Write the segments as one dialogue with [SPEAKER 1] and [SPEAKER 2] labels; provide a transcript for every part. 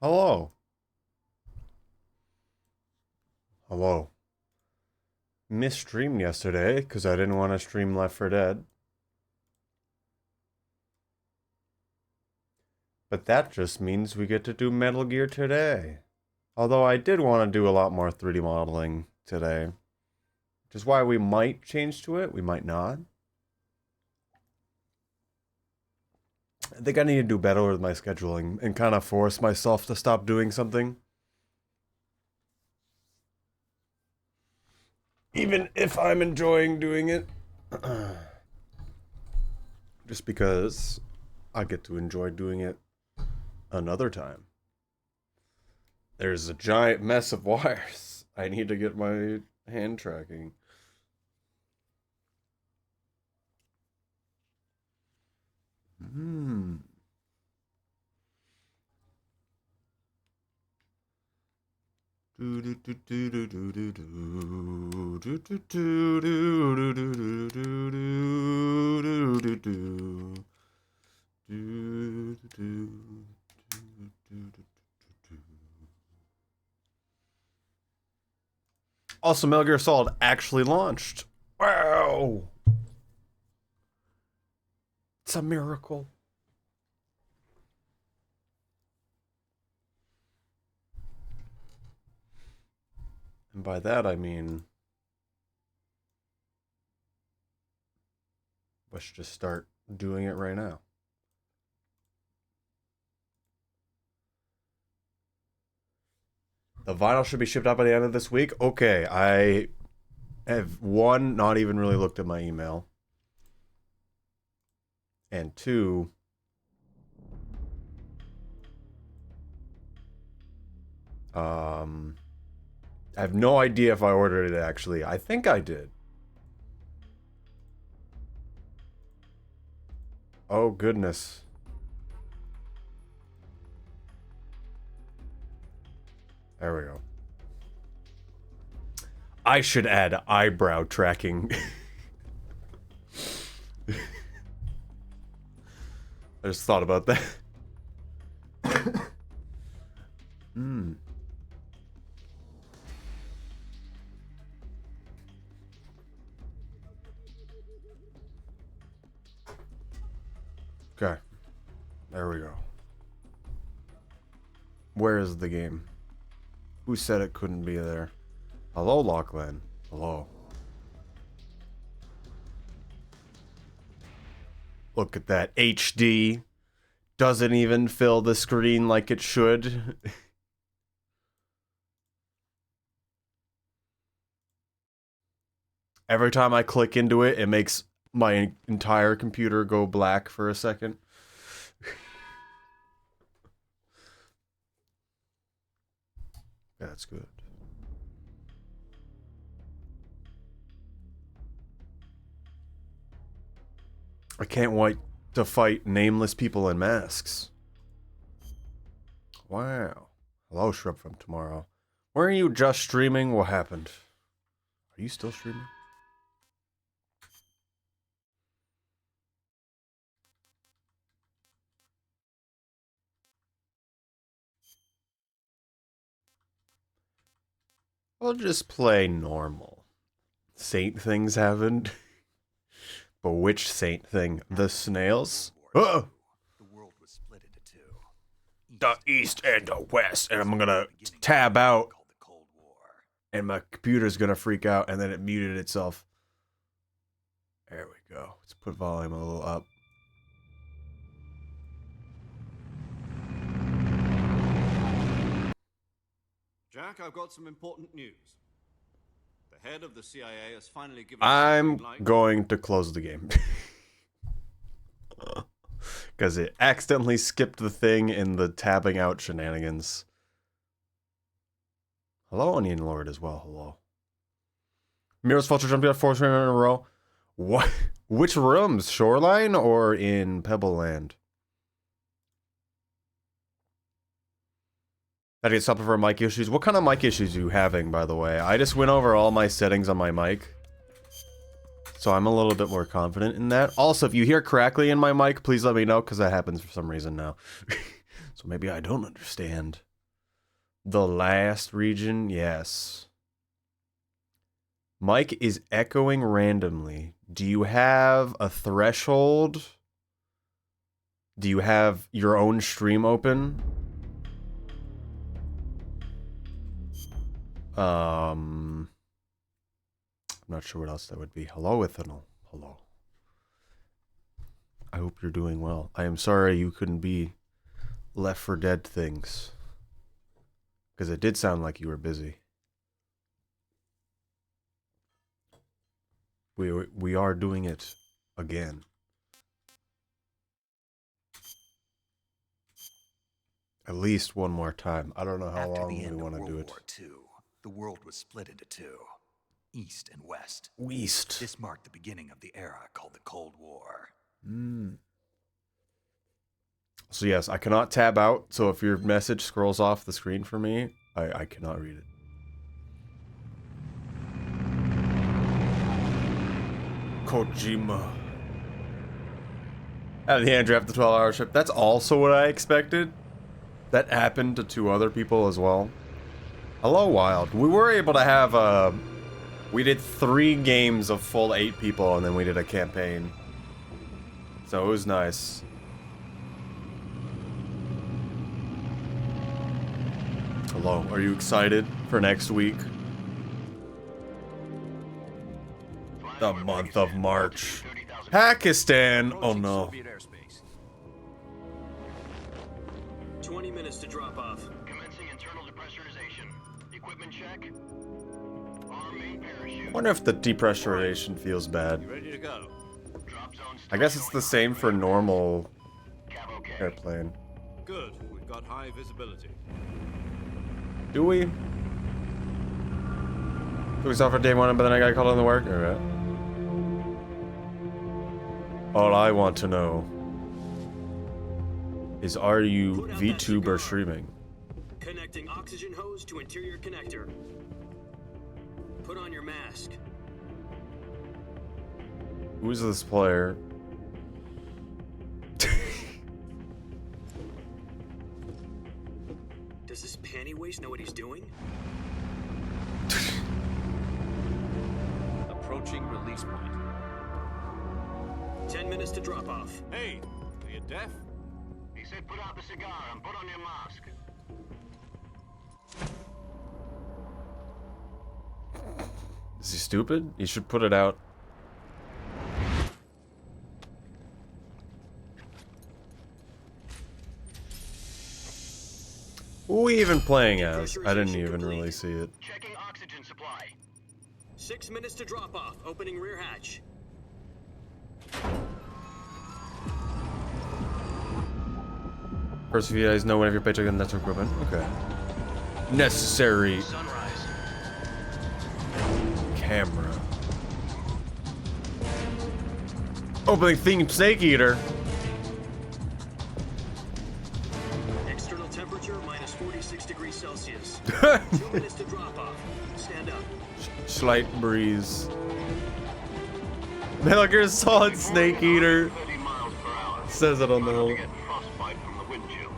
[SPEAKER 1] Hello. Hello. Missed stream yesterday because I didn't want to stream Left 4 Dead. But that just means we get to do Metal Gear today. Although I did want to do a lot more 3D modeling today. Which is why we might change to it. We might not. I think I need to do better with my scheduling and kind of force myself to stop doing something. Even if I'm enjoying doing it. Just because I get to enjoy doing it another time. There's a giant mess of wires. I need to get my hand tracking. Also, Metal Gear Solid actually launched. Wow! It's a miracle. And by that I mean, let's just start doing it right now. The vinyl should be shipped out by the end of this week. Okay, I have one, not even really looked at my email. And two, I have no idea if I ordered it actually. I think I did. Oh goodness. There we go. I should add eyebrow tracking. I just thought about that. Okay. There we go. Where is the game? Who said it couldn't be there? Hello, Lachlan. Hello. Look at that HD. Doesn't even fill the screen like it should. Every time I click into it, it makes my entire computer go black for a second. Yeah, that's good. I can't wait to fight nameless people in masks. Wow. Hello, Shrub from tomorrow. Weren't you just streaming? What happened? Are you still streaming? I'll just play normal. Saint things happened. But which saint thing? The snails? Oh!
[SPEAKER 2] The world was split into two.
[SPEAKER 1] The east and the west. And I'm gonna tab out.
[SPEAKER 2] Called the Cold War.
[SPEAKER 1] And my computer's gonna freak out. And then it muted itself. There we go. Let's put volume a little up.
[SPEAKER 3] Jack, I've got some important news. The head of the CIA has finally given
[SPEAKER 1] I'm
[SPEAKER 3] the green light.
[SPEAKER 1] going to close the game. Because it accidentally skipped the thing in the tabbing out shenanigans. Hello, Onion Lord, as well. Hello. Mirror's Vulture jumped out 4 in a row. What? Which rooms? Shoreline or in Pebble Land? I get something for mic issues. What kind of mic issues are you having, by the way? I just went over all my settings on my mic. So I'm a little bit more confident in that. Also, if you hear crackly in my mic, please let me know, because that happens for some reason now. So maybe I don't understand. The last region, yes. Mike is echoing randomly. Do you have a threshold? Do you have your own stream open? I'm not sure what else that would be. Hello, Ethanol. Hello. I hope you're doing well. I am sorry you couldn't be Left 4 Dead things. Because it did sound like you were busy. We are doing it again. At least one more time. I don't know how
[SPEAKER 2] After
[SPEAKER 1] long
[SPEAKER 2] the
[SPEAKER 1] we
[SPEAKER 2] end
[SPEAKER 1] want
[SPEAKER 2] of
[SPEAKER 1] to do
[SPEAKER 2] World
[SPEAKER 1] it.
[SPEAKER 2] War II, the world was split into two, East and West.
[SPEAKER 1] East.
[SPEAKER 2] This marked the beginning of the era called the Cold War.
[SPEAKER 1] So yes, I cannot tab out. So if your message scrolls off the screen for me, I cannot read it. Kojima. Out of the hand draft the 12-hour shift. That's also what I expected. That happened to 2 other people as well. Hello, Wild. We were able to have we did 3 games of full 8 people, and then we did a campaign. So it was nice. Hello, are you excited for next week? The month of March. Pakistan! Oh no.
[SPEAKER 3] Soviet airspace. 20 minutes to drop off.
[SPEAKER 4] Commencing internal depressurization. Equipment check. Arm main parachute.
[SPEAKER 1] I wonder if the depressurization feels bad.
[SPEAKER 3] You ready to go?
[SPEAKER 4] Drop zone
[SPEAKER 1] I guess it's the same for normal
[SPEAKER 4] Cab okay.
[SPEAKER 1] airplane.
[SPEAKER 3] Good. We've got high visibility.
[SPEAKER 1] Do we? We saw for day 1, but then I got called on the work? Alright. All I want to know is, are you VTuber or streaming?
[SPEAKER 5] Connecting oxygen hose to interior connector. Put on your mask.
[SPEAKER 1] Who's this player?
[SPEAKER 5] Does this panty waste know what he's doing?
[SPEAKER 3] Approaching release point.
[SPEAKER 5] 10 minutes to drop off.
[SPEAKER 3] Hey, are you deaf?
[SPEAKER 4] He said put out the cigar and put on your mask.
[SPEAKER 1] Is he stupid? You should put it out. Who are we even playing as? I didn't even really see it.
[SPEAKER 4] Checking oxygen supply.
[SPEAKER 5] 6 minutes to drop off. Opening rear hatch.
[SPEAKER 1] First, if you guys know whenever your paycheck and that's equipment. Okay. Necessary
[SPEAKER 4] Sunrise.
[SPEAKER 1] camera. Opening theme Snake Eater.
[SPEAKER 5] External temperature minus 46 degrees Celsius. 2 minutes to drop off. Stand up.
[SPEAKER 1] Slight breeze. Metal Gear Solid Snake Eater.
[SPEAKER 4] 30 miles per hour.
[SPEAKER 1] Says it on the
[SPEAKER 4] Try not
[SPEAKER 1] whole.
[SPEAKER 4] to get frostbite from the wind chill.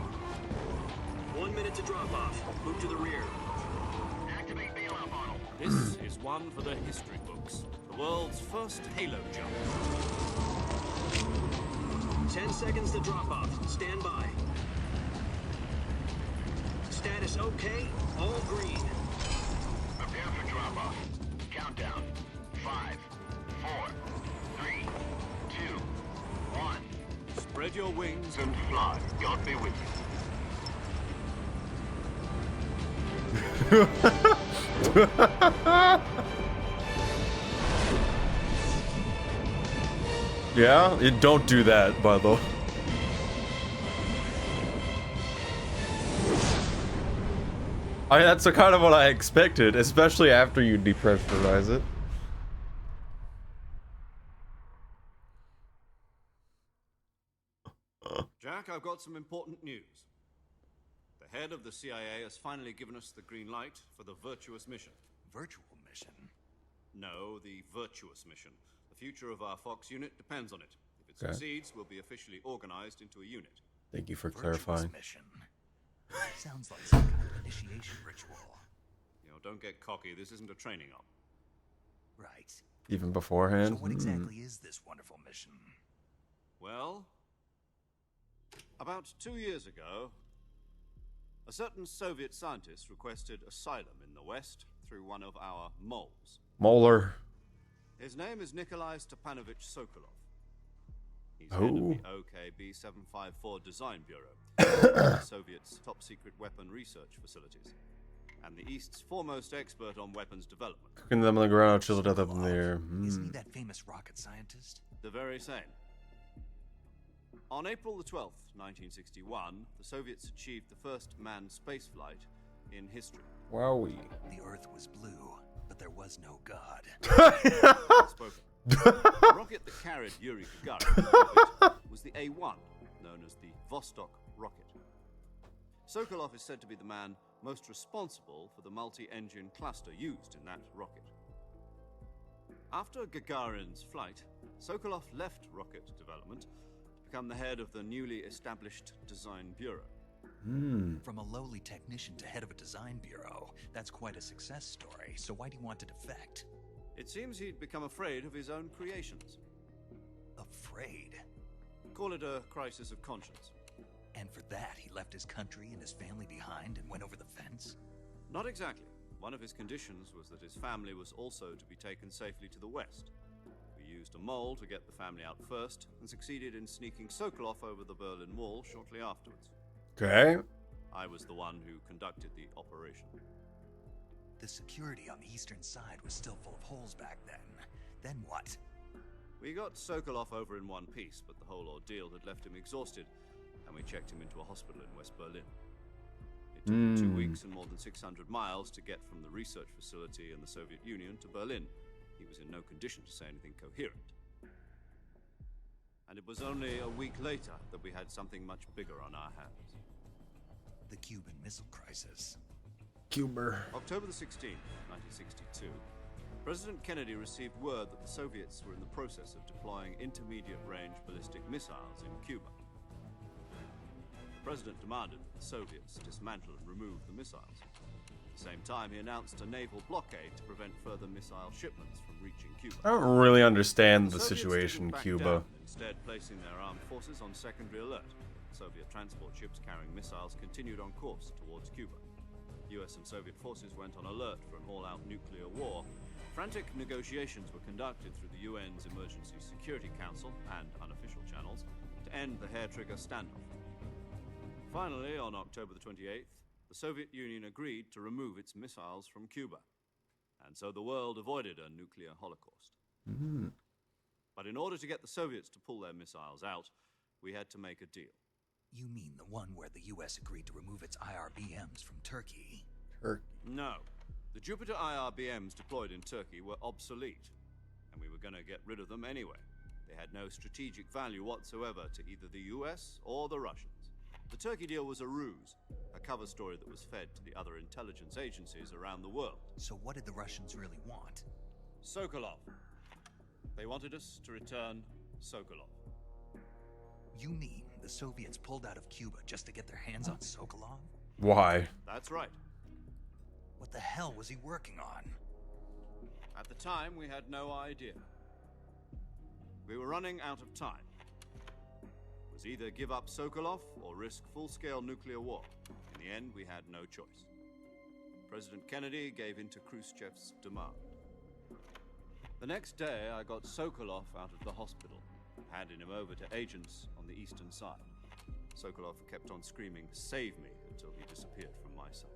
[SPEAKER 5] 1 minute to drop off. Move to the rear.
[SPEAKER 4] Activate bailout model.
[SPEAKER 3] This is one for the history books. The world's first Halo jump.
[SPEAKER 5] 10 seconds to drop off. Stand by. Status okay. All green.
[SPEAKER 4] Prepare for drop off. Countdown. 5, 4, 3, 2, 1.
[SPEAKER 3] Spread your wings.
[SPEAKER 4] And fly. God be with
[SPEAKER 1] Yeah, you don't do that, by the way. I mean, that's kind of what I expected, especially after you depressurize it.
[SPEAKER 3] Jack, I've got some important news. The head of the CIA has finally given us the green light for the virtuous mission.
[SPEAKER 2] Virtual mission.
[SPEAKER 3] No, the virtuous mission. The future of our Fox unit depends on it. If it
[SPEAKER 1] Okay.
[SPEAKER 3] succeeds, we'll be officially organized into a unit.
[SPEAKER 1] Thank you for
[SPEAKER 2] Virtuous
[SPEAKER 1] clarifying.
[SPEAKER 2] mission. Sounds like some kind of initiation ritual.
[SPEAKER 3] You know, don't get cocky. This isn't a training op.
[SPEAKER 2] Right.
[SPEAKER 1] Even beforehand.
[SPEAKER 2] So what exactly is this wonderful mission?
[SPEAKER 3] Well, about 2 years ago, a certain Soviet scientist requested asylum in the West through one of our moles.
[SPEAKER 1] Molar.
[SPEAKER 3] His name is Nikolai Stepanovich Sokolov. He's head of the OKB 754 Design Bureau, the Soviets' top-secret weapon research facilities, and the East's foremost expert on weapons development.
[SPEAKER 1] Cooking them on the ground, chill to death up in the air.
[SPEAKER 2] Isn't he that famous rocket scientist?
[SPEAKER 3] The very same. On April the 12th, 1961, the Soviets achieved the first manned spaceflight in history.
[SPEAKER 1] Wowie.
[SPEAKER 2] The Earth was blue, but there was no God.
[SPEAKER 3] Spoken. The rocket that carried Yuri Gagarin was the A-1, known as the Vostok rocket. Sokolov is said to be the man most responsible for the multi-engine cluster used in that rocket. After Gagarin's flight, Sokolov left rocket development to become the head of the newly established Design Bureau.
[SPEAKER 2] From a lowly technician to head of a design bureau, that's quite a success story. So why do you want to defect?
[SPEAKER 3] It seems he'd become afraid of his own creations.
[SPEAKER 2] Afraid?
[SPEAKER 3] Call it a crisis of conscience.
[SPEAKER 2] And for that, he left his country and his family behind and went over the fence?
[SPEAKER 3] Not exactly. One of his conditions was that his family was also to be taken safely to the West. We used a mole to get the family out first and succeeded in sneaking Sokolov over the Berlin Wall shortly afterwards.
[SPEAKER 1] Okay.
[SPEAKER 3] I was the one who conducted the operation.
[SPEAKER 2] The security on the eastern side was still full of holes back then. Then what?
[SPEAKER 3] We got Sokolov over in one piece, but the whole ordeal had left him exhausted, and we checked him into a hospital in West Berlin. It took 2 weeks and more than 600 miles to get from the research facility in the Soviet Union to Berlin. He was in no condition to say anything coherent. And it was only a week later that we had something much bigger on our hands.
[SPEAKER 2] The Cuban Missile Crisis.
[SPEAKER 1] Cuber.
[SPEAKER 3] October the 16th, 1962, President Kennedy received word that the Soviets were in the process of deploying intermediate-range ballistic missiles in Cuba. The President demanded that the Soviets dismantle and remove the missiles. At the same time, he announced a naval blockade to prevent further missile shipments from reaching Cuba.
[SPEAKER 1] I don't really understand the
[SPEAKER 3] Soviets
[SPEAKER 1] situation in
[SPEAKER 3] didn't back
[SPEAKER 1] Cuba.
[SPEAKER 3] down, instead placing their armed forces on secondary alert. Soviet transport ships carrying missiles continued on course towards Cuba. US and Soviet forces went on alert for an all-out nuclear war. Frantic negotiations were conducted through the UN's Emergency Security Council and unofficial channels to end the hair-trigger standoff. Finally, on October the 28th, the Soviet Union agreed to remove its missiles from Cuba. And so the world avoided a nuclear holocaust. But in order to get the Soviets to pull their missiles out, we had to make a deal.
[SPEAKER 2] You mean the one where the US agreed to remove its IRBMs from Turkey?
[SPEAKER 3] No. The Jupiter IRBMs deployed in Turkey were obsolete, and we were going to get rid of them anyway. They had no strategic value whatsoever to either the US or the Russians. The Turkey deal was a ruse, a cover story that was fed to the other intelligence agencies around the world.
[SPEAKER 2] So what did the Russians really want?
[SPEAKER 3] Sokolov. They wanted us to return Sokolov.
[SPEAKER 2] You mean the Soviets pulled out of Cuba just to get their hands on Sokolov?
[SPEAKER 1] Why?
[SPEAKER 3] That's right.
[SPEAKER 2] What the hell was he working on?
[SPEAKER 3] At the time, we had no idea. We were running out of time. It was either give up Sokolov or risk full-scale nuclear war. In the end, we had no choice. President Kennedy gave in to Khrushchev's demand. The next day, I got Sokolov out of the hospital, handing him over to agents on the eastern side. Sokolov kept on screaming, "Save me," until he disappeared from my sight.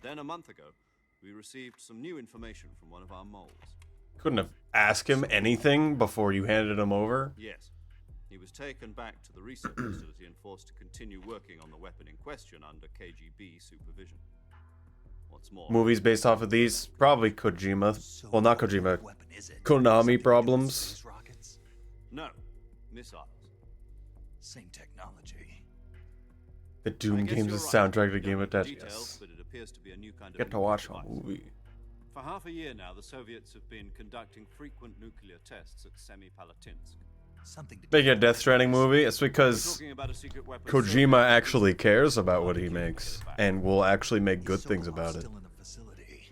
[SPEAKER 3] Then a month ago, we received some new information from one of our moles.
[SPEAKER 1] Couldn't have asked him anything before you handed him over?
[SPEAKER 3] Yes. He was taken back to the research facility and forced to continue working on the weapon in question under KGB supervision. What's more,
[SPEAKER 1] Movies based off of these? Probably Kojima.
[SPEAKER 2] So
[SPEAKER 1] Well, not
[SPEAKER 2] what kind
[SPEAKER 1] Kojima.
[SPEAKER 2] of weapon is it?
[SPEAKER 1] Konami
[SPEAKER 2] Something to do with
[SPEAKER 1] problems.
[SPEAKER 2] space rockets?
[SPEAKER 3] no, missiles.
[SPEAKER 2] Same technology.
[SPEAKER 1] The
[SPEAKER 3] I
[SPEAKER 1] Doom
[SPEAKER 3] guess
[SPEAKER 1] games
[SPEAKER 3] you're
[SPEAKER 1] is
[SPEAKER 3] right.
[SPEAKER 1] soundtrack to
[SPEAKER 3] Don't
[SPEAKER 1] game
[SPEAKER 3] know the
[SPEAKER 1] attached.
[SPEAKER 3] details,
[SPEAKER 1] Yes.
[SPEAKER 3] but it appears to be a new kind of
[SPEAKER 1] Get to
[SPEAKER 3] nuclear
[SPEAKER 1] watch a
[SPEAKER 3] device.
[SPEAKER 1] movie.
[SPEAKER 3] For half a year now, the Soviets have been conducting frequent nuclear tests at Semipalatinsk.
[SPEAKER 2] Something to
[SPEAKER 1] Making a Death Stranding movie, it's
[SPEAKER 3] We're
[SPEAKER 1] because
[SPEAKER 3] talking about a secret weapon.
[SPEAKER 1] Kojima actually cares about what he makes and will actually make good things about it.
[SPEAKER 2] Still in the facility.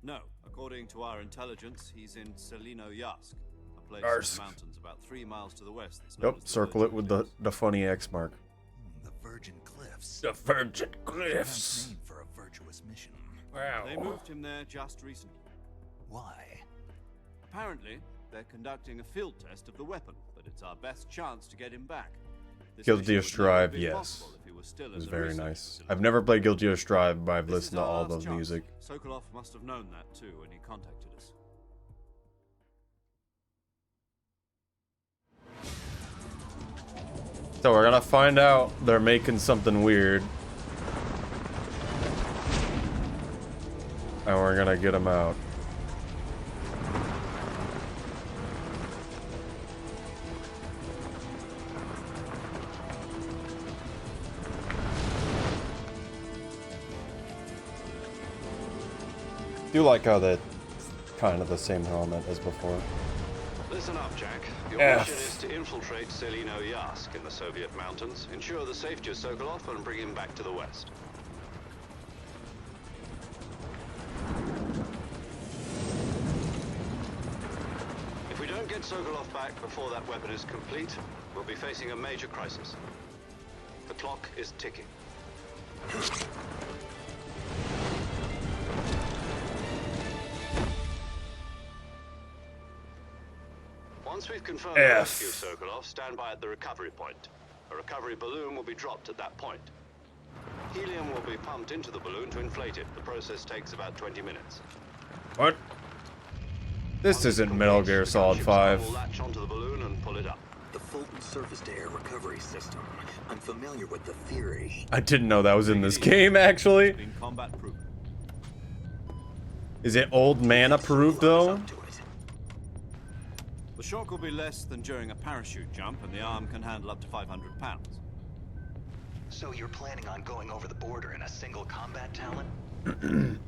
[SPEAKER 3] No, according to our intelligence, he's in Selino Yask, a place
[SPEAKER 1] Yarsk.
[SPEAKER 3] in the mountains about 3 miles to the west. That's
[SPEAKER 1] Yep,
[SPEAKER 3] known as the
[SPEAKER 1] circle it
[SPEAKER 3] Virgin
[SPEAKER 1] with
[SPEAKER 3] Cliffs.
[SPEAKER 1] the funny X mark.
[SPEAKER 2] The Virgin Cliffs.
[SPEAKER 1] The Virgin
[SPEAKER 2] Nice
[SPEAKER 1] Cliffs.
[SPEAKER 2] name for a virtuous mission.
[SPEAKER 3] They
[SPEAKER 1] Wow.
[SPEAKER 3] moved him there just recently.
[SPEAKER 2] Why?
[SPEAKER 3] Apparently, they're conducting a field test of the weapon, but it's our best chance to get him back. This
[SPEAKER 1] Guilty
[SPEAKER 3] mission
[SPEAKER 1] as
[SPEAKER 3] would never
[SPEAKER 1] Strive,
[SPEAKER 3] be
[SPEAKER 1] yes.
[SPEAKER 3] possible if he was still
[SPEAKER 1] It
[SPEAKER 3] in
[SPEAKER 1] was
[SPEAKER 3] the
[SPEAKER 1] very
[SPEAKER 3] research
[SPEAKER 1] nice.
[SPEAKER 3] facility.
[SPEAKER 1] I've never played Guilty as Strive, but I've
[SPEAKER 3] This is
[SPEAKER 1] listened to
[SPEAKER 3] our
[SPEAKER 1] all
[SPEAKER 3] last
[SPEAKER 1] the
[SPEAKER 3] chance.
[SPEAKER 1] music.
[SPEAKER 3] Sokolov must have known that too when he contacted us.
[SPEAKER 1] So we're gonna find out they're making something weird. And we're gonna get them out. Do like how that's kind of the same helmet as before.
[SPEAKER 4] Listen up, Jack. Your
[SPEAKER 1] F.
[SPEAKER 4] mission is to infiltrate Selino Yask in the Soviet mountains, ensure the safety of Sokolov, and bring him back to the west. If we don't get Sokolov back before that weapon is complete, we'll be facing a major crisis. The clock is ticking. Once we've confirmed the
[SPEAKER 1] F.
[SPEAKER 4] rescue of Sokolov, stand by at the recovery point. A recovery balloon will be dropped at that point. Helium will be pumped into the balloon to inflate it. The process takes about 20 minutes.
[SPEAKER 1] What? This
[SPEAKER 4] Once
[SPEAKER 1] isn't
[SPEAKER 4] complete,
[SPEAKER 1] Metal Gear
[SPEAKER 4] the
[SPEAKER 1] Solid
[SPEAKER 4] gunship's
[SPEAKER 1] 5.
[SPEAKER 4] gun will latch onto the balloon and pull it up.
[SPEAKER 5] The Fulton surface-to-air recovery system. I'm familiar with the theory.
[SPEAKER 1] I didn't know that was in this
[SPEAKER 3] Take it easy.
[SPEAKER 1] game, actually.
[SPEAKER 3] It's been combat proven.
[SPEAKER 1] Is it old man approved, though?
[SPEAKER 5] Up to it.
[SPEAKER 3] The shock will be less than during a parachute jump, and the arm can handle up to 500 pounds.
[SPEAKER 6] So you're planning on going over the border in a single combat talent?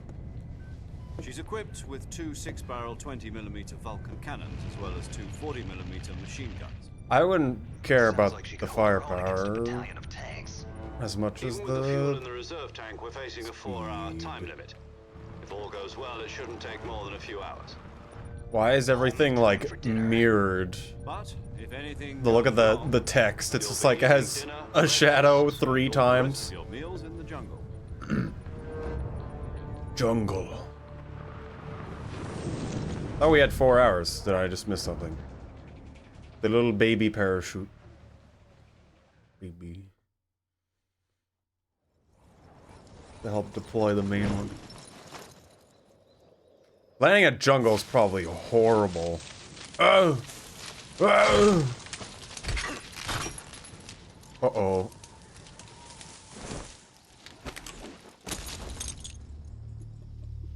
[SPEAKER 3] She's equipped with two 6-barrel 20mm Vulcan cannons, as well as two 40mm machine guns.
[SPEAKER 1] I wouldn't care
[SPEAKER 6] Sounds
[SPEAKER 1] about
[SPEAKER 6] like she
[SPEAKER 1] the
[SPEAKER 6] could hold her own against a
[SPEAKER 1] firepower
[SPEAKER 6] battalion of tanks.
[SPEAKER 1] as much as
[SPEAKER 4] Even with the fuel in
[SPEAKER 1] the...
[SPEAKER 4] the reserve tank, we're facing a 4-hour time limit. If all goes well, it shouldn't take more than a few hours.
[SPEAKER 1] Why is everything, like, mirrored?
[SPEAKER 3] But if anything
[SPEAKER 1] The look at
[SPEAKER 3] goes wrong,
[SPEAKER 1] the text, it's
[SPEAKER 4] you'll
[SPEAKER 1] just
[SPEAKER 4] be
[SPEAKER 1] like it has
[SPEAKER 4] eating dinner,
[SPEAKER 1] a shadow
[SPEAKER 4] breakfast,
[SPEAKER 1] 3
[SPEAKER 3] all the rest
[SPEAKER 1] times.
[SPEAKER 3] of your meals in the jungle.
[SPEAKER 1] Jungle. Oh, we had 4 hours. Did I just miss something? The little baby parachute. Baby. To help deploy the main one. Landing at jungle is probably horrible. Oh! Oh! Uh-oh.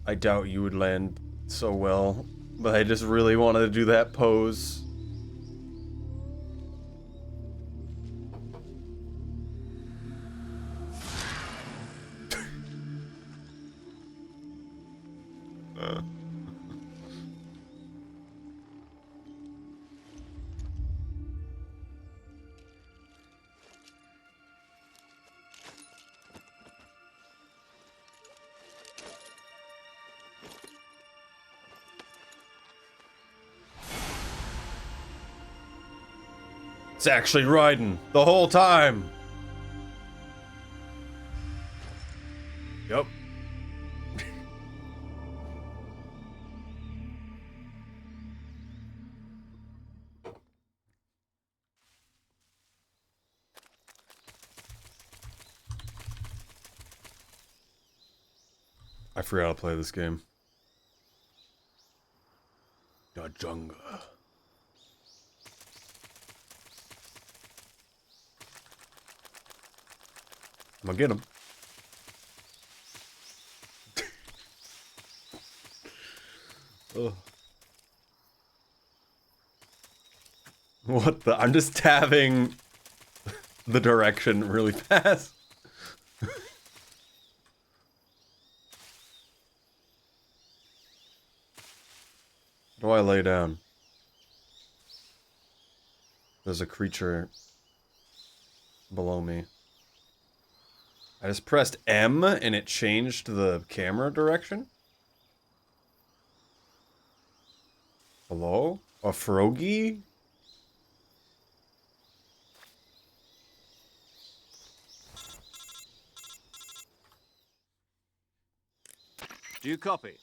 [SPEAKER 1] I doubt you would land so well, but I just really wanted to do that pose. It's actually riding the whole time. Yep. I forgot how to play this game. The jungle. I'm gonna get him. Ugh. What the? I'm just tabbing the direction really fast. How do I lay down? There's a creature below me. I just pressed M and it changed the camera direction. Hello? A froggy?
[SPEAKER 3] Do you copy?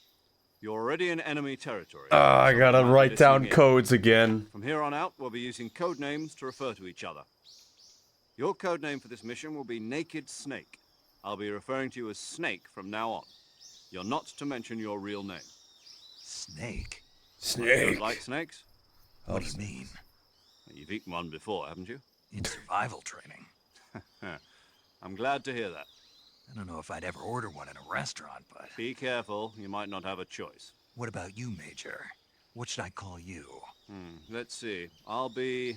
[SPEAKER 3] You're already in enemy territory.
[SPEAKER 1] I
[SPEAKER 3] so
[SPEAKER 1] gotta
[SPEAKER 3] you might be
[SPEAKER 1] write down
[SPEAKER 3] listening in.
[SPEAKER 1] codes again.
[SPEAKER 3] From here on out, we'll be using code names to refer to each other. Your code name for this mission will be Naked Snake. I'll be referring to you as Snake from now on. You're not to mention your real name.
[SPEAKER 2] Snake?
[SPEAKER 3] You don't like snakes?
[SPEAKER 2] What do you mean?
[SPEAKER 3] You've eaten one before, haven't you?
[SPEAKER 2] In survival training.
[SPEAKER 3] I'm glad to hear that.
[SPEAKER 2] I don't know if I'd ever order one in a restaurant, but...
[SPEAKER 3] Be careful, you might not have a choice.
[SPEAKER 2] What about you, Major? What should I call you?
[SPEAKER 3] Let's see. I'll be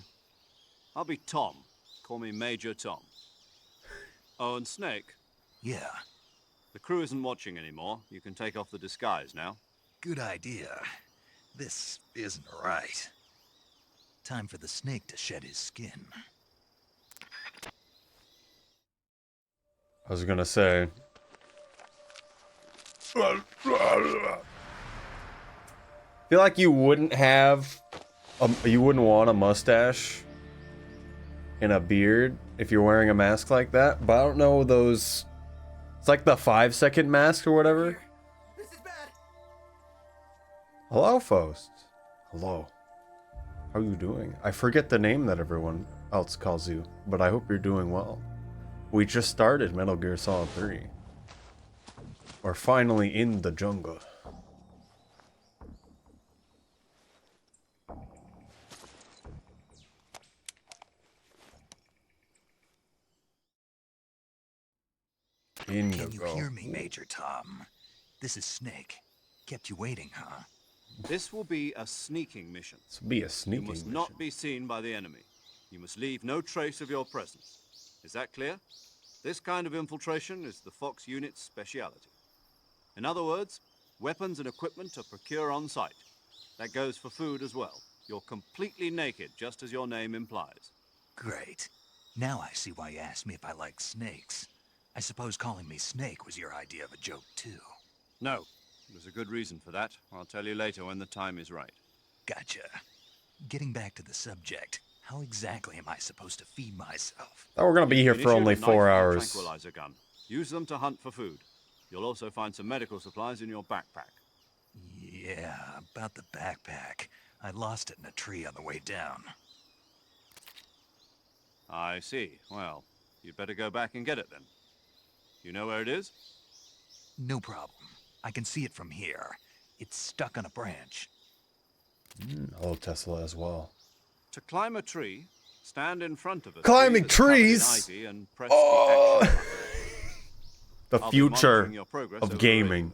[SPEAKER 3] Tom. Call me Major Tom. Oh, and Snake.
[SPEAKER 2] Yeah,
[SPEAKER 3] The crew isn't watching anymore. You can take off the disguise now.
[SPEAKER 2] good idea. This isn't right. Time for the snake to shed his skin.
[SPEAKER 1] I was gonna say. I feel like you wouldn't have, you wouldn't want a mustache and a beard if you're wearing a mask like that. But I don't know those. It's like the 5-second mask or whatever.
[SPEAKER 7] This is bad.
[SPEAKER 1] Hello, Faust. Hello. How are you doing? I forget the name that everyone else calls you, but I hope you're doing well. We just started Metal Gear Solid 3. We're finally in the jungle.
[SPEAKER 2] Can you hear me, Major Tom? This is Snake. Kept you waiting, huh?
[SPEAKER 3] This will be a sneaking mission.
[SPEAKER 1] This will be a
[SPEAKER 3] You
[SPEAKER 1] sneaking
[SPEAKER 3] must
[SPEAKER 1] mission.
[SPEAKER 3] not be seen by the enemy. You must leave no trace of your presence. Is that clear? This kind of infiltration is the Fox unit's speciality. In other words, weapons and equipment are procured on site. That goes for food as well. You're completely naked, just as your name implies.
[SPEAKER 2] Great. Now I see why you asked me if I like snakes. I suppose calling me Snake was your idea of a joke, too.
[SPEAKER 3] No, there's a good reason for that. I'll tell you later when the time is right.
[SPEAKER 2] Gotcha. Getting back to the subject, how exactly am I supposed to feed myself?
[SPEAKER 1] Thought we're gonna be here for
[SPEAKER 3] Initiate
[SPEAKER 1] only
[SPEAKER 3] a knife
[SPEAKER 1] 4
[SPEAKER 3] and a
[SPEAKER 1] hours.
[SPEAKER 3] tranquilizer gun. Use them to hunt for food. You'll also find some medical supplies in your backpack.
[SPEAKER 2] Yeah, about the backpack. I lost it in a tree on the way down.
[SPEAKER 3] I see. Well, you'd better go back and get it then. You know where it is?
[SPEAKER 2] No problem. I can see it from here. It's stuck on a branch.
[SPEAKER 1] Hello, Tesla as well.
[SPEAKER 3] To climb a tree, stand in front of a
[SPEAKER 1] Climbing
[SPEAKER 3] tree that's covered in
[SPEAKER 1] trees?
[SPEAKER 3] ivy and press
[SPEAKER 1] Oh!
[SPEAKER 3] the action button.
[SPEAKER 1] The
[SPEAKER 3] I'll be monitoring
[SPEAKER 1] future
[SPEAKER 3] your progress over
[SPEAKER 1] of
[SPEAKER 3] the radio.
[SPEAKER 1] gaming.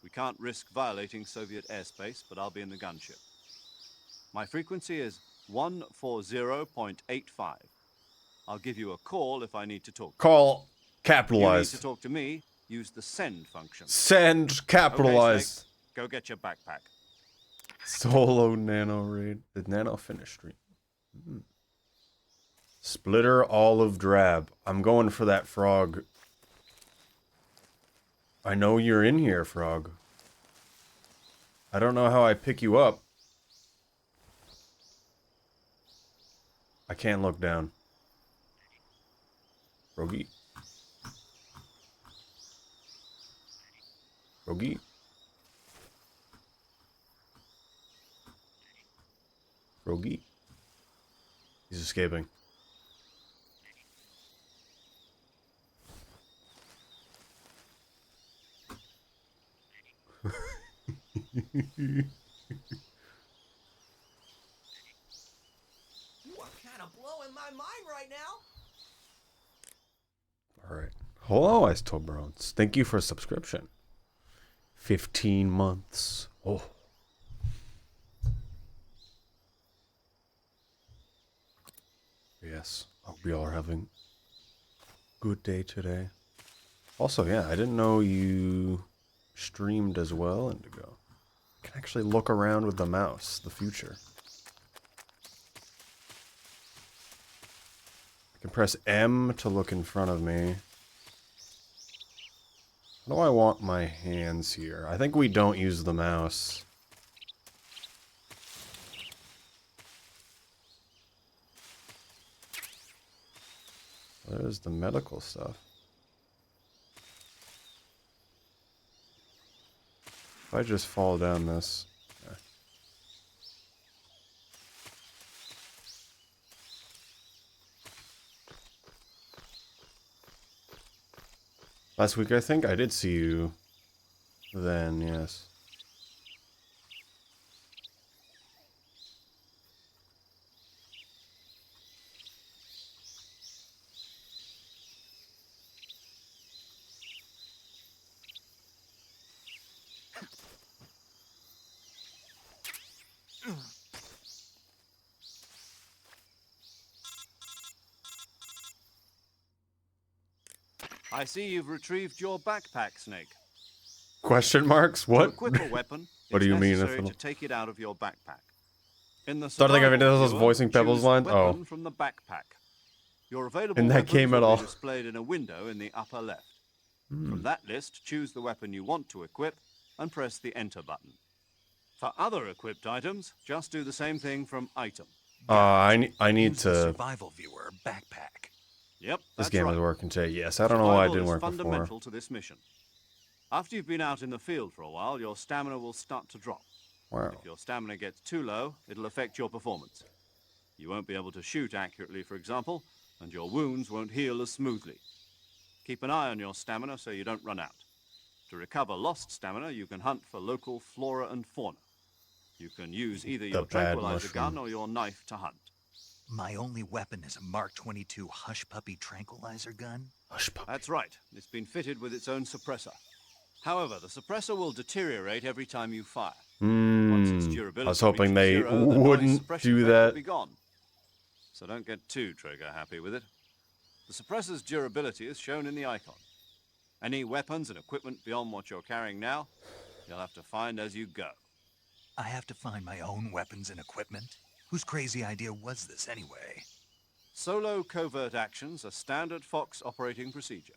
[SPEAKER 3] We can't risk violating Soviet airspace, but I'll be in the gunship. My frequency is 140.85. I'll give you a call if I need to talk.
[SPEAKER 1] Call
[SPEAKER 3] If you need
[SPEAKER 1] capitalized.
[SPEAKER 3] to talk to me, use the send function.
[SPEAKER 1] Send capitalized.
[SPEAKER 3] Okay, Snake, go get your backpack.
[SPEAKER 1] Solo nano raid. The nano finish stream. Splitter olive drab. I'm going for that frog. I know you're in here, frog. I don't know how I pick you up. I can't look down. Froggy. Froggy. Froggy. He's escaping.
[SPEAKER 7] You are kind of blowing my mind right now.
[SPEAKER 1] Alright. Hello, Ice Toblerons. Thank you for subscription. 15 months. Oh. Yes. Hope you all are having a good day today. Also, yeah, I didn't know you streamed as well, Indigo. You can actually look around with the mouse. The future. press M to look in front of me. How do I want my hands here? I think we don't use the mouse. There's the medical stuff. If I just fall down this... Last week, I think I did see you then, yes.
[SPEAKER 3] I see you've retrieved your backpack, Snake.
[SPEAKER 1] Question marks?
[SPEAKER 3] To
[SPEAKER 1] What?
[SPEAKER 3] equip a weapon,
[SPEAKER 1] What do
[SPEAKER 3] it's
[SPEAKER 1] you mean,
[SPEAKER 3] necessary
[SPEAKER 1] if
[SPEAKER 3] to take it out of your backpack. In the
[SPEAKER 1] Started thinking of it
[SPEAKER 3] survival
[SPEAKER 1] as
[SPEAKER 3] viewer,
[SPEAKER 1] voicing Pebbles
[SPEAKER 3] choose
[SPEAKER 1] lines? Oh.
[SPEAKER 3] weapon from the backpack. Your available
[SPEAKER 1] In that
[SPEAKER 3] weapons
[SPEAKER 1] game at
[SPEAKER 3] will
[SPEAKER 1] all.
[SPEAKER 3] be displayed in a window in the upper left. From that list, choose the weapon you want to equip and press the Enter button. For other equipped items, just do the same thing from Item.
[SPEAKER 1] I need
[SPEAKER 2] Use the
[SPEAKER 1] to...
[SPEAKER 2] survival viewer backpack.
[SPEAKER 3] Yep,
[SPEAKER 1] This
[SPEAKER 3] that's
[SPEAKER 1] game
[SPEAKER 3] right.
[SPEAKER 1] is working today. Yes, I don't know why it
[SPEAKER 3] Survival
[SPEAKER 1] didn't
[SPEAKER 3] is
[SPEAKER 1] work before.
[SPEAKER 3] fundamental to this mission. After you've been out in the field for a while, your stamina will start to drop.
[SPEAKER 1] Wow.
[SPEAKER 3] If your stamina gets too low, it'll affect your performance. You won't be able to shoot accurately, for example, and your wounds won't heal as smoothly. Keep an eye on your stamina so you don't run out. To recover lost stamina, you can hunt for local flora and fauna. You can use either your
[SPEAKER 1] bad
[SPEAKER 3] tranquilizer
[SPEAKER 1] mushroom.
[SPEAKER 3] gun or your knife to hunt.
[SPEAKER 2] My only weapon is a Mark 22 Hush Puppy tranquilizer gun.
[SPEAKER 1] Hush puppy.
[SPEAKER 3] That's right. It's been fitted with its own suppressor. However, the suppressor will deteriorate every time you fire. Once its durability
[SPEAKER 1] I was hoping
[SPEAKER 3] reaches
[SPEAKER 1] they
[SPEAKER 3] zero, the noise
[SPEAKER 1] wouldn't
[SPEAKER 3] suppression
[SPEAKER 1] do
[SPEAKER 3] effect will
[SPEAKER 1] that.
[SPEAKER 3] be gone. So don't get too trigger happy with it. The suppressor's durability is shown in the icon. Any weapons and equipment beyond what you're carrying now, you'll have to find as you go.
[SPEAKER 2] I have to find my own weapons and equipment? Whose crazy idea was this anyway?
[SPEAKER 3] Solo covert actions are standard Fox operating procedure.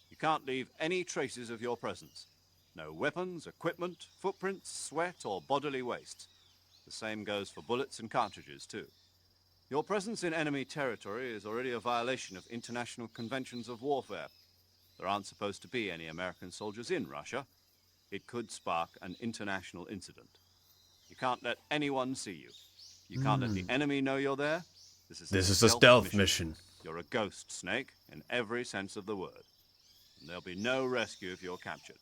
[SPEAKER 3] You can't leave any traces of your presence. No weapons, equipment, footprints, sweat, or bodily waste. The same goes for bullets and cartridges, too. Your presence in enemy territory is already a violation of international conventions of warfare. There aren't supposed to be any American soldiers in Russia. It could spark an international incident. You can't let anyone see you. You can't let the enemy know you're there.
[SPEAKER 1] This is a stealth mission.
[SPEAKER 3] You're a ghost, Snake, in every sense of the word. And there'll be no rescue if you're captured.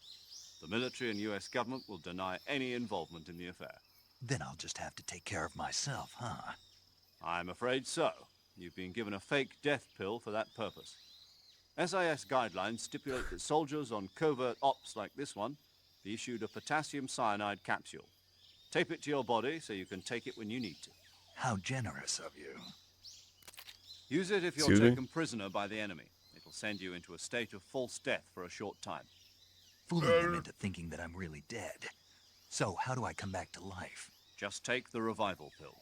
[SPEAKER 3] The military and US government will deny any involvement in the affair.
[SPEAKER 2] Then I'll just have to take care of myself, huh?
[SPEAKER 3] I'm afraid so. You've been given a fake death pill for that purpose. SIS guidelines stipulate that soldiers on covert ops like this one be issued a potassium cyanide capsule. Tape it to your body so you can take it when you need to.
[SPEAKER 2] How generous of you.
[SPEAKER 3] Use it if you're
[SPEAKER 1] Excuse me?
[SPEAKER 3] taken prisoner by the enemy. It'll send you into a state of false death for a short time.
[SPEAKER 2] Fooling them into thinking that I'm really dead. So, how do I come back to life?
[SPEAKER 3] Just take the revival pill.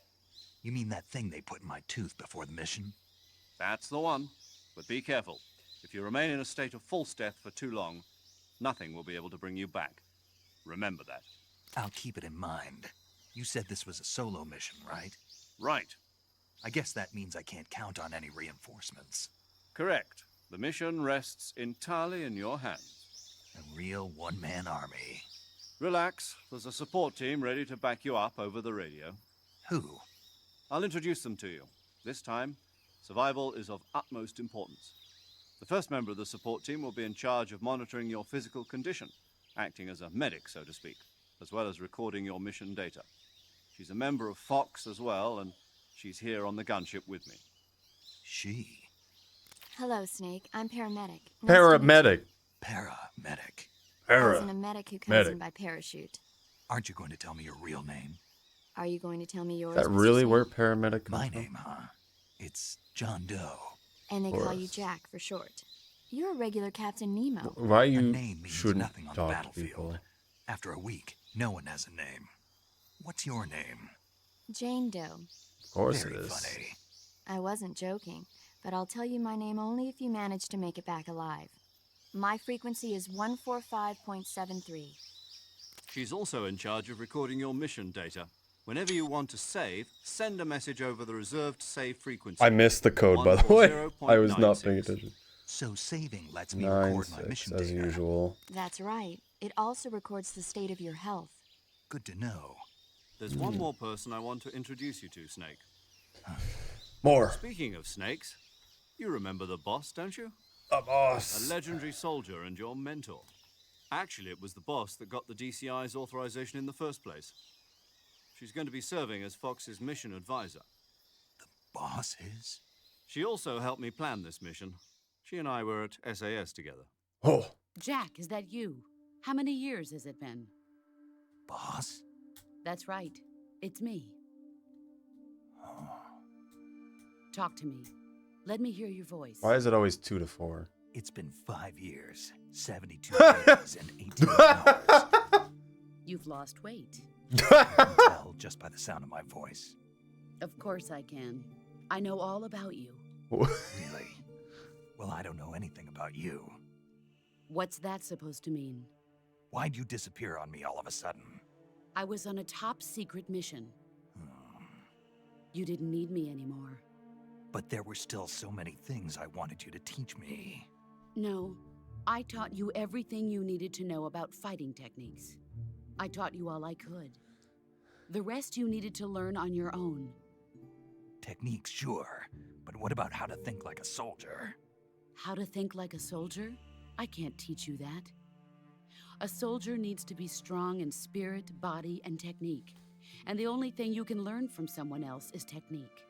[SPEAKER 2] You mean that thing they put in my tooth before the mission?
[SPEAKER 3] That's the one. But be careful. If you remain in a state of false death for too long, nothing will be able to bring you back. Remember that.
[SPEAKER 2] I'll keep it in mind. You said this was a solo mission, right?
[SPEAKER 3] Right.
[SPEAKER 2] I guess that means I can't count on any reinforcements.
[SPEAKER 3] Correct. The mission rests entirely in your hands.
[SPEAKER 2] A real one-man army.
[SPEAKER 3] Relax. There's a support team ready to back you up over the radio.
[SPEAKER 2] Who?
[SPEAKER 3] I'll introduce them to you. This time, survival is of utmost importance. The first member of the support team will be in charge of monitoring your physical condition, acting as a medic, so to speak, as well as recording your mission data. She's a member of Fox as well, and she's here on the gunship with me.
[SPEAKER 2] She.
[SPEAKER 8] Hello, Snake. I'm paramedic. Nice to meet you.
[SPEAKER 1] Paramedic.
[SPEAKER 2] Paramedic.
[SPEAKER 8] As in a medic who comes
[SPEAKER 1] Medic.
[SPEAKER 8] in by parachute.
[SPEAKER 2] Aren't you going to tell me your real name?
[SPEAKER 8] Are you going to tell me yours?
[SPEAKER 1] Is that
[SPEAKER 8] Mr.
[SPEAKER 1] really
[SPEAKER 8] Snake?
[SPEAKER 1] where paramedic comes
[SPEAKER 2] My
[SPEAKER 1] from?
[SPEAKER 2] name, huh? It's John Doe.
[SPEAKER 8] And they call you
[SPEAKER 1] Forrest.
[SPEAKER 8] Jack for short. You're a regular Captain Nemo.
[SPEAKER 1] Why
[SPEAKER 2] A
[SPEAKER 1] you
[SPEAKER 2] name means
[SPEAKER 1] shouldn't
[SPEAKER 2] nothing on the
[SPEAKER 1] talk to
[SPEAKER 2] battlefield.
[SPEAKER 1] people?
[SPEAKER 2] After a week, no one has a name. What's your name?
[SPEAKER 8] Jane Doe.
[SPEAKER 1] Of course
[SPEAKER 2] Very
[SPEAKER 1] it is.
[SPEAKER 2] funny.
[SPEAKER 8] I wasn't joking. but I'll tell you my name only if you manage to make it back alive. My frequency is 145.73.
[SPEAKER 3] She's also in charge of recording your mission data. Whenever you want to save, send a message over the reserved save frequency.
[SPEAKER 1] I missed the code, by the way. I was not paying attention.
[SPEAKER 2] So saving lets me record my
[SPEAKER 1] 9-6,
[SPEAKER 2] mission
[SPEAKER 1] as
[SPEAKER 2] data.
[SPEAKER 1] usual.
[SPEAKER 8] That's right. It also records the state of your health.
[SPEAKER 2] Good to know.
[SPEAKER 3] There's one more person I want to introduce you to, Snake.
[SPEAKER 1] More.
[SPEAKER 3] Speaking of snakes, you remember the boss, don't you?
[SPEAKER 1] A boss.
[SPEAKER 3] A legendary soldier and your mentor. Actually, it was the boss that got the DCI's authorization in the first place. She's going to be serving as Fox's mission advisor.
[SPEAKER 2] The boss is?
[SPEAKER 3] She also helped me plan this mission. She and I were at SAS together.
[SPEAKER 1] Oh.
[SPEAKER 9] Jack, is that you? How many years has it been?
[SPEAKER 2] Boss?
[SPEAKER 9] That's right. It's me. Talk to me. Let me hear your voice.
[SPEAKER 1] Why is it always 2 to 4?
[SPEAKER 2] It's been 5 years, 72 days, and 18 hours.
[SPEAKER 9] You've lost weight.
[SPEAKER 2] I can tell just by the sound of my voice.
[SPEAKER 9] Of course I can. I know all about you.
[SPEAKER 2] Really? Well, I don't know anything about you.
[SPEAKER 9] What's that supposed to mean?
[SPEAKER 2] Why'd you disappear on me all of a sudden?
[SPEAKER 9] I was on a top secret mission. You didn't need me anymore.
[SPEAKER 2] But there were still so many things I wanted you to teach me.
[SPEAKER 9] No, I taught you everything you needed to know about fighting techniques. I taught you all I could. The rest you needed to learn on your own.
[SPEAKER 2] Techniques, sure. But what about how to think like a soldier?
[SPEAKER 9] How to think like a soldier? I can't teach you that. A soldier needs to be strong in spirit, body, and technique. And the only thing you can learn from someone else is technique.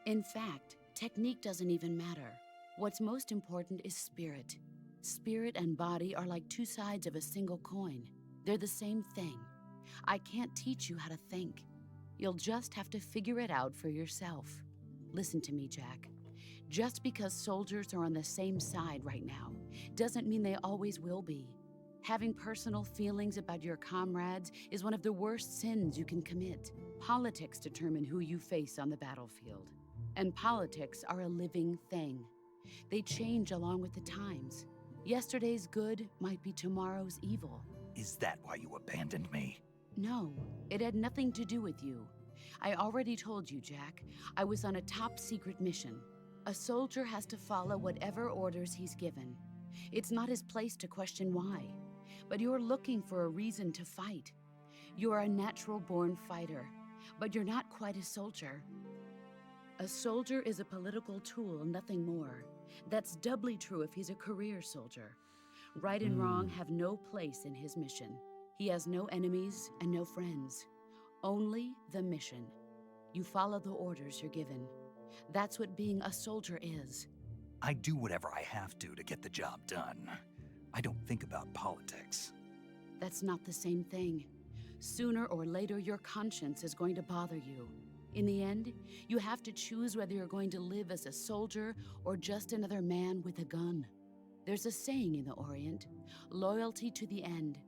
[SPEAKER 9] In fact, technique doesn't even matter. What's most important is spirit. Spirit and body are like two sides of a single coin. They're the same thing. I can't teach you how to think. You'll just have to figure it out for yourself. Listen to me, Jack. Just because soldiers are on the same side right now doesn't mean they always will be. Having personal feelings about your comrades is one of the worst sins you can commit. Politics determine who you face on the battlefield. And politics are a living thing. They change along with the times. Yesterday's good might be tomorrow's evil.
[SPEAKER 2] Is that why you abandoned me?
[SPEAKER 9] No, it had nothing to do with you. I already told you, Jack. I was on a top secret mission. A soldier has to follow whatever orders he's given. It's not his place to question why. But you're looking for a reason to fight. You're a natural-born fighter, but you're not quite a soldier. A soldier is a political tool, nothing more. That's doubly true if he's a career soldier. Right and wrong have no place in his mission. He has no enemies and no friends. Only the mission. You follow the orders you're given. That's what being a soldier is.
[SPEAKER 2] I do whatever I have to get the job done. I don't think about politics.
[SPEAKER 9] That's not the same thing. Sooner or later, your conscience is going to bother you. In the end, you have to choose whether you're going to live as a soldier or just another man with a gun. There's a saying in the Orient, loyalty to the end.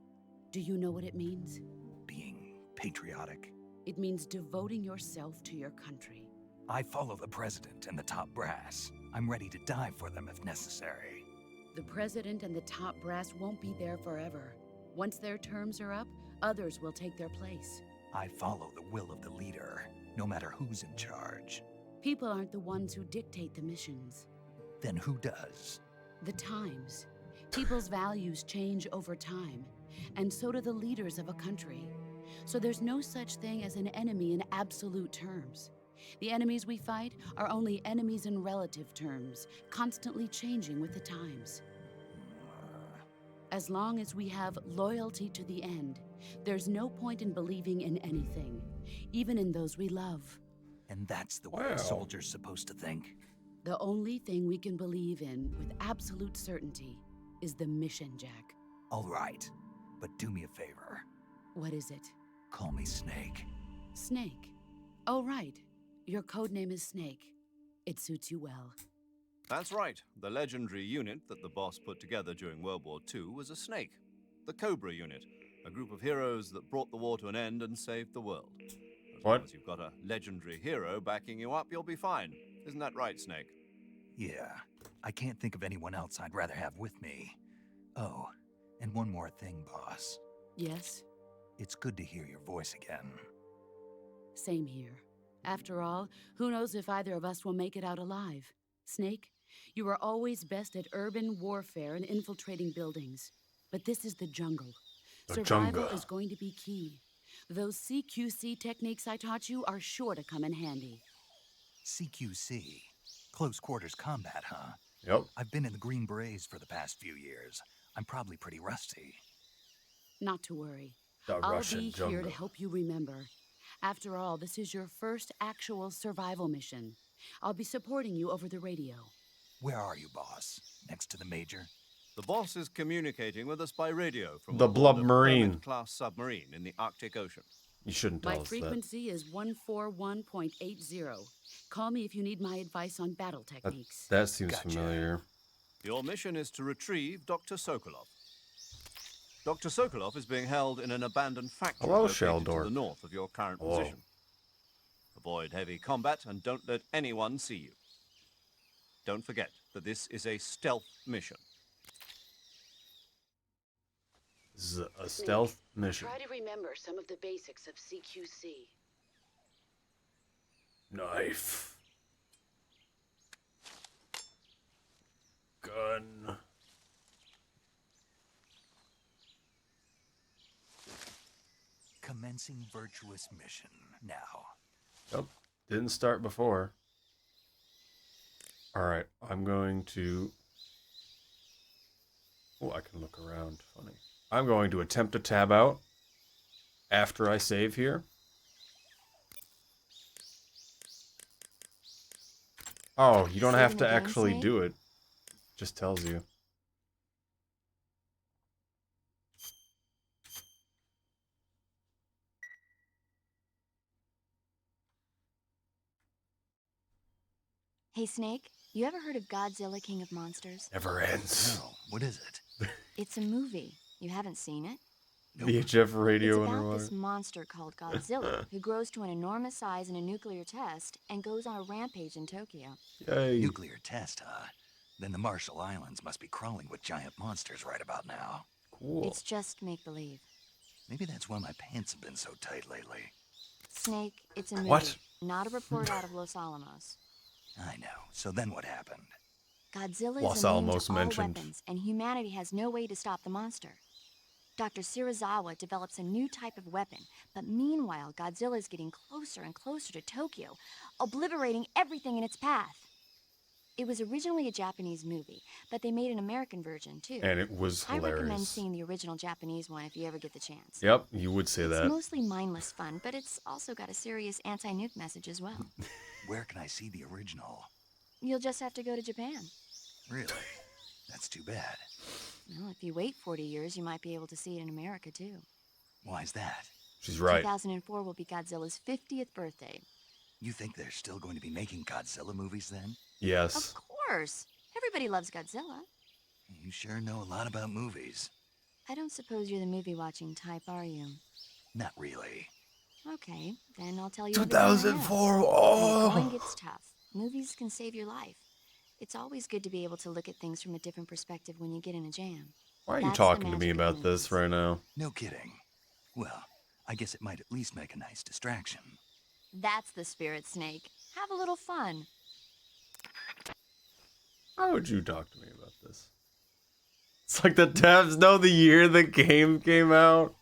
[SPEAKER 9] Do you know what it means?
[SPEAKER 2] Being patriotic.
[SPEAKER 9] It means devoting yourself to your country.
[SPEAKER 2] I follow the president and the top brass. I'm ready to die for them if necessary.
[SPEAKER 9] The president and the top brass won't be there forever. Once their terms are up, others will take their place.
[SPEAKER 2] I follow the will of the leader, no matter who's in charge.
[SPEAKER 9] People aren't the ones who dictate the missions.
[SPEAKER 2] Then who does?
[SPEAKER 9] The times. People's values change over time, and so do the leaders of a country. So there's no such thing as an enemy in absolute terms. The enemies we fight are only enemies in relative terms, constantly changing with the times. As long as we have loyalty to the end, there's no point in believing in anything, even in those we love.
[SPEAKER 2] And that's the way a soldier's supposed to think?
[SPEAKER 9] The only thing we can believe in with absolute certainty is the mission, Jack.
[SPEAKER 2] All right, but do me a favor.
[SPEAKER 9] What is it?
[SPEAKER 2] Call me Snake.
[SPEAKER 9] Snake? Oh, right. Your codename is Snake. It suits you well.
[SPEAKER 3] That's right. The legendary unit that the boss put together during World War II was a snake. The Cobra unit, a group of heroes that brought the war to an end and saved the world. As long as you've got a legendary hero backing you up, you'll be fine. Isn't that right, Snake?
[SPEAKER 2] Yeah, I can't think of anyone else I'd rather have with me. Oh, and one more thing, boss.
[SPEAKER 9] Yes,
[SPEAKER 2] It's good to hear your voice again.
[SPEAKER 9] same here. After all, who knows if either of us will make it out alive? Snake, you are always best at urban warfare and infiltrating buildings. But this is the jungle.
[SPEAKER 1] The
[SPEAKER 9] Survival
[SPEAKER 1] jungle.
[SPEAKER 9] is going to be key. Those CQC techniques I taught you are sure to come in handy.
[SPEAKER 2] CQC. Close quarters combat, huh?
[SPEAKER 1] Yep.
[SPEAKER 2] I've been in the Green Berets for the past few years. I'm probably pretty rusty.
[SPEAKER 9] Not to worry.
[SPEAKER 1] The
[SPEAKER 9] I'll
[SPEAKER 1] Russian
[SPEAKER 9] be
[SPEAKER 1] jungle.
[SPEAKER 9] here to help you remember. After all, this is your first actual survival mission. I'll be supporting you over the radio.
[SPEAKER 2] Where are you, boss? Next to the Major?
[SPEAKER 3] The boss is communicating with us by radio from
[SPEAKER 1] The
[SPEAKER 3] aboard a
[SPEAKER 1] Blubmarine.
[SPEAKER 3] Hermit-class submarine in the Arctic Ocean.
[SPEAKER 1] You shouldn't tell
[SPEAKER 9] My
[SPEAKER 1] us that.
[SPEAKER 9] frequency is 141.80. Call me if you need my advice on battle techniques.
[SPEAKER 1] That seems
[SPEAKER 2] Gotcha.
[SPEAKER 1] familiar.
[SPEAKER 3] Your mission is to retrieve Dr. Sokolov. Dr. Sokolov is being held in an abandoned factory
[SPEAKER 1] Hello,
[SPEAKER 3] located
[SPEAKER 1] Sheldor.
[SPEAKER 3] to the north of your current
[SPEAKER 1] Hello.
[SPEAKER 3] position. Avoid heavy combat and don't let anyone see you. Don't forget that this is a stealth mission.
[SPEAKER 1] This is a stealth mission.
[SPEAKER 9] Try to remember some of the basics of CQC.
[SPEAKER 1] Knife. Gun.
[SPEAKER 2] Commencing virtuous mission now.
[SPEAKER 1] Yep. Didn't start before. Alright, I'm going to... Oh, I can look around. Funny. I'm going to attempt to tab out after I save here. Oh, you don't have
[SPEAKER 8] Saving
[SPEAKER 1] to
[SPEAKER 8] again,
[SPEAKER 1] actually
[SPEAKER 8] Snake?
[SPEAKER 1] do it. Just tells you.
[SPEAKER 8] Hey, Snake, you ever heard of Godzilla King of Monsters?
[SPEAKER 1] Never ends.
[SPEAKER 2] No, what is it?
[SPEAKER 8] It's a movie. You haven't seen it?
[SPEAKER 1] VHF radio
[SPEAKER 8] It's about
[SPEAKER 1] underwater.
[SPEAKER 8] this monster called Godzilla, who grows to an enormous size in a nuclear test and goes on a rampage in Tokyo.
[SPEAKER 1] Yay.
[SPEAKER 2] Nuclear test, huh? Then the Marshall Islands must be crawling with giant monsters right about now.
[SPEAKER 1] Cool.
[SPEAKER 8] It's just make-believe.
[SPEAKER 2] Maybe that's why my pants have been so tight lately.
[SPEAKER 8] Snake, it's a movie,
[SPEAKER 1] What?
[SPEAKER 8] not a report out of Los Alamos.
[SPEAKER 2] I know. So then what happened?
[SPEAKER 8] Godzilla
[SPEAKER 1] Los
[SPEAKER 8] is immune
[SPEAKER 1] Alamos
[SPEAKER 8] to all
[SPEAKER 1] mentioned.
[SPEAKER 8] weapons, and humanity has no way to stop the monster. Dr. Shirazawa develops a new type of weapon, but meanwhile, Godzilla is getting closer and closer to Tokyo, obliterating everything in its path. It was originally a Japanese movie, but they made an American version too.
[SPEAKER 1] And it was
[SPEAKER 8] I recommend
[SPEAKER 1] hilarious.
[SPEAKER 8] seeing the original Japanese one if you ever get the chance.
[SPEAKER 1] Yep, you would say
[SPEAKER 8] It's
[SPEAKER 1] that.
[SPEAKER 8] mostly mindless fun, but it's also got a serious anti-nuke message as well.
[SPEAKER 2] Where can I see the original?
[SPEAKER 8] You'll just have to go to Japan.
[SPEAKER 2] Really? That's too bad.
[SPEAKER 8] Well, if you wait 40 years, you might be able to see it in America too.
[SPEAKER 2] Why's that?
[SPEAKER 1] She's right.
[SPEAKER 8] 2004 will be Godzilla's 50th birthday.
[SPEAKER 2] You think they're still going to be making Godzilla movies then?
[SPEAKER 1] Yes.
[SPEAKER 8] Of course. Everybody loves Godzilla.
[SPEAKER 2] You sure know a lot about movies.
[SPEAKER 8] I don't suppose you're the movie-watching type, are you?
[SPEAKER 2] Not really.
[SPEAKER 8] Okay, then I'll tell you everything I know.
[SPEAKER 1] 2004.
[SPEAKER 8] When the
[SPEAKER 1] Oh.
[SPEAKER 8] going gets tough, movies can save your life. It's always good to be able to look at things from a different perspective when you get in a jam.
[SPEAKER 1] Why are you
[SPEAKER 8] That's the
[SPEAKER 1] talking to me
[SPEAKER 8] magic of
[SPEAKER 1] about
[SPEAKER 8] movies.
[SPEAKER 1] this right now?
[SPEAKER 2] No kidding. Well, I guess it might at least make a nice distraction.
[SPEAKER 8] That's the spirit, Snake. Have a little fun.
[SPEAKER 1] How would you talk to me about this? It's like the tabs know the year the game came out.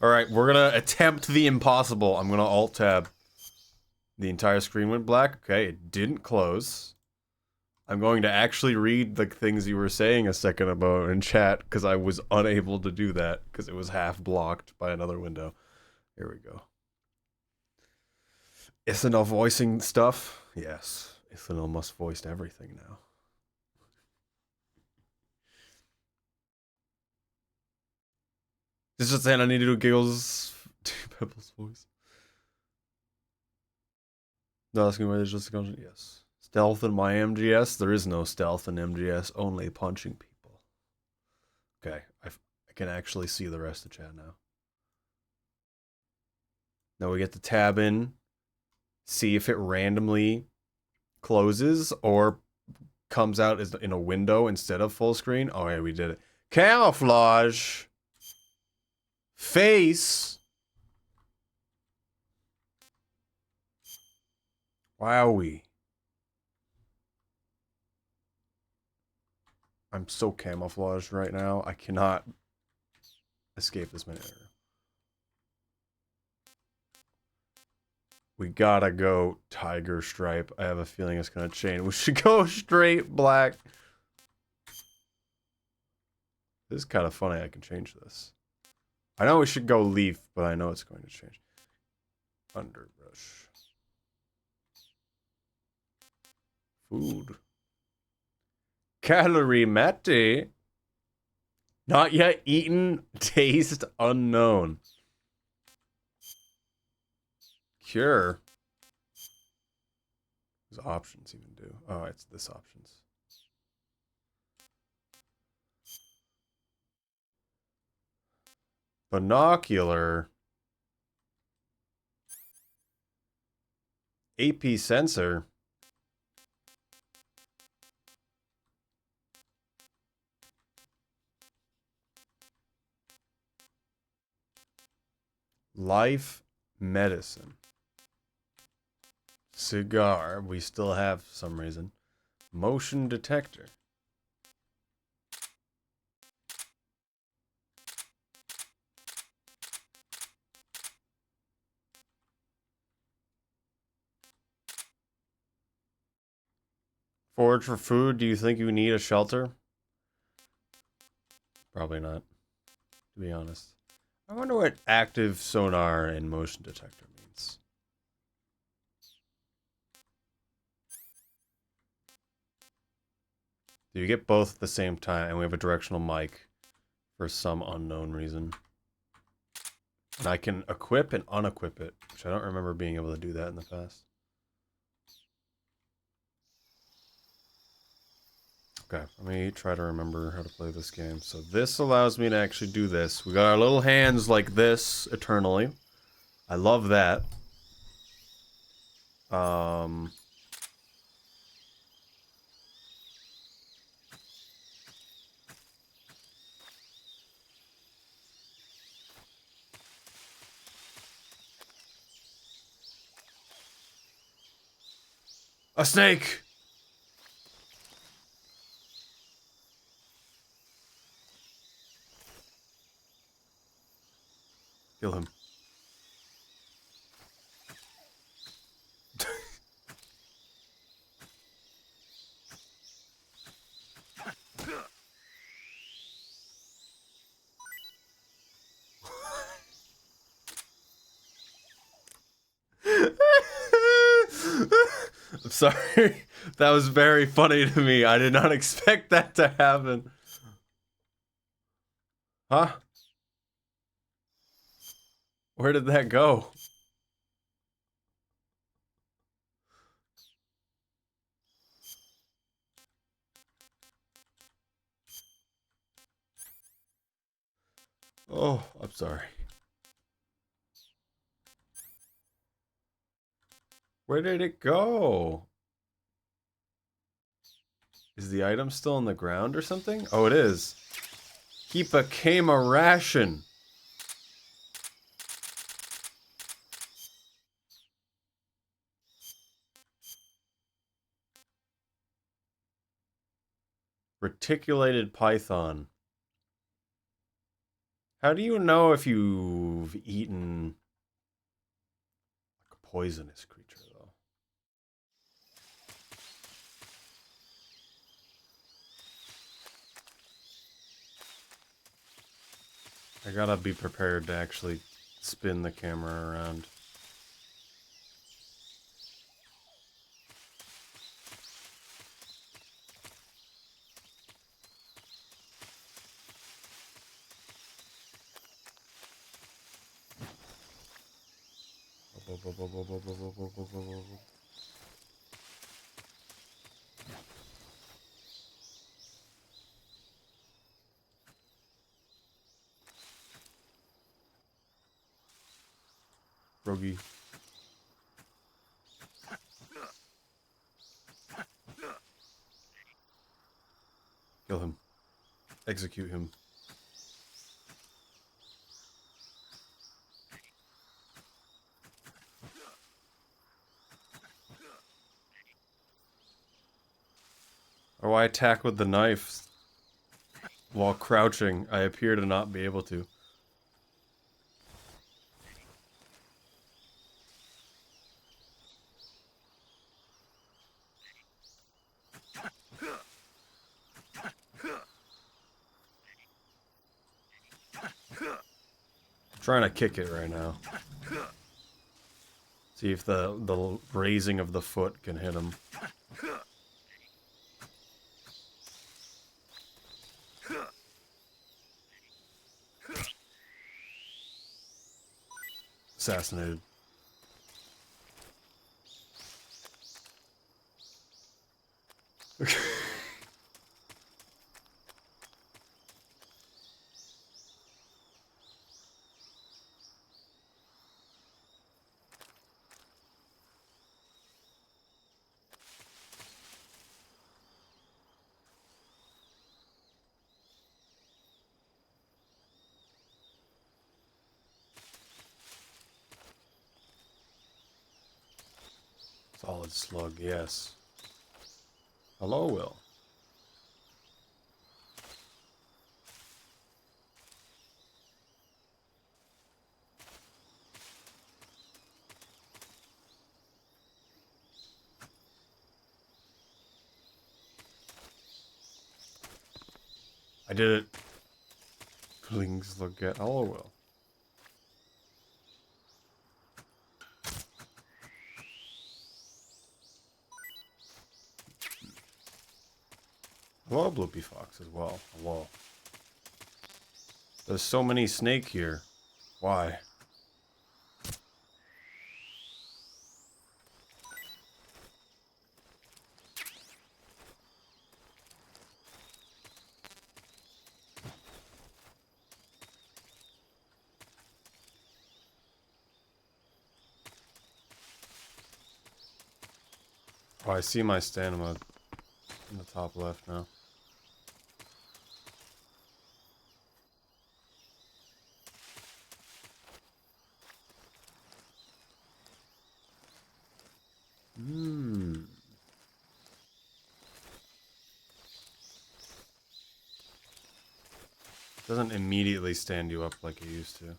[SPEAKER 1] Alright, we're gonna attempt the impossible. I'm gonna alt-tab. The entire screen went black. Okay, it didn't close. I'm going to actually read the things you were saying a second ago in chat, because I was unable to do that, because it was half blocked by another window. Here we go. Ithanol voicing stuff? Yes. Ithanol must voice everything now. This is saying I need to do Giggles Pebble's voice. No, asking whether there's just a constant. Yes. Stealth in my MGS? There is no stealth in MGS, only punching people. Okay, I can actually see the rest of the chat now. Now we get the tab in, see if it randomly closes or comes out as in a window instead of full screen. Oh yeah, we did it. Camouflage. Face. Wowie. I'm so camouflaged right now. I cannot escape this minute. We gotta go tiger stripe. I have a feeling it's gonna change. We should go straight black. This is kind of funny. I can change this. I know we should go leaf, but I know it's going to change. Underbrush. Food. Calorie mate. Not yet eaten. Taste unknown. Cure. What does options even do? Oh, it's this options. Binocular. AP sensor. Life medicine. Cigar. We still have for some reason. Motion detector. Forage for food. Do you think you need a shelter? Probably not, to be honest. I wonder what active sonar and motion detector means. Do you get both at the same time? And we have a directional mic for some unknown reason. And I can equip and unequip it, which I don't remember being able to do that in the past. Okay, let me try to remember how to play this game. So this allows me to actually do this. We got our little hands like this eternally. I love that. A snake! Kill him. I'm sorry. That was very funny to me. I did not expect that to happen. Huh? Where did that go? Oh, I'm sorry. Where did it go? Is the item still on the ground or something? Oh, it is. He became a ration. Reticulated python. How do you know if you've eaten like a poisonous creature, though? I gotta be prepared to actually spin the camera around. Rogi. Kill him. Execute him. Or I attack with the knife while crouching. I appear to not be able to. Trying to kick it right now. See if the raising of the foot can hit him. Assassinated. Solid slug, yes. Hello, Will. I did it. Please look at hello, Will. Hello, Bloopy Fox as well. Hello. There's so many snake here. Why? Oh, I see my stamina in the top left now. Doesn't immediately stand you up like it used to.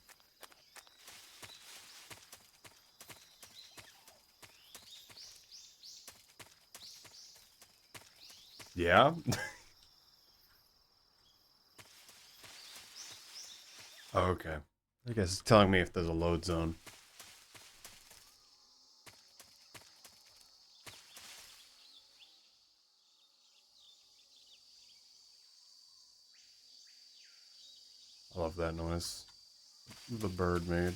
[SPEAKER 1] Yeah? Oh, okay. I guess it's telling me if there's a load zone. I love that noise the bird made.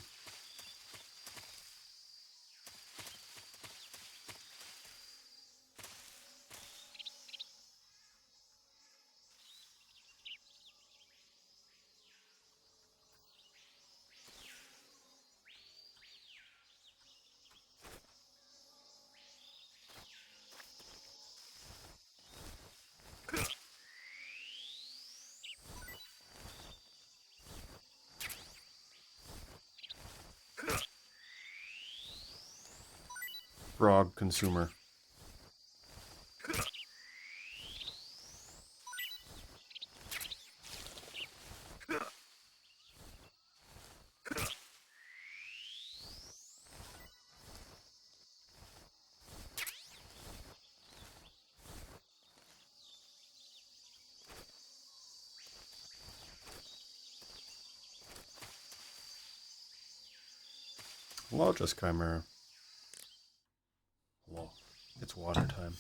[SPEAKER 1] Frog consumer. Well, just Chimera. Well, it's water time.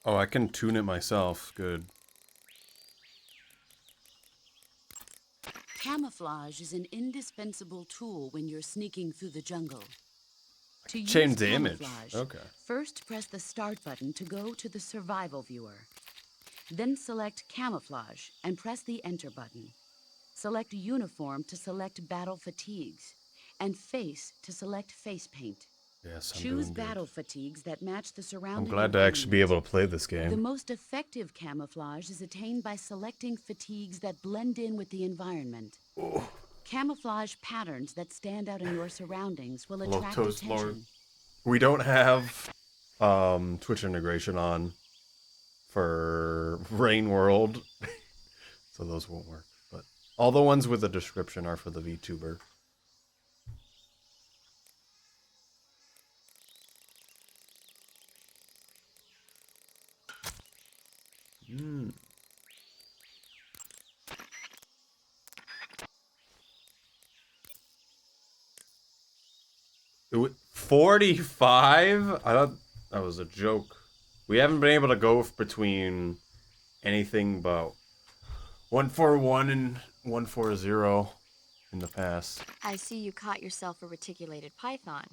[SPEAKER 1] Oh, I can tune it myself. Good.
[SPEAKER 9] Camouflage is an indispensable tool when you're sneaking through the jungle. To use
[SPEAKER 1] Change the image.
[SPEAKER 9] camouflage,
[SPEAKER 1] Okay.
[SPEAKER 9] first press the Start button to go to the Survival viewer. Then select Camouflage and press the Enter button. Select Uniform to select Battle Fatigues, and Face to select Face Paint.
[SPEAKER 1] Yes, I'm
[SPEAKER 9] Choose
[SPEAKER 1] doing good.
[SPEAKER 9] battle fatigues that match the
[SPEAKER 1] I'm
[SPEAKER 9] surrounding
[SPEAKER 1] glad to actually be
[SPEAKER 9] environment.
[SPEAKER 1] able to play this
[SPEAKER 9] The
[SPEAKER 1] game.
[SPEAKER 9] most effective camouflage is attained by selecting fatigues that blend in with the environment. Camouflage patterns that stand out in your surroundings will
[SPEAKER 1] Hello,
[SPEAKER 9] attract
[SPEAKER 1] Toast Lord.
[SPEAKER 9] attention.
[SPEAKER 1] We don't have Twitch integration on for Rain World, so those won't work. But all the ones with the description are for the VTuber. Hmm. 45? I thought that was a joke. We haven't been able to go between anything but 141 and 140 in the past.
[SPEAKER 8] I see you caught yourself a reticulated python.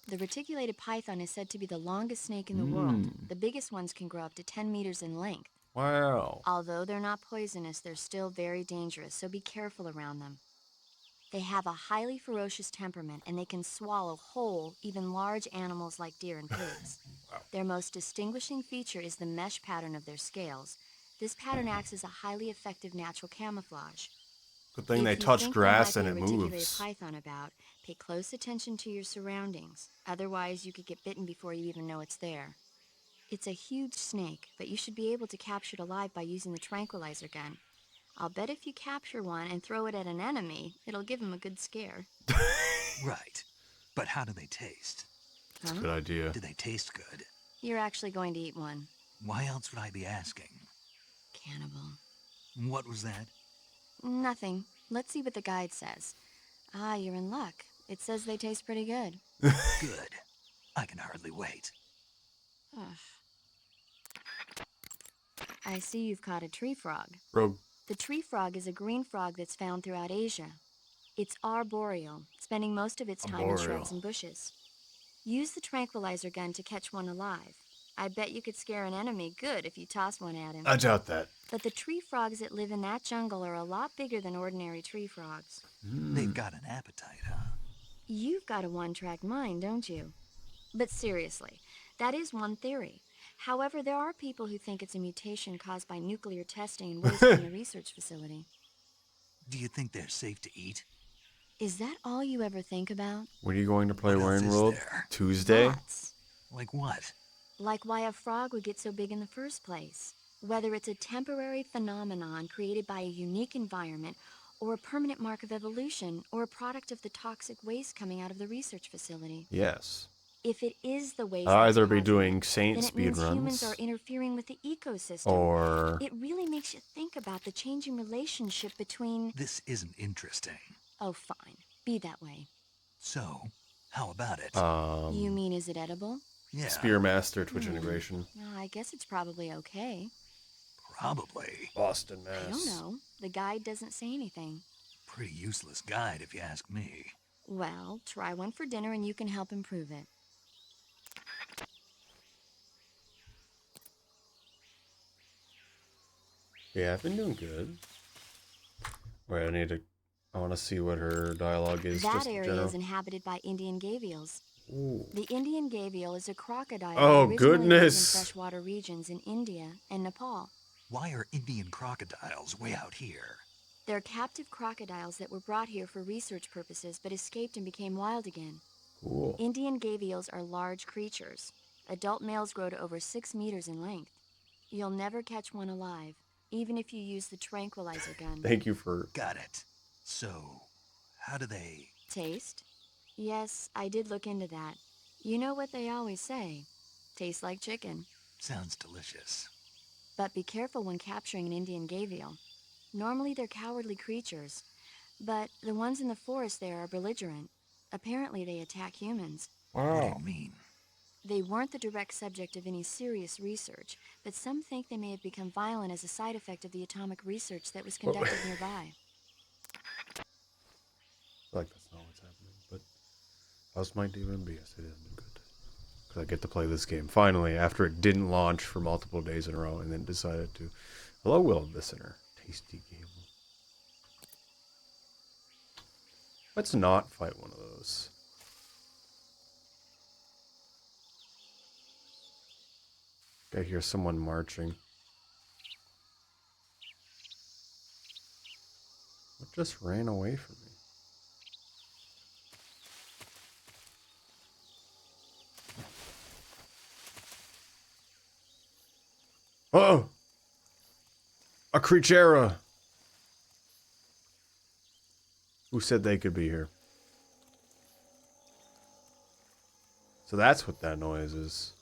[SPEAKER 8] The reticulated python is said to be the longest snake in the world. The biggest ones can grow up to 10 meters in length.
[SPEAKER 1] Wow.
[SPEAKER 8] Although they're not poisonous, they're still very dangerous, so be careful around them. They have a highly ferocious temperament, and they can swallow whole, even large animals like deer and pigs. Their most distinguishing feature is the mesh pattern of their scales. This pattern acts as a highly effective natural camouflage.
[SPEAKER 1] Good thing they
[SPEAKER 8] If you
[SPEAKER 1] touch
[SPEAKER 8] think
[SPEAKER 1] grass
[SPEAKER 8] there
[SPEAKER 1] and
[SPEAKER 8] might
[SPEAKER 1] it
[SPEAKER 8] be a reticulated
[SPEAKER 1] moves.
[SPEAKER 8] python about, pay close attention to your surroundings. Otherwise, you could get bitten before you even know it's there. It's a huge snake, but you should be able to capture it alive by using the tranquilizer gun. I'll bet if you capture one and throw it at an enemy, it'll give him a good scare.
[SPEAKER 2] Right. But how do they taste?
[SPEAKER 1] That's a good idea.
[SPEAKER 2] Do they taste good?
[SPEAKER 8] You're actually going to eat one.
[SPEAKER 2] Why else would I be asking?
[SPEAKER 8] Cannibal.
[SPEAKER 2] What was that?
[SPEAKER 8] Nothing. Let's see what the guide says. Ah, you're in luck. It says they taste pretty good.
[SPEAKER 2] Good. I can hardly wait.
[SPEAKER 8] Ugh. I see you've caught a tree frog.
[SPEAKER 1] Rogue.
[SPEAKER 8] The tree frog is a green frog that's found throughout Asia. It's arboreal, spending most of its time in shrubs and bushes. Use the tranquilizer gun to catch one alive. I bet you could scare an enemy good if you toss one at him.
[SPEAKER 1] I doubt that.
[SPEAKER 8] But the tree frogs that live in that jungle are a lot bigger than ordinary tree frogs.
[SPEAKER 2] They've got an appetite, huh?
[SPEAKER 8] You've got a one-track mind, don't you? But seriously, that is one theory. However, there are people who think it's a mutation caused by nuclear testing and waste from the research facility.
[SPEAKER 2] Do you think they're safe to eat?
[SPEAKER 8] Is that all you ever think about?
[SPEAKER 1] When are you going to play
[SPEAKER 2] What else
[SPEAKER 1] Rain
[SPEAKER 2] is
[SPEAKER 1] World?
[SPEAKER 2] there?
[SPEAKER 1] Tuesday?
[SPEAKER 8] Lots.
[SPEAKER 2] Like what?
[SPEAKER 8] Like why a frog would get so big in the first place. Whether it's a temporary phenomenon created by a unique environment, or a permanent mark of evolution, or a product of the toxic waste coming out of the research facility.
[SPEAKER 1] Yes.
[SPEAKER 8] If it is the waste,
[SPEAKER 1] I'll
[SPEAKER 8] that's
[SPEAKER 1] either be
[SPEAKER 8] causing
[SPEAKER 1] doing
[SPEAKER 8] it,
[SPEAKER 1] Saint
[SPEAKER 8] then it means
[SPEAKER 1] speedruns
[SPEAKER 8] humans are interfering with the ecosystem.
[SPEAKER 1] or
[SPEAKER 8] It really makes you think about the changing relationship between...
[SPEAKER 2] This isn't interesting.
[SPEAKER 8] Oh, fine. Be that way.
[SPEAKER 2] So, how about it?
[SPEAKER 8] You mean, is it edible?
[SPEAKER 2] Yeah,
[SPEAKER 1] Spearmaster Twitch integration.
[SPEAKER 8] I guess it's probably okay.
[SPEAKER 2] probably.
[SPEAKER 1] Boston,
[SPEAKER 8] I don't know. The guide doesn't say anything.
[SPEAKER 2] Pretty useless guide, if you ask me.
[SPEAKER 8] Well, try one for dinner and you can help improve it.
[SPEAKER 1] Yeah, I've been doing good. Wait, I want to see what her dialogue is.
[SPEAKER 8] That
[SPEAKER 1] just in
[SPEAKER 8] area
[SPEAKER 1] general.
[SPEAKER 8] is inhabited by Indian gavials.
[SPEAKER 1] Ooh.
[SPEAKER 8] The Indian gavial is a crocodile
[SPEAKER 1] Oh,
[SPEAKER 8] that originally lives
[SPEAKER 1] goodness.
[SPEAKER 8] in freshwater regions in India and Nepal.
[SPEAKER 2] Why are Indian crocodiles way out here?
[SPEAKER 8] They're captive crocodiles that were brought here for research purposes but escaped and became wild again.
[SPEAKER 1] Cool.
[SPEAKER 8] Indian gavials are large creatures. Adult males grow to over 6 meters in length. You'll never catch one alive, even if you use the tranquilizer gun.
[SPEAKER 1] Thank you for...
[SPEAKER 2] Got it. So, how do they...
[SPEAKER 8] Taste? Yes, I did look into that. You know what they always say. Tastes like chicken.
[SPEAKER 2] Sounds delicious.
[SPEAKER 8] But be careful when capturing an Indian gavial. Normally they're cowardly creatures, but the ones in the forest there are belligerent. Apparently they attack humans.
[SPEAKER 2] What do you mean?
[SPEAKER 8] They weren't the direct subject of any serious research, but some think they may have become violent as a side effect of the atomic research that was conducted nearby.
[SPEAKER 1] Like that's not what's happening, but how's my DMB? Yes, it is good. Because I get to play this game finally after it didn't launch for multiple days in a row and then decided to. Hello, Will Listener. Tasty game. Let's not fight one of those. I hear someone marching. What just ran away from me? Oh! A creatura! Who said they could be here? So that's what that noise is.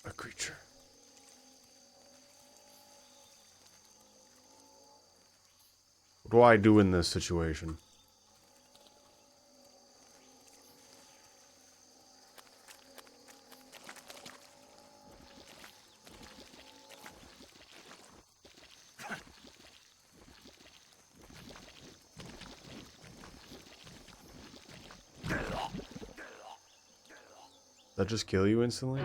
[SPEAKER 1] A creature. What do I do in this situation? That just kill you instantly?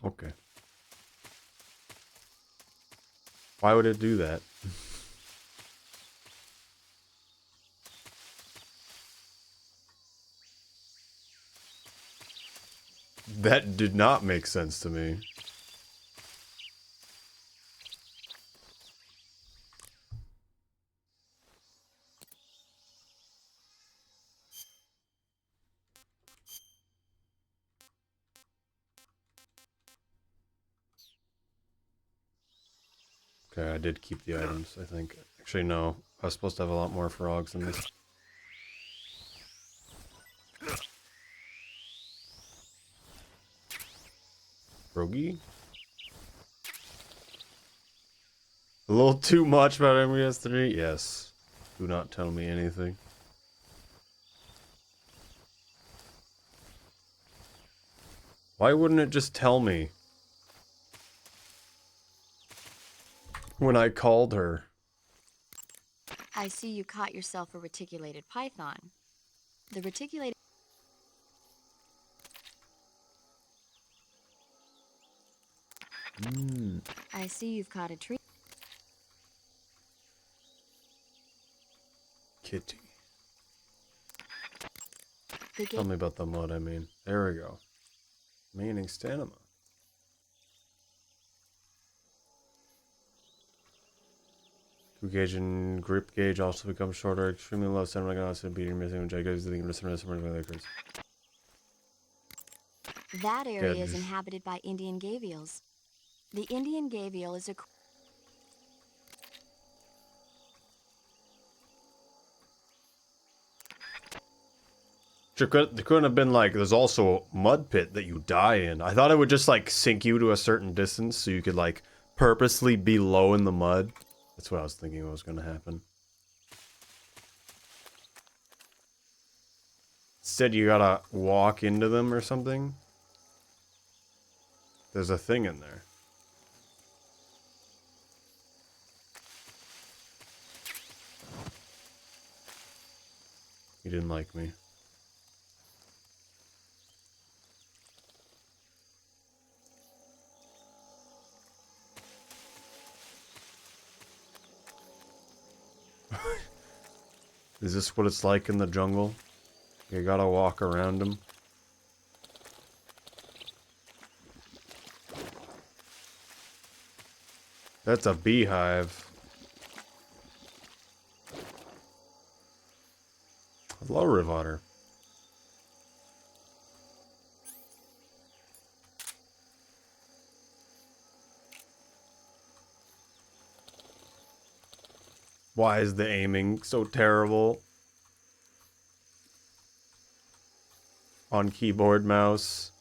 [SPEAKER 1] Okay. Why would it do that? That did not make sense to me. Okay, I did keep the items, I think. Actually, no. I was supposed to have a lot more frogs than this. Froggy? A little too much about MGS3? Yes. Do not tell me anything. Why wouldn't it just tell me? When I called her.
[SPEAKER 8] I see you caught yourself a reticulated python. The reticulated... I see you've caught a tree.
[SPEAKER 1] Kitty.
[SPEAKER 8] The
[SPEAKER 1] Tell me about the mud, I mean. There we go. Meaning stamina. Two gauge and grip gauge also becomes shorter. Extremely low stamina gun also beating missing which I guess the
[SPEAKER 8] That area is
[SPEAKER 1] Good.
[SPEAKER 8] inhabited by Indian gavials. The Indian gavial is a...
[SPEAKER 1] There couldn't have been like, there's also a mud pit that you die in. I thought it would just like sink you to a certain distance so you could like purposely be low in the mud. That's what I was thinking was going to happen. Instead you gotta walk into them or something. There's a thing in there. He didn't like me. Is this what it's like in the jungle? You gotta walk around them. That's a beehive. Hello, Rivotter. Why is the aiming so terrible? On keyboard, mouse.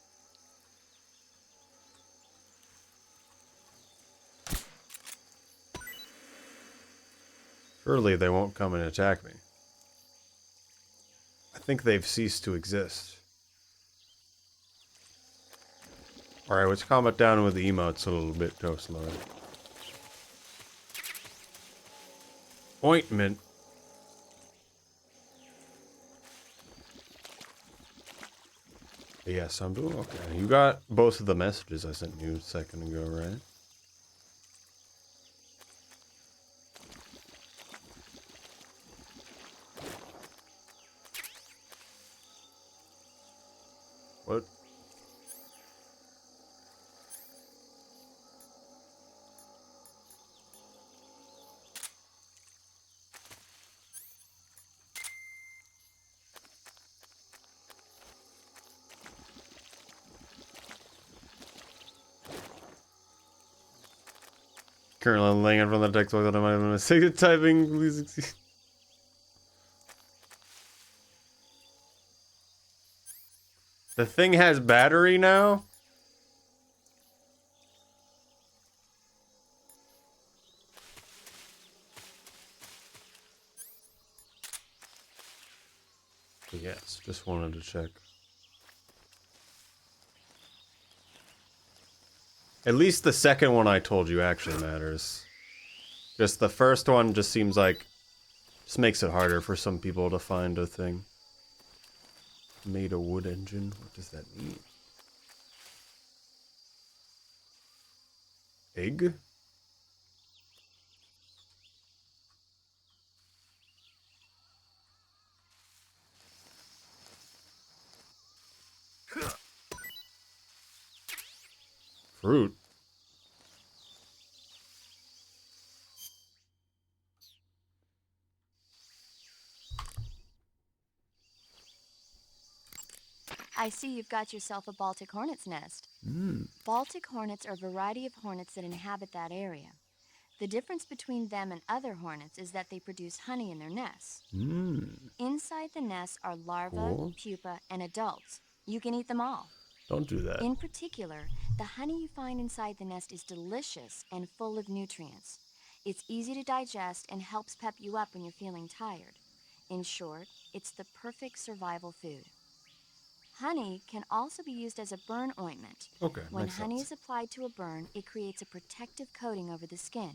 [SPEAKER 1] Surely they won't come and attack me. I think they've ceased to exist. Alright, let's calm it down with the emotes a little bit, Ghost Lord. Ointment. Yes, I'm doing okay. You got both of the messages I sent you a second ago, right? What? Currently laying in front of the text box that I might have been mistaken typing. Please excuse. The thing has battery now? Yes, just wanted to check. At least the second one I told you actually matters. Just the first one just seems like... Just makes it harder for some people to find a thing. Made a wood engine? What does that mean? Egg? Fruit?
[SPEAKER 8] I see you've got yourself a Baltic hornet's nest. Baltic hornets are a variety of hornets that inhabit that area. The difference between them and other hornets is that they produce honey in their nests. Inside the nests are larvae,
[SPEAKER 1] Cool.
[SPEAKER 8] pupa, and adults. You can eat them all.
[SPEAKER 1] Don't do that.
[SPEAKER 8] In particular, the honey you find inside the nest is delicious and full of nutrients. It's easy to digest and helps pep you up when you're feeling tired. In short, it's the perfect survival food. Honey can also be used as a burn ointment.
[SPEAKER 1] Okay,
[SPEAKER 8] When
[SPEAKER 1] makes
[SPEAKER 8] honey
[SPEAKER 1] sense.
[SPEAKER 8] is applied to a burn, it creates a protective coating over the skin.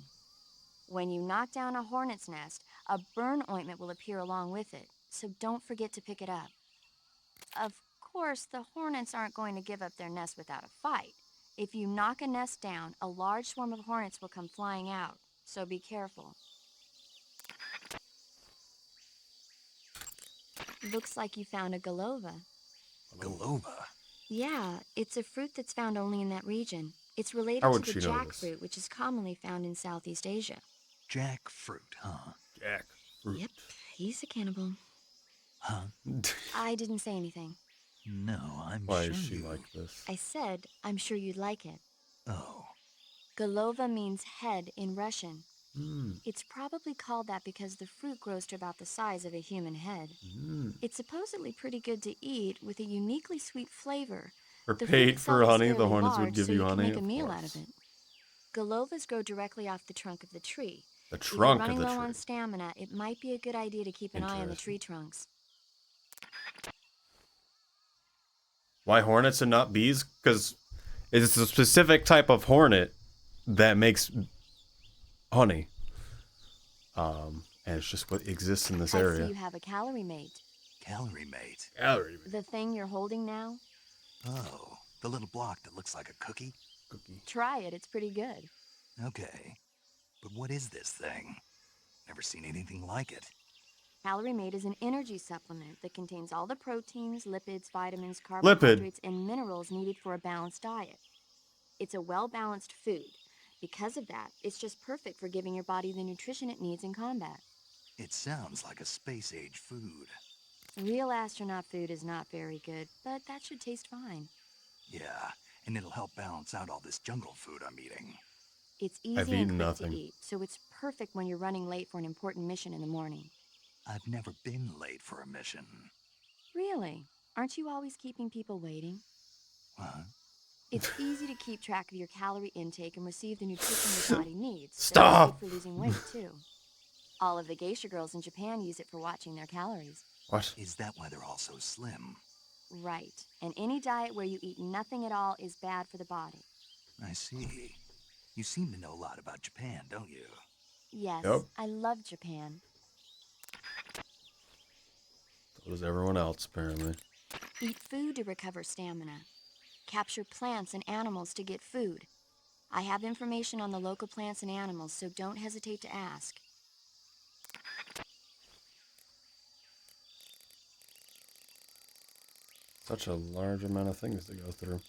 [SPEAKER 8] When you knock down a hornet's nest, a burn ointment will appear along with it, so don't forget to pick it up. Of course, the hornets aren't going to give up their nest without a fight. If you knock a nest down, a large swarm of hornets will come flying out, so be careful. Looks like you found a galova.
[SPEAKER 2] Galova.
[SPEAKER 8] Yeah, it's a fruit that's found only in that region. It's
[SPEAKER 1] How
[SPEAKER 8] related to
[SPEAKER 1] would
[SPEAKER 8] the
[SPEAKER 1] she know this?
[SPEAKER 8] jackfruit, which is commonly found in Southeast Asia.
[SPEAKER 2] Jackfruit, huh?
[SPEAKER 1] Jackfruit.
[SPEAKER 8] Yep, he's a cannibal.
[SPEAKER 2] Huh?
[SPEAKER 8] I didn't say anything.
[SPEAKER 2] No, I'm
[SPEAKER 1] Why
[SPEAKER 2] sure
[SPEAKER 1] is she
[SPEAKER 2] you...
[SPEAKER 1] like this?
[SPEAKER 8] I said, I'm sure you'd like it.
[SPEAKER 2] Oh.
[SPEAKER 8] Galova means head in Russian. It's probably called that because the fruit grows to about the size of a human head. It's supposedly pretty good to eat with a uniquely sweet flavor.
[SPEAKER 1] For
[SPEAKER 8] The fruit
[SPEAKER 1] paid
[SPEAKER 8] itself
[SPEAKER 1] for
[SPEAKER 8] is
[SPEAKER 1] honey, the
[SPEAKER 8] fairly
[SPEAKER 1] hornets would
[SPEAKER 8] large,
[SPEAKER 1] give
[SPEAKER 8] so
[SPEAKER 1] you
[SPEAKER 8] you can
[SPEAKER 1] honey,
[SPEAKER 8] make a
[SPEAKER 1] of
[SPEAKER 8] meal out
[SPEAKER 1] course.
[SPEAKER 8] of it. Galovas grow directly off the trunk of the tree.
[SPEAKER 1] The
[SPEAKER 8] If you're
[SPEAKER 1] trunk of
[SPEAKER 8] running
[SPEAKER 1] the
[SPEAKER 8] low
[SPEAKER 1] tree.
[SPEAKER 8] on stamina, it might be a good idea to keep an eye on the tree trunks.
[SPEAKER 1] Why hornets and not bees? Because it's a specific type of hornet that makes honey. And it's just what exists in this
[SPEAKER 8] I
[SPEAKER 1] area.
[SPEAKER 8] see you have a calorie mate.
[SPEAKER 2] Calorie mate.
[SPEAKER 1] Calorie mate.
[SPEAKER 8] The thing you're holding now?
[SPEAKER 2] Oh, the little block that looks like a cookie?
[SPEAKER 8] Try it, it's pretty good.
[SPEAKER 2] Okay. But what is this thing? Never seen anything like it.
[SPEAKER 8] Calorie Mate is an energy supplement that contains all the proteins, lipids, vitamins, carbohydrates, and minerals needed for a balanced diet. It's a well-balanced food. Because of that, it's just perfect for giving your body the nutrition it needs in combat.
[SPEAKER 2] It sounds like a space-age food.
[SPEAKER 8] Real astronaut food is not very good, but that should taste fine.
[SPEAKER 2] Yeah, and it'll help balance out all this jungle food I'm eating.
[SPEAKER 8] It's
[SPEAKER 1] I've
[SPEAKER 8] easy and
[SPEAKER 1] eaten
[SPEAKER 8] quick
[SPEAKER 1] nothing.
[SPEAKER 8] to eat, so it's perfect when you're running late for an important mission in the morning.
[SPEAKER 2] I've never been late for a mission.
[SPEAKER 8] Really? Aren't you always keeping people waiting?
[SPEAKER 2] Huh?
[SPEAKER 8] It's easy to keep track of your calorie intake and receive the nutrition your body needs. So
[SPEAKER 1] Stop!
[SPEAKER 8] it's good for losing weight, too. All of the geisha girls in Japan use it for watching their calories.
[SPEAKER 1] What?
[SPEAKER 2] Is that why they're all so slim?
[SPEAKER 8] Right. And any diet where you eat nothing at all is bad for the body.
[SPEAKER 2] I see. You seem to know a lot about Japan, don't you?
[SPEAKER 8] Yes,
[SPEAKER 1] Yep.
[SPEAKER 8] I love Japan.
[SPEAKER 1] So does everyone else, apparently.
[SPEAKER 8] Eat food to recover stamina. Capture plants and animals to get food. I have information on the local plants and animals, so don't hesitate to ask.
[SPEAKER 1] Such a large amount of things to go through.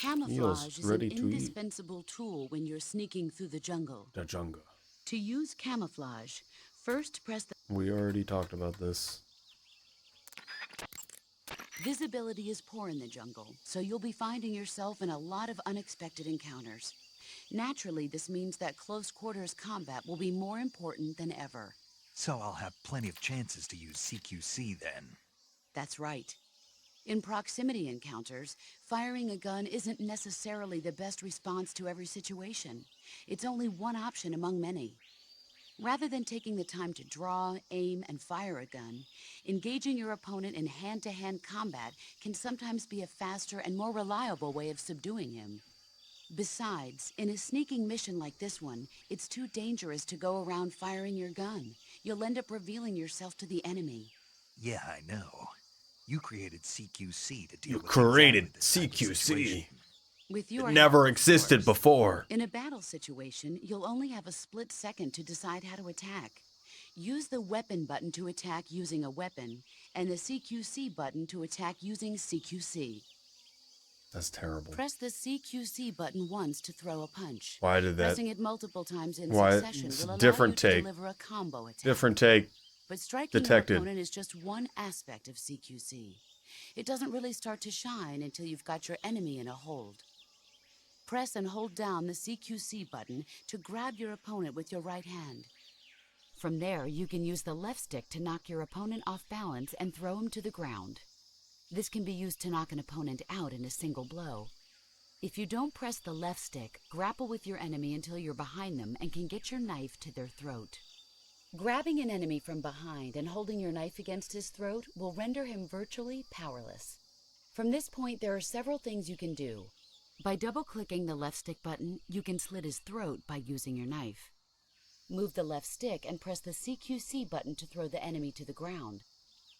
[SPEAKER 9] Camouflage is an
[SPEAKER 1] ready to eat.
[SPEAKER 9] indispensable tool when you're sneaking through the jungle.
[SPEAKER 1] The jungle.
[SPEAKER 9] To use camouflage, first press the...
[SPEAKER 1] We already talked about this.
[SPEAKER 9] Visibility is poor in the jungle, so you'll be finding yourself in a lot of unexpected encounters. Naturally, this means that close quarters combat will be more important than ever.
[SPEAKER 2] So I'll have plenty of chances to use CQC then.
[SPEAKER 9] That's right. In proximity encounters, firing a gun isn't necessarily the best response to every situation. It's only one option among many. Rather than taking the time to draw, aim, and fire a gun, engaging your opponent in hand-to-hand combat can sometimes be a faster and more reliable way of subduing him. Besides, in a sneaking mission like this one, it's too dangerous to go around firing your gun. You'll end up revealing yourself to the enemy.
[SPEAKER 2] Yeah, I know. You created CQC to deal
[SPEAKER 1] You
[SPEAKER 2] with
[SPEAKER 1] created
[SPEAKER 2] exactly this type of
[SPEAKER 1] CQC.
[SPEAKER 2] situation.
[SPEAKER 9] With
[SPEAKER 1] It
[SPEAKER 9] your
[SPEAKER 1] never
[SPEAKER 9] help, of
[SPEAKER 1] existed
[SPEAKER 9] course.
[SPEAKER 1] before.
[SPEAKER 9] In a battle situation, you'll only have a split second to decide how to attack. Use the weapon button to attack using a weapon, and the CQC button to attack using CQC.
[SPEAKER 1] That's terrible.
[SPEAKER 9] Press the CQC button once to throw a punch.
[SPEAKER 1] Why did that?
[SPEAKER 9] Pressing it multiple times in
[SPEAKER 1] Why?
[SPEAKER 9] succession
[SPEAKER 1] It's
[SPEAKER 9] will allow
[SPEAKER 1] different
[SPEAKER 9] you to
[SPEAKER 1] take.
[SPEAKER 9] deliver a combo attack.
[SPEAKER 1] Different take.
[SPEAKER 9] But striking
[SPEAKER 1] Detected.
[SPEAKER 9] your opponent is just one aspect of CQC. It doesn't really start to shine until you've got your enemy in a hold. Press and hold down the CQC button to grab your opponent with your right hand. From there, you can use the left stick to knock your opponent off balance and throw him to the ground. This can be used to knock an opponent out in a single blow. If you don't press the left stick, grapple with your enemy until you're behind them and can get your knife to their throat. Grabbing an enemy from behind and holding your knife against his throat will render him virtually powerless. From this point, there are several things you can do. By double-clicking the left stick button, you can slit his throat by using your knife. Move the left stick and press the CQC button to throw the enemy to the ground.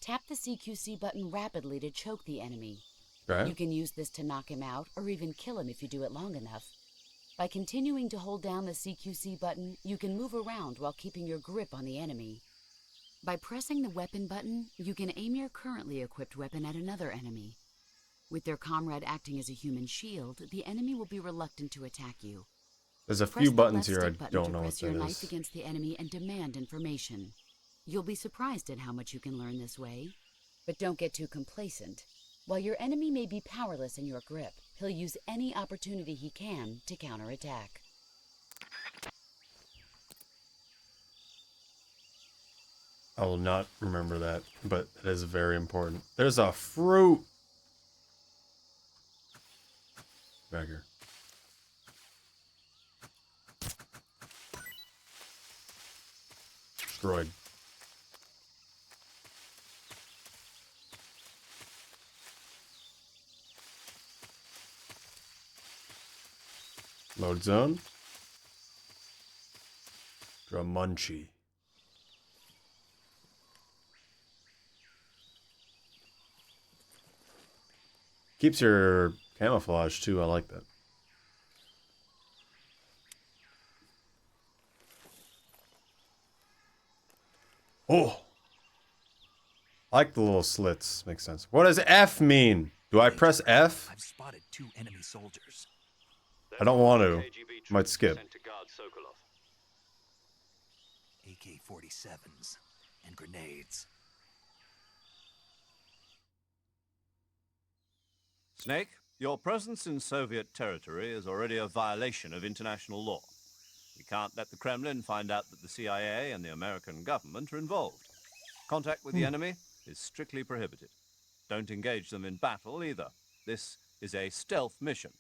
[SPEAKER 9] Tap the CQC button rapidly to choke the enemy.
[SPEAKER 1] Right.
[SPEAKER 9] You can use this to knock him out or even kill him if you do it long enough. By continuing to hold down the CQC button, you can move around while keeping your grip on the enemy. By pressing the weapon button, you can aim your currently equipped weapon at another enemy. With their comrade acting as a human shield, the enemy will be reluctant to attack you.
[SPEAKER 1] There's a
[SPEAKER 9] Press
[SPEAKER 1] few
[SPEAKER 9] the
[SPEAKER 1] buttons
[SPEAKER 9] left
[SPEAKER 1] here I
[SPEAKER 9] stick button
[SPEAKER 1] don't
[SPEAKER 9] to
[SPEAKER 1] know what
[SPEAKER 9] press your
[SPEAKER 1] that
[SPEAKER 9] knife
[SPEAKER 1] is.
[SPEAKER 9] against the enemy and demand information. You'll be surprised at how much you can learn this way. But don't get too complacent. While your enemy may be powerless in your grip, he'll use any opportunity he can to counterattack.
[SPEAKER 1] I will not remember that, but it is very important. There's a fruit back here. Destroyed. Load zone. Dramunchi. Keeps your camouflage too. I like that. Oh, I like the little slits. Makes sense. What does F mean? Do I press F?
[SPEAKER 2] I've spotted 2 enemy soldiers.
[SPEAKER 1] I don't want to.
[SPEAKER 4] KGB
[SPEAKER 1] Might
[SPEAKER 4] troops
[SPEAKER 1] skip.
[SPEAKER 4] sent to guard Sokolov.
[SPEAKER 2] AK-47s and grenades.
[SPEAKER 3] Snake, your presence in Soviet territory is already a violation of international law. We can't let the Kremlin find out that the CIA and the American government are involved. Contact with the enemy is strictly prohibited. Don't engage them in battle either. This is a stealth mission.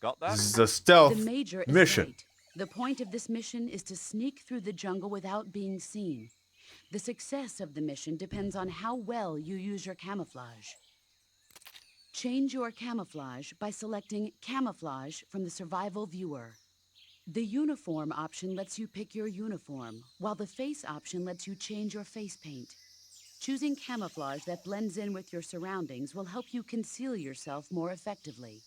[SPEAKER 3] Got that?
[SPEAKER 1] This is a stealth
[SPEAKER 9] The Major is
[SPEAKER 1] mission.
[SPEAKER 9] right. The point of this mission is to sneak through the jungle without being seen. The success of the mission depends on how well you use your camouflage. Change your camouflage by selecting Camouflage from the Survival Viewer. The uniform option lets you pick your uniform, while the face option lets you change your face paint. Choosing camouflage that blends in with your surroundings will help you conceal yourself more effectively.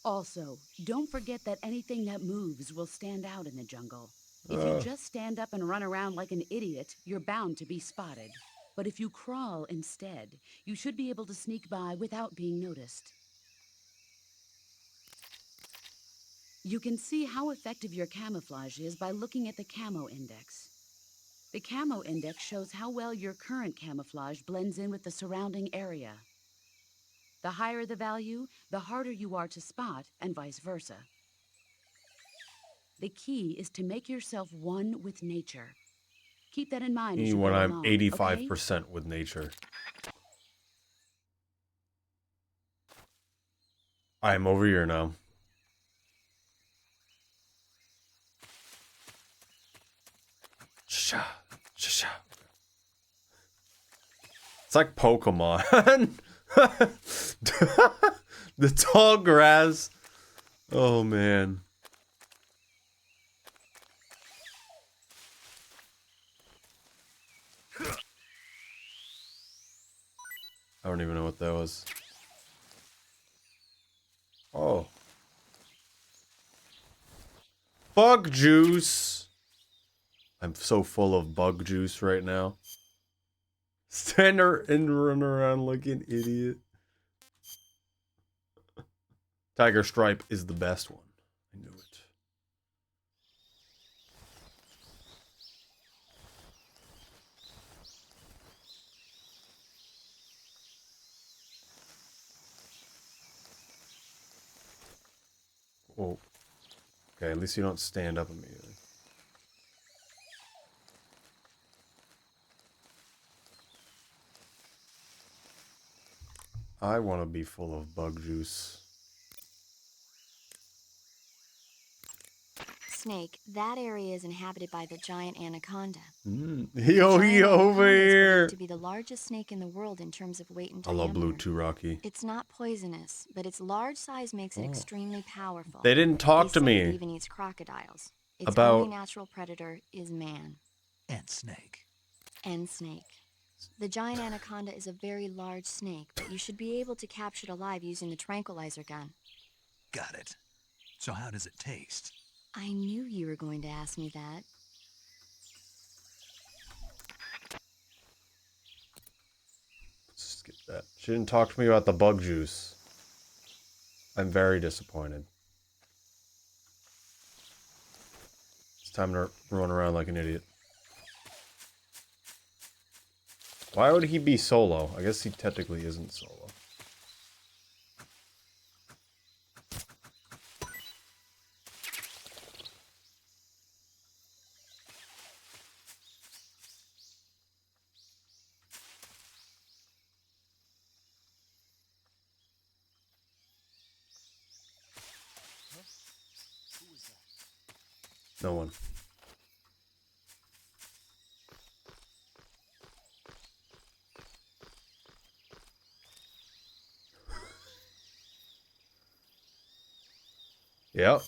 [SPEAKER 9] Also, don't forget that anything that moves will stand out in the jungle. If you just stand up and run around like an idiot, you're bound to be spotted. But if you crawl instead, you should be able to sneak by without being noticed. You can see how effective your camouflage is by looking at the camo index. The camo index shows how well your current camouflage blends in with the surrounding area. The higher the value, the harder you are to spot, and vice versa. The key is to make yourself one with nature. Keep that in mind as you
[SPEAKER 1] When
[SPEAKER 9] go
[SPEAKER 1] I'm
[SPEAKER 9] along,
[SPEAKER 1] 85% with nature. I'm over here now. Sha, sha, sha. It's like Pokemon. The tall grass. Oh man. I don't even know what that was. Oh. Bug juice. I'm so full of bug juice right now. Stand there and run around like an idiot. Tiger Stripe is the best one. I knew it. Oh. Okay, at least you don't stand up immediately. I want to be full of bug juice.
[SPEAKER 8] Snake, that area is inhabited by the giant anaconda.
[SPEAKER 1] He over here.
[SPEAKER 8] To be the largest snake in the world in terms of weight and
[SPEAKER 1] I
[SPEAKER 8] diameter.
[SPEAKER 1] love Blue too, Rocky.
[SPEAKER 8] It's not poisonous, but its large size makes it extremely powerful.
[SPEAKER 1] They didn't talk to
[SPEAKER 8] say
[SPEAKER 1] me
[SPEAKER 8] it even eats crocodiles. Its
[SPEAKER 1] about
[SPEAKER 8] only natural predator is man.
[SPEAKER 2] And snake.
[SPEAKER 8] And snake. The giant anaconda is a very large snake, but you should be able to capture it alive using the tranquilizer gun.
[SPEAKER 2] Got it. So how does it taste?
[SPEAKER 8] I knew you were going to ask me that.
[SPEAKER 1] Let's skip that. She didn't talk to me about the bug juice. I'm very disappointed. It's time to run around like an idiot. Why would he be solo? I guess he technically isn't solo. No one. Yep.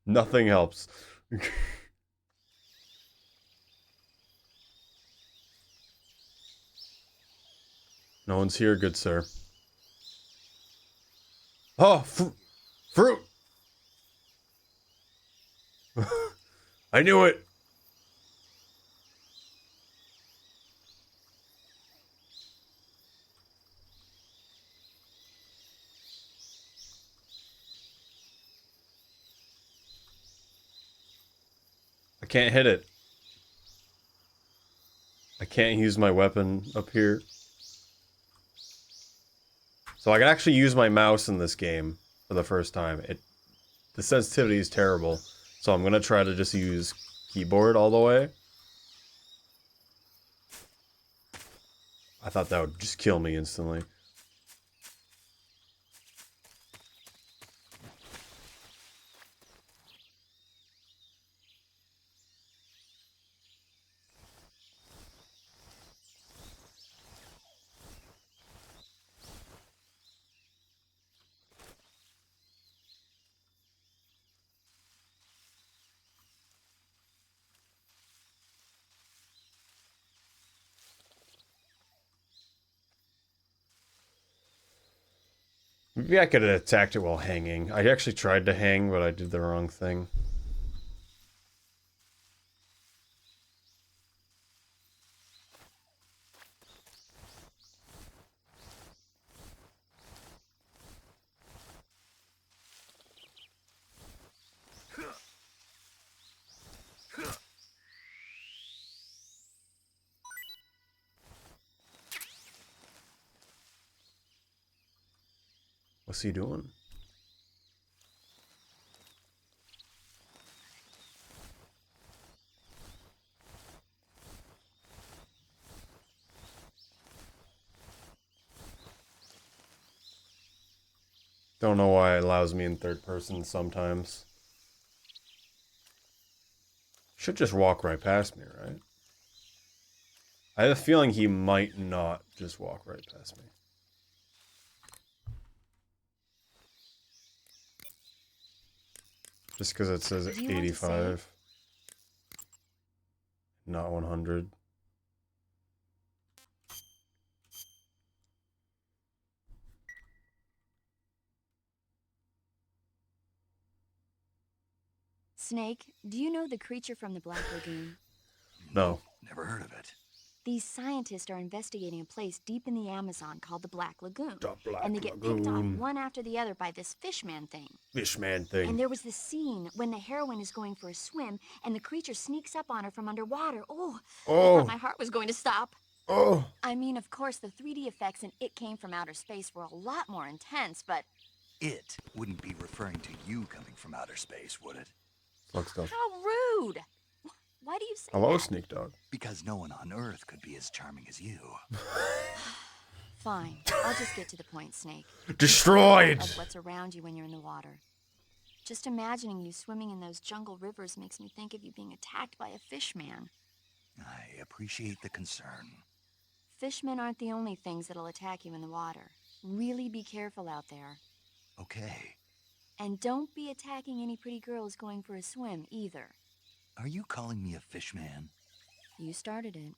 [SPEAKER 1] Nothing helps. No one's here, good sir. Oh, fruit! I knew it! I can't hit it. I can't use my weapon up here. So I can actually use my mouse in this game for the first time. The sensitivity is terrible, so I'm gonna try to just use keyboard all the way. I thought that would just kill me instantly. Maybe I could have attacked it while hanging. I actually tried to hang, but I did the wrong thing. What's he doing? Don't know why it allows me in third person sometimes. Should just walk right past me, right? I have a feeling he might not just walk right past me. Just because it says 85. Not 100.
[SPEAKER 8] Snake, do you know the creature from the Black Lagoon?
[SPEAKER 1] No.
[SPEAKER 2] Never heard of it.
[SPEAKER 8] These scientists are investigating a place deep in the Amazon called the Black Lagoon.
[SPEAKER 1] The Black
[SPEAKER 8] and they get picked off
[SPEAKER 1] Lagoon.
[SPEAKER 8] one after the other by this fishman thing.
[SPEAKER 1] Fishman thing.
[SPEAKER 8] And there was this scene when the heroine is going for a swim and the creature sneaks up on her from underwater. Oh, I thought my heart was going to stop.
[SPEAKER 1] Oh.
[SPEAKER 8] I mean, of course, the 3D effects in It Came From Outer Space were a lot more intense, but...
[SPEAKER 2] It wouldn't be referring to you coming from outer space, would it?
[SPEAKER 1] Fuck stuff.
[SPEAKER 8] How rude! Why do you say
[SPEAKER 1] Hello,
[SPEAKER 8] that?
[SPEAKER 1] Sneak Dog.
[SPEAKER 2] Because no one on Earth could be as charming as you.
[SPEAKER 8] Fine. I'll just get to the point, Snake.
[SPEAKER 1] Destroyed!
[SPEAKER 8] Of what's around you when you're in the water. Just imagining you swimming in those jungle rivers makes me think of you being attacked by a fishman.
[SPEAKER 2] I appreciate the concern.
[SPEAKER 8] Fishmen aren't the only things that'll attack you in the water. Really be careful out there.
[SPEAKER 2] Okay.
[SPEAKER 8] And don't be attacking any pretty girls going for a swim, either.
[SPEAKER 2] Are you calling me a fish man?
[SPEAKER 8] You started it.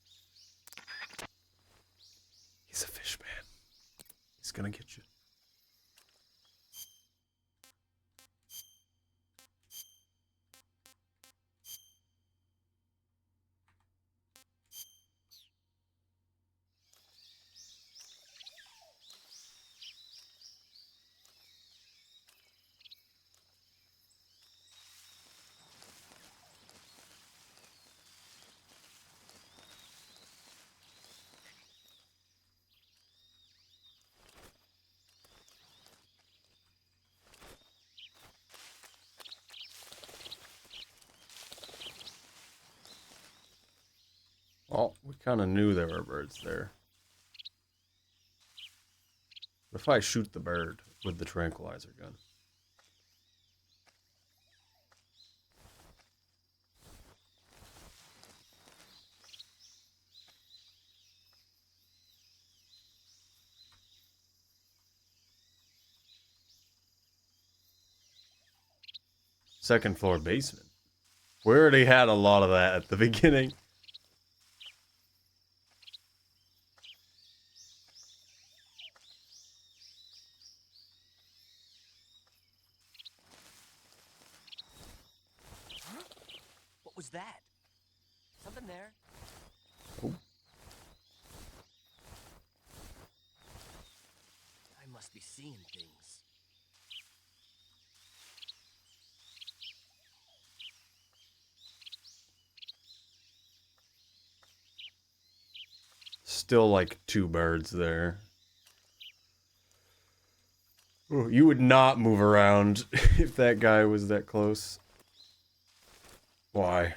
[SPEAKER 1] He's a fish man. He's gonna get you. Well, we kind of knew there were birds there. What if I shoot the bird with the tranquilizer gun? Second floor basement. We already had a lot of that at the beginning.
[SPEAKER 7] What was that? Something there?
[SPEAKER 1] Oh.
[SPEAKER 7] I must be seeing things.
[SPEAKER 1] Still like 2 birds there. Ooh, you would not move around if that guy was that close. Why?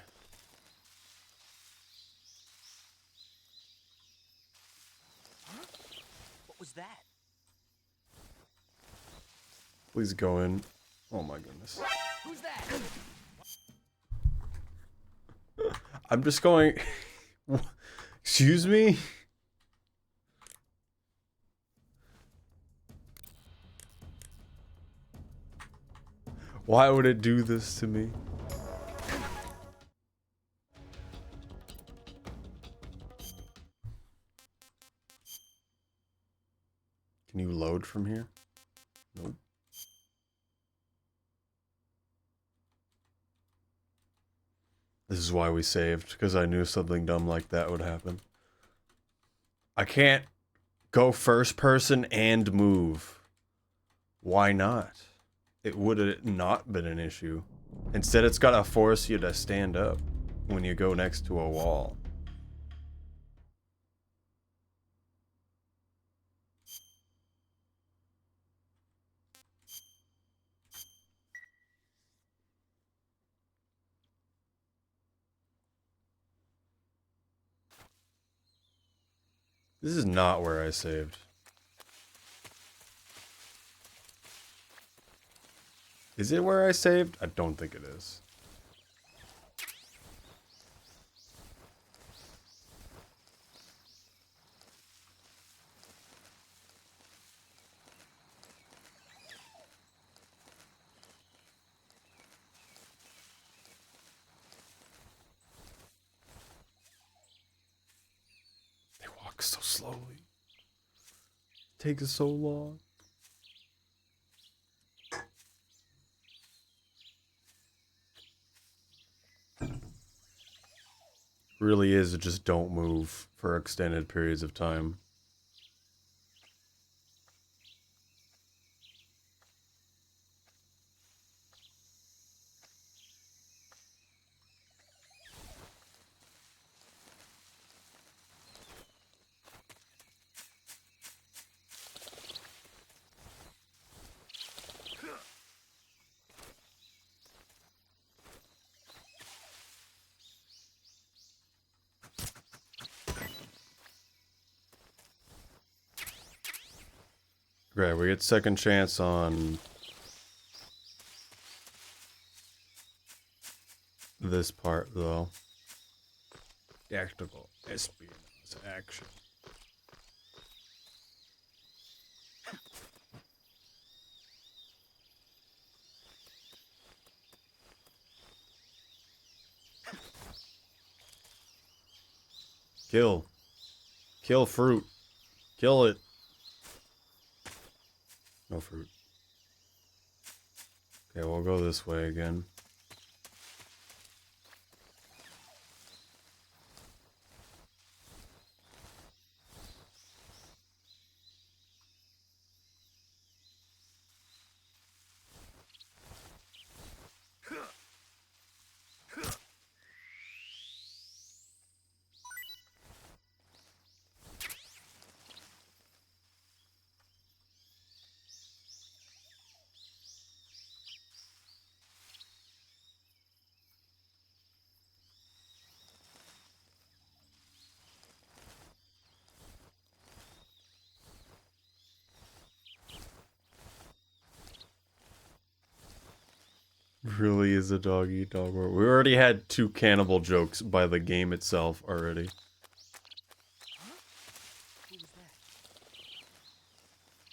[SPEAKER 7] What was that?
[SPEAKER 1] Please go in. Oh my goodness.
[SPEAKER 7] Who's that?
[SPEAKER 1] I'm just going... Excuse me? Why would it do this to me? Can you load from here? Nope. This is why we saved, because I knew something dumb like that would happen. I can't go first person and move. Why not? It would have not been an issue. Instead, it's gotta force you to stand up when you go next to a wall. This is not where I saved. Is it where I saved? I don't think it is. They walk so slowly. Takes so long. Really is just don't move for extended periods of time. Great, we get second chance on this part though. Tactical espionage action. Kill. Kill fruit. Kill it. No fruit. Okay, we'll go this way again. Really is a dog eat dog world. We already had 2 cannibal jokes by the game itself already.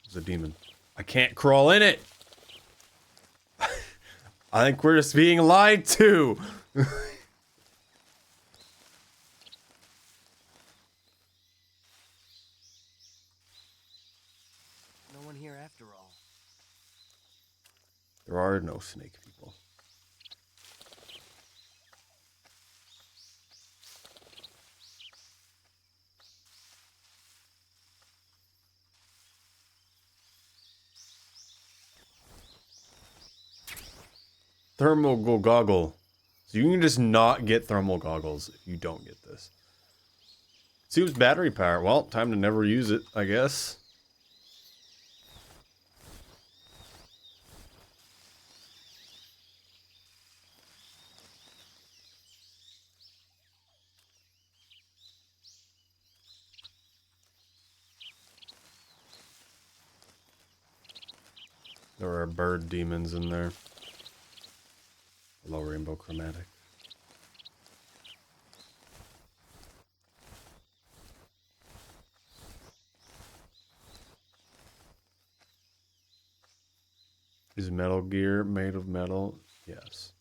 [SPEAKER 1] It's a demon. I can't crawl in it! I think we're just being lied to!
[SPEAKER 7] No one here after all.
[SPEAKER 1] There are no snake people. Thermal goggle. So you can just not get thermal goggles if you don't get this. Seems battery power. Well, time to never use it, I guess. There are bird demons in there. Low rainbow chromatic. Is Metal Gear made of metal? Yes.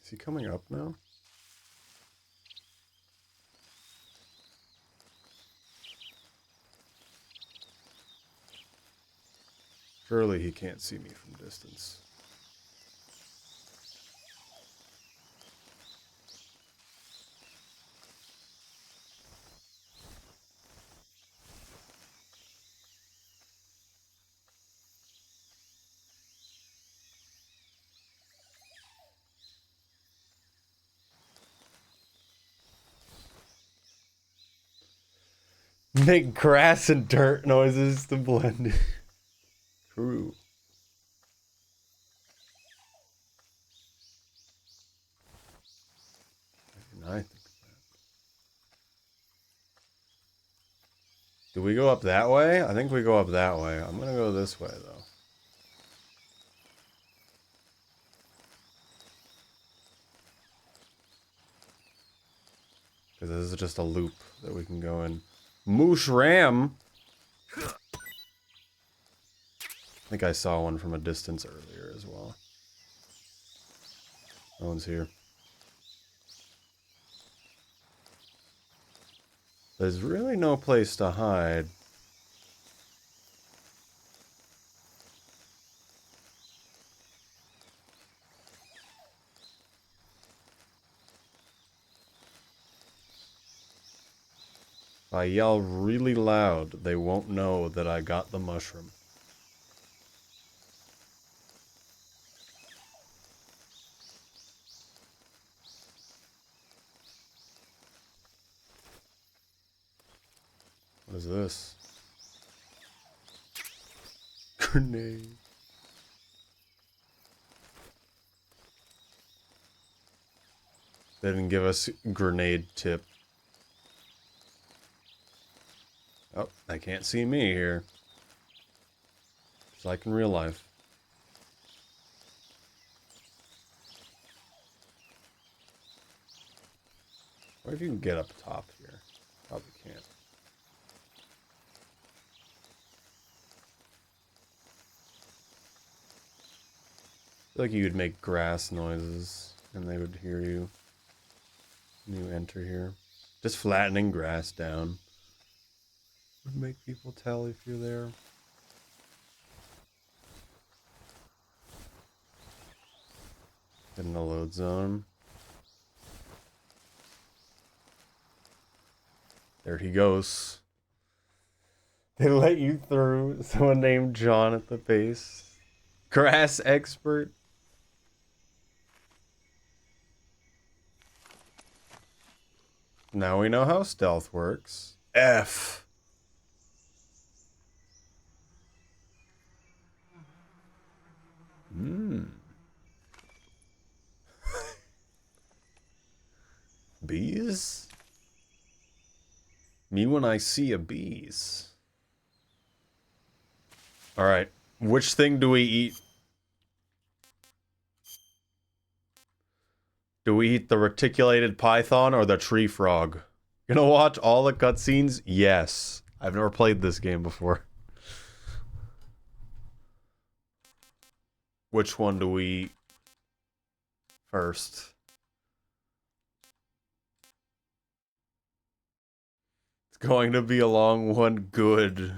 [SPEAKER 1] Is he coming up now? Surely he can't see me from distance. Make grass and dirt noises to blend. True. I think of that. Do we go up that way? I think we go up that way. I'm gonna go this way though. Because this is just a loop that we can go in. Moosh Ram! I think I saw one from a distance earlier as well. No one's here. There's really no place to hide. If I yell really loud, they won't know that I got the mushroom. What is this? Grenade. They didn't give us grenade tip. Oh, they can't see me here. Just like in real life. What if you can get up top here? Probably can't. I feel like you would make grass noises and they would hear you when you enter here. Just flattening grass down would make people tell if you're there. In the load zone. There he goes. They let you through. Someone named John at the base. Grass expert. Now we know how stealth works. F. Bees? Me when I see a bees. Alright. Which thing do we eat? Do we eat the reticulated python or the tree frog? Gonna watch all the cutscenes? Yes. I've never played this game before. Which one do we eat first? It's going to be a long one. Good.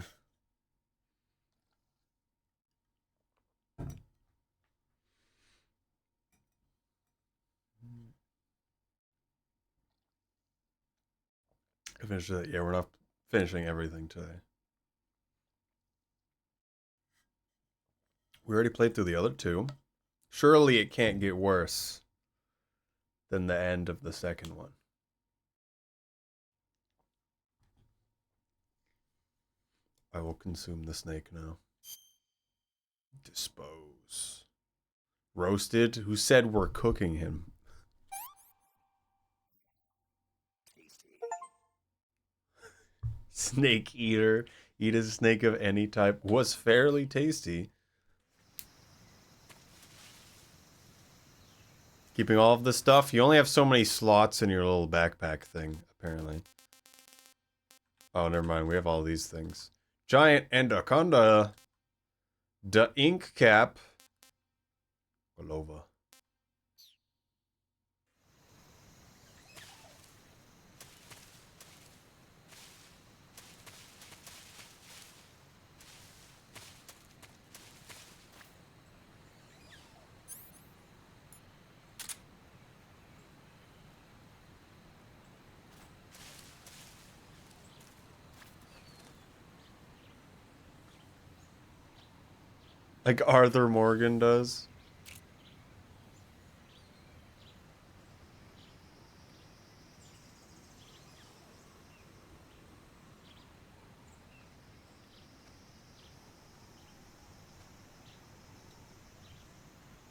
[SPEAKER 1] Finish it. Yeah, we're not finishing everything today. We already played through the other two. Surely it can't get worse than the end of the second one. I will consume the snake now. Dispose. Roasted? Who said we're cooking him? Snake eater. Eat a snake of any type. Was fairly tasty. Keeping all of the stuff. You only have so many slots in your little backpack thing, apparently. Oh, never mind. We have all these things. Giant anaconda. The ink cap. Golova. Like Arthur Morgan does.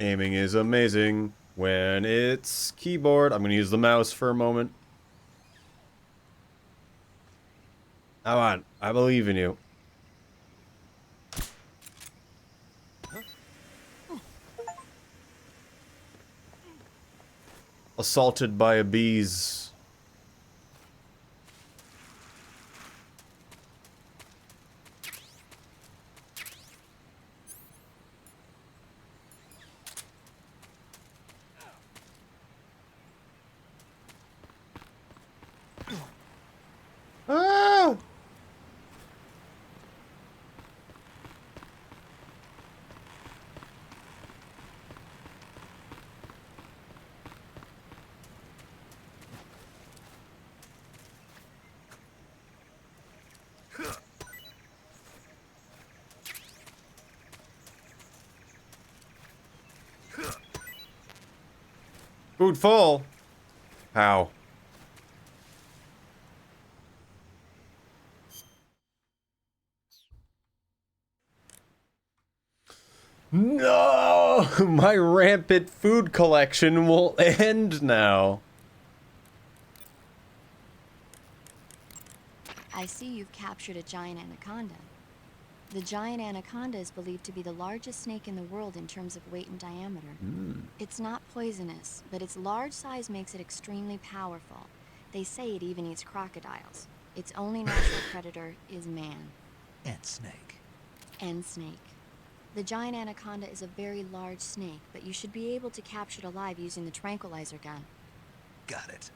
[SPEAKER 1] Aiming is amazing when it's keyboard. I'm going to use the mouse for a moment. Come on, I believe in you. Assaulted by a bees. Ah! Food full. How? No! My rampant food collection will end now.
[SPEAKER 8] I see you've captured a giant anaconda. The giant anaconda is believed to be the largest snake in the world in terms of weight and diameter. It's not poisonous, but its large size makes it extremely powerful. They say it even eats crocodiles. Its only natural predator is man.
[SPEAKER 2] And snake.
[SPEAKER 8] And snake. The giant anaconda is a very large snake, but you should be able to capture it alive using the tranquilizer gun.
[SPEAKER 2] Got it.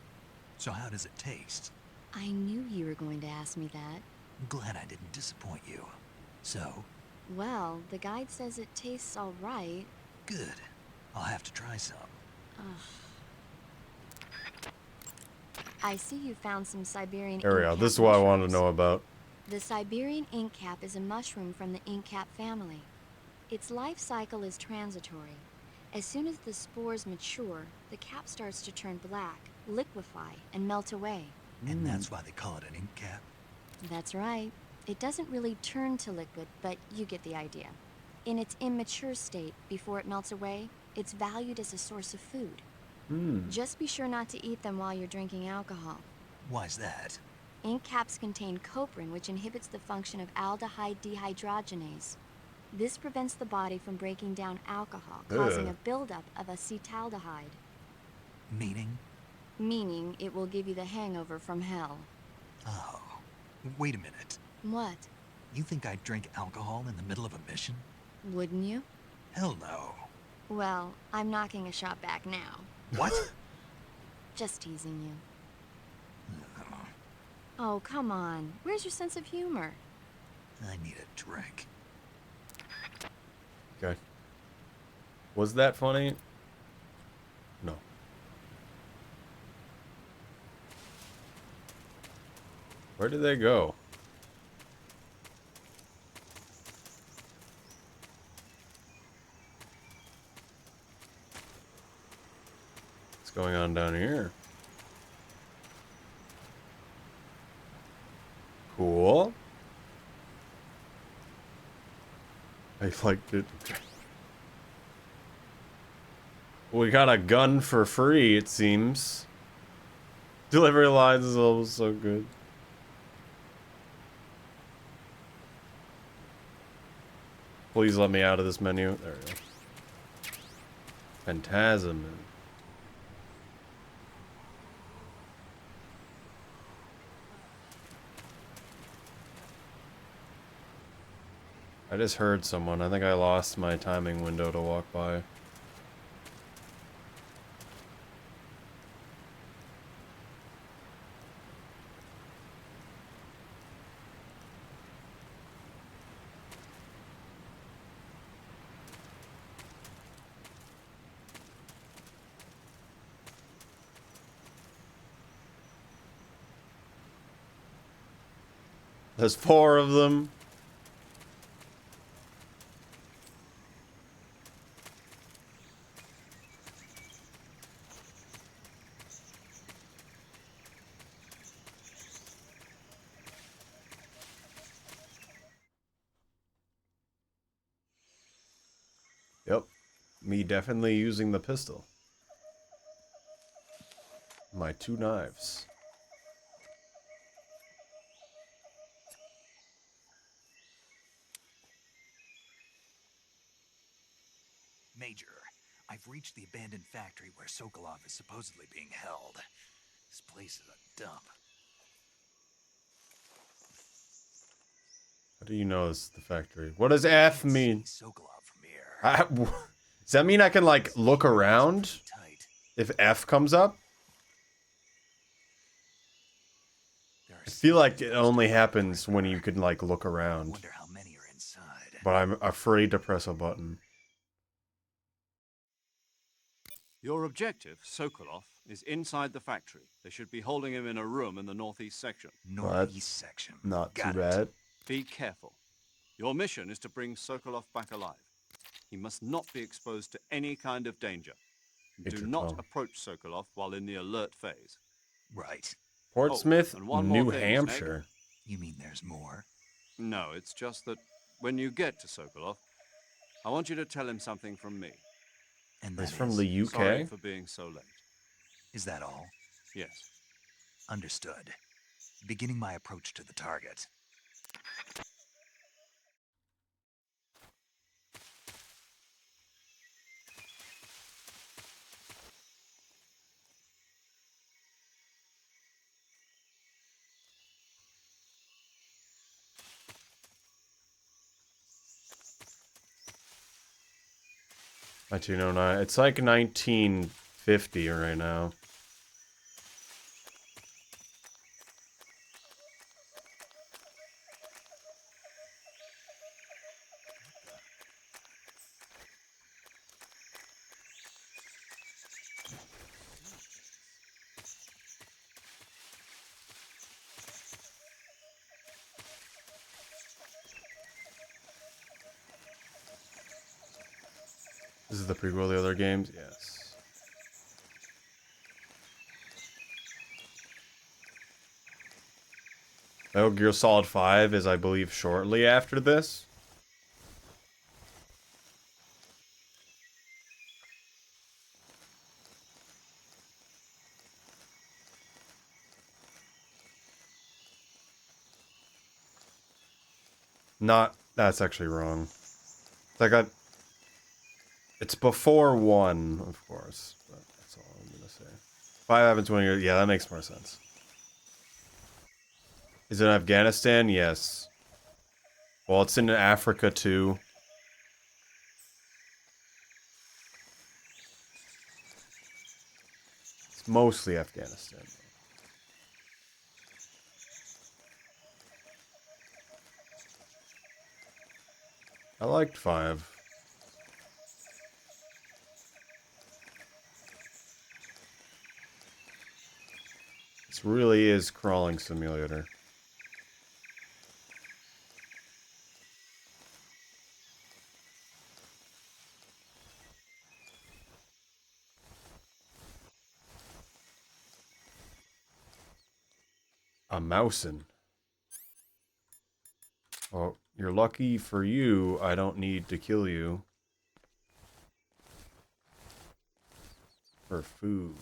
[SPEAKER 2] So how does it taste?
[SPEAKER 8] I knew you were going to ask me that.
[SPEAKER 2] Glad I didn't disappoint you. So?
[SPEAKER 8] Well, the guide says it tastes all right.
[SPEAKER 2] Good. I'll have to try some.
[SPEAKER 8] I see you found some Siberian
[SPEAKER 1] There we
[SPEAKER 8] ink
[SPEAKER 1] go.
[SPEAKER 8] cap
[SPEAKER 1] This is what I wanted to
[SPEAKER 8] mushrooms.
[SPEAKER 1] know about.
[SPEAKER 8] The Siberian ink cap is a mushroom from the ink cap family. Its life cycle is transitory. As soon as the spores mature, the cap starts to turn black, liquefy, and melt away.
[SPEAKER 2] And that's why they call it an ink cap?
[SPEAKER 8] That's right. It doesn't really turn to liquid, but you get the idea. In its immature state, before it melts away, it's valued as a source of food. Just be sure not to eat them while you're drinking alcohol.
[SPEAKER 2] Why's that?
[SPEAKER 8] Ink caps contain coprin, which inhibits the function of aldehyde dehydrogenase. This prevents the body from breaking down alcohol, causing a buildup of acetaldehyde.
[SPEAKER 2] Meaning?
[SPEAKER 8] Meaning it will give you the hangover from hell.
[SPEAKER 2] Oh. Wait a minute.
[SPEAKER 8] What?
[SPEAKER 2] You think I'd drink alcohol in the middle of a mission?
[SPEAKER 8] Wouldn't you?
[SPEAKER 2] Hell no.
[SPEAKER 8] Well, I'm knocking a shot back now.
[SPEAKER 2] What?
[SPEAKER 8] Just teasing you. Oh, come on. Where's your sense of humor?
[SPEAKER 2] I need a drink.
[SPEAKER 1] Okay. Was that funny? No. Where did they go? What's going on down here? Cool. I liked it. We got a gun for free, it seems. Delivery lines is always so good. Please let me out of this menu. There we go. Phantasm. I just heard someone. I think I lost my timing window to walk by. There's 4 of them. me definitely using the pistol. My 2 knives.
[SPEAKER 2] Major, I've reached the abandoned factory where Sokolov is supposedly being held. This place is a dump.
[SPEAKER 1] How do you know this is the factory? What does F mean?
[SPEAKER 2] Sokolov from here.
[SPEAKER 1] Does that mean I can, like, look around if F comes up? I feel like it only happens when you can, like, look around.
[SPEAKER 2] Wonder how many are inside.
[SPEAKER 1] But I'm afraid to press a button.
[SPEAKER 3] Your objective, Sokolov, is inside the factory. They should be holding him in a room in the northeast section.
[SPEAKER 2] Northeast section.
[SPEAKER 1] Not too
[SPEAKER 2] Got it.
[SPEAKER 1] bad.
[SPEAKER 3] Be careful. Your mission is to bring Sokolov back alive. He must not be exposed to any kind of danger. Do not approach Sokolov while in the alert phase.
[SPEAKER 2] Right.
[SPEAKER 1] Portsmouth,
[SPEAKER 3] and one more
[SPEAKER 1] New
[SPEAKER 3] thing,
[SPEAKER 1] Hampshire.
[SPEAKER 2] You mean there's more?
[SPEAKER 3] No, it's just that when you get to Sokolov, I want you to tell him something from me.
[SPEAKER 2] And
[SPEAKER 1] He's
[SPEAKER 2] that
[SPEAKER 1] from
[SPEAKER 2] is,
[SPEAKER 1] the UK?
[SPEAKER 3] Sorry for being so late.
[SPEAKER 2] Is that all?
[SPEAKER 3] Yes.
[SPEAKER 2] Understood. Beginning my approach to the target.
[SPEAKER 1] $1909. It's like 1950 right now. This is the prequel to the other games? Yes. Metal Gear Solid 5 is, I believe, shortly after this. Not, that's actually wrong. It's before 1, of course. But that's all I'm gonna say. 5 happens when you're, yeah, that makes more sense. Is it Afghanistan? Yes. Well, it's in Africa too. It's mostly Afghanistan. I liked 5. This really is crawling simulator. A mousin'. Oh, you're lucky for you, I don't need to kill you. For food.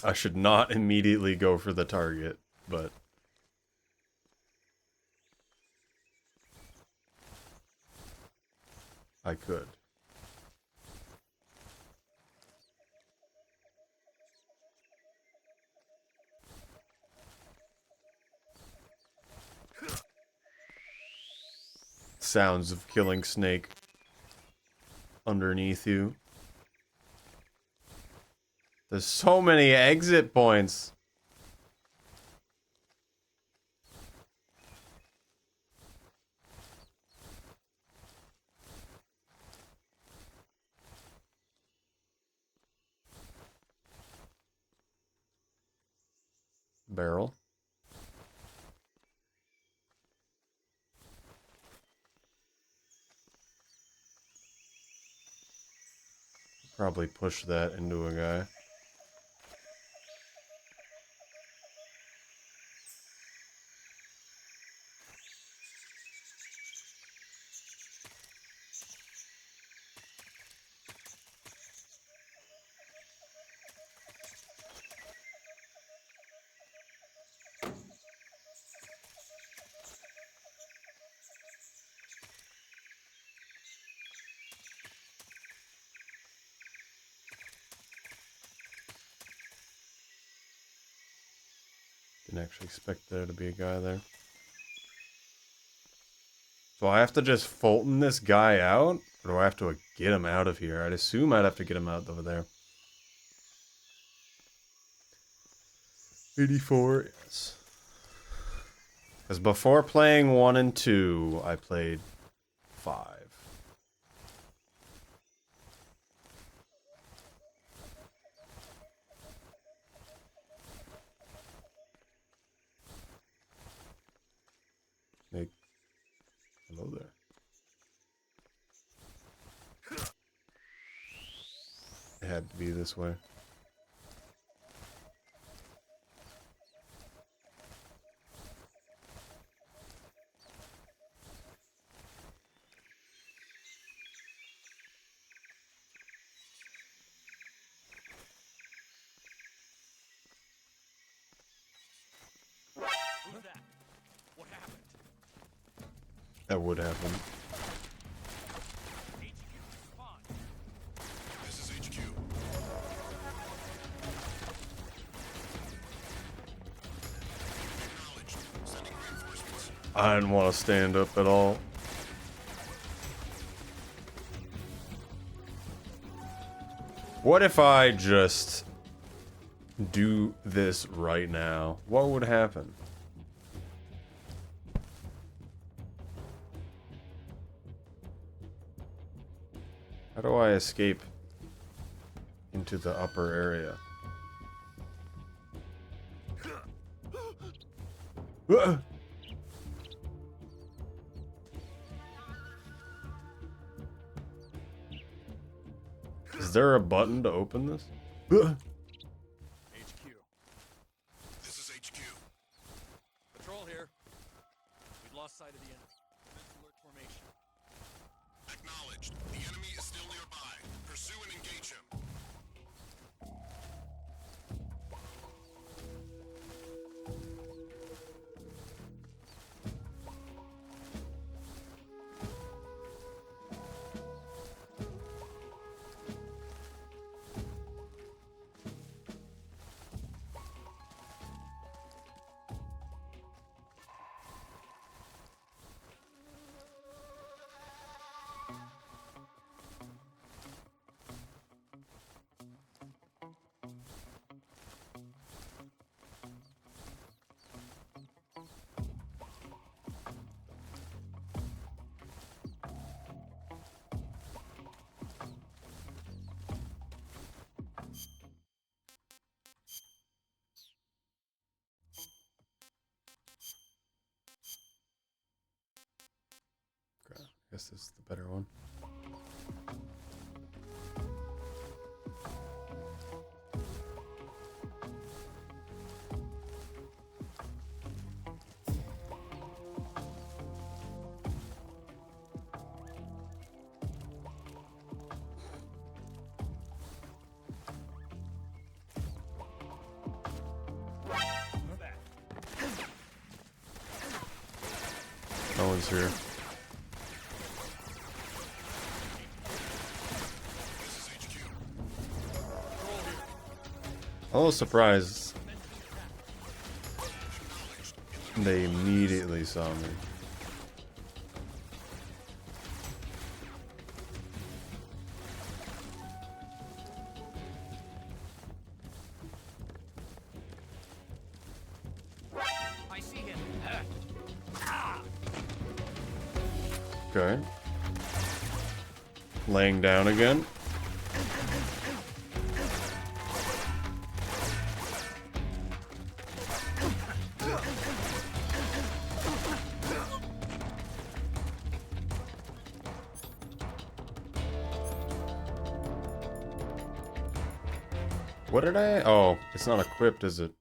[SPEAKER 1] I should not immediately go for the target, but... I could. Sounds of killing Snake underneath you. There's so many exit points. Barrel. Probably push that into a guy. Didn't actually expect there to be a guy there. So I have to just Fulton this guy out? Or do I have to get him out of here? I'd assume I'd have to get him out over there. 84, yes. Because before playing 1 and 2, I played 5. Hey, hello there. It had to be this way.
[SPEAKER 5] Who's that? What happened?
[SPEAKER 1] That would happen.
[SPEAKER 5] HQ, respond.
[SPEAKER 10] This is HQ. Acknowledged. Sending reinforcements.
[SPEAKER 1] I didn't want to stand up at all. What if I just do this right now? What would happen? How do I escape into the upper area? Is there a button to open this?
[SPEAKER 5] HQ.
[SPEAKER 10] This is HQ.
[SPEAKER 5] Patrol here. We've lost sight of the enemy. Commence alert formation.
[SPEAKER 10] Acknowledged. The enemy is still nearby. Pursue and engage him.
[SPEAKER 1] Okay, I guess this is the better one. No one's here. I'm a little surprised they immediately saw me.
[SPEAKER 5] I see him.
[SPEAKER 1] Okay. Laying down again. What did I? Oh, it's not equipped, is it?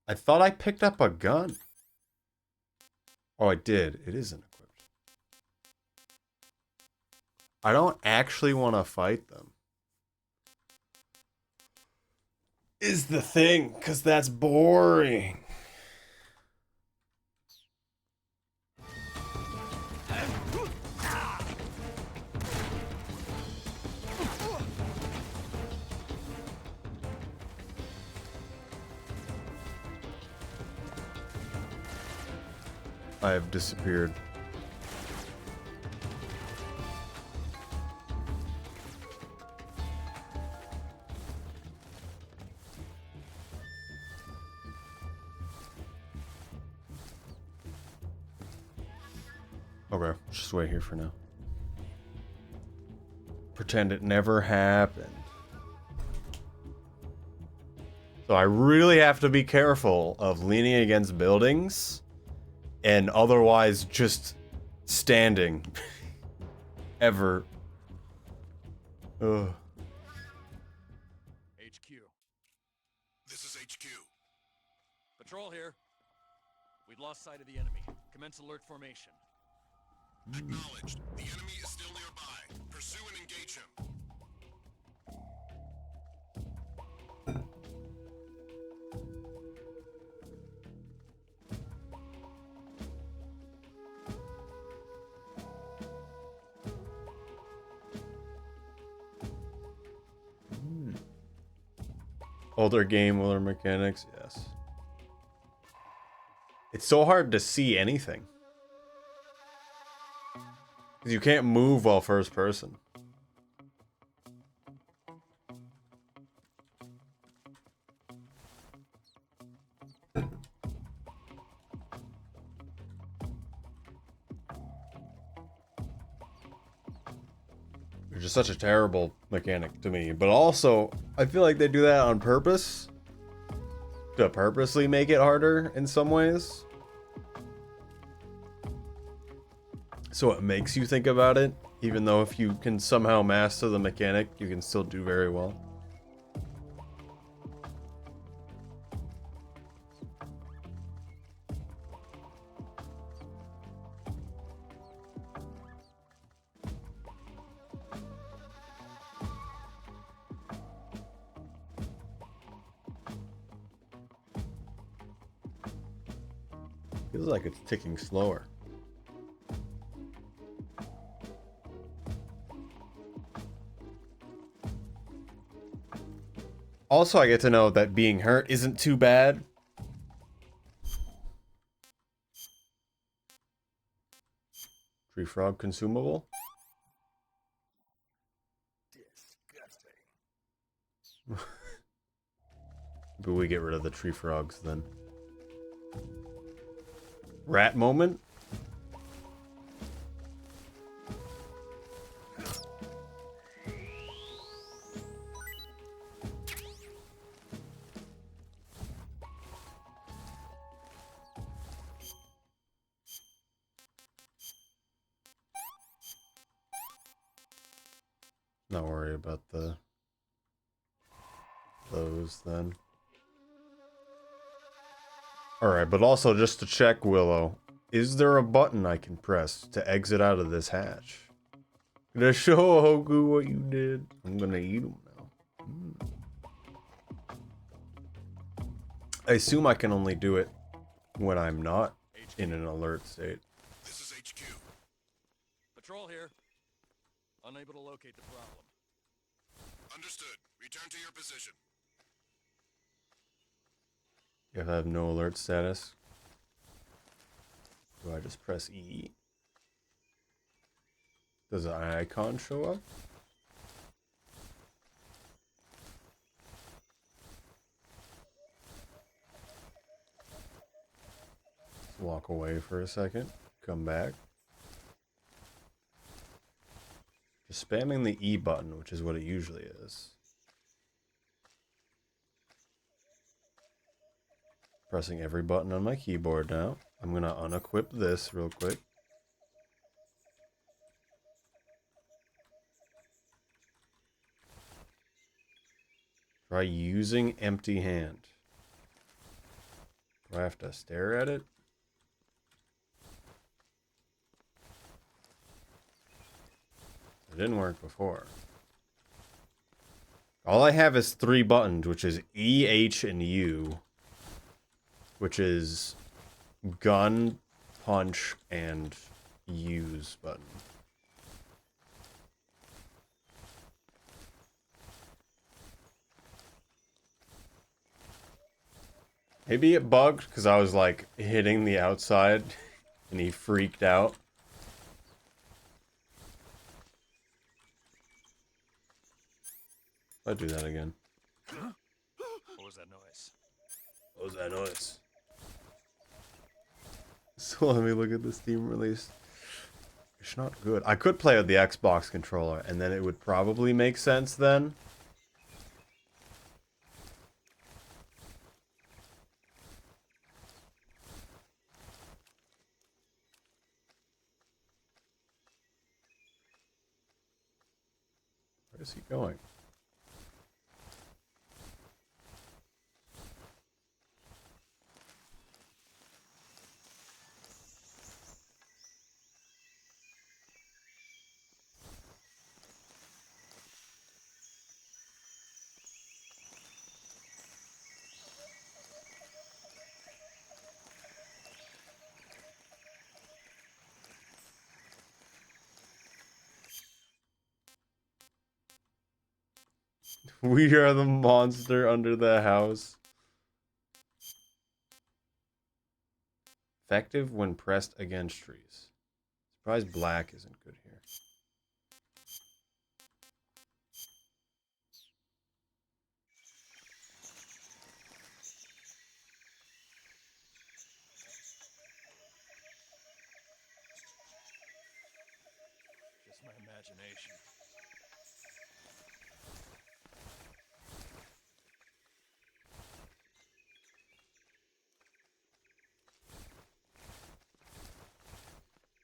[SPEAKER 1] I thought I picked up a gun. Oh, I did. It isn't equipped. I don't actually want to fight them. Is the thing, because that's boring. I have disappeared. Okay, just wait here for now. Pretend it never happened. So I really have to be careful of leaning against buildings and otherwise just standing. Ever. Ugh.
[SPEAKER 5] HQ.
[SPEAKER 10] This is HQ.
[SPEAKER 5] Patrol here. We've lost sight of the enemy. Commence alert formation.
[SPEAKER 10] Acknowledged. The enemy is still nearby. Pursue and engage him.
[SPEAKER 1] Older game, older mechanics, yes. It's so hard to see anything. Because you can't move while first person. Which is such a terrible mechanic to me. But also, I feel like they do that on purpose. To purposely make it harder in some ways. So it makes you think about it. Even though if you can somehow master the mechanic, you can still do very well. Feels like it's ticking slower. Also, I get to know that being hurt isn't too bad. Tree frog consumable.
[SPEAKER 5] Disgusting.
[SPEAKER 1] But we get rid of the tree frogs then. Rat moment? Not worry about those then. Alright, but also just to check, Willow, is there a button I can press to exit out of this hatch? Gonna show Hoku what you did. I'm gonna eat him now. I assume I can only do it when I'm not in an alert state.
[SPEAKER 10] This is HQ.
[SPEAKER 5] Patrol here. Unable to locate the problem.
[SPEAKER 10] Understood. Return to your position.
[SPEAKER 1] If I have no alert status, do I just press E? Does an icon show up? Walk away for a second, come back. Just spamming the E button, which is what it usually is. Pressing every button on my keyboard now. I'm gonna unequip this real quick. Try using empty hand. Do I have to stare at it? It didn't work before. All I have is 3 buttons, which is E, H, and U. Which is gun, punch, and use button. Maybe it bugged because I was like hitting the outside And he freaked out. I'll do that again.
[SPEAKER 5] What was that noise?
[SPEAKER 1] What was that noise? So let me look at the Steam release. It's not good. I could play with the Xbox controller, and then it would probably make sense then. Where is he going? We are the monster under the house. Effective when pressed against trees. Surprised black isn't good here.
[SPEAKER 5] Just my imagination.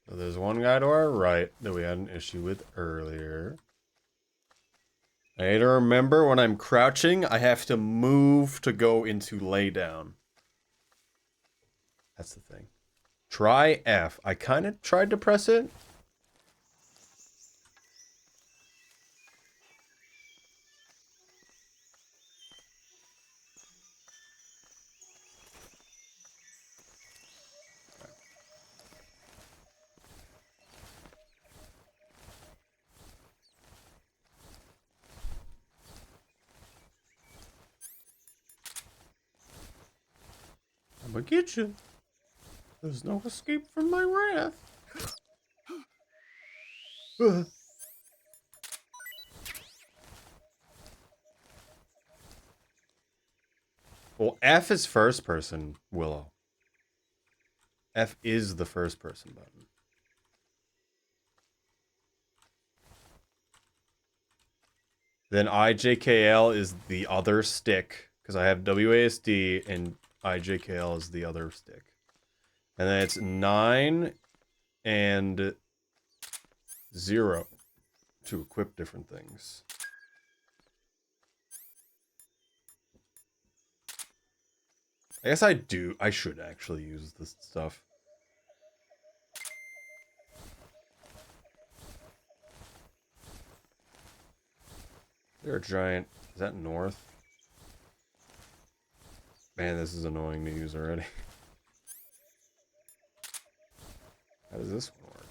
[SPEAKER 1] So there's one guy to our right that we had an issue with earlier. I need to remember when I'm crouching, I have to move to go into lay down. That's the thing. Try F. I kind of tried to press it. I'm gonna get you. There's no escape from my wrath. Well, F is first person, Willow. F is the first person button. Then IJKL is the other stick, because I have WASD and IJKL is the other stick. And then it's 9 and 0 to equip different things. I guess I should actually use this stuff. Is there a giant? Is that north? Man, this is annoying to use already. How does this one work?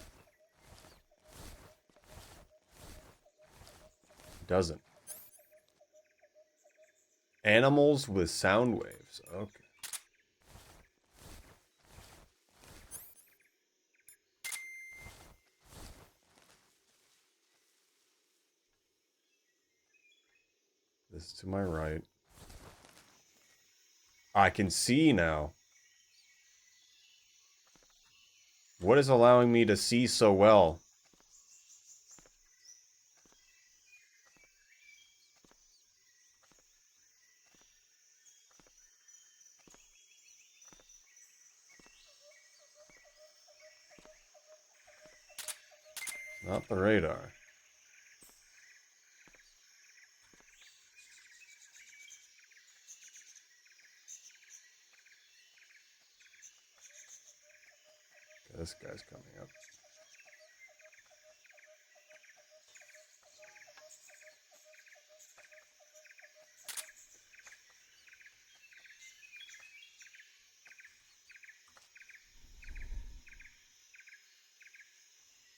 [SPEAKER 1] It doesn't. Animals with sound waves. Okay. This is to my right. I can see now. What is allowing me to see so well? Not the radar. Okay, this guy's coming up.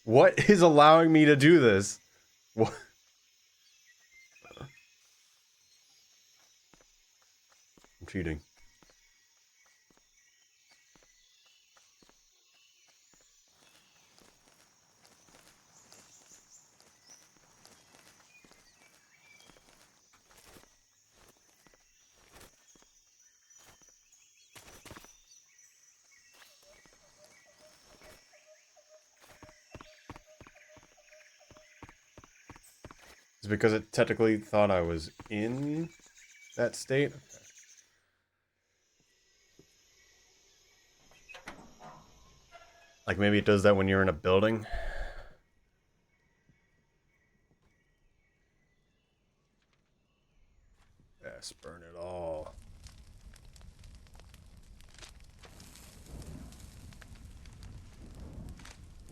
[SPEAKER 1] What is allowing me to do this? What? I'm cheating. it because it technically thought I was in that state? Okay. Like maybe it does that when you're in a building? Yes, burn it all.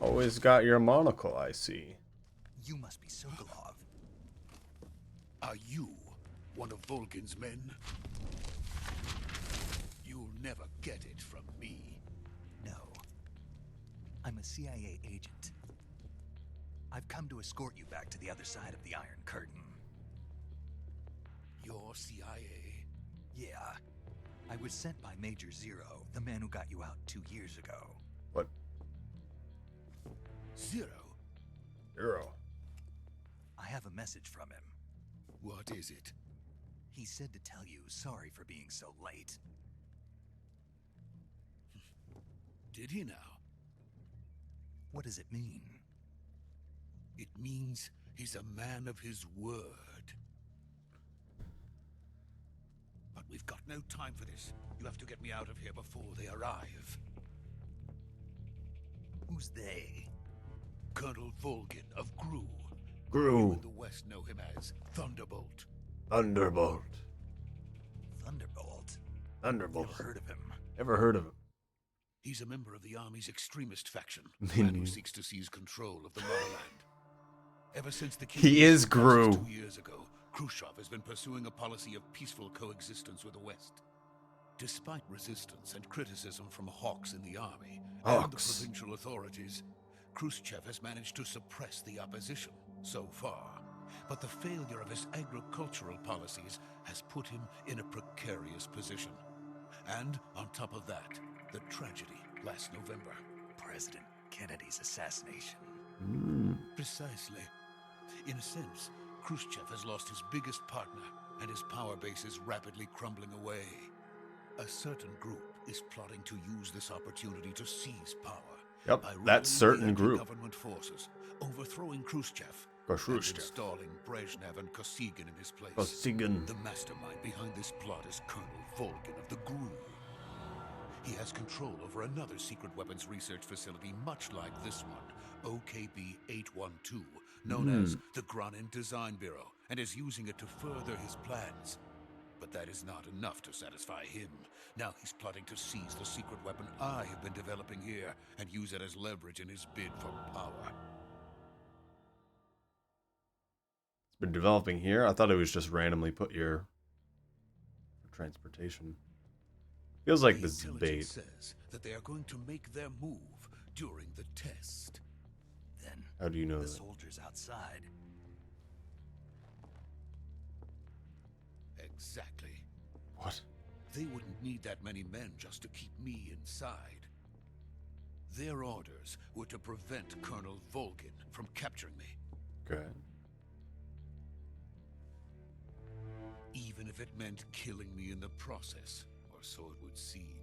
[SPEAKER 1] Always got your monocle, I see.
[SPEAKER 2] You must be Sokolov.
[SPEAKER 10] Are you one of Volgin's men? You'll never get it from me.
[SPEAKER 2] No. I'm a CIA agent. I've come to escort you back to the other side of the Iron Curtain.
[SPEAKER 10] You're CIA?
[SPEAKER 2] Yeah. I was sent by Major Zero, the man who got you out 2 years ago.
[SPEAKER 1] What?
[SPEAKER 10] Zero?
[SPEAKER 1] Zero.
[SPEAKER 2] I have a message from him.
[SPEAKER 10] What is it?
[SPEAKER 2] He said to tell you sorry for being so late.
[SPEAKER 10] Did he now?
[SPEAKER 2] What does it mean?
[SPEAKER 10] It means he's a man of his word. But we've got no time for this. You have to get me out of here before they arrive.
[SPEAKER 2] Who's they?
[SPEAKER 10] Colonel Volgin of GRU.
[SPEAKER 1] GRU.
[SPEAKER 10] You in the West know him as Thunderbolt.
[SPEAKER 1] Thunderbolt.
[SPEAKER 2] Thunderbolt?
[SPEAKER 1] Thunderbolt.
[SPEAKER 2] Never heard of him.
[SPEAKER 1] Never heard of him.
[SPEAKER 10] He's a member of the Army's extremist faction, the
[SPEAKER 1] Me
[SPEAKER 10] man who
[SPEAKER 1] neither.
[SPEAKER 10] seeks to seize control of the motherland. Ever since the
[SPEAKER 1] He is
[SPEAKER 10] Gru.
[SPEAKER 1] GRU.
[SPEAKER 10] 2 years ago, Khrushchev has been pursuing a policy of peaceful coexistence with the West. Despite resistance and criticism from hawks in the army and the
[SPEAKER 1] Hawks.
[SPEAKER 10] provincial authorities, Khrushchev has managed to suppress the opposition so far. But the failure of his agricultural policies has put him in a precarious position. And on top of that, the tragedy last November.
[SPEAKER 2] President Kennedy's assassination.
[SPEAKER 10] Precisely. In a sense, Khrushchev has lost his biggest partner, and his power base is rapidly crumbling away. A certain group is plotting to use this opportunity to seize power.
[SPEAKER 1] Yep,
[SPEAKER 10] by
[SPEAKER 1] that
[SPEAKER 10] rallying
[SPEAKER 1] certain
[SPEAKER 10] the
[SPEAKER 1] group.
[SPEAKER 10] government forces, overthrowing Khrushchev,
[SPEAKER 1] Khrushchev.
[SPEAKER 10] and installing Brezhnev and Kosygin in his place.
[SPEAKER 1] Kosygin.
[SPEAKER 10] The mastermind behind this plot is Colonel Volgin of the GRU. He has control over another secret weapons research facility much like this one, OKB-812, known as the Granin Design Bureau, and is using it to further his plans. But that is not enough to satisfy him. Now he's plotting to seize the secret weapon I have been developing here and use it as leverage in his bid for power.
[SPEAKER 1] It's been developing here. I thought it was just randomly put here for transportation. Feels like this is
[SPEAKER 10] The
[SPEAKER 1] bait.
[SPEAKER 10] intelligence says that they are going to make their move during the test.
[SPEAKER 2] Then
[SPEAKER 1] How do you know
[SPEAKER 2] the
[SPEAKER 1] that?
[SPEAKER 2] soldiers outside.
[SPEAKER 10] Exactly.
[SPEAKER 1] What?
[SPEAKER 10] They wouldn't need that many men just to keep me inside. Their orders were to prevent Colonel Volgin from capturing me,
[SPEAKER 1] Okay.
[SPEAKER 10] even if it meant killing me in the process, or so it would seem.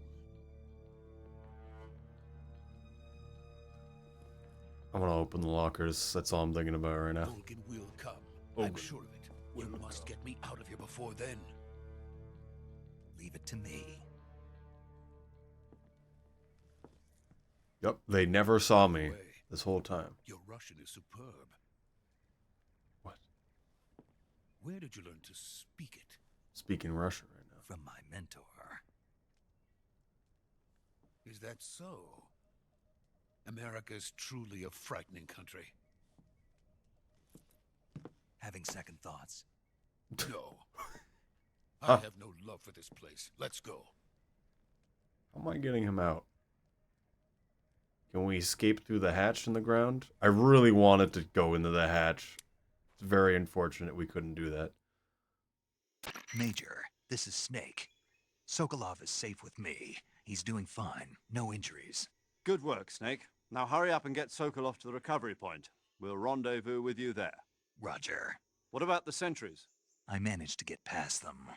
[SPEAKER 1] I want to open the lockers. That's all I'm thinking about right now.
[SPEAKER 10] Volgin will come. I'm sure of it. You must get me out of here before then.
[SPEAKER 2] Leave it to me.
[SPEAKER 1] Yep, they never saw me
[SPEAKER 10] Way.
[SPEAKER 1] this whole time.
[SPEAKER 10] Your Russian is superb.
[SPEAKER 1] What?
[SPEAKER 10] Where did you learn to speak it?
[SPEAKER 1] Speaking Russian right now.
[SPEAKER 2] From my mentor.
[SPEAKER 10] Is that so? America's truly a frightening country.
[SPEAKER 2] Having second thoughts.
[SPEAKER 10] No. I
[SPEAKER 1] Huh.
[SPEAKER 10] have no love for this place. Let's go.
[SPEAKER 1] How am I getting him out? Can we escape through the hatch in the ground? I really wanted to go into the hatch. It's very unfortunate we couldn't do that.
[SPEAKER 2] Major, this is Snake. Sokolov is safe with me. He's doing fine. No injuries.
[SPEAKER 3] Good work, Snake. Now hurry up and get Sokolov to the recovery point. We'll rendezvous with you there.
[SPEAKER 2] Roger.
[SPEAKER 3] What about the sentries?
[SPEAKER 2] I managed to get past them.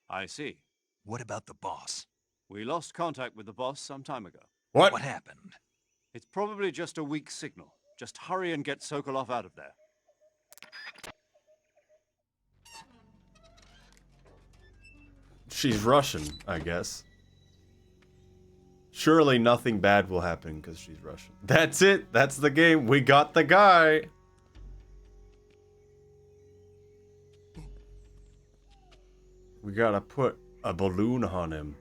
[SPEAKER 3] I see.
[SPEAKER 2] What about the boss?
[SPEAKER 3] We lost contact with the boss some time ago.
[SPEAKER 1] What?
[SPEAKER 2] What happened?
[SPEAKER 3] It's probably just a weak signal. Just hurry and get Sokolov out of there.
[SPEAKER 1] She's Russian, I guess. Surely nothing bad will happen because she's Russian. That's it. That's the game. We got the guy. We gotta put a balloon on him.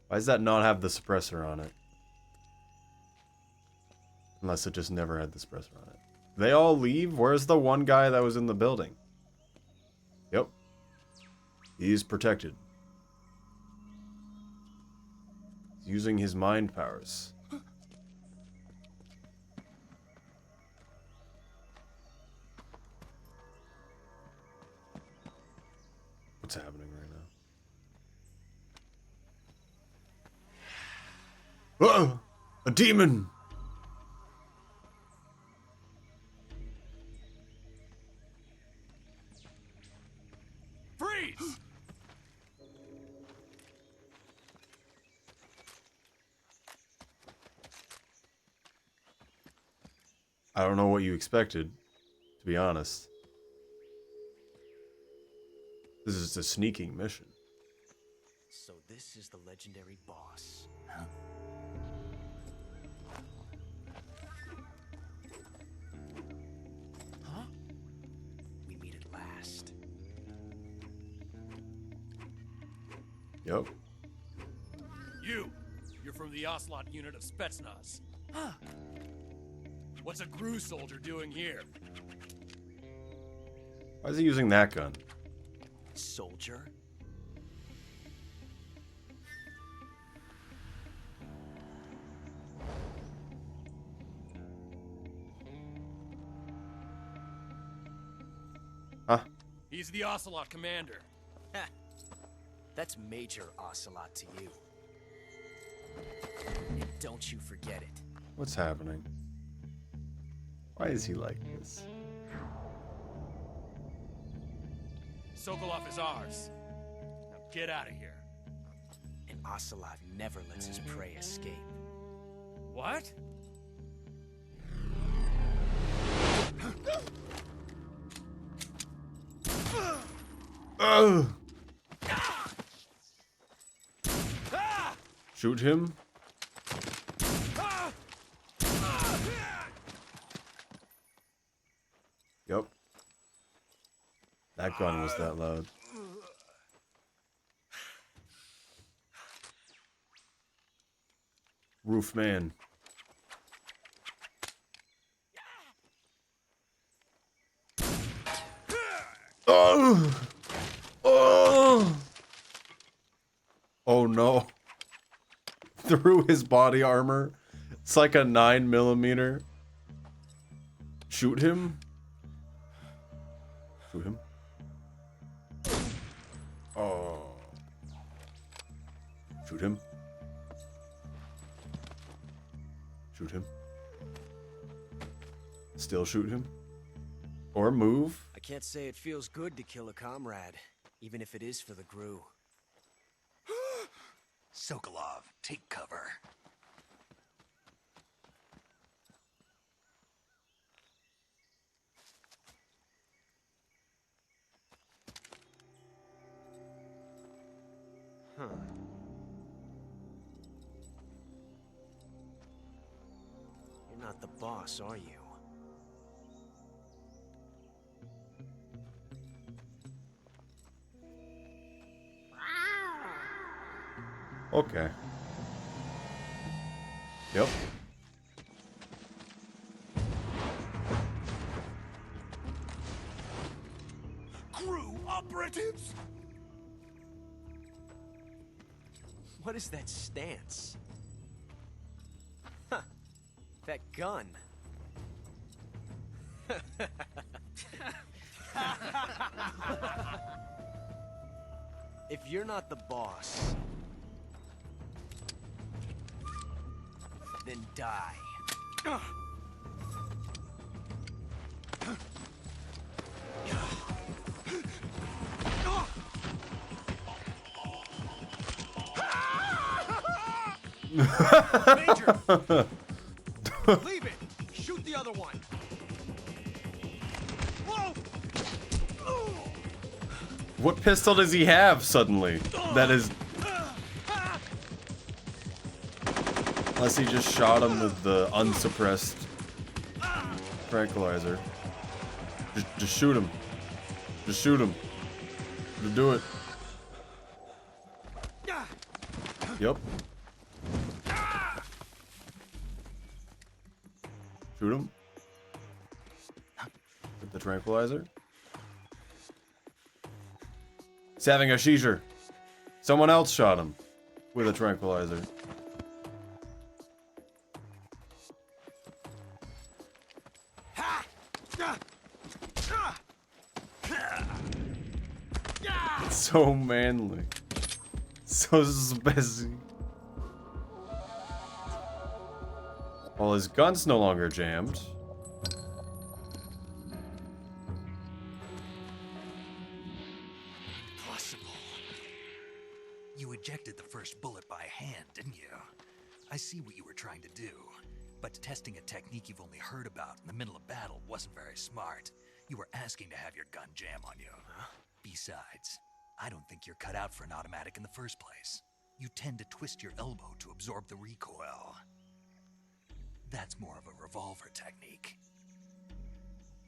[SPEAKER 1] Why does that not have the suppressor on it? Unless it just never had the suppressor on it. They all leave? Where's the one guy that was in the building? Yep. He's protected. He's using his mind powers. What's happening right now? Oh, a demon!
[SPEAKER 5] Freeze!
[SPEAKER 1] I don't know what you expected, to be honest. This is a sneaking mission.
[SPEAKER 5] So this is the legendary boss. Huh? We meet at last.
[SPEAKER 1] Yep.
[SPEAKER 11] You're from the Ocelot unit of Spetsnaz. Huh. What's a GRU soldier doing here?
[SPEAKER 1] Why is he using that gun?
[SPEAKER 5] Soldier?
[SPEAKER 1] Huh?
[SPEAKER 11] He's the Ocelot commander.
[SPEAKER 5] That's Major Ocelot to you. And don't you forget it.
[SPEAKER 1] What's happening? Why is he like this?
[SPEAKER 11] Sokolov is ours. Now get out of here.
[SPEAKER 5] And Ocelot never lets his prey escape.
[SPEAKER 11] What?
[SPEAKER 1] Shoot him. Yep. That gun was that loud. Roof man. Oh! Oh! Oh no. Through his body armor. It's like a 9mm. Shoot him. Shoot him. Oh. Shoot him. Shoot him. Still shoot him. Or move.
[SPEAKER 5] I can't say it feels good to kill a comrade, even if it is for the GRU.
[SPEAKER 6] Sokolov, take cover.
[SPEAKER 5] Huh. You're not the boss, are you?
[SPEAKER 1] Okay. Yep.
[SPEAKER 5] GRU operatives? What is that stance? Huh. That gun. If you're not the boss, then die.
[SPEAKER 7] Major! Leave it! Shoot the other one! Whoa!
[SPEAKER 1] What pistol does he have suddenly? That is... Unless he just shot him with the unsuppressed tranquilizer. Just shoot him. Just shoot him. Just do it. Yep. Shoot him. With the tranquilizer. He's having a seizure. Someone else shot him with a tranquilizer. It's so manly. So spicy. Well, his gun's no longer jammed.
[SPEAKER 2] Impossible. You ejected the first bullet by hand, didn't you? I see what you were trying to do. But testing a technique you've only heard about in the middle of battle wasn't very smart. You were asking to have your gun jam on you. Besides, I don't think you're cut out for an automatic in the first place. You tend to twist your elbow to absorb the recoil. That's more of a revolver technique.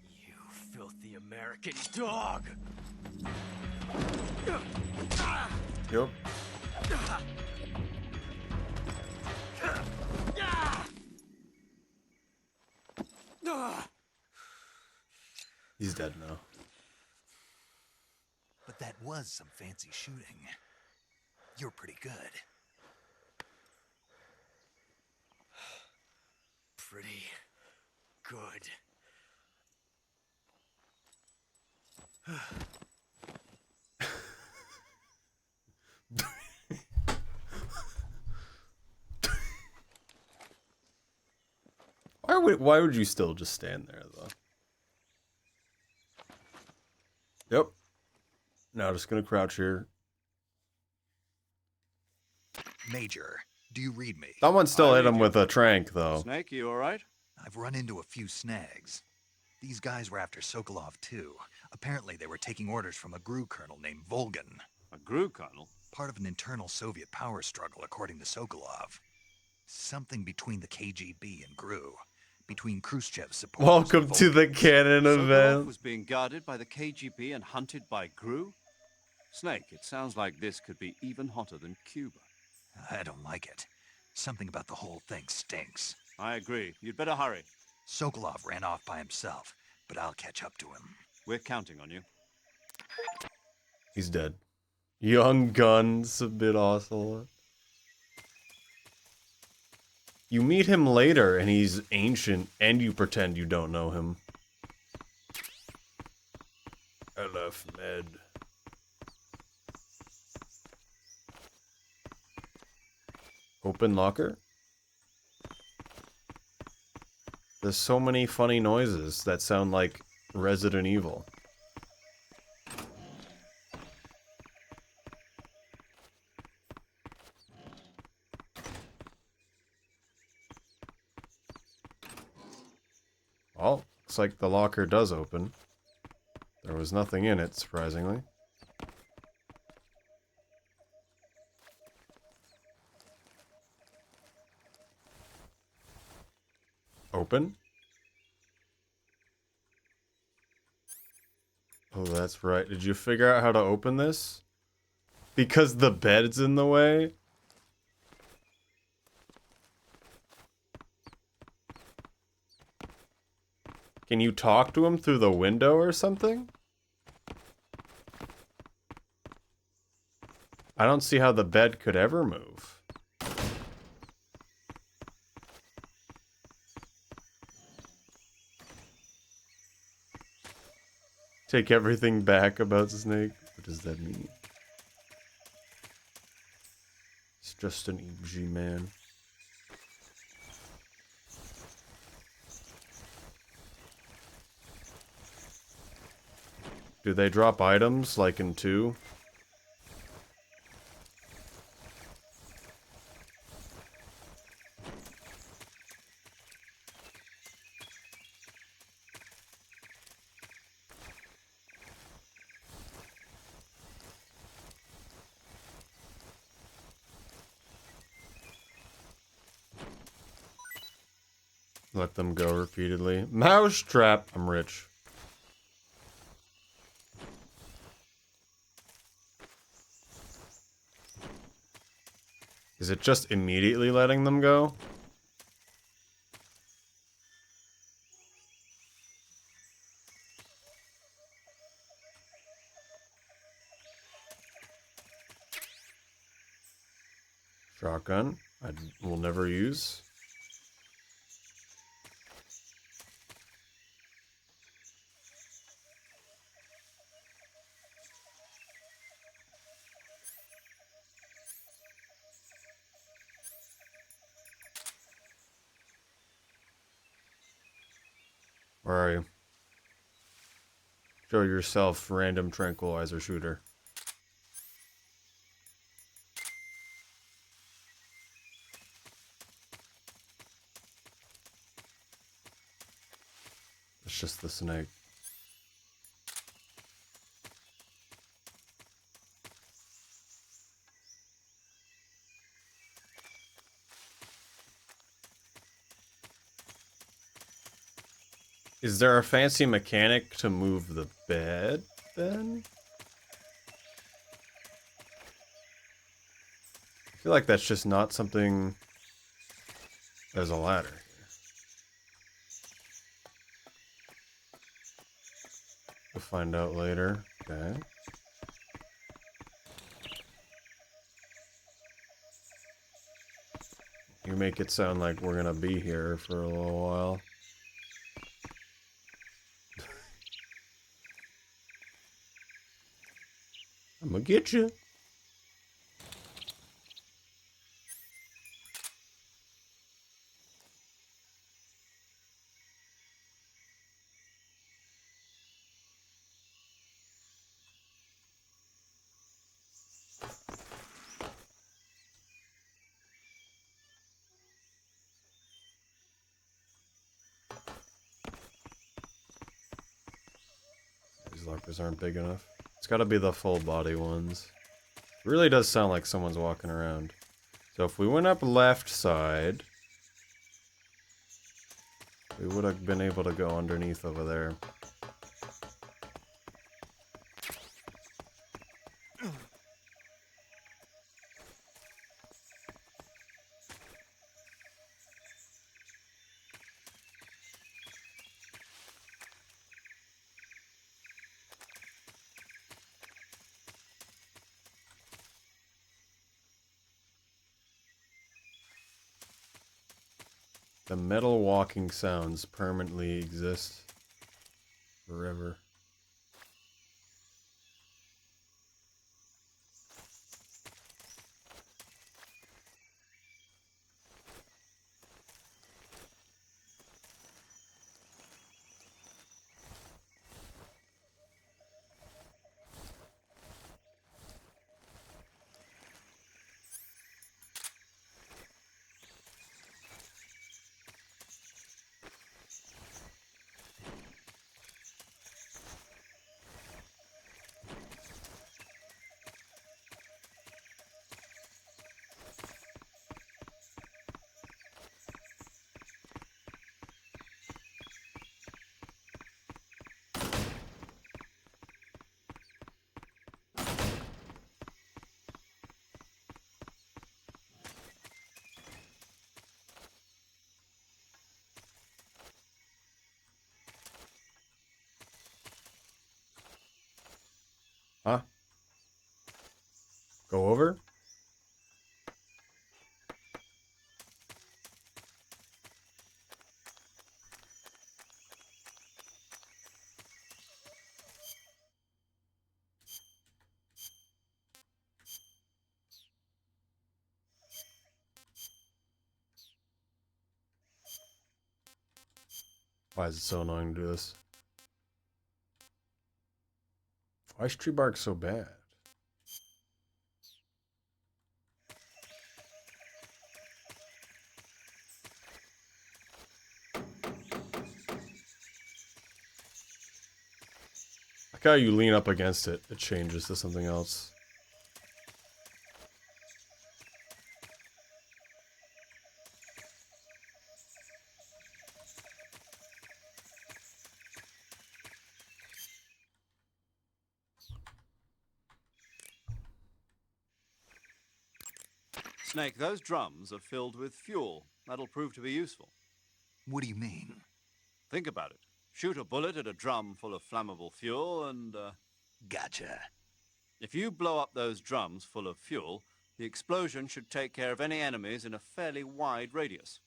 [SPEAKER 11] You filthy American dog!
[SPEAKER 1] Yep. He's dead now.
[SPEAKER 2] But that was some fancy shooting. You're pretty good.
[SPEAKER 11] Pretty good.
[SPEAKER 1] Why would you still just stand there, though? Yep. Now just gonna crouch here.
[SPEAKER 2] Major, do you read me?
[SPEAKER 1] Someone still hit him with a trank, though.
[SPEAKER 3] Snake, you alright?
[SPEAKER 2] I've run into a few snags. These guys were after Sokolov, too. Apparently they were taking orders from a GRU colonel named Volgan.
[SPEAKER 3] A GRU colonel?
[SPEAKER 2] Part of an internal Soviet power struggle, according to Sokolov. Something between the KGB and GRU. Between Khrushchev's supporters.
[SPEAKER 1] Welcome to the canon
[SPEAKER 3] Sokolov
[SPEAKER 1] event.
[SPEAKER 3] was being guarded by the KGB and hunted by GRU? Snake, it sounds like this could be even hotter than Cuba.
[SPEAKER 2] I don't like it. Something about the whole thing stinks.
[SPEAKER 3] I agree. You'd better hurry.
[SPEAKER 2] Sokolov ran off by himself, but I'll catch up to him.
[SPEAKER 3] We're counting on you.
[SPEAKER 1] He's dead. Young Guns, a bit awesome. You meet him later and he's ancient and you pretend you don't know him. LF Med. Open locker? There's so many funny noises that sound like Resident Evil. Well, looks like the locker does open. There was nothing in it, surprisingly. Open? Oh, that's right. Did you figure out how to open this? Because the bed's in the way? Can you talk to him through the window or something? I don't see how the bed could ever move. Take everything back about Snake? What does that mean? It's just an EG man. Do they drop items like in 2? Let them go repeatedly. Mousetrap! I'm rich. Is it just immediately letting them go? Shotgun. I will never use. Where are you? Show yourself, random tranquilizer shooter. It's just the snake. Is there a fancy mechanic to move the bed, then? I feel like that's just not something... There's a ladder here. We'll find out later. Okay. You make it sound like we're gonna be here for a little while. I'm gonna get you. These lockers aren't big enough. It's gotta be the full body ones. It really does sound like someone's walking around. So if we went up left side, we would have been able to go underneath over there. The metal walking sounds permanently exist forever. Huh? Go over? Why is it so annoying to do this? Why is tree bark so bad? Like how you lean up against it, it changes to something else.
[SPEAKER 3] Snake, those drums are filled with fuel. That'll prove to be useful.
[SPEAKER 2] What do you mean?
[SPEAKER 3] Think about it. Shoot a bullet at a drum full of flammable fuel and,
[SPEAKER 2] Gotcha.
[SPEAKER 3] if you blow up those drums full of fuel, the explosion should take care of any enemies in a fairly wide radius.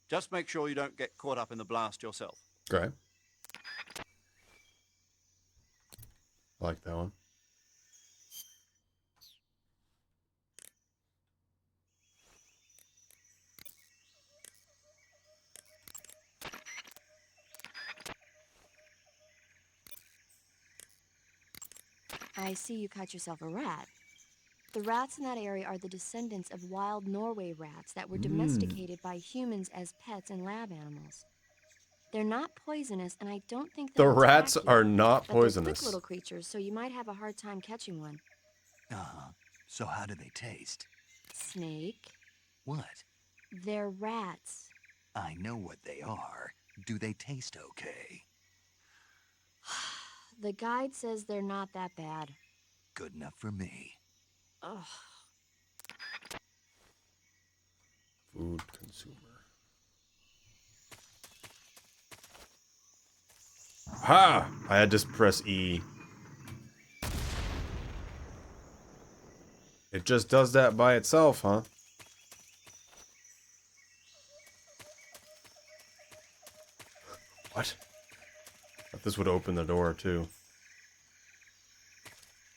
[SPEAKER 3] Just make sure you don't get caught up in the blast yourself.
[SPEAKER 1] Okay. I like that one.
[SPEAKER 8] I see you caught yourself a rat. The rats in that area are the descendants of wild Norway rats that were domesticated by humans as pets and lab animals. They're not poisonous, and I don't think
[SPEAKER 1] The
[SPEAKER 8] they'll
[SPEAKER 1] rats
[SPEAKER 8] attack you,
[SPEAKER 1] are not
[SPEAKER 8] but they're
[SPEAKER 1] poisonous.
[SPEAKER 8] quick little creatures, so you might have a hard time catching one.
[SPEAKER 2] So how do they taste?
[SPEAKER 8] Snake,
[SPEAKER 2] What?
[SPEAKER 8] they're rats.
[SPEAKER 2] I know what they are. Do they taste okay?
[SPEAKER 8] The guide says they're not that bad.
[SPEAKER 2] Good enough for me.
[SPEAKER 8] Ugh.
[SPEAKER 1] Food consumer. Ha! I had to press E. It just does that by itself, huh? What? I thought this would open the door, too.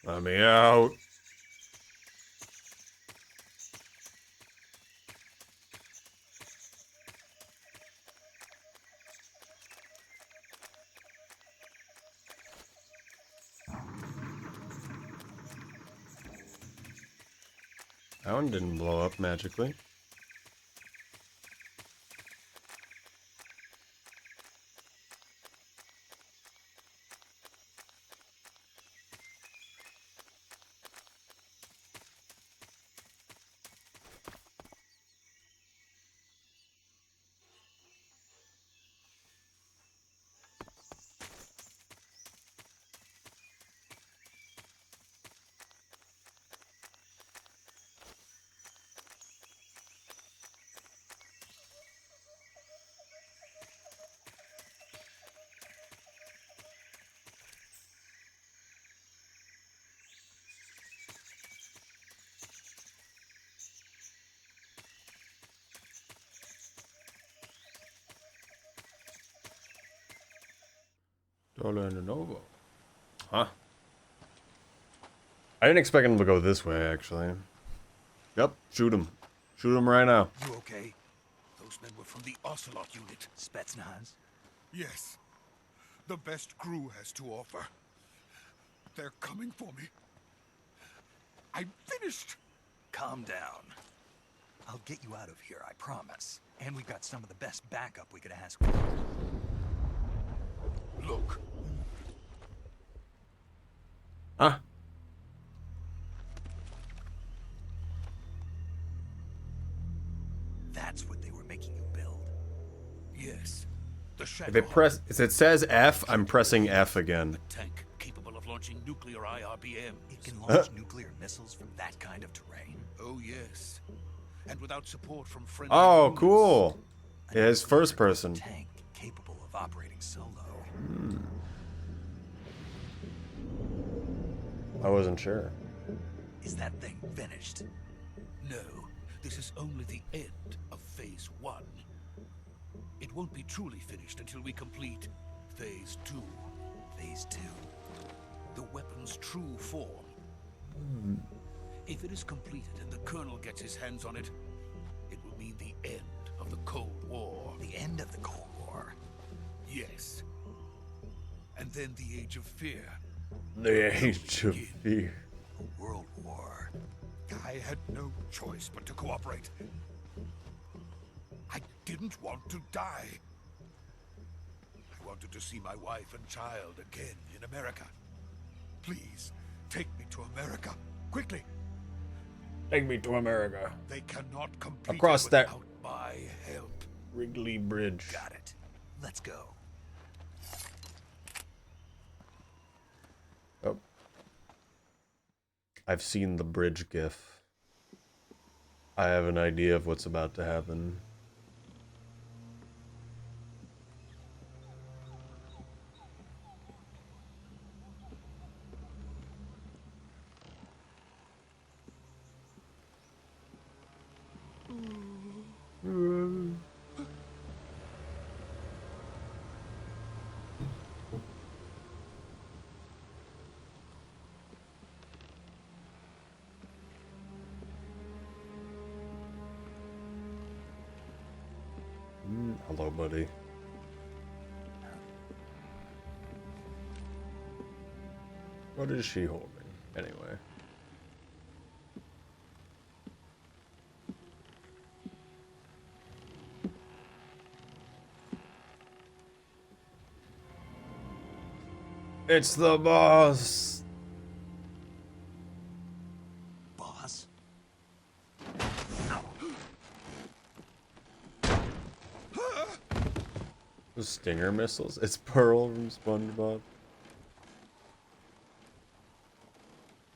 [SPEAKER 1] Let me out. That one didn't blow up magically. Dollar and Novo. Huh? I didn't expect him to go this way, actually. Yep, shoot him. Shoot him right now.
[SPEAKER 10] You okay? Those men were from the Ocelot unit.
[SPEAKER 2] Spetsnaz?
[SPEAKER 10] Yes. The best crew has to offer. They're coming for me. I'm finished.
[SPEAKER 2] Calm down. I'll get you out of here, I promise. And we've got some of the best backup we could ask for.
[SPEAKER 10] Look.
[SPEAKER 1] Huh?
[SPEAKER 2] That's what they were making you build.
[SPEAKER 10] Yes. The
[SPEAKER 1] If it says F, I'm pressing F again.
[SPEAKER 10] A tank capable of launching nuclear IRBM.
[SPEAKER 2] It can launch nuclear missiles from that kind of terrain?
[SPEAKER 10] Oh, yes. And without support from friendly
[SPEAKER 1] Oh,
[SPEAKER 10] units.
[SPEAKER 1] cool. It is first person.
[SPEAKER 2] Tank capable of operating solo.
[SPEAKER 1] I wasn't sure.
[SPEAKER 2] Is that thing finished?
[SPEAKER 10] No, this is only the end of Phase 1. It won't be truly finished until we complete Phase 2.
[SPEAKER 2] Phase 2?
[SPEAKER 10] The weapon's true form. If it is completed and the Colonel gets his hands on it, it will mean the end of the Cold War.
[SPEAKER 2] The end of the Cold War?
[SPEAKER 10] Yes. And then the Age of Fear.
[SPEAKER 1] The Age of Fear.
[SPEAKER 2] A world war.
[SPEAKER 10] I had no choice but to cooperate. I didn't want to die. I wanted to see my wife and child again in America. Please, take me to America. Quickly.
[SPEAKER 1] Take me to America.
[SPEAKER 10] They cannot complete
[SPEAKER 1] Across
[SPEAKER 10] it
[SPEAKER 1] that
[SPEAKER 10] without my help.
[SPEAKER 1] Wrigley Bridge.
[SPEAKER 2] Got it. Let's go.
[SPEAKER 1] Oh. I've seen the bridge gif. I have an idea of what's about to happen. Hello, buddy. What is she holding, anyway? It's the boss!
[SPEAKER 2] Boss?
[SPEAKER 1] The stinger missiles? It's Pearl from SpongeBob.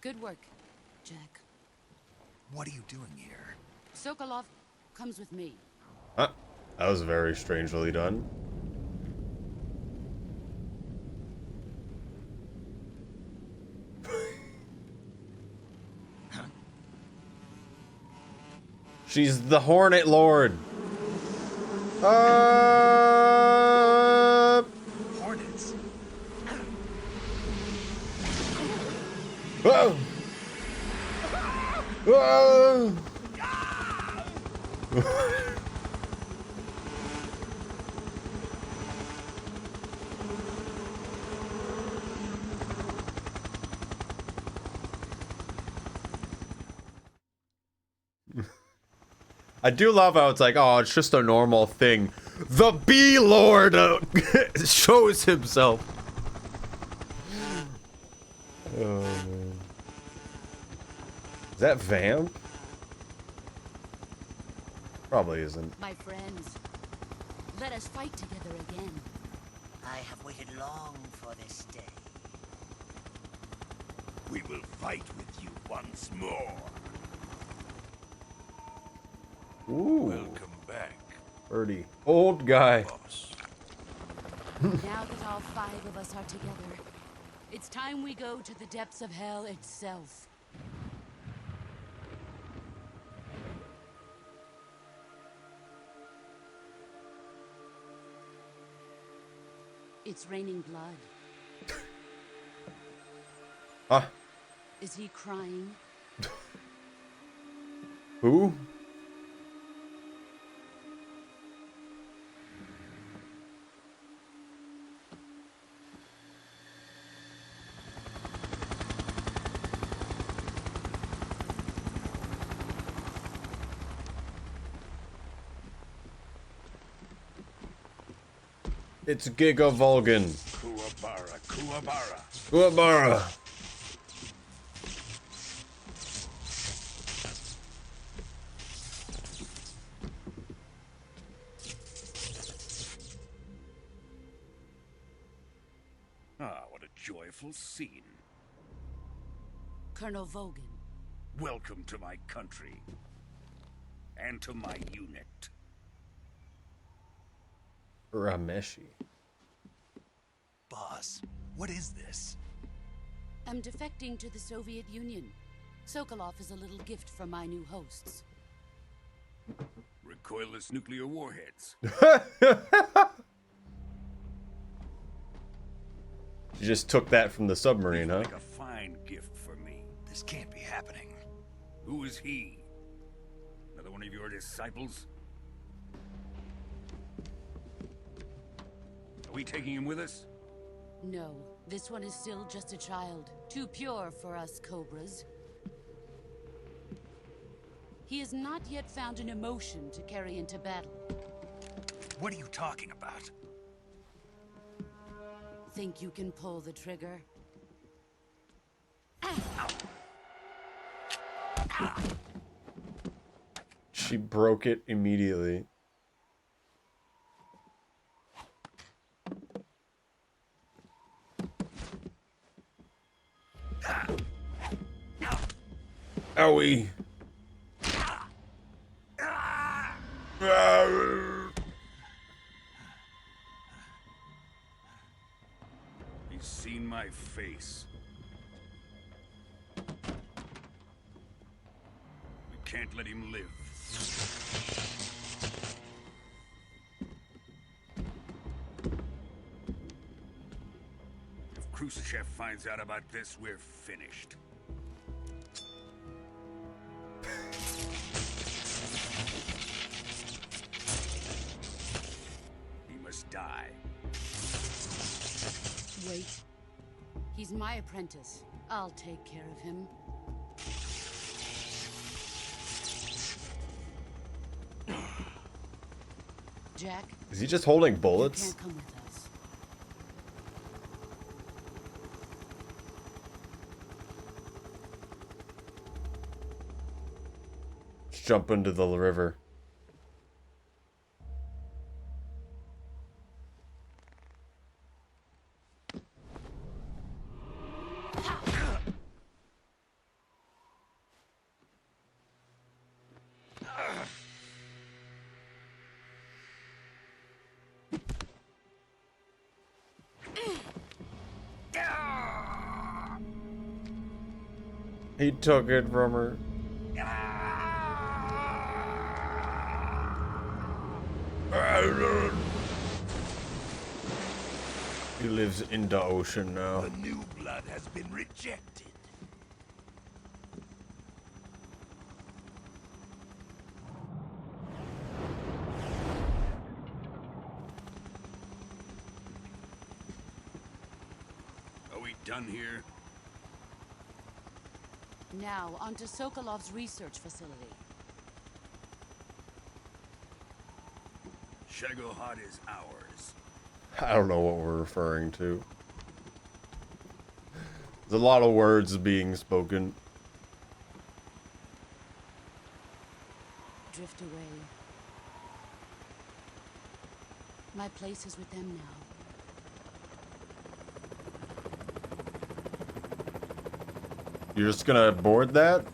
[SPEAKER 9] Good work, Jack.
[SPEAKER 2] What are you doing here?
[SPEAKER 9] Sokolov comes with me.
[SPEAKER 1] Huh? That was very strangely done. She's the Hornet Lord.
[SPEAKER 2] Hornets.
[SPEAKER 1] Whoa! Whoa! I do love how it's like, oh, it's just a normal thing. The Bee Lord shows himself. Oh, man. Is that Vamp? Probably isn't.
[SPEAKER 9] My friends, let us fight together again.
[SPEAKER 7] I have waited long for this day.
[SPEAKER 10] We will fight with you once more.
[SPEAKER 1] Ooh.
[SPEAKER 10] Welcome back,
[SPEAKER 1] Birdie. Old guy.
[SPEAKER 10] boss.
[SPEAKER 9] Now that all 5 of us are together, it's time we go to the depths of hell itself. It's raining blood.
[SPEAKER 1] Huh?
[SPEAKER 9] Is he crying?
[SPEAKER 1] Who? It's Giga Vulcan.
[SPEAKER 10] Kuwabara, Kuwabara.
[SPEAKER 1] Kuwabara.
[SPEAKER 10] Ah, what a joyful scene.
[SPEAKER 9] Colonel Vogan.
[SPEAKER 10] Welcome to my country. And to my unit.
[SPEAKER 1] Rameshi.
[SPEAKER 2] Boss, what is this?
[SPEAKER 9] I'm defecting to the Soviet Union. Sokolov is a little gift from my new hosts.
[SPEAKER 10] Recoilless nuclear warheads.
[SPEAKER 1] You just took that from the submarine, huh?
[SPEAKER 10] Like a fine gift for me.
[SPEAKER 2] This can't be happening.
[SPEAKER 10] Who is he? Another one of your disciples? Are we taking him with us?
[SPEAKER 9] No, this one is still just a child. Too pure for us Cobras. He has not yet found an emotion to carry into battle.
[SPEAKER 2] What are you talking about?
[SPEAKER 9] Think you can pull the trigger?
[SPEAKER 1] She broke it immediately. Owie.
[SPEAKER 10] my face. We can't let him live. If Khrushchev finds out about this, we're finished. He must die.
[SPEAKER 9] Wait. He's my apprentice. I'll take care of him. Jack?
[SPEAKER 1] Is he just holding
[SPEAKER 9] You
[SPEAKER 1] bullets?
[SPEAKER 9] can't come with us.
[SPEAKER 1] Let's jump into the river. He took it from her. He lives in the ocean now.
[SPEAKER 2] The new blood has been rejected.
[SPEAKER 10] Are we done here?
[SPEAKER 9] Now, on to Sokolov's research facility.
[SPEAKER 10] Shagohod is ours.
[SPEAKER 1] I don't know what we're referring to. There's a lot of words being spoken.
[SPEAKER 9] Drift away. My place is with them now.
[SPEAKER 1] You're just gonna board that?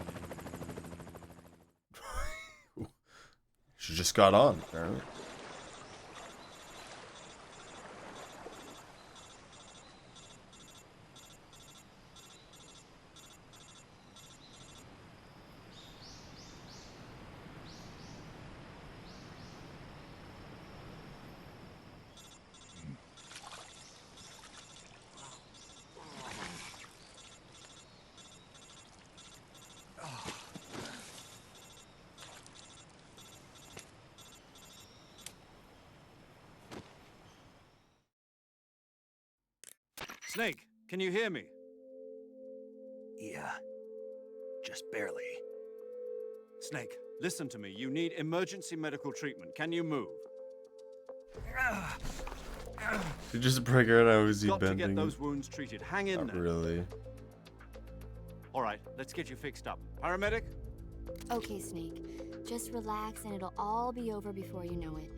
[SPEAKER 1] She just got on, apparently.
[SPEAKER 3] Snake, can you hear me?
[SPEAKER 2] Yeah. Just barely.
[SPEAKER 3] Snake, listen to me. You need emergency medical treatment. Can you move?
[SPEAKER 1] Did you just break her out? How is he
[SPEAKER 3] Got to
[SPEAKER 1] bending?
[SPEAKER 3] get those wounds treated. Hang in
[SPEAKER 1] Not
[SPEAKER 3] there.
[SPEAKER 1] really.
[SPEAKER 3] All right, let's get you fixed up. Paramedic?
[SPEAKER 8] Okay, Snake. Just relax and it'll all be over before you know it.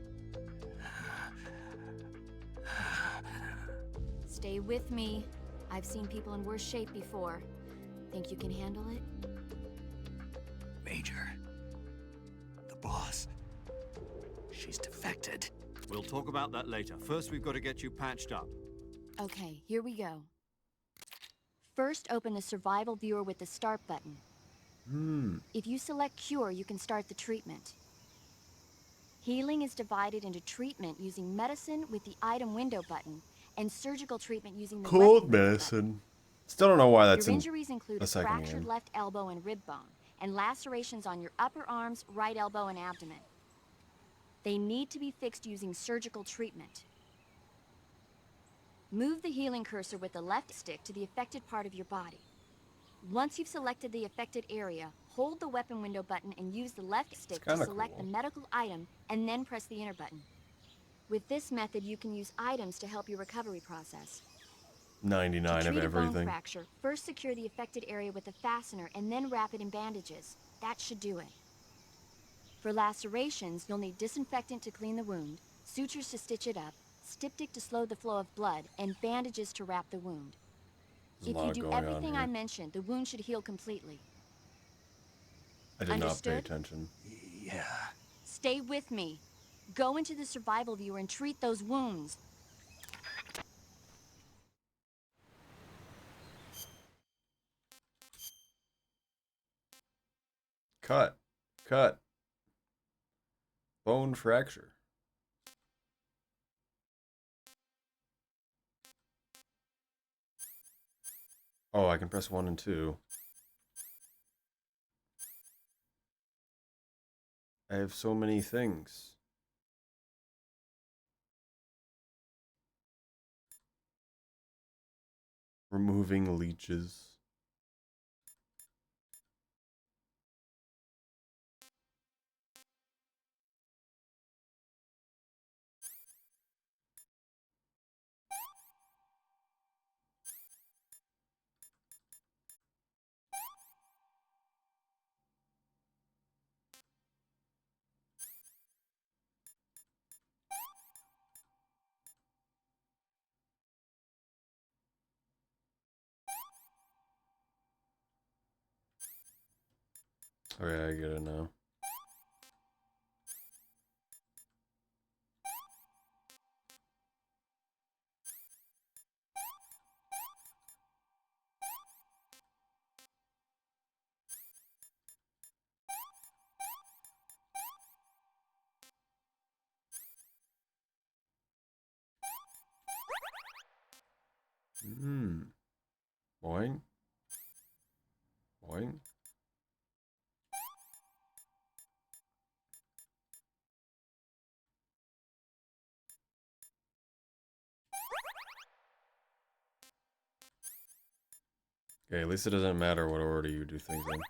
[SPEAKER 8] Stay with me. I've seen people in worse shape before. Think you can handle it?
[SPEAKER 2] Major. The boss. She's defected.
[SPEAKER 3] We'll talk about that later. First, we've got to get you patched up.
[SPEAKER 8] Okay, here we go. First, open the survival viewer with the start button. If you select cure, you can start the treatment. Healing is divided into treatment using medicine with the item window button and surgical treatment using the
[SPEAKER 1] Cold
[SPEAKER 8] weapon window
[SPEAKER 1] medicine. Still don't know why
[SPEAKER 8] button.
[SPEAKER 1] that's
[SPEAKER 8] Your
[SPEAKER 1] in
[SPEAKER 8] injuries include
[SPEAKER 1] a
[SPEAKER 8] a
[SPEAKER 1] second
[SPEAKER 8] fractured
[SPEAKER 1] game.
[SPEAKER 8] left elbow and rib bone, and lacerations on your upper arms, right elbow, and abdomen. They need to be fixed using surgical treatment. Move the healing cursor with the left stick to the affected part of your body. Once you've selected the affected area, hold the weapon window button and use the left stick to
[SPEAKER 1] kinda
[SPEAKER 8] select
[SPEAKER 1] cool.
[SPEAKER 8] the medical item and then press the enter button. With this method, you can use items to help your recovery process.
[SPEAKER 1] 99
[SPEAKER 8] To
[SPEAKER 1] of
[SPEAKER 8] treat a bone
[SPEAKER 1] everything.
[SPEAKER 8] fracture, first secure the affected area with a fastener and then wrap it in bandages. That should do it. For lacerations, you'll need disinfectant to clean the wound, sutures to stitch it up, styptic to slow the flow of blood, and bandages to wrap the wound.
[SPEAKER 1] There's a
[SPEAKER 8] If you
[SPEAKER 1] lot
[SPEAKER 8] do
[SPEAKER 1] going on
[SPEAKER 8] everything I
[SPEAKER 1] here.
[SPEAKER 8] mentioned, the wound should heal completely.
[SPEAKER 1] I did not pay
[SPEAKER 8] Understood?
[SPEAKER 1] attention.
[SPEAKER 2] Yeah.
[SPEAKER 8] Stay with me. Go into the survival viewer and treat those wounds.
[SPEAKER 1] Cut. Cut. Bone fracture. Oh, I can press 1 and 2. I have so many things. Removing leeches. Okay, I get it now. Boing. Boing. Okay, at least it doesn't matter what order you do things in.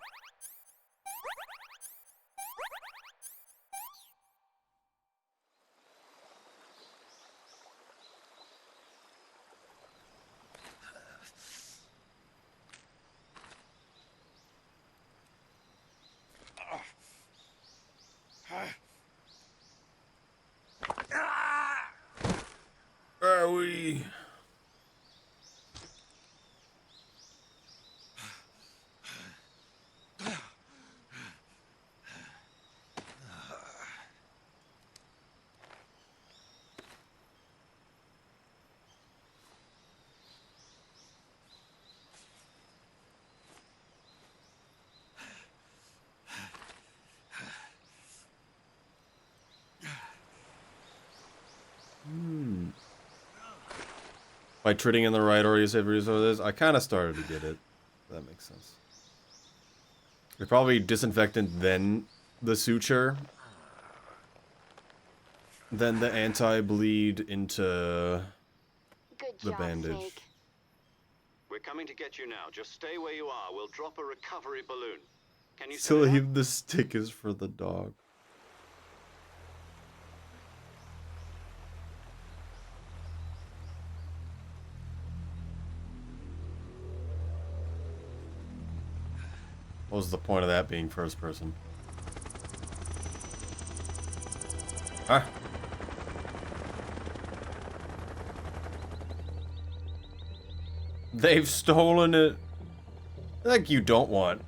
[SPEAKER 1] Are we? By treating in the right order, you save resources. I kind of started to get it. That makes sense. You're probably disinfectant, then the suture, then the anti-bleed into the bandage.
[SPEAKER 8] Snake.
[SPEAKER 4] We're coming to get you now. Just stay where you are. We'll drop a recovery balloon. Can you
[SPEAKER 1] So
[SPEAKER 4] set it up?
[SPEAKER 1] the stick is for the dog. What was the point of that being first person? Huh? They've stolen it. Like you don't want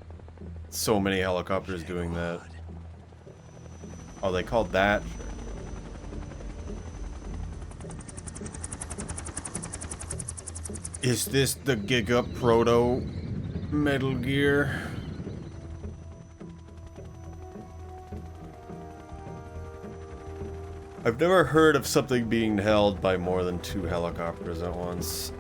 [SPEAKER 1] so many helicopters doing that. Oh, they called that. Is this the Giga Proto Metal Gear? I've never heard of something being held by more than 2 helicopters at once.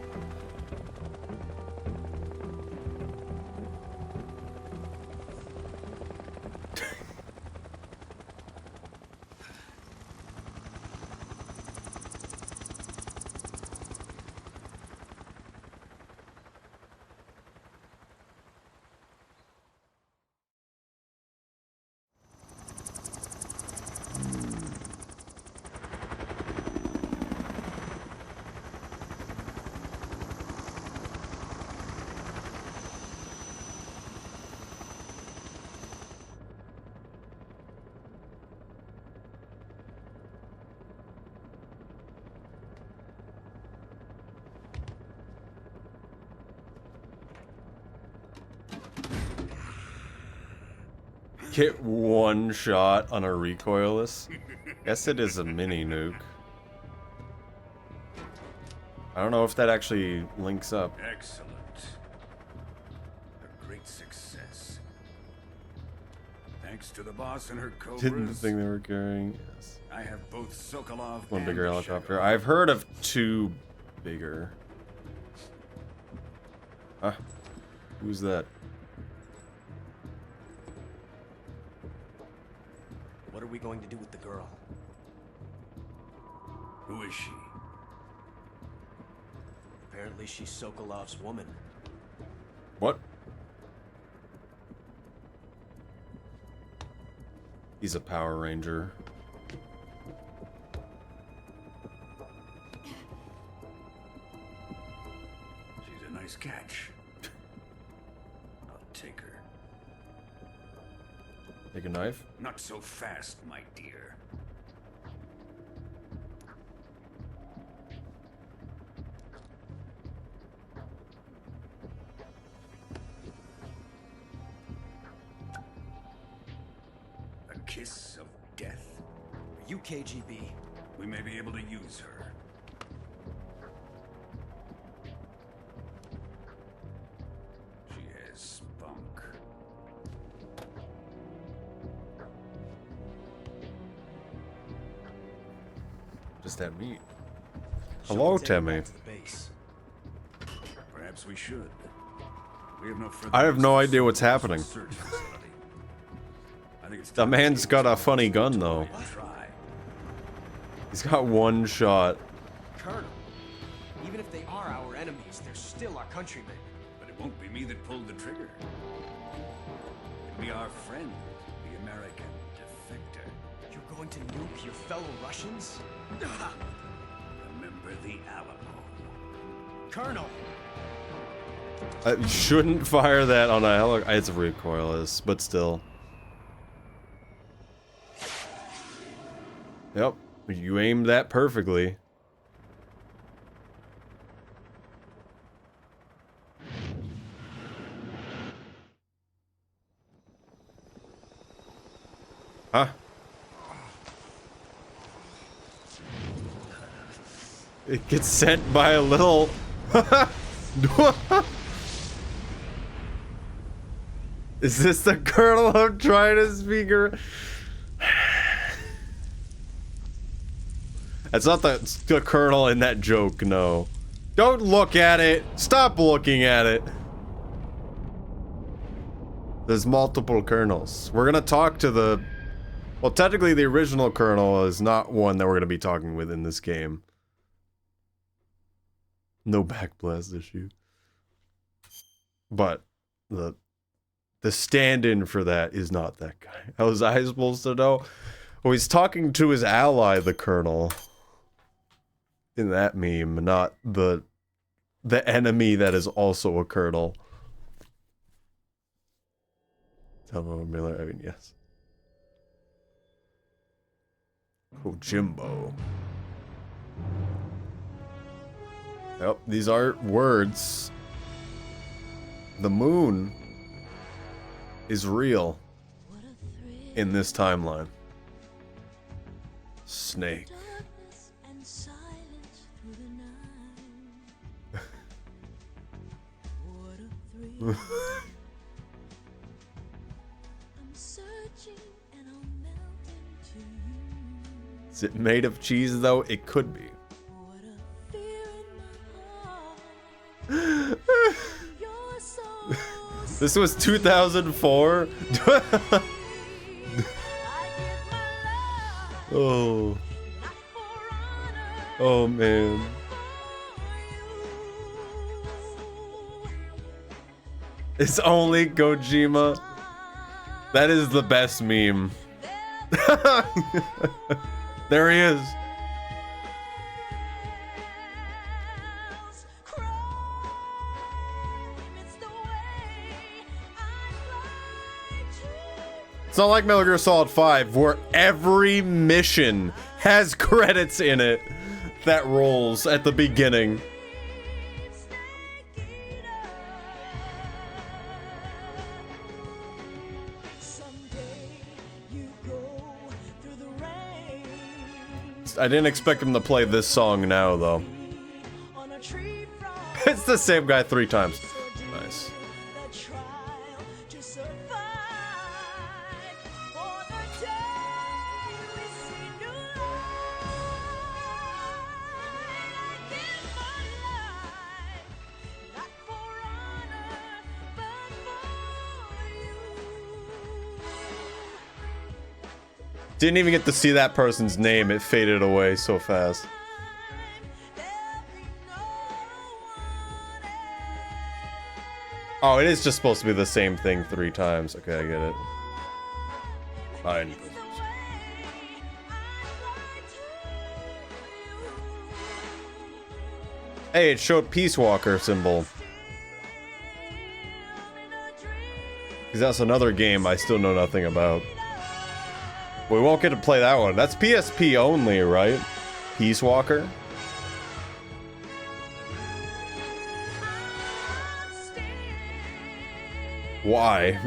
[SPEAKER 1] Get 1 shot on a recoilless? Guess it is a mini nuke. I don't know if that actually links up.
[SPEAKER 10] Excellent. A great success. Thanks to the boss and her cobras.
[SPEAKER 1] Didn't think they were carrying. Yes.
[SPEAKER 10] I have both Sokolov
[SPEAKER 1] One
[SPEAKER 10] and
[SPEAKER 1] bigger
[SPEAKER 10] the
[SPEAKER 1] helicopter.
[SPEAKER 10] Shekov.
[SPEAKER 1] I've heard of two bigger. Huh? Who's that?
[SPEAKER 7] What are we going to do with the girl?
[SPEAKER 10] Who is she?
[SPEAKER 7] Apparently she's Sokolov's woman.
[SPEAKER 1] What? He's a Power Ranger.
[SPEAKER 10] She's a nice catch. I'll take her.
[SPEAKER 1] Take a knife?
[SPEAKER 10] Not so fast, my dear. A kiss of death.
[SPEAKER 7] Are you KGB?
[SPEAKER 10] We may be able to use her. She has spunk.
[SPEAKER 1] Just that meat.
[SPEAKER 7] Shall
[SPEAKER 1] Hello,
[SPEAKER 7] we take her
[SPEAKER 1] Timmy.
[SPEAKER 7] back to the base?
[SPEAKER 10] Perhaps we should. We have no further
[SPEAKER 1] I have no
[SPEAKER 10] business
[SPEAKER 1] idea what's
[SPEAKER 10] to
[SPEAKER 1] happening.
[SPEAKER 10] search facility. I think it's
[SPEAKER 1] The
[SPEAKER 10] time
[SPEAKER 1] man's
[SPEAKER 10] to
[SPEAKER 1] got a funny gun, though.
[SPEAKER 10] try.
[SPEAKER 1] He's got one shot.
[SPEAKER 7] Colonel, even if they are our enemies, they're still our countrymen.
[SPEAKER 10] But it won't be me that pulled the trigger. It'll be our friend, the American defector.
[SPEAKER 7] You're going to nuke your fellow Russians?
[SPEAKER 10] Remember the Alamo.
[SPEAKER 7] Colonel!
[SPEAKER 1] You shouldn't fire that on a helicopter. It's recoilless, but still. Yep, you aimed that perfectly. Huh? It gets sent by a little... Is this the colonel I'm trying to speak? That's not the colonel in that joke, no. Don't look at it. Stop looking at it. There's multiple colonels. We're gonna talk to the... Well, technically the original colonel is not one that we're gonna be talking with in this game. No backblast issue. But the stand-in for that is not that guy. How was I supposed to know? Well, he's talking to his ally, the colonel. In that meme, not the enemy that is also a colonel. Hello, Miller. I mean, yes. Oh, Jimbo. Yep, these are words. The moon is real in this timeline. Snake. Is it made of cheese though? It could be. This was 2004? Oh. Oh man. It's only Kojima. That is the best meme. There he is. It's not like Metal Gear Solid 5 where every mission has credits in it that rolls at the beginning. I didn't expect him to play this song now, though. It's the same guy 3 times. Nice. Didn't even get to see that person's name. It faded away so fast. Oh, it is just supposed to be the same thing 3 times. Okay, I get it. Fine. Hey, it showed Peace Walker symbol. Because that's another game I still know nothing about. We won't get to play that one. That's PSP only, right? Peace Walker? Why?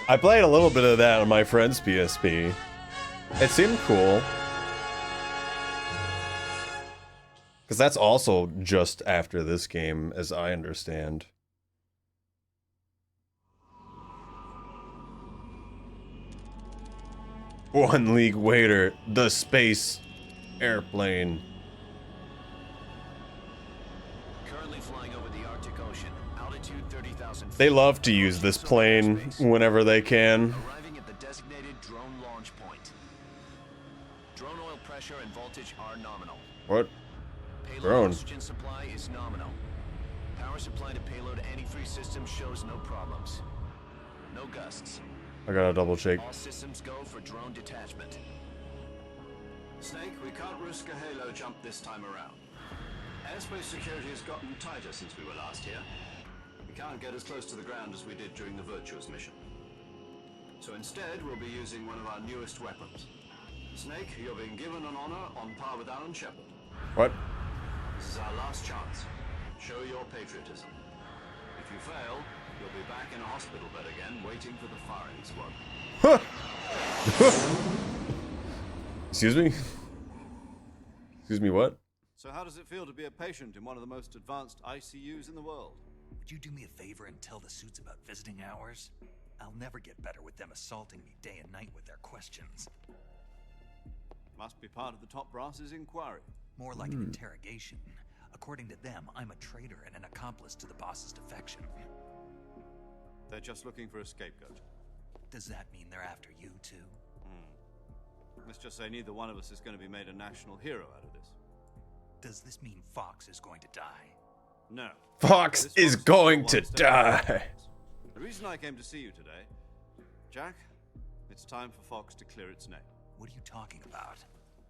[SPEAKER 1] I played a little bit of that on my friend's PSP. It seemed cool. Because that's also just after this game, as I understand. One League Waiter, the space airplane.
[SPEAKER 5] Currently flying over the Arctic Ocean, altitude 30,000 feet.
[SPEAKER 1] They love to use this plane whenever they can.
[SPEAKER 5] Arriving at the designated drone launch point. Drone oil pressure and voltage are nominal.
[SPEAKER 1] What?
[SPEAKER 5] Payload
[SPEAKER 1] Drone.
[SPEAKER 5] oxygen supply is nominal. Power supply to payload antifreeze system shows no problems. No gusts.
[SPEAKER 1] I gotta double check.
[SPEAKER 5] All systems go for drone detachment.
[SPEAKER 3] Snake, we can't risk a halo jump this time around. Airspace security has gotten tighter since we were last here. We can't get as close to the ground as we did during the Virtuous mission. So instead, we'll be using one of our newest weapons. Snake, you're being given an honor on par with Alan Shepard.
[SPEAKER 1] What?
[SPEAKER 3] This is our last chance. Show your patriotism. If you fail, you'll be back in a hospital bed again, waiting for the firing squad.
[SPEAKER 1] Excuse me? Excuse me, what?
[SPEAKER 3] So how does it feel to be a patient in one of the most advanced ICUs in the world?
[SPEAKER 2] Would you do me a favor and tell the suits about visiting hours? I'll never get better with them assaulting me day and night with their questions.
[SPEAKER 3] Must be part of the top brass's inquiry.
[SPEAKER 2] More like an interrogation. According to them, I'm a traitor and an accomplice to the boss's defection.
[SPEAKER 3] They're just looking for a scapegoat.
[SPEAKER 2] Does that mean they're after you, too?
[SPEAKER 3] Let's just say neither one of us is going to be made a national hero out of this.
[SPEAKER 2] Does this mean Fox is going to die?
[SPEAKER 3] No.
[SPEAKER 1] Fox
[SPEAKER 3] This
[SPEAKER 1] is
[SPEAKER 3] Fox
[SPEAKER 1] going
[SPEAKER 3] one
[SPEAKER 1] to
[SPEAKER 3] step
[SPEAKER 1] die.
[SPEAKER 3] ahead. The reason I came to see you today, Jack, it's time for Fox to clear its name.
[SPEAKER 2] What are you talking about?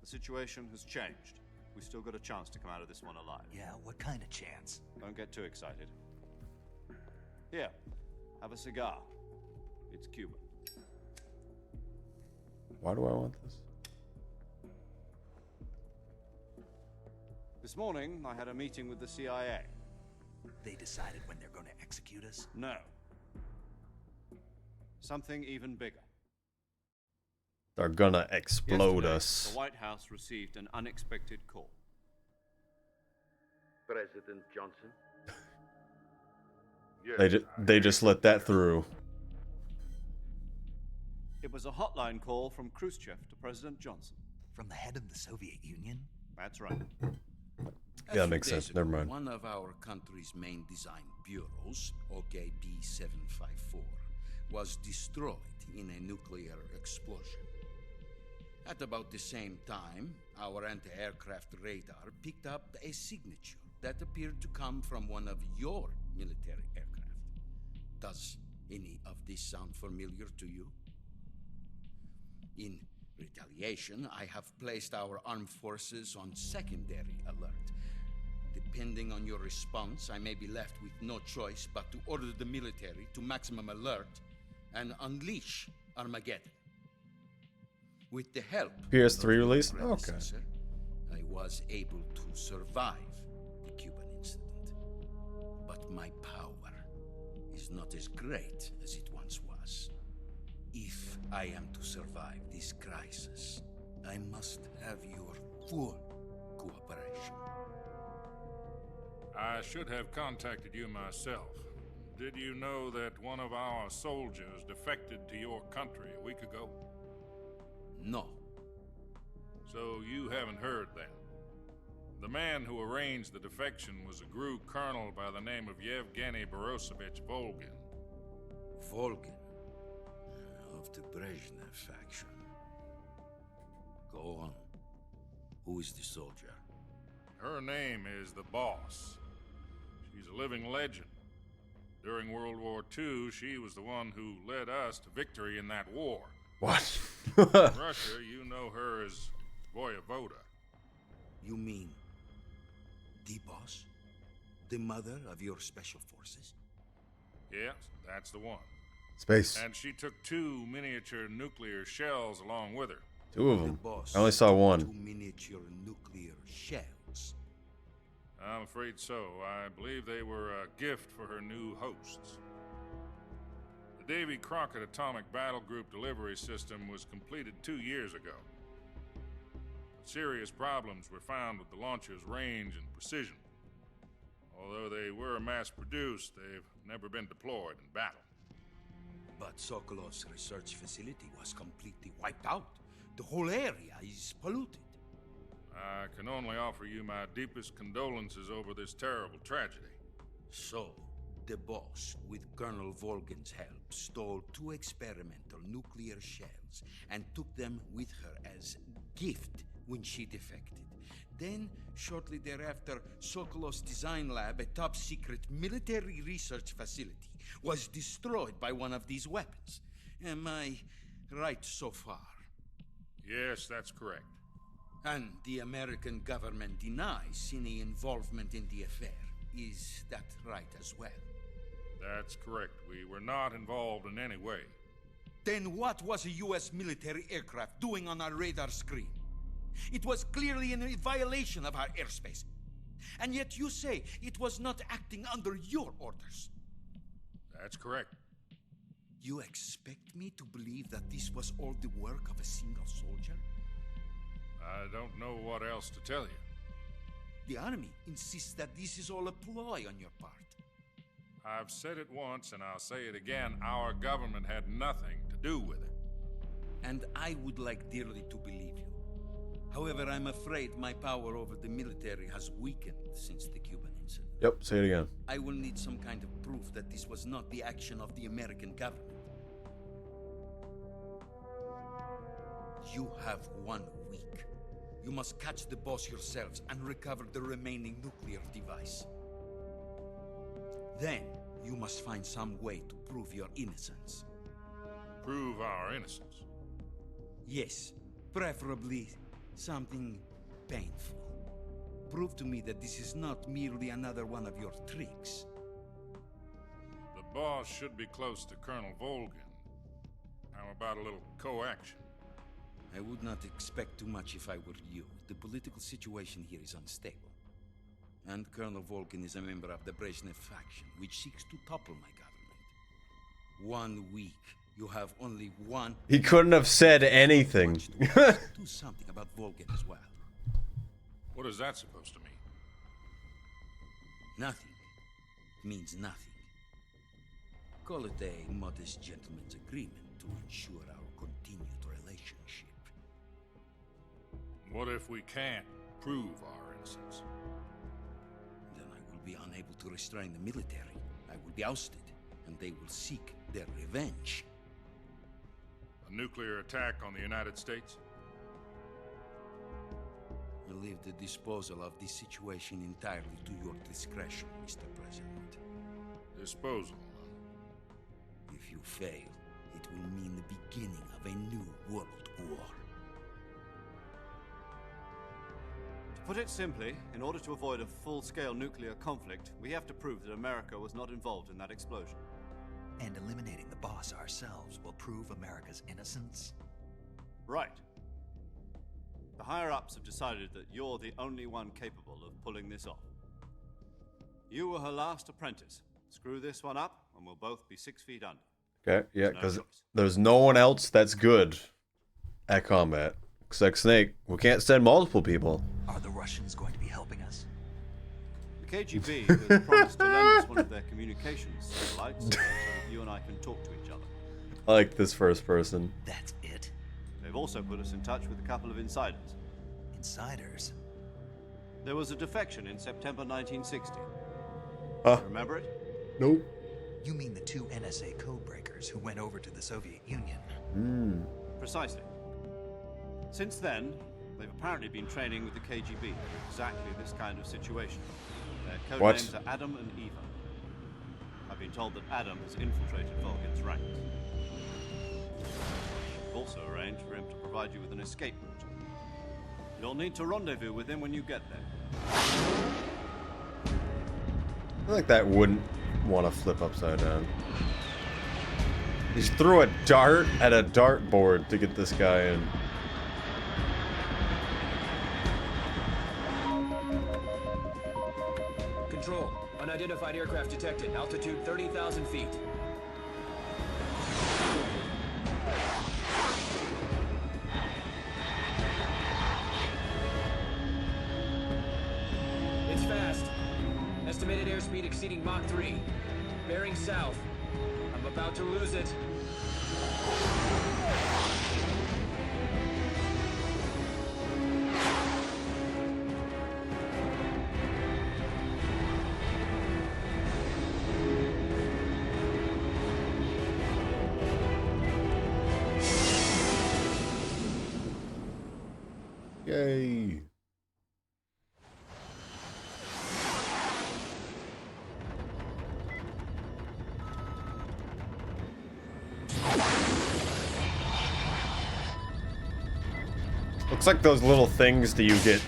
[SPEAKER 3] The situation has changed. We still got a chance to come out of this one alive.
[SPEAKER 2] Yeah, what kind of chance?
[SPEAKER 3] Don't get too excited. Here, have a cigar. It's Cuban.
[SPEAKER 1] Why do I want this?
[SPEAKER 3] This morning, I had a meeting with the CIA.
[SPEAKER 2] They decided when they're going to execute us?
[SPEAKER 3] No. Something even bigger.
[SPEAKER 1] They're gonna explode
[SPEAKER 3] Yesterday,
[SPEAKER 1] us.
[SPEAKER 3] The White House received an unexpected call.
[SPEAKER 12] President Johnson?
[SPEAKER 1] They just let that through.
[SPEAKER 3] It was a hotline call from Khrushchev to President Johnson.
[SPEAKER 2] From the head of the Soviet Union?
[SPEAKER 3] That's right.
[SPEAKER 1] Yeah, that makes sense. Never mind.
[SPEAKER 13] One of our country's main design bureaus, OKB-754, was destroyed in a nuclear explosion. At about the same time, our anti-aircraft radar picked up a signature that appeared to come from one of your military aircraft. Does any of this sound familiar to you? In retaliation, I have placed our armed forces on secondary alert. Depending on your response, I may be left with no choice but to order the military to maximum alert and unleash Armageddon. With the help
[SPEAKER 1] PS3
[SPEAKER 13] of your
[SPEAKER 1] release? Okay.
[SPEAKER 13] predecessor, I was able to survive the Cuban incident. But my power is not as great as it once was. If I am to survive this crisis, I must have your full cooperation.
[SPEAKER 14] I should have contacted you myself. Did you know that one of our soldiers defected to your country a week ago?
[SPEAKER 13] No.
[SPEAKER 14] So you haven't heard then. The man who arranged the defection was a GRU colonel by the name of Yevgeny Borosovich Volgin.
[SPEAKER 13] Volgin? of the Brezhnev faction. Go on. Who is the soldier?
[SPEAKER 14] Her name is the Boss. She's a living legend. During World War II, she was the one who led us to victory in that war.
[SPEAKER 1] What?
[SPEAKER 14] In Russia, you know her as Voyevoda.
[SPEAKER 13] You mean the Boss? The mother of your special forces?
[SPEAKER 14] Yes, that's the one.
[SPEAKER 1] Space.
[SPEAKER 14] And she took 2 miniature nuclear shells along with her.
[SPEAKER 1] 2 of them. I only saw 1.
[SPEAKER 13] 2 miniature nuclear shells.
[SPEAKER 14] I'm afraid so. I believe they were a gift for her new hosts. The Davy Crockett Atomic Battle Group delivery system was completed 2 years ago. But serious problems were found with the launcher's range and precision. Although they were mass-produced, they've never been deployed in battle.
[SPEAKER 13] But Sokolov's research facility was completely wiped out. The whole area is polluted.
[SPEAKER 14] I can only offer you my deepest condolences over this terrible tragedy.
[SPEAKER 13] So, the Boss, with Colonel Volgin's help, stole 2 experimental nuclear shells and took them with her as gift when she defected. Then, shortly thereafter, Sokolov's design lab, a top-secret military research facility, was destroyed by one of these weapons. Am I right so far?
[SPEAKER 14] Yes, that's correct.
[SPEAKER 13] And the American government denies any involvement in the affair. Is that right as well?
[SPEAKER 14] That's correct. We were not involved in any way.
[SPEAKER 13] Then what was a U.S. military aircraft doing on our radar screen? It was clearly in violation of our airspace. And yet you say it was not acting under your orders.
[SPEAKER 14] That's correct.
[SPEAKER 13] You expect me to believe that this was all the work of a single soldier?
[SPEAKER 14] I don't know what else to tell you.
[SPEAKER 13] The Army insists that this is all a ploy on your part.
[SPEAKER 14] I've said it once and I'll say it again. Our government had nothing to do with it.
[SPEAKER 13] And I would like dearly to believe you. However, I'm afraid my power over the military has weakened since the Cuban incident.
[SPEAKER 1] Yep, say it again.
[SPEAKER 13] I will need some kind of proof that this was not the action of the American government. You have 1 week. You must catch the Boss yourselves and recover the remaining nuclear device. Then, you must find some way to prove your innocence.
[SPEAKER 14] Prove our innocence?
[SPEAKER 13] Yes, preferably something painful. Prove to me that this is not merely another one of your tricks.
[SPEAKER 14] The Boss should be close to Colonel Volgin. How about a little co-action?
[SPEAKER 13] I would not expect too much if I were you. The political situation here is unstable. And Colonel Volgin is a member of the Brezhnev faction, which seeks to topple my government. 1 week. You have only 1...
[SPEAKER 1] He couldn't have said anything.
[SPEAKER 13] Do something about Volgin as well.
[SPEAKER 14] What is that supposed to mean?
[SPEAKER 13] Nothing. It means nothing. Call it a modest gentleman's agreement to ensure our continued relationship.
[SPEAKER 14] What if we can't prove our innocence?
[SPEAKER 13] Then I will be unable to restrain the military. I will be ousted, and they will seek their revenge.
[SPEAKER 14] A nuclear attack on the United States?
[SPEAKER 13] I leave the disposal of this situation entirely to your discretion, Mr. President.
[SPEAKER 14] Disposal?
[SPEAKER 13] If you fail, it will mean the beginning of a new world war.
[SPEAKER 3] To put it simply, in order to avoid a full-scale nuclear conflict, we have to prove that America was not involved in that explosion.
[SPEAKER 2] And eliminating the Boss ourselves will prove America's innocence?
[SPEAKER 3] Right. The higher-ups have decided that you're the only one capable of pulling this off. You were her last apprentice. Screw this one up, and we'll both be 6 feet under.
[SPEAKER 1] Okay, yeah, because there's no one else that's good at combat. Except Snake. We can't send multiple people.
[SPEAKER 2] Are the Russians going to be helping us?
[SPEAKER 3] The KGB has promised to lend us one of their communications satellites so that you and I can talk to each other.
[SPEAKER 1] I like this first person.
[SPEAKER 2] That's it?
[SPEAKER 3] They've also put us in touch with a couple of insiders.
[SPEAKER 2] Insiders?
[SPEAKER 3] There was a defection in September 1960. Remember it?
[SPEAKER 1] Nope.
[SPEAKER 2] You mean the 2 NSA codebreakers who went over to the Soviet Union?
[SPEAKER 3] Precisely. Since then, they've apparently been training with the KGB for exactly this kind of situation. Their code
[SPEAKER 1] What?
[SPEAKER 3] names are Adam and Eva. I've been told that Adam has infiltrated Vulcan's ranks. I've also arranged for him to provide you with an escape route. You'll need to rendezvous with him when you get there.
[SPEAKER 1] I feel like that wouldn't want to flip upside down. He just threw a dart at a dartboard to get this guy in.
[SPEAKER 5] Control. Unidentified aircraft detected. Altitude 30,000 feet. It's fast. Estimated airspeed exceeding Mach 3. Bearing south. I'm about to lose it.
[SPEAKER 1] Yay. Looks like those little things that you get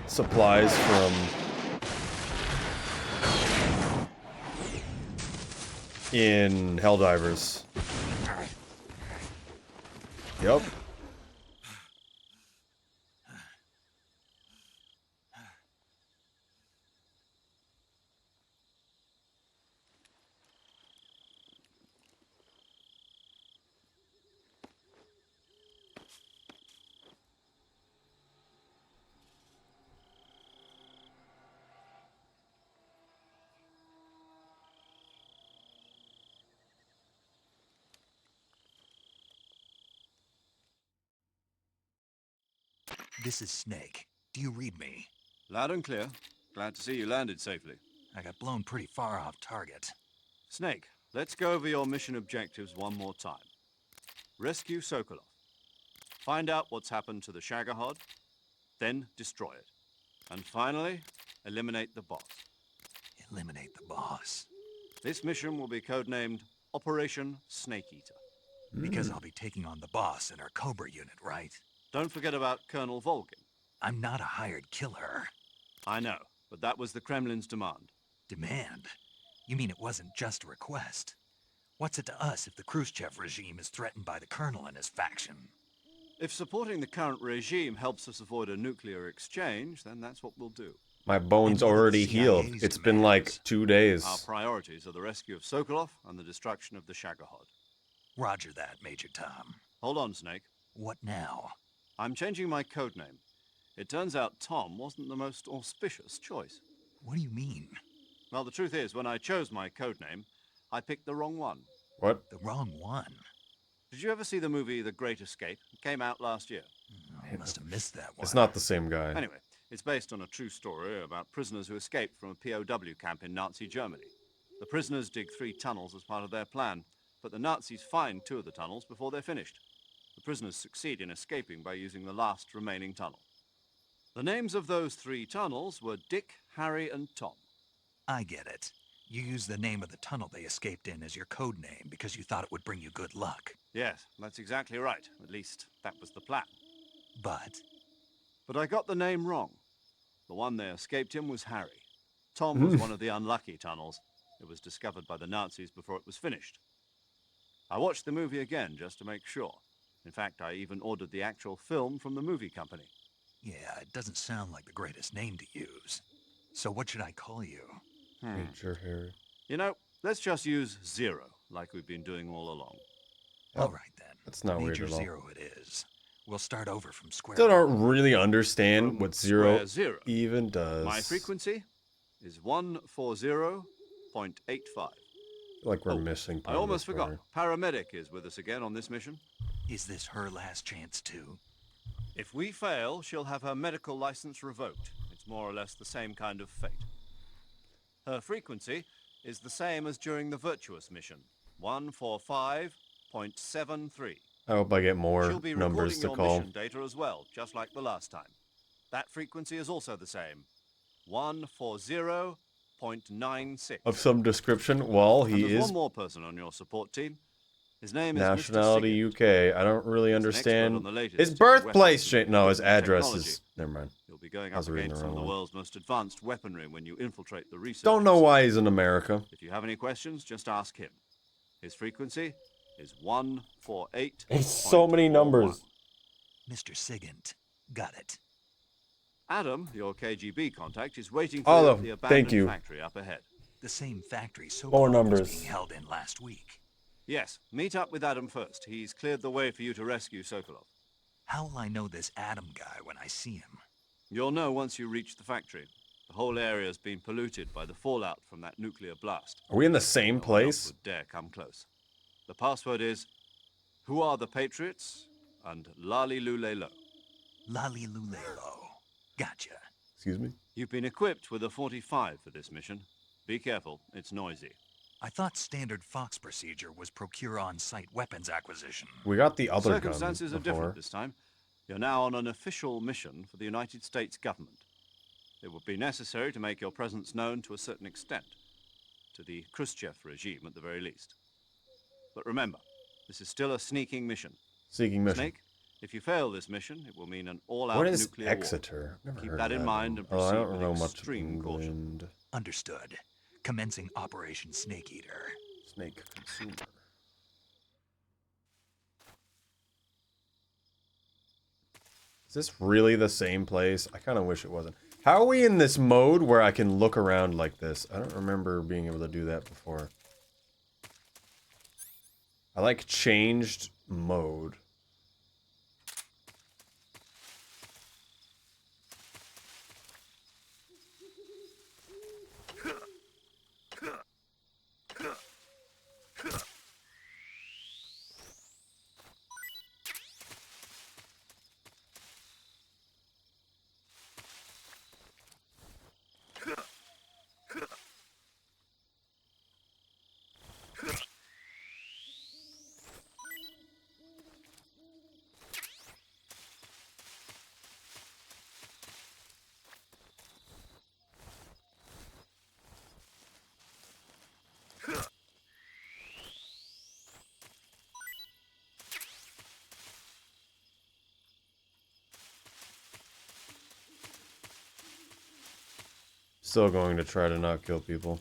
[SPEAKER 1] supplies from in Helldivers. Yep.
[SPEAKER 2] This is Snake. Do you read me?
[SPEAKER 3] Loud and clear. Glad to see you landed safely.
[SPEAKER 2] I got blown pretty far off target.
[SPEAKER 3] Snake, let's go over your mission objectives one more time. Rescue Sokolov. Find out what's happened to the Shagohod, then destroy it. And finally, eliminate the boss.
[SPEAKER 2] Eliminate the boss.
[SPEAKER 3] This mission will be codenamed Operation Snake Eater.
[SPEAKER 2] Because I'll be taking on the boss in our Cobra unit, right?
[SPEAKER 3] Don't forget about Colonel Volgin.
[SPEAKER 2] I'm not a hired killer.
[SPEAKER 3] I know, but that was the Kremlin's demand.
[SPEAKER 2] Demand? You mean it wasn't just a request? What's it to us if the Khrushchev regime is threatened by the Colonel and his faction?
[SPEAKER 3] If supporting the current regime helps us avoid a nuclear exchange, then that's what we'll do.
[SPEAKER 1] My bone's already healed. It's been like 2 days.
[SPEAKER 3] Our priorities are the rescue of Sokolov and the destruction of the Shagohod.
[SPEAKER 2] Roger that, Major Tom.
[SPEAKER 3] Hold on, Snake.
[SPEAKER 2] What now?
[SPEAKER 3] I'm changing my codename. It turns out Tom wasn't the most auspicious choice.
[SPEAKER 2] What do you mean?
[SPEAKER 3] Well, the truth is, when I chose my codename, I picked the wrong one.
[SPEAKER 1] What?
[SPEAKER 2] The wrong one?
[SPEAKER 3] Did you ever see the movie The Great Escape? It came out last year.
[SPEAKER 2] I must have missed that one.
[SPEAKER 1] It's not the same guy.
[SPEAKER 3] Anyway, it's based on a true story about prisoners who escaped from a POW camp in Nazi Germany. The prisoners dig 3 tunnels as part of their plan, but the Nazis find 2 of the tunnels before they're finished. The prisoners succeed in escaping by using the last remaining tunnel. The names of those 3 tunnels were Dick, Harry, and Tom.
[SPEAKER 2] I get it. You used the name of the tunnel they escaped in as your code name because you thought it would bring you good luck.
[SPEAKER 3] Yes, that's exactly right. At least, that was the plan.
[SPEAKER 2] But
[SPEAKER 3] I got the name wrong. The one they escaped in was Harry. Tom was one of the unlucky tunnels. It was discovered by the Nazis before it was finished. I watched the movie again just to make sure. In fact, I even ordered the actual film from the movie company.
[SPEAKER 2] yeah, it doesn't sound like the greatest name to use. So what should I call you?
[SPEAKER 1] Major Harry.
[SPEAKER 3] You know, let's just use Zero, like we've been doing all along.
[SPEAKER 2] All right, then.
[SPEAKER 1] That's not weird
[SPEAKER 2] Major
[SPEAKER 1] at all.
[SPEAKER 2] Zero it is. We'll start over from square
[SPEAKER 1] Still
[SPEAKER 2] one.
[SPEAKER 1] don't really understand what zero
[SPEAKER 3] Square zero.
[SPEAKER 1] even does.
[SPEAKER 3] My frequency is 140.85.
[SPEAKER 1] Like we're missing part
[SPEAKER 3] I
[SPEAKER 1] of
[SPEAKER 3] almost
[SPEAKER 1] the
[SPEAKER 3] forgot.
[SPEAKER 1] story.
[SPEAKER 3] Paramedic is with us again on this mission.
[SPEAKER 2] Is this her last chance, too?
[SPEAKER 3] If we fail, she'll have her medical license revoked. It's more or less the same kind of fate. Her frequency is the same as during the Virtuous mission, 145.73.
[SPEAKER 1] I hope I get more
[SPEAKER 3] She'll be
[SPEAKER 1] numbers
[SPEAKER 3] recording
[SPEAKER 1] to
[SPEAKER 3] your
[SPEAKER 1] call.
[SPEAKER 3] mission data as well, just like the last time. That frequency is also the same. 140.96.
[SPEAKER 1] Of some description. Well,
[SPEAKER 3] And
[SPEAKER 1] he
[SPEAKER 3] there's
[SPEAKER 1] is
[SPEAKER 3] one more person on your support team. His name is
[SPEAKER 1] nationality
[SPEAKER 3] Mr.
[SPEAKER 1] UK. I don't really
[SPEAKER 3] He's an expert
[SPEAKER 1] understand
[SPEAKER 3] on the latest
[SPEAKER 1] his
[SPEAKER 3] in
[SPEAKER 1] birthplace.
[SPEAKER 3] weapons and
[SPEAKER 1] No, his
[SPEAKER 3] equipment
[SPEAKER 1] address
[SPEAKER 3] technology.
[SPEAKER 1] is. Never mind.
[SPEAKER 3] You'll be going
[SPEAKER 1] I was
[SPEAKER 3] up
[SPEAKER 1] reading
[SPEAKER 3] against
[SPEAKER 1] the
[SPEAKER 3] some of
[SPEAKER 1] wrong
[SPEAKER 3] the
[SPEAKER 1] one.
[SPEAKER 3] world's most advanced weaponry when you infiltrate the research.
[SPEAKER 1] Don't know
[SPEAKER 3] facility.
[SPEAKER 1] why he's in America.
[SPEAKER 3] If you have any questions, just ask him. His frequency is 148.
[SPEAKER 1] It's so many numbers.
[SPEAKER 2] Mr. Sigint, got it.
[SPEAKER 3] Adam, your KGB contact, is waiting for
[SPEAKER 1] Oh,
[SPEAKER 3] you at the
[SPEAKER 1] thank
[SPEAKER 3] abandoned
[SPEAKER 1] you.
[SPEAKER 3] factory up ahead.
[SPEAKER 2] The same factory
[SPEAKER 1] More
[SPEAKER 2] Sokolov was
[SPEAKER 1] numbers.
[SPEAKER 2] being held in last week.
[SPEAKER 3] Yes, meet up with Adam first. He's cleared the way for you to rescue Sokolov.
[SPEAKER 2] How will I know this Adam guy when I see him?
[SPEAKER 3] You'll know once you reach the factory. The whole area's been polluted by the fallout from that nuclear blast.
[SPEAKER 1] Are we in the same
[SPEAKER 3] No one else
[SPEAKER 1] place?
[SPEAKER 3] would dare come close. The password is, "Who are the Patriots?" and "Lali Lulelo."
[SPEAKER 2] Lali Lulelo. Gotcha.
[SPEAKER 1] Excuse me?
[SPEAKER 3] You've been equipped with a 45 for this mission. Be careful, it's noisy.
[SPEAKER 2] I thought standard Fox procedure was procure on-site weapons acquisition.
[SPEAKER 1] We got the other gun
[SPEAKER 3] Circumstances are
[SPEAKER 1] before.
[SPEAKER 3] different this time. You're now on an official mission for the United States government. It would be necessary to make your presence known to a certain extent, to the Khrushchev regime at the very least. But remember, this is still a sneaking mission.
[SPEAKER 1] Sneaking mission.
[SPEAKER 3] Snake, if you fail this mission, it will mean an all-out
[SPEAKER 1] What is
[SPEAKER 3] nuclear
[SPEAKER 1] Exeter?
[SPEAKER 3] war.
[SPEAKER 1] Never
[SPEAKER 3] Keep
[SPEAKER 1] heard
[SPEAKER 3] that
[SPEAKER 1] of
[SPEAKER 3] in mind and
[SPEAKER 1] one.
[SPEAKER 3] proceed
[SPEAKER 1] I don't
[SPEAKER 3] with
[SPEAKER 1] know much of
[SPEAKER 3] extreme caution.
[SPEAKER 1] England.
[SPEAKER 2] Understood. Commencing Operation Snake Eater.
[SPEAKER 1] Snake consumer. Is this really the same place? I kind of wish it wasn't. How are we in this mode where I can look around like this? I don't remember being able to do that before. I like changed mode. Still going to try to not kill people.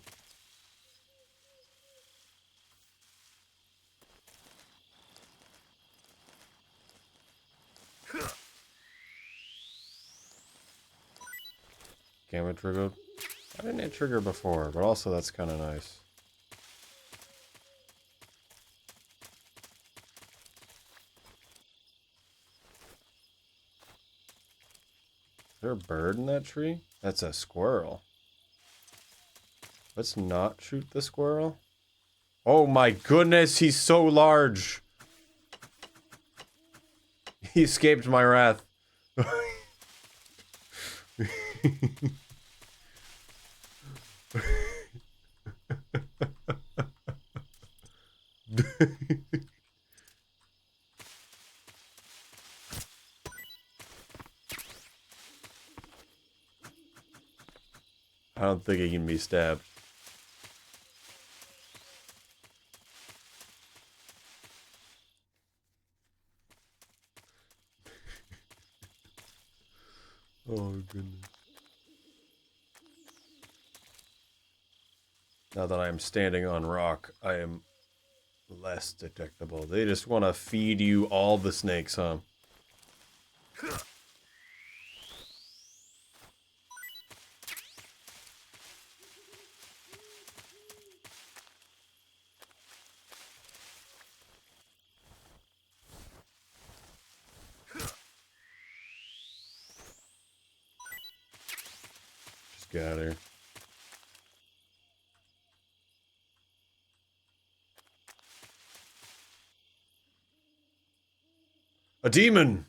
[SPEAKER 1] Camera triggered. I didn't hit trigger before, but also that's kind of nice. Is there a bird in that tree? That's a squirrel. Let's not shoot the squirrel. Oh my goodness, he's so large. He escaped my wrath. I don't think he can be stabbed. Oh goodness. Now that I'm standing on rock, I am less detectable. They just want to feed you all the snakes, huh? Just get out of here. A demon!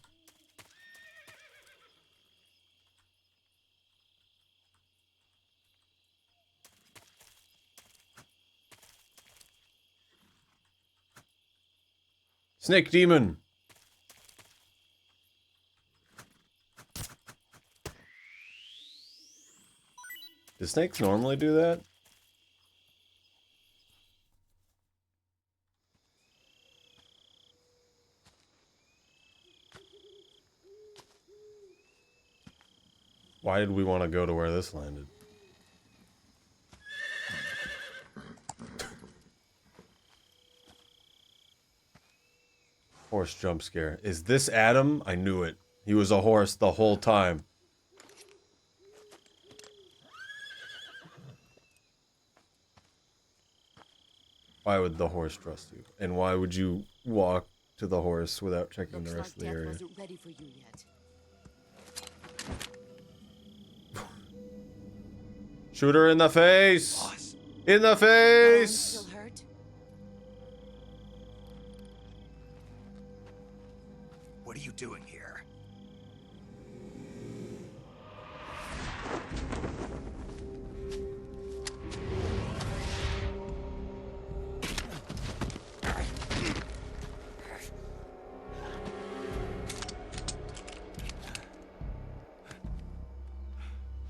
[SPEAKER 1] Snake demon! Do snakes normally do that? Why did we want to go to where this landed? Horse jump scare. Is this Adam? I knew it. He was a horse the whole time. Why would the horse trust you? And why would you walk to the horse without checking the rest of the area?
[SPEAKER 9] Wasn't ready for you yet.
[SPEAKER 1] Shoot her in the face!
[SPEAKER 2] Boss.
[SPEAKER 1] In the face!
[SPEAKER 9] Still hurt?
[SPEAKER 2] What are you doing here?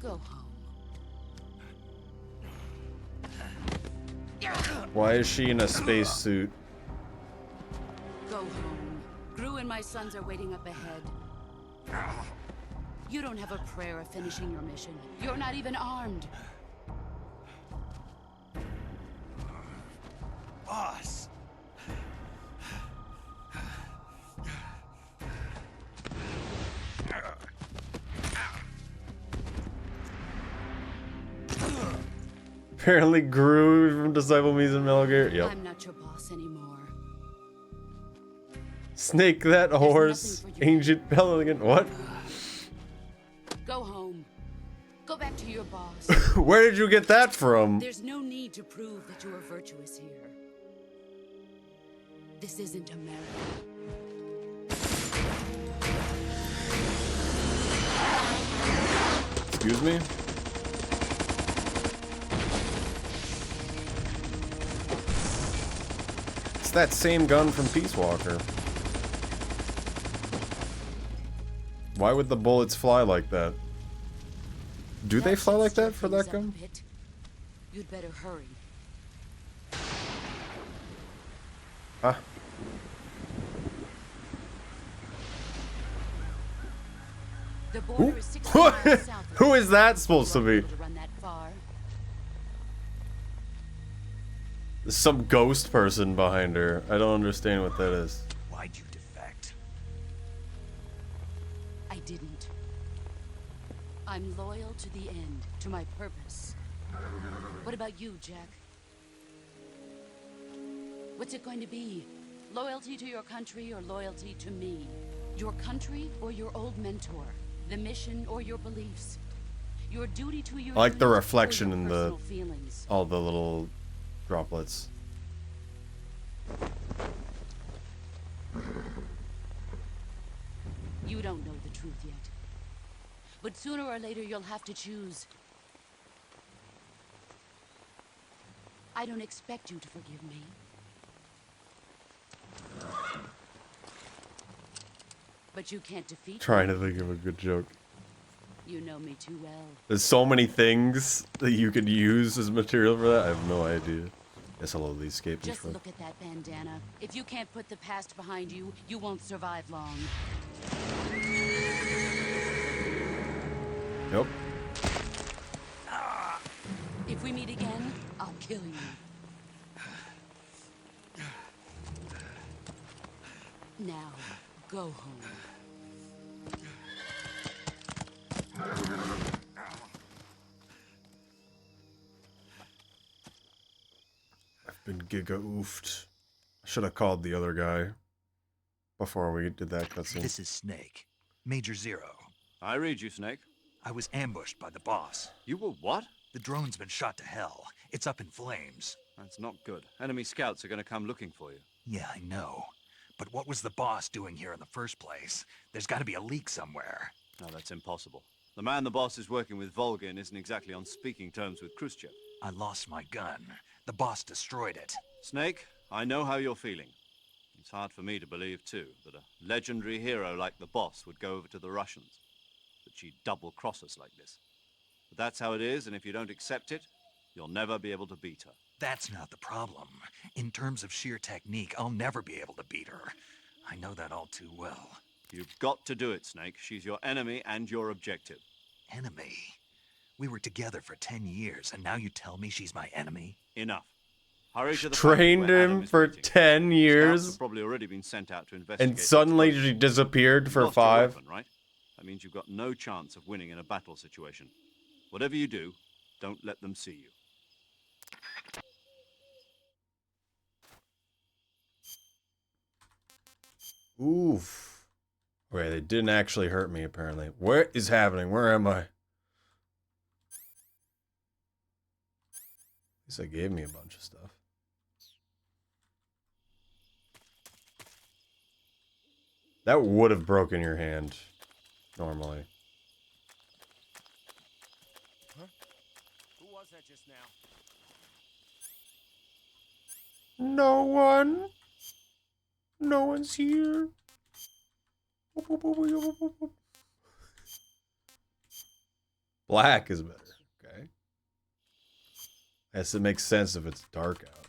[SPEAKER 9] Go home.
[SPEAKER 1] Why is she in a spacesuit?
[SPEAKER 9] Go home. Gru and my sons are waiting up ahead. You don't have a prayer of finishing your mission. You're not even armed.
[SPEAKER 2] Boss.
[SPEAKER 1] Apparently Gru from Disciple Me's and Metal Gear. Yep.
[SPEAKER 9] I'm not your boss anymore.
[SPEAKER 1] Snake that horse. Ancient Pelican. What?
[SPEAKER 9] Go home. Go back to your boss.
[SPEAKER 1] Where did you get that from?
[SPEAKER 9] There's no need to prove that you are virtuous here. This isn't America.
[SPEAKER 1] Excuse me? It's that same gun from Peace Walker. Why would the bullets fly like that? Do they fly like that for that gun?
[SPEAKER 9] You'd better hurry.
[SPEAKER 1] Huh?
[SPEAKER 9] The border is 60 miles south of
[SPEAKER 1] Who is that supposed to be?
[SPEAKER 9] to run that far.
[SPEAKER 1] There's some ghost person behind her. I don't understand what that is.
[SPEAKER 2] Why'd you defect?
[SPEAKER 9] I didn't. I'm loyal to the end, to my purpose. What about you, Jack? What's it going to be? Loyalty to your country or loyalty to me? Your country or your old mentor? The mission or your beliefs? Your duty to your
[SPEAKER 1] I like the
[SPEAKER 9] fleet or
[SPEAKER 1] reflection
[SPEAKER 9] your
[SPEAKER 1] in the
[SPEAKER 9] personal feelings?
[SPEAKER 1] all the little droplets.
[SPEAKER 9] You don't know the truth yet. But sooner or later you'll have to choose. I don't expect you to forgive me. But you can't defeat
[SPEAKER 1] Trying
[SPEAKER 9] me.
[SPEAKER 1] to think of a good joke.
[SPEAKER 9] You know me too well.
[SPEAKER 1] There's so many things that you could use as material for that. I have no idea. Guess hello, the escape is
[SPEAKER 9] Just
[SPEAKER 1] from.
[SPEAKER 9] look at that bandana. If you can't put the past behind you, you won't survive long.
[SPEAKER 1] Nope.
[SPEAKER 9] If we meet again, I'll kill you. Now, go home.
[SPEAKER 1] I've been giga-oofed. I should have called the other guy before we did that cutscene.
[SPEAKER 2] This is Snake. Major Zero.
[SPEAKER 3] I read you, Snake.
[SPEAKER 2] I was ambushed by the boss.
[SPEAKER 3] You were what?
[SPEAKER 2] The drone's been shot to hell. It's up in flames.
[SPEAKER 3] That's not good. Enemy scouts are going to come looking for you.
[SPEAKER 2] Yeah, I know. But what was the boss doing here in the first place? There's got to be a leak somewhere.
[SPEAKER 3] No, that's impossible. The man the boss is working with, Volgin, isn't exactly on speaking terms with Khrushchev.
[SPEAKER 2] I lost my gun. The boss destroyed it.
[SPEAKER 3] Snake, I know how you're feeling. It's hard for me to believe, too, that a legendary hero like the boss would go over to the Russians. That she'd double-cross us like this. But that's how it is, and if you don't accept it, you'll never be able to beat her.
[SPEAKER 2] That's not the problem. In terms of sheer technique, I'll never be able to beat her. I know that all too well.
[SPEAKER 3] You've got to do it, Snake. She's your enemy and your objective.
[SPEAKER 2] Enemy? We were together for 10 years, and now you tell me she's my enemy?
[SPEAKER 3] Enough. Hurry to the
[SPEAKER 1] Trained
[SPEAKER 3] factory where Adam
[SPEAKER 1] him
[SPEAKER 3] is
[SPEAKER 1] for
[SPEAKER 3] waiting.
[SPEAKER 1] 10
[SPEAKER 3] Scouts
[SPEAKER 1] years,
[SPEAKER 3] have probably already been sent out to investigate.
[SPEAKER 1] and suddenly
[SPEAKER 3] the
[SPEAKER 1] she
[SPEAKER 3] explosion.
[SPEAKER 1] disappeared
[SPEAKER 3] You've
[SPEAKER 1] for
[SPEAKER 3] lost your
[SPEAKER 1] 5.
[SPEAKER 3] weapon, right? That means you've got no chance of winning in a battle situation. Whatever you do, don't let them see you.
[SPEAKER 1] Oof. Okay, they didn't actually hurt me, apparently. What is happening? Where am I? At least they gave me a bunch of stuff. That would have broken your hand, normally.
[SPEAKER 11] Huh? Who was that just now?
[SPEAKER 1] No one. No one's here. Black is better. Okay. I guess it makes sense if it's dark out.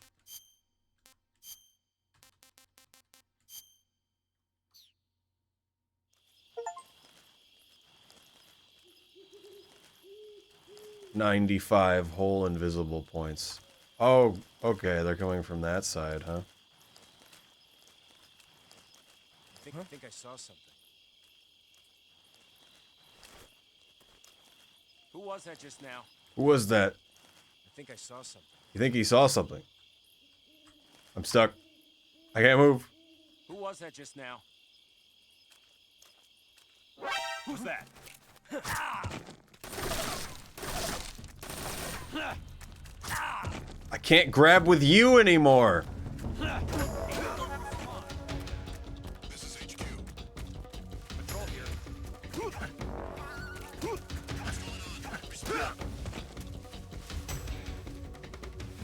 [SPEAKER 1] $95 whole invisible points. Oh, okay. They're coming from that side, huh?
[SPEAKER 11] I think I saw something. Who was that just now?
[SPEAKER 1] Who was that?
[SPEAKER 11] I think I saw something.
[SPEAKER 1] You think he saw something? I'm stuck. I can't move.
[SPEAKER 11] Who was that just now? Who's that?
[SPEAKER 1] I can't grab with you anymore.
[SPEAKER 10] This is HQ.
[SPEAKER 11] Patrol here.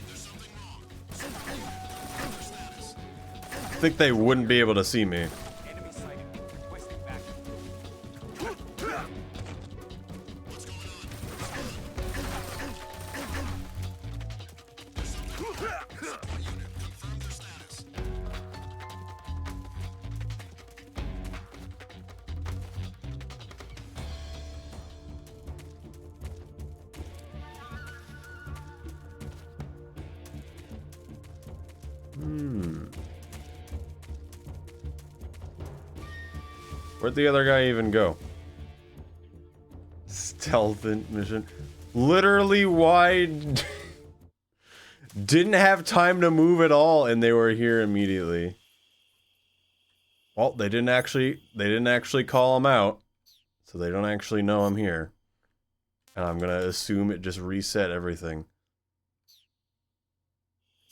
[SPEAKER 10] There's something wrong. Status.
[SPEAKER 1] I think they wouldn't be able to see me.
[SPEAKER 11] Enemy sighted. Requesting back.
[SPEAKER 10] What's going on? Support unit, confirm their status.
[SPEAKER 1] Where'd the other guy even go? Stealth mission. Literally, why? Didn't have time to move at all, and they were here immediately. Well, they didn't actually call him out, so they don't actually know I'm here. And I'm gonna assume it just reset everything.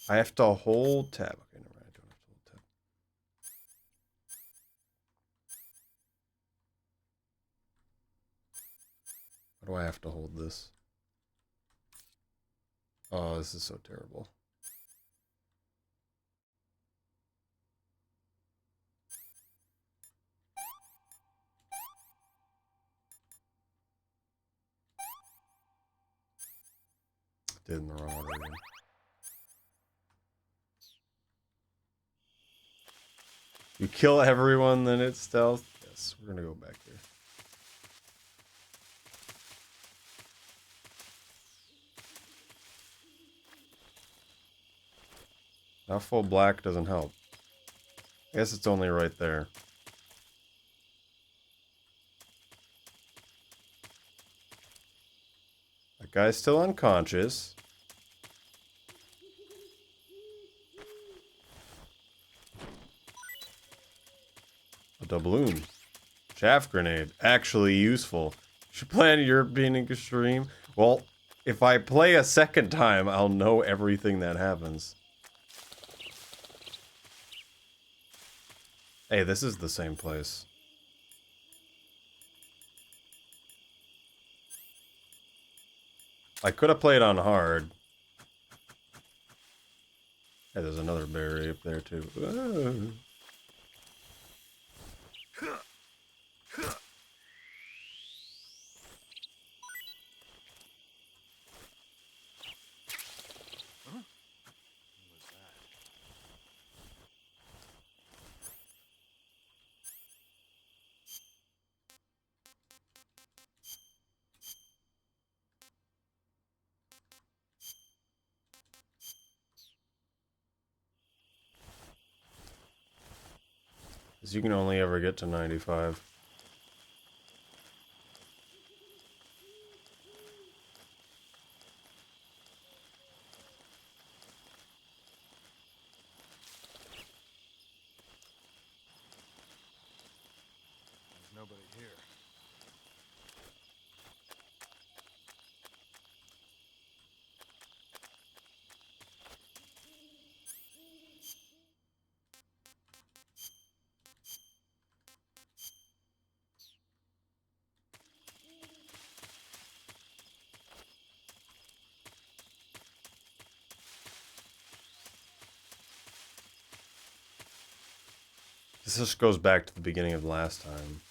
[SPEAKER 1] I have to hold tab. Okay, never mind. I don't have to hold tab. Why do I have to hold this? Oh, this is so terrible. Did in the wrong order again. You kill everyone, then it's stealth. Yes, we're gonna go back there. Now full black doesn't help. I guess it's only right there. That guy's still unconscious. A doubloon. Chaff grenade. Actually useful. You should plan European Extreme. Well, if I play a second time, I'll know everything that happens. Hey, this is the same place. I could have played on hard. Hey, there's another berry up there too. Ah. 'Cause you can only ever get to 95.
[SPEAKER 12] There's nobody here.
[SPEAKER 1] This just goes back to the beginning of last time,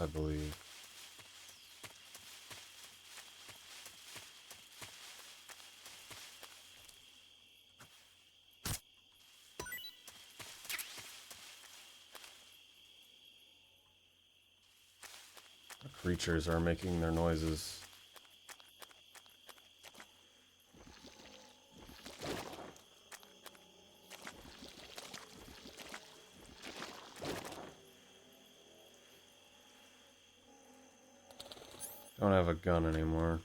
[SPEAKER 1] I believe. The creatures are making their noises. Don't have a gun anymore.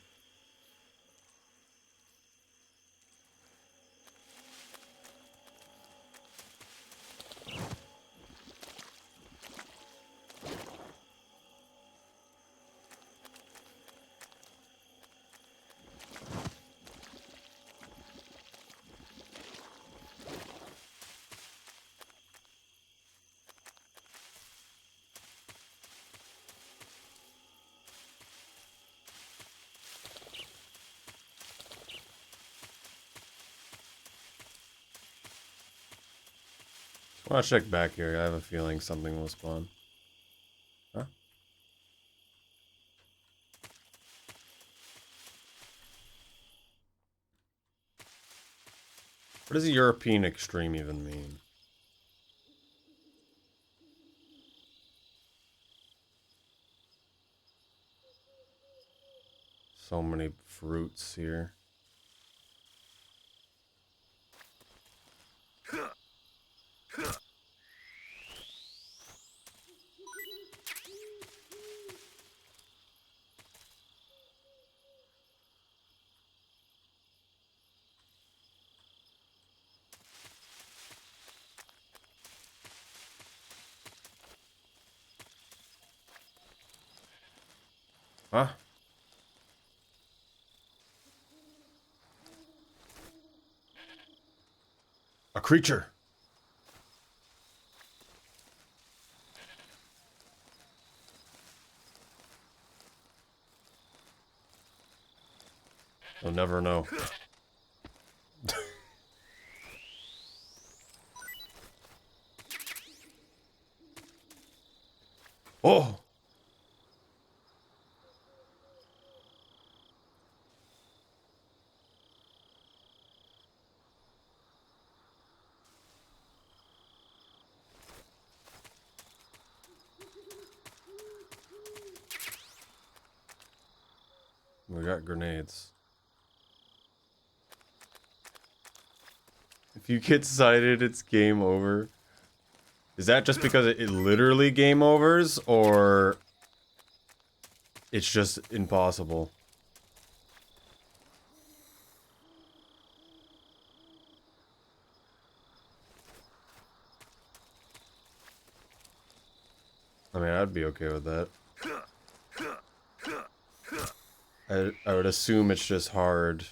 [SPEAKER 1] I want to check back here. I have a feeling something will spawn. Huh? What does a European extreme even mean? So many fruits here. Huh? A creature. You'll never know. Oh! We got grenades. If you get sighted, it's game over. Is that just because it literally game overs, or it's just impossible? I mean, I'd be okay with that. I would assume it's just hard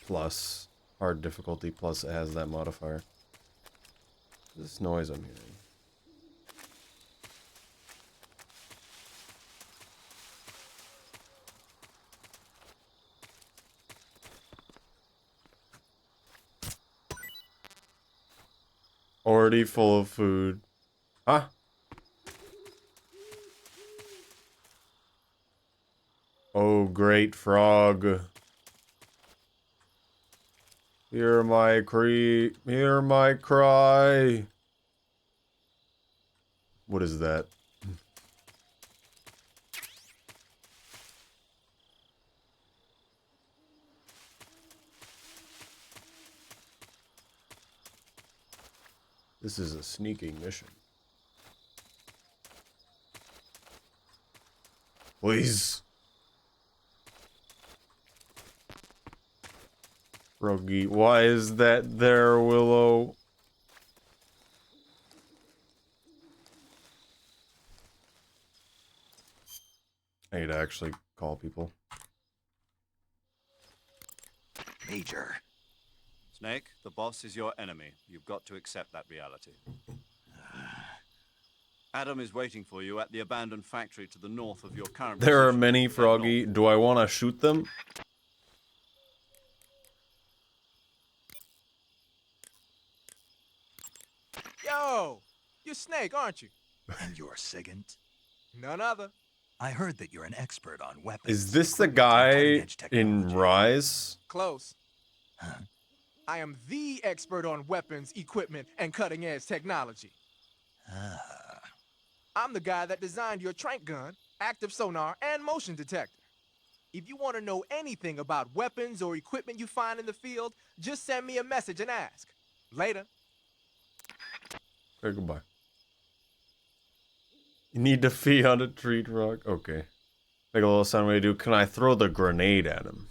[SPEAKER 1] plus. Hard difficulty plus it has that modifier. This noise I'm hearing. Already full of food. Huh? Oh, great frog. Hear my hear my cry. What is that? This is a sneaking mission. Please. Froggy, why is that there, Willow? I need to actually call people.
[SPEAKER 2] Major.
[SPEAKER 3] Snake, the boss is your enemy. You've got to accept that reality. Adam is waiting for you at the abandoned factory to the north of your current
[SPEAKER 1] There are
[SPEAKER 3] position.
[SPEAKER 1] many,
[SPEAKER 3] Head
[SPEAKER 1] Froggy.
[SPEAKER 3] north.
[SPEAKER 1] Do I want to shoot them?
[SPEAKER 12] Yo! You're Snake, aren't you?
[SPEAKER 2] And you're Sigint?
[SPEAKER 12] None other.
[SPEAKER 2] I heard that you're an expert on weapons.
[SPEAKER 1] Is this the
[SPEAKER 2] equipment, and
[SPEAKER 1] guy
[SPEAKER 2] cutting-edge
[SPEAKER 1] in
[SPEAKER 2] technology.
[SPEAKER 1] Rise?
[SPEAKER 12] Close. I am the expert on weapons, equipment, and cutting-edge technology. I'm the guy that designed your trank gun, active sonar, and motion detector. If you want to know anything about weapons or equipment you find in the field, just send me a message and ask. Later.
[SPEAKER 1] Okay, goodbye. You need to fee on a treat rock. Okay. Make a little sound when I do. Can I throw the grenade at him?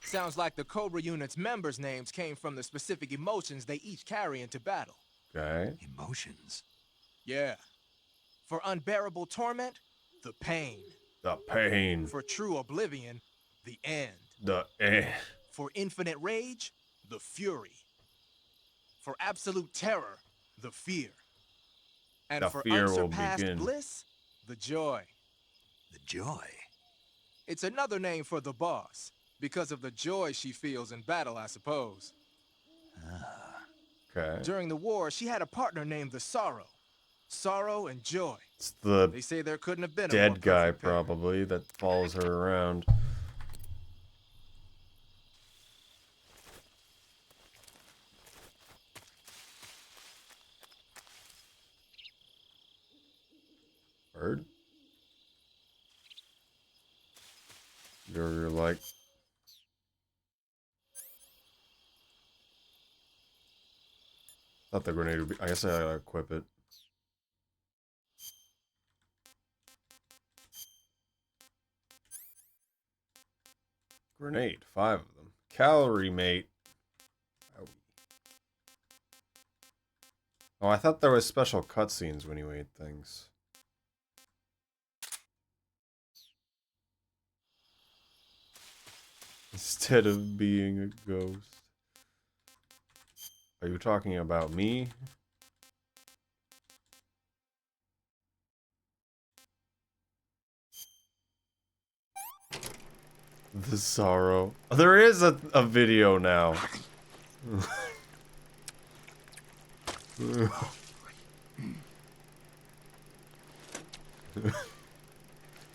[SPEAKER 12] Sounds like the Cobra unit's members' names came from the specific emotions they each carry into battle.
[SPEAKER 1] Okay.
[SPEAKER 2] Emotions?
[SPEAKER 12] Yeah. For unbearable torment, the pain.
[SPEAKER 1] The pain.
[SPEAKER 12] For true oblivion, the end.
[SPEAKER 1] The end.
[SPEAKER 12] For infinite rage, the fury. For absolute terror, the fear. And
[SPEAKER 1] The
[SPEAKER 12] for
[SPEAKER 1] fear will
[SPEAKER 12] unsurpassed
[SPEAKER 1] begin.
[SPEAKER 12] bliss, the joy.
[SPEAKER 2] The joy?
[SPEAKER 12] It's another name for the boss, because of the joy she feels in battle, I suppose.
[SPEAKER 1] Okay.
[SPEAKER 12] During the war, she had a partner named the Sorrow. Sorrow and joy.
[SPEAKER 1] It's the
[SPEAKER 12] They say there couldn't have been a
[SPEAKER 1] dead
[SPEAKER 12] more
[SPEAKER 1] guy,
[SPEAKER 12] perfect pair.
[SPEAKER 1] probably, that follows her around. Bird? You're like... Thought the grenade would be... I guess I gotta equip it. Grenade, 5 of them. Calorie mate. Oh, I thought there was special cutscenes when you ate things. Instead of being a ghost. Are you talking about me? The sorrow. There is a video now.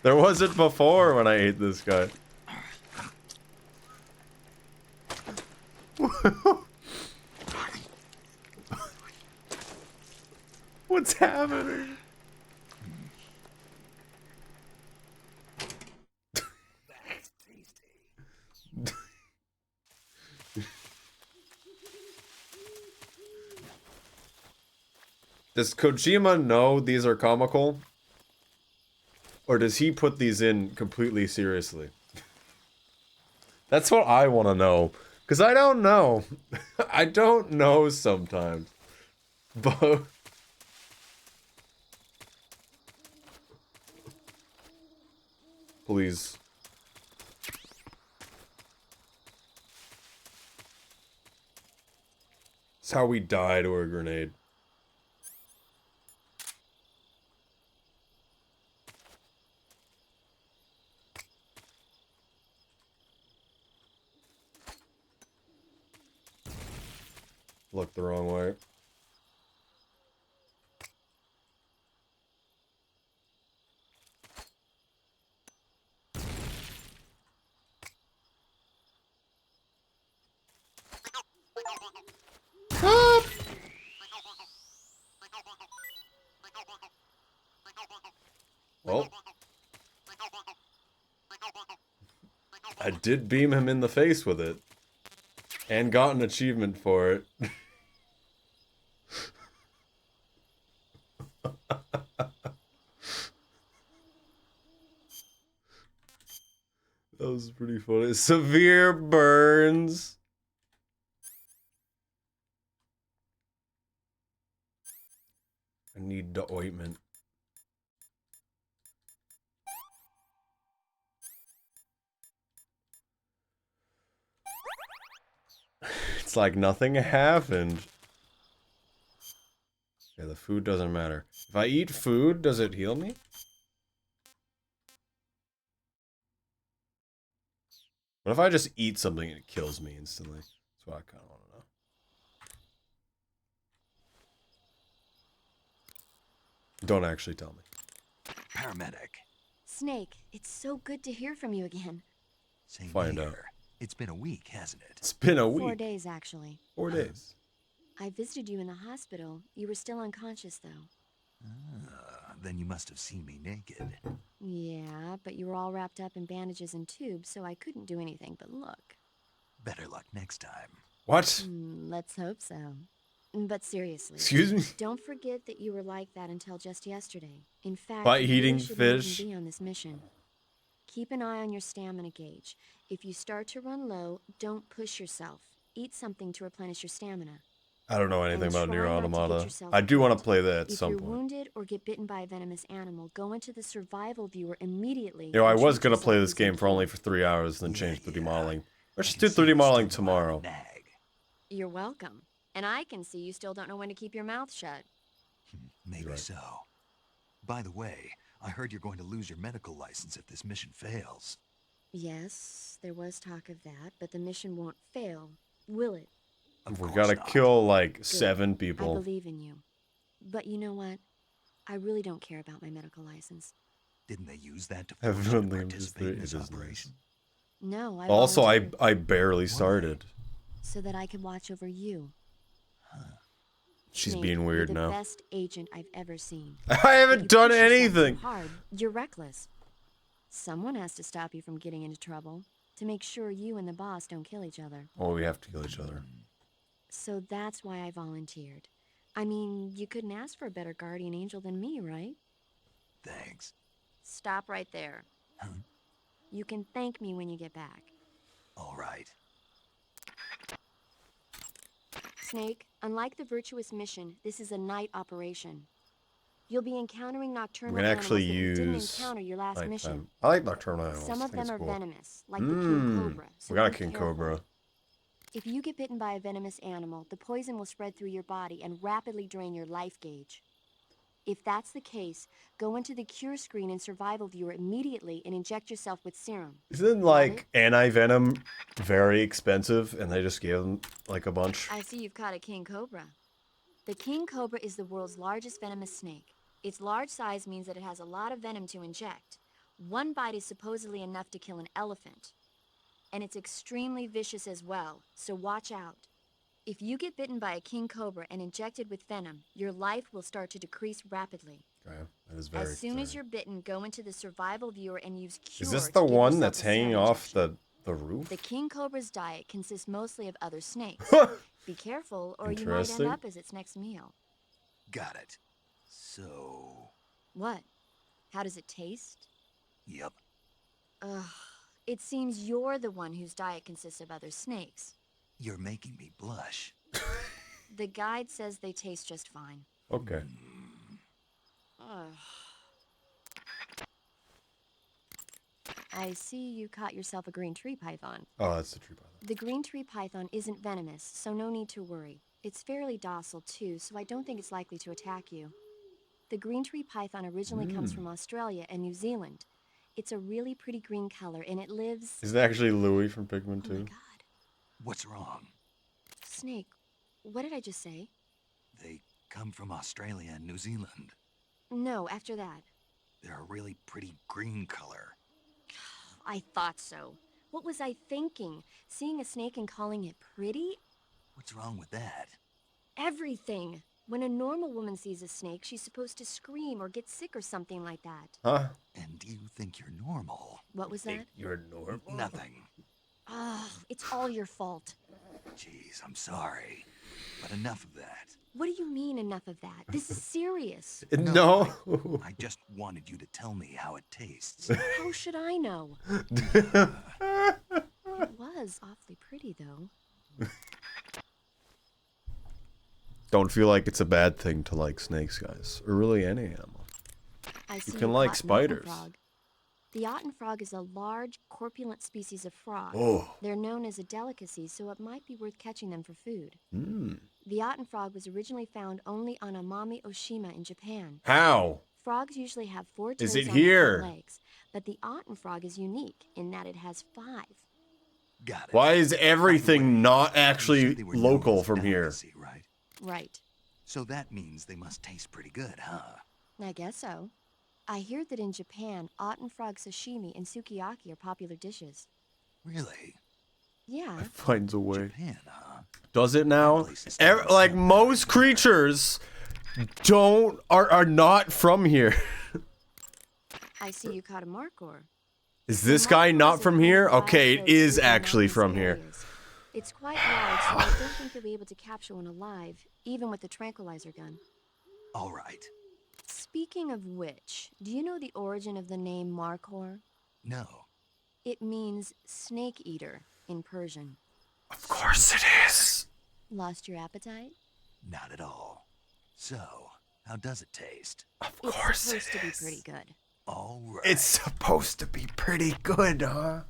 [SPEAKER 1] There wasn't before when I ate this guy. What's happening? Does Kojima know these are comical? Or does he put these in completely seriously? That's what I want to know. Because I don't know. I don't know sometimes. But... Please. It's how we die to a grenade. Looked the wrong way. Ah! Well, I did beam him in the face with it. And got an achievement for it. That was pretty funny. Severe burns. I need the ointment. It's like nothing happened. Yeah, the food doesn't matter. If I eat food, does it heal me? What if I just eat something and it kills me instantly? That's what I kind of want to know. Don't actually tell me.
[SPEAKER 2] Paramedic.
[SPEAKER 8] Snake, it's so good to hear from you again.
[SPEAKER 2] Same
[SPEAKER 1] Find
[SPEAKER 2] here.
[SPEAKER 1] out.
[SPEAKER 2] It's been a week, hasn't it?
[SPEAKER 1] It's been a
[SPEAKER 8] 4
[SPEAKER 1] week.
[SPEAKER 8] days, actually.
[SPEAKER 1] 4 days.
[SPEAKER 8] I visited you in the hospital. You were still unconscious, though.
[SPEAKER 2] Then you must have seen me naked.
[SPEAKER 8] Yeah, but you were all wrapped up in bandages and tubes, so I couldn't do anything but look.
[SPEAKER 2] Better luck next time.
[SPEAKER 1] What?
[SPEAKER 8] Let's hope so. But seriously,
[SPEAKER 1] Excuse me?
[SPEAKER 8] don't forget that you were like that until just yesterday. In fact,
[SPEAKER 1] By
[SPEAKER 8] you
[SPEAKER 1] eating
[SPEAKER 8] really shouldn't
[SPEAKER 1] fish?
[SPEAKER 8] even be on this mission. Keep an eye on your stamina gauge. If you start to run low, don't push yourself. Eat something to replenish your stamina.
[SPEAKER 1] I don't know anything
[SPEAKER 8] And
[SPEAKER 1] about
[SPEAKER 8] try
[SPEAKER 1] Nier
[SPEAKER 8] not to get
[SPEAKER 1] Automata.
[SPEAKER 8] yourself
[SPEAKER 1] I do want
[SPEAKER 8] hurt.
[SPEAKER 1] to play that at
[SPEAKER 8] If
[SPEAKER 1] some
[SPEAKER 8] you're
[SPEAKER 1] point.
[SPEAKER 8] wounded or get bitten by a venomous animal, go into the survival viewer immediately.
[SPEAKER 1] You know, I
[SPEAKER 8] and
[SPEAKER 1] was
[SPEAKER 8] treat
[SPEAKER 1] going to play
[SPEAKER 8] yourself
[SPEAKER 1] this game
[SPEAKER 8] using
[SPEAKER 1] for only
[SPEAKER 8] healing.
[SPEAKER 1] for 3 hours, then change 3D modeling. Let's just
[SPEAKER 2] can
[SPEAKER 1] do
[SPEAKER 2] see
[SPEAKER 1] 3D
[SPEAKER 2] you
[SPEAKER 1] modeling
[SPEAKER 2] still know how to
[SPEAKER 1] tomorrow.
[SPEAKER 2] nag.
[SPEAKER 8] You're welcome. And I can see you still don't know when to keep your mouth shut.
[SPEAKER 2] Maybe
[SPEAKER 1] right.
[SPEAKER 2] so. By the way, I heard you're going to lose your medical license if this mission fails.
[SPEAKER 8] Yes, there was talk of that, but the mission won't fail, will it?
[SPEAKER 1] We gotta kill like
[SPEAKER 8] Good.
[SPEAKER 1] 7
[SPEAKER 8] I
[SPEAKER 1] people.
[SPEAKER 8] believe in you. But you know what? I really don't care about my medical license.
[SPEAKER 2] Didn't they use that to
[SPEAKER 1] Have
[SPEAKER 2] force you to
[SPEAKER 1] fun, Liam, just
[SPEAKER 2] participate in
[SPEAKER 1] it
[SPEAKER 2] this
[SPEAKER 1] is
[SPEAKER 2] operation?
[SPEAKER 8] No, I
[SPEAKER 1] Also,
[SPEAKER 8] volunteered
[SPEAKER 1] I barely started.
[SPEAKER 8] so that I could watch over you.
[SPEAKER 1] She's
[SPEAKER 8] Snake,
[SPEAKER 1] being weird
[SPEAKER 8] you're the
[SPEAKER 1] now.
[SPEAKER 8] best agent I've ever seen.
[SPEAKER 1] I
[SPEAKER 8] But
[SPEAKER 1] haven't
[SPEAKER 8] you
[SPEAKER 1] done
[SPEAKER 8] push yourself
[SPEAKER 1] anything.
[SPEAKER 8] too hard. You're reckless. Someone has to stop you from getting into trouble to make sure you and the boss don't kill each other.
[SPEAKER 1] Oh, we have to kill each other.
[SPEAKER 8] So that's why I volunteered. I mean, you couldn't ask for a better guardian angel than me, right?
[SPEAKER 2] Thanks.
[SPEAKER 8] Stop right there. You can thank me when you get back.
[SPEAKER 2] All right.
[SPEAKER 8] Snake, unlike the Virtuous mission, this is a night operation. You'll be encountering nocturnal
[SPEAKER 1] We can actually
[SPEAKER 8] animals that you didn't
[SPEAKER 1] use
[SPEAKER 8] encounter your last
[SPEAKER 1] nighttime.
[SPEAKER 8] mission.
[SPEAKER 1] I like nocturnal animals.
[SPEAKER 8] Some
[SPEAKER 1] I
[SPEAKER 8] of
[SPEAKER 1] think
[SPEAKER 8] them are
[SPEAKER 1] it's cool.
[SPEAKER 8] venomous, like the king cobra. So
[SPEAKER 1] We got a
[SPEAKER 8] be
[SPEAKER 1] king
[SPEAKER 8] careful.
[SPEAKER 1] cobra.
[SPEAKER 8] If you get bitten by a venomous animal, the poison will spread through your body and rapidly drain your life gauge. If that's the case, go into the cure screen and survival viewer immediately and inject yourself with serum.
[SPEAKER 1] Isn't like anti-venom very expensive and they just gave them like a bunch?
[SPEAKER 8] I see you've caught a king cobra. The king cobra is the world's largest venomous snake. Its large size means that it has a lot of venom to inject. One bite is supposedly enough to kill an elephant. And it's extremely vicious as well, so watch out. If you get bitten by a king cobra and injected with venom, your life will start to decrease rapidly.
[SPEAKER 1] Okay, that is very
[SPEAKER 8] As soon as you're bitten, go into the survival viewer and use cure.
[SPEAKER 1] Is this
[SPEAKER 8] to
[SPEAKER 1] the
[SPEAKER 8] give
[SPEAKER 1] one
[SPEAKER 8] yourself
[SPEAKER 1] that's
[SPEAKER 8] a serum
[SPEAKER 1] hanging off
[SPEAKER 8] injection.
[SPEAKER 1] the roof?
[SPEAKER 8] The king cobra's diet consists mostly of other snakes. Be careful, or you might end
[SPEAKER 1] Interesting.
[SPEAKER 8] up as its next meal.
[SPEAKER 2] Got it. So...
[SPEAKER 8] What? How does it taste?
[SPEAKER 2] Yep.
[SPEAKER 8] Ugh. It seems you're the one whose diet consists of other snakes.
[SPEAKER 2] You're making me blush.
[SPEAKER 8] The guide says they taste just fine.
[SPEAKER 1] Okay.
[SPEAKER 8] Ugh. I see you caught yourself a green tree python.
[SPEAKER 1] Oh, that's the tree python.
[SPEAKER 8] The green tree python isn't venomous, so no need to worry. It's fairly docile too, so I don't think it's likely to attack you. The green tree python originally comes from Australia and New Zealand. It's a really pretty green color, and it lives...
[SPEAKER 1] Is it actually Louis from Pikmin 2?
[SPEAKER 8] Oh my god.
[SPEAKER 2] What's wrong?
[SPEAKER 8] Snake, what did I just say?
[SPEAKER 2] They come from Australia and New Zealand.
[SPEAKER 8] No, after that.
[SPEAKER 2] They're a really pretty green color.
[SPEAKER 8] I thought so. What was I thinking? Seeing a snake and calling it pretty?
[SPEAKER 2] What's wrong with that?
[SPEAKER 8] Everything. When a normal woman sees a snake, she's supposed to scream or get sick or something like that.
[SPEAKER 1] Huh?
[SPEAKER 2] And you think you're normal?
[SPEAKER 8] What was that?
[SPEAKER 1] You're normal?
[SPEAKER 2] Nothing.
[SPEAKER 8] Ah, it's all your fault.
[SPEAKER 2] Jeez, I'm sorry. But enough of that.
[SPEAKER 8] What do you mean enough of that? This is serious.
[SPEAKER 1] No.
[SPEAKER 2] I just wanted you to tell me how it tastes.
[SPEAKER 8] How should I know? It was awfully pretty, though.
[SPEAKER 1] Don't feel like it's a bad thing to like snakes, guys. Or really any animal.
[SPEAKER 8] I see
[SPEAKER 1] You can
[SPEAKER 8] you
[SPEAKER 1] like
[SPEAKER 8] caught an
[SPEAKER 1] spiders.
[SPEAKER 8] Frog. The otten frog is a large, corpulent species of frog.
[SPEAKER 1] Oh.
[SPEAKER 8] They're known as a delicacy, so it might be worth catching them for food.
[SPEAKER 1] Mm.
[SPEAKER 8] The otten frog was originally found only on Amami Oshima in Japan.
[SPEAKER 1] How?
[SPEAKER 8] Frogs usually have 4 toes
[SPEAKER 1] Is it
[SPEAKER 8] on
[SPEAKER 1] here?
[SPEAKER 8] their legs, but the otten frog is unique in that it has 5.
[SPEAKER 2] Got it.
[SPEAKER 1] Why is everything not actually local from here?
[SPEAKER 2] Right?
[SPEAKER 8] Right.
[SPEAKER 2] So that means they must taste pretty good, huh?
[SPEAKER 8] I guess so. I hear that in Japan, otten frog sashimi and sukiyaki are popular dishes.
[SPEAKER 2] Really?
[SPEAKER 8] Yeah.
[SPEAKER 1] Finds a way.
[SPEAKER 2] Japan, huh?
[SPEAKER 1] Does it now? Like most creatures are not from here.
[SPEAKER 8] I see you caught a markhor.
[SPEAKER 1] Is this guy not from here? Okay, it is actually from here.
[SPEAKER 8] It's quite large, so I don't think you'll be able to capture one alive, even with the tranquilizer gun.
[SPEAKER 2] All right.
[SPEAKER 8] Speaking of which, do you know the origin of the name markhor?
[SPEAKER 2] No.
[SPEAKER 8] It means snake eater in Persian.
[SPEAKER 1] Of course it is.
[SPEAKER 8] Lost your appetite?
[SPEAKER 2] Not at all. So, how does it taste?
[SPEAKER 1] Of course
[SPEAKER 8] it's supposed to be pretty good.
[SPEAKER 2] All right.
[SPEAKER 1] It's supposed to be pretty good, huh?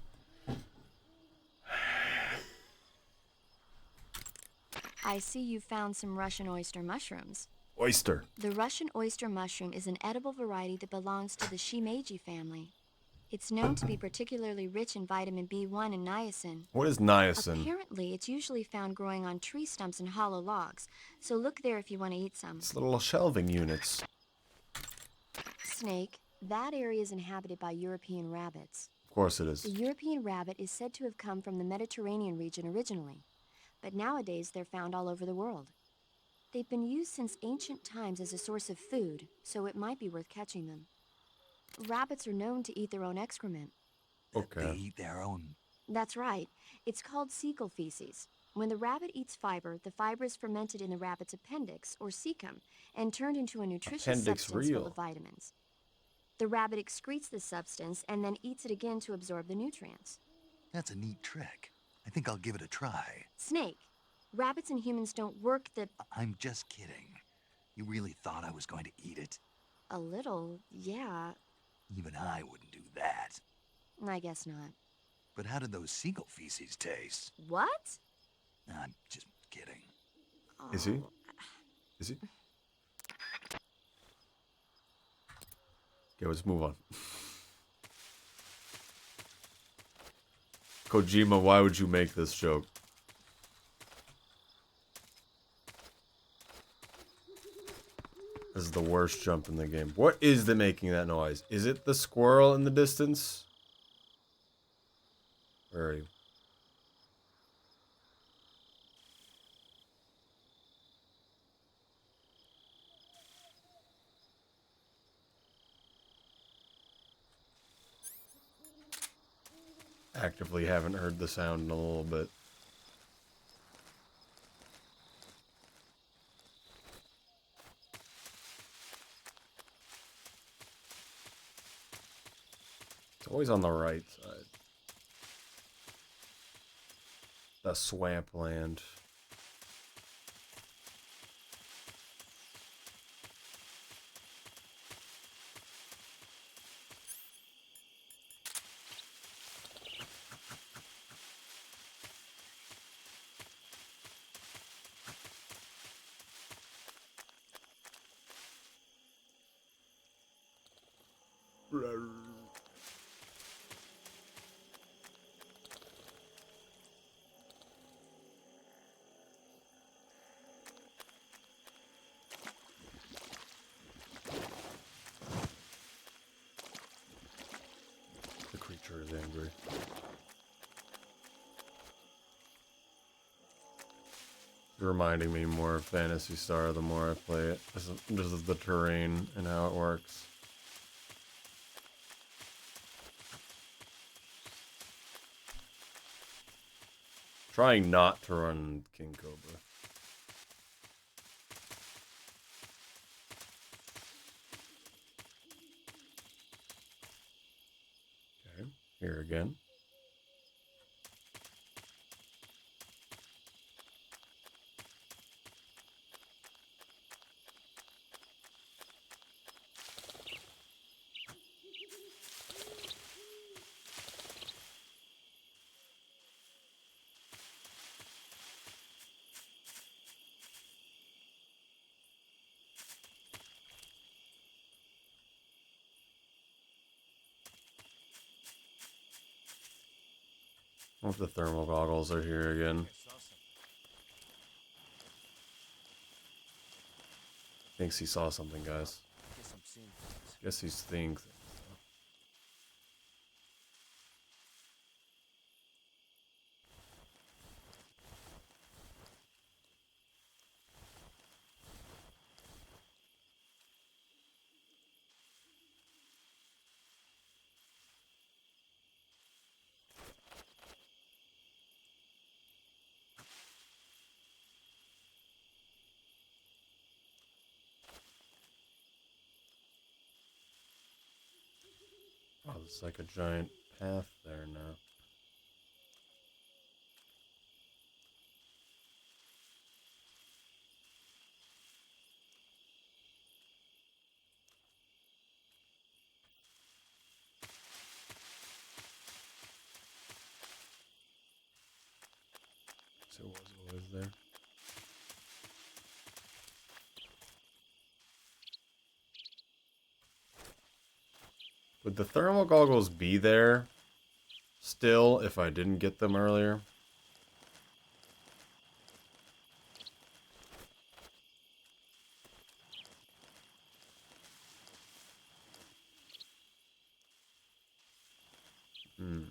[SPEAKER 8] I see you found some Russian oyster mushrooms.
[SPEAKER 1] Oyster.
[SPEAKER 8] The Russian oyster mushroom is an edible variety that belongs to the shimeji family. It's known to be particularly rich in vitamin B1 and niacin.
[SPEAKER 1] What is niacin?
[SPEAKER 8] Apparently, it's usually found growing on tree stumps and hollow logs, so look there if you want to eat some.
[SPEAKER 1] It's little shelving units.
[SPEAKER 8] Snake, that area is inhabited by European rabbits.
[SPEAKER 1] Of course it is.
[SPEAKER 8] The European rabbit is said to have come from the Mediterranean region originally, but nowadays they're found all over the world. They've been used since ancient times as a source of food, so it might be worth catching them. Rabbits are known to eat their own excrement.
[SPEAKER 1] Okay.
[SPEAKER 2] They eat their own.
[SPEAKER 8] That's right. It's called cecal feces. When the rabbit eats fiber, the fiber is fermented in the rabbit's appendix, or cecum, and turned into a nutritious
[SPEAKER 1] Appendix
[SPEAKER 8] substance
[SPEAKER 1] real.
[SPEAKER 8] full of vitamins. The rabbit excretes this substance and then eats it again to absorb the nutrients.
[SPEAKER 2] That's a neat trick. I think I'll give it a try.
[SPEAKER 8] Snake, rabbits and humans don't work the...
[SPEAKER 2] I'm just kidding. You really thought I was going to eat it?
[SPEAKER 8] A little, yeah.
[SPEAKER 2] Even I wouldn't do that.
[SPEAKER 8] I guess not.
[SPEAKER 2] But how did those seagull feces taste?
[SPEAKER 8] What?
[SPEAKER 2] I'm just kidding.
[SPEAKER 1] Is he? Is he? Okay, let's move on. Kojima, why would you make this joke? This is the worst jump in the game. What is the making that noise? Is it the squirrel in the distance? Where are you? Actively haven't heard the sound in a little bit. It's always on the right side. The swamp land. The creature is angry. You're reminding me more of Phantasy Star the more I play it. This is the terrain and how it works. Trying not to run King Cobra. Here again. What if the thermal goggles are here again? Thinks he saw something, guys. Guess he's seeing things. Oh, there's like a giant path there now. So it was always there. Would the thermal goggles be there still if I didn't get them earlier? Hmm.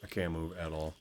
[SPEAKER 1] I can't move at all.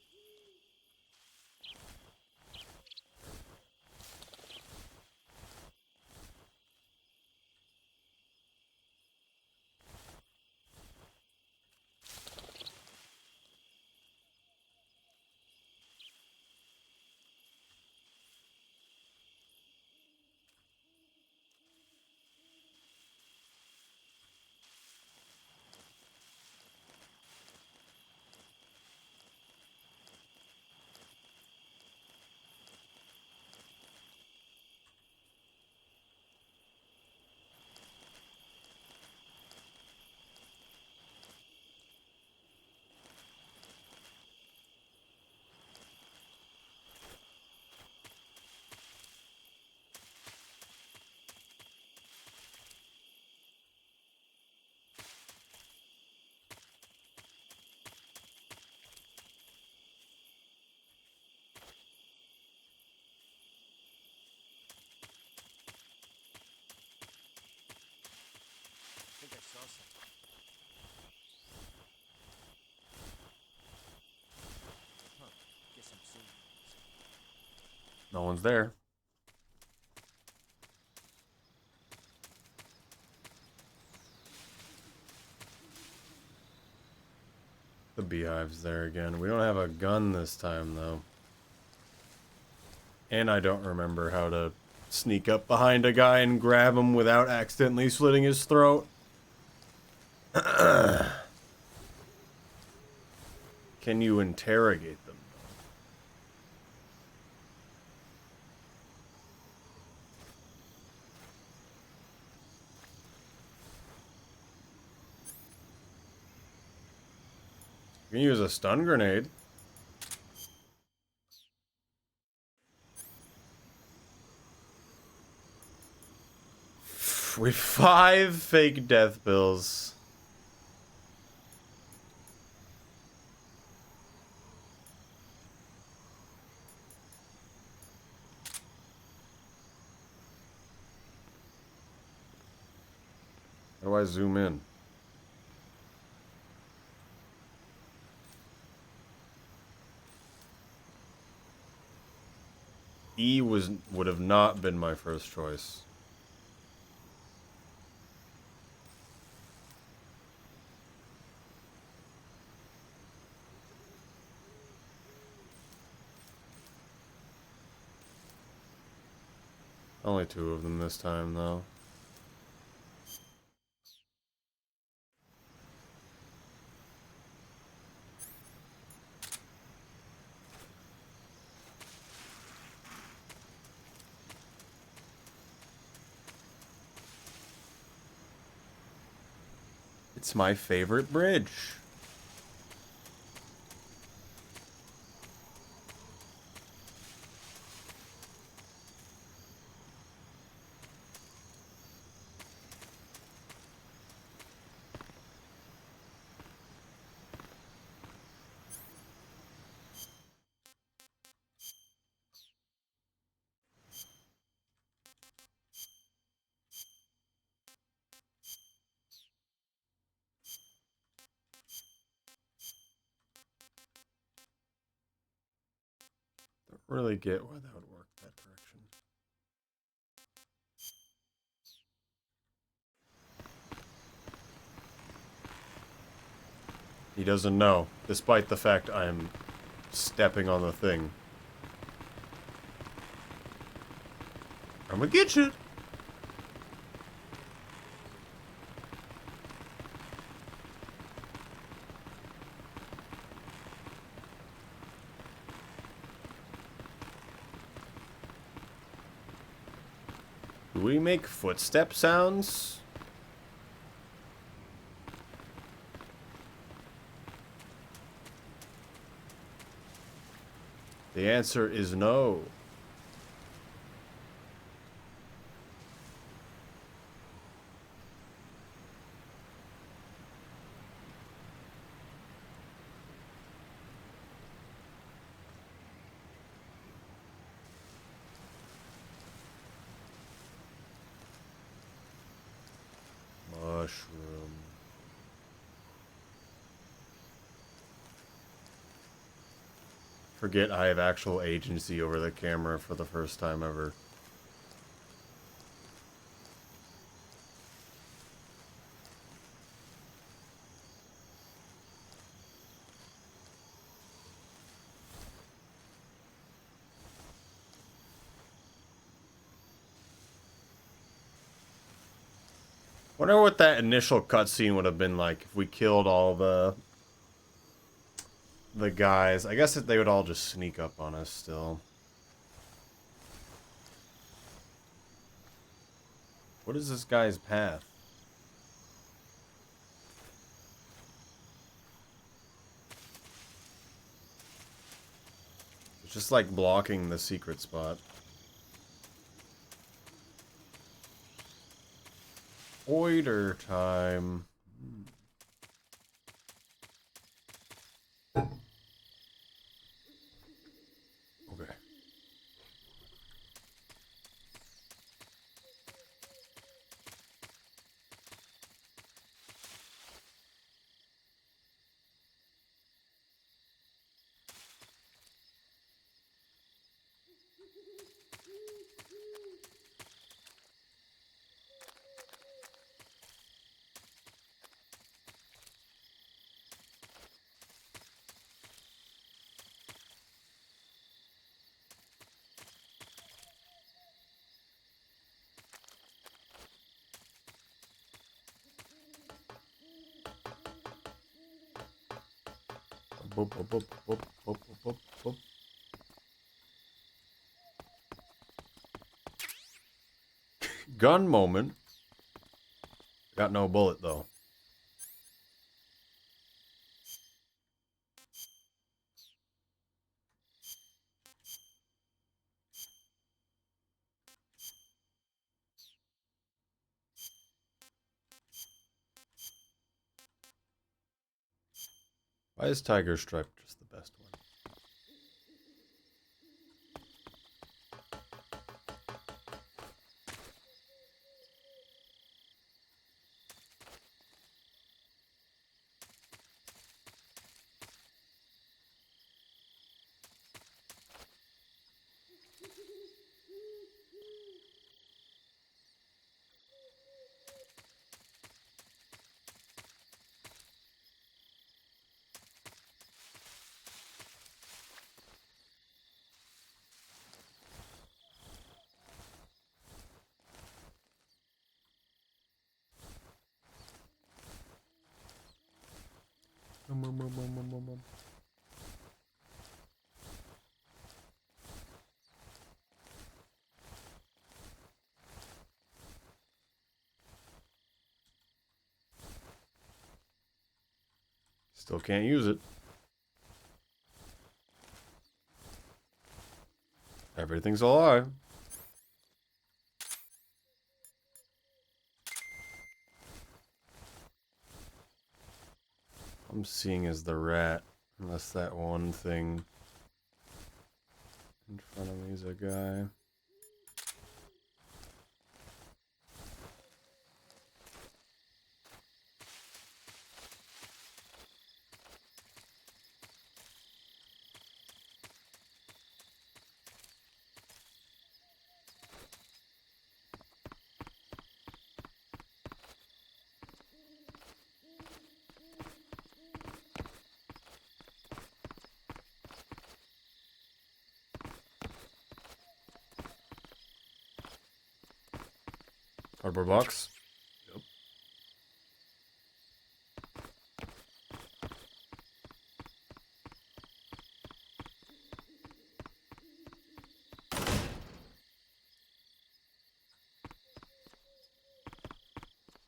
[SPEAKER 11] I think I saw something. Huh. Guess I'm seeing things.
[SPEAKER 1] No one's there. The beehive's there again. We don't have a gun this time, though. And I don't remember how to sneak up behind a guy and grab him without accidentally slitting his throat. Can you interrogate them? You can use a stun grenade. With 5 fake death bills. How do I zoom in? E would have not been my first choice. Only 2 of them this time, though. It's my favorite bridge. Don't really get why that would work that direction. He doesn't know, despite the fact I'm stepping on the thing. I'm gonna get you. Do we make footstep sounds? The answer is no. Mushroom. Forget I have actual agency over the camera for the first time ever. Wonder what that initial cutscene would have been like if we killed all the guys. I guess that they would all just sneak up on us still. What is this guy's path? It's just like blocking the secret spot. Oiter time. Okay. Boop, boop, boop, boop, boop, boop, boop. Gun moment. Got no bullet though. Why is Tiger Stripe just the best one? Still can't use it. Everything's alive. I'm seeing as the rat, unless that one thing in front of me is a guy. Cardboard box. Yep.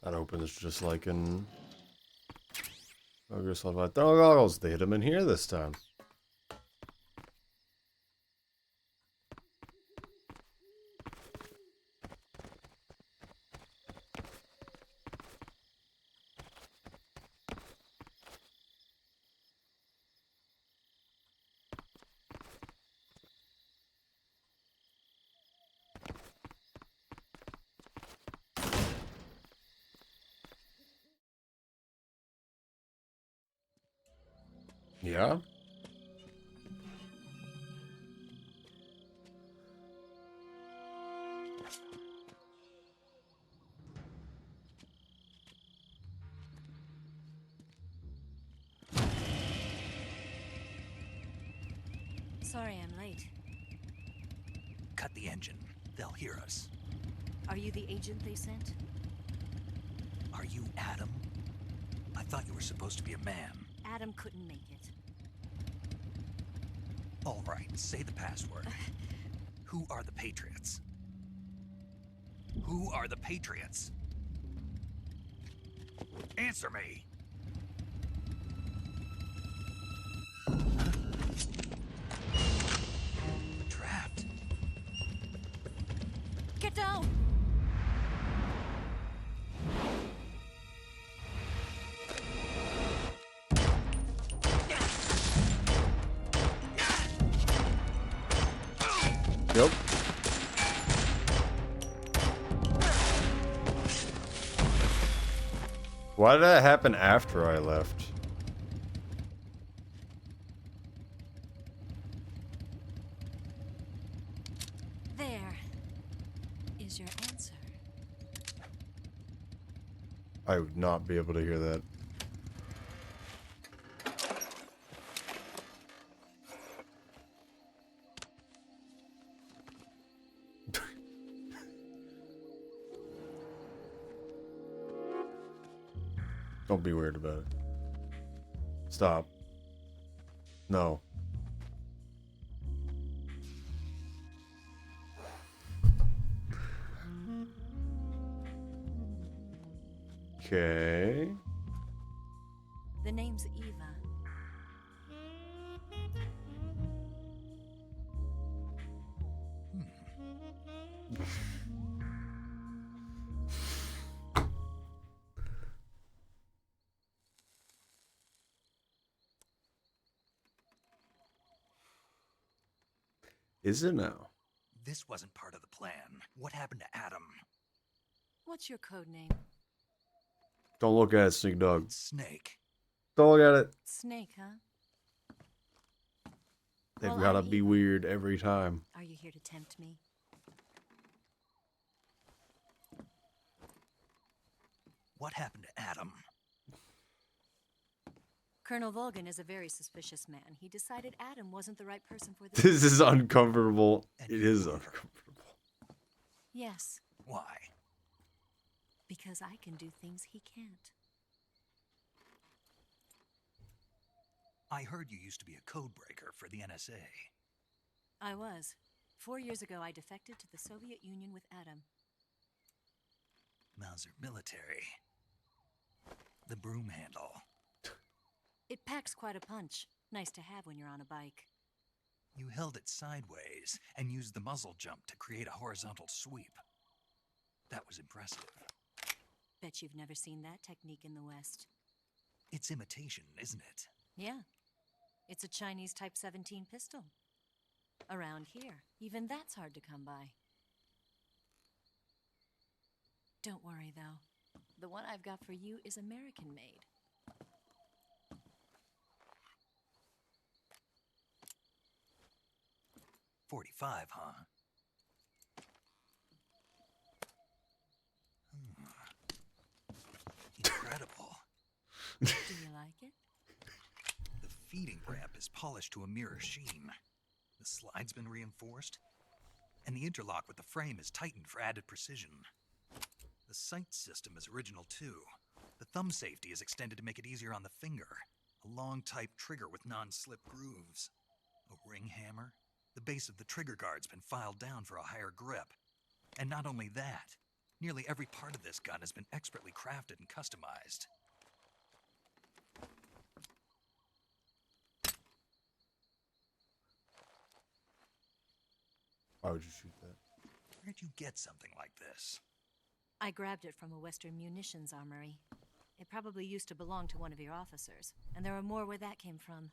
[SPEAKER 1] That opens just like in Ogre Sulfide Goggles. They hit him in here this time. Yeah.
[SPEAKER 15] Sorry I'm late.
[SPEAKER 2] Cut the engine. They'll hear us.
[SPEAKER 15] Are you the agent they sent?
[SPEAKER 2] Are you Adam? I thought you were supposed to be a man.
[SPEAKER 15] Adam couldn't make it.
[SPEAKER 2] All right, say the password. Who are the Patriots? Who are the Patriots? Answer me! Trapped.
[SPEAKER 15] Get down!
[SPEAKER 1] Yep. Why did that happen after I left?
[SPEAKER 15] There is your answer.
[SPEAKER 1] I would not be able to hear that. Don't be weird about it. Stop. No. Okay.
[SPEAKER 15] The name's Eva.
[SPEAKER 1] Is it now?
[SPEAKER 2] This wasn't part of the plan. What happened to Adam?
[SPEAKER 15] What's your code name?
[SPEAKER 1] Don't look at it, Sneak Dog.
[SPEAKER 2] Snake.
[SPEAKER 1] Don't look at it.
[SPEAKER 15] Snake, huh?
[SPEAKER 1] They've
[SPEAKER 15] Well,
[SPEAKER 1] gotta
[SPEAKER 15] I'm
[SPEAKER 1] be
[SPEAKER 15] Eva.
[SPEAKER 1] weird every time.
[SPEAKER 15] Are you here to tempt me?
[SPEAKER 2] What happened to Adam?
[SPEAKER 15] Colonel Volgan is a very suspicious man. He decided Adam wasn't the right person for
[SPEAKER 1] This is uncomfortable. It is uncomfortable.
[SPEAKER 15] Yes,
[SPEAKER 2] Why?
[SPEAKER 15] because I can do things he can't.
[SPEAKER 2] I heard you used to be a codebreaker for the NSA.
[SPEAKER 15] I was. 4 years ago, I defected to the Soviet Union with Adam.
[SPEAKER 2] Mauser military. The broom handle.
[SPEAKER 15] It packs quite a punch. Nice to have when you're on a bike.
[SPEAKER 2] You held it sideways and used the muzzle jump to create a horizontal sweep. That was impressive.
[SPEAKER 15] Bet you've never seen that technique in the West.
[SPEAKER 2] It's imitation, isn't it?
[SPEAKER 15] Yeah. It's a Chinese Type 17 pistol. Around here, even that's hard to come by. Don't worry, though. The one I've got for you is American-made.
[SPEAKER 2] .45, huh? Incredible.
[SPEAKER 15] Do you like it?
[SPEAKER 2] The feeding ramp is polished to a mirror sheen. The slide's been reinforced, and the interlock with the frame is tightened for added precision. The sight system is original too. The thumb safety is extended to make it easier on the finger. A long type trigger with non-slip grooves. A ring hammer. The base of the trigger guard's been filed down for a higher grip. And not only that, nearly every part of this gun has been expertly crafted and customized.
[SPEAKER 1] Why would you shoot that?
[SPEAKER 2] Where'd you get something like this?
[SPEAKER 15] I grabbed it from a Western munitions armory. It probably used to belong to one of your officers, and there are more where that came from.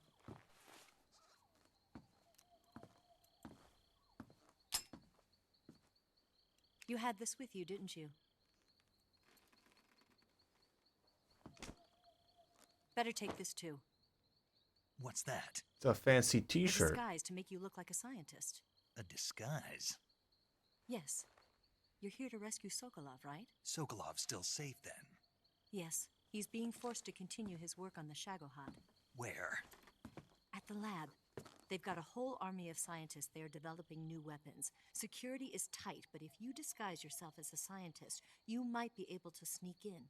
[SPEAKER 15] You had this with you, didn't you? Better take this too.
[SPEAKER 2] What's that?
[SPEAKER 1] It's a fancy
[SPEAKER 15] A
[SPEAKER 1] t-shirt.
[SPEAKER 15] disguise to make you look like a scientist.
[SPEAKER 2] A disguise?
[SPEAKER 15] Yes. You're here to rescue Sokolov, right?
[SPEAKER 2] Sokolov's still safe then?
[SPEAKER 15] Yes. He's being forced to continue his work on the Shagohod.
[SPEAKER 2] Where?
[SPEAKER 15] At the lab. They've got a whole army of scientists there developing new weapons. Security is tight, but if you disguise yourself as a scientist, you might be able to sneak in.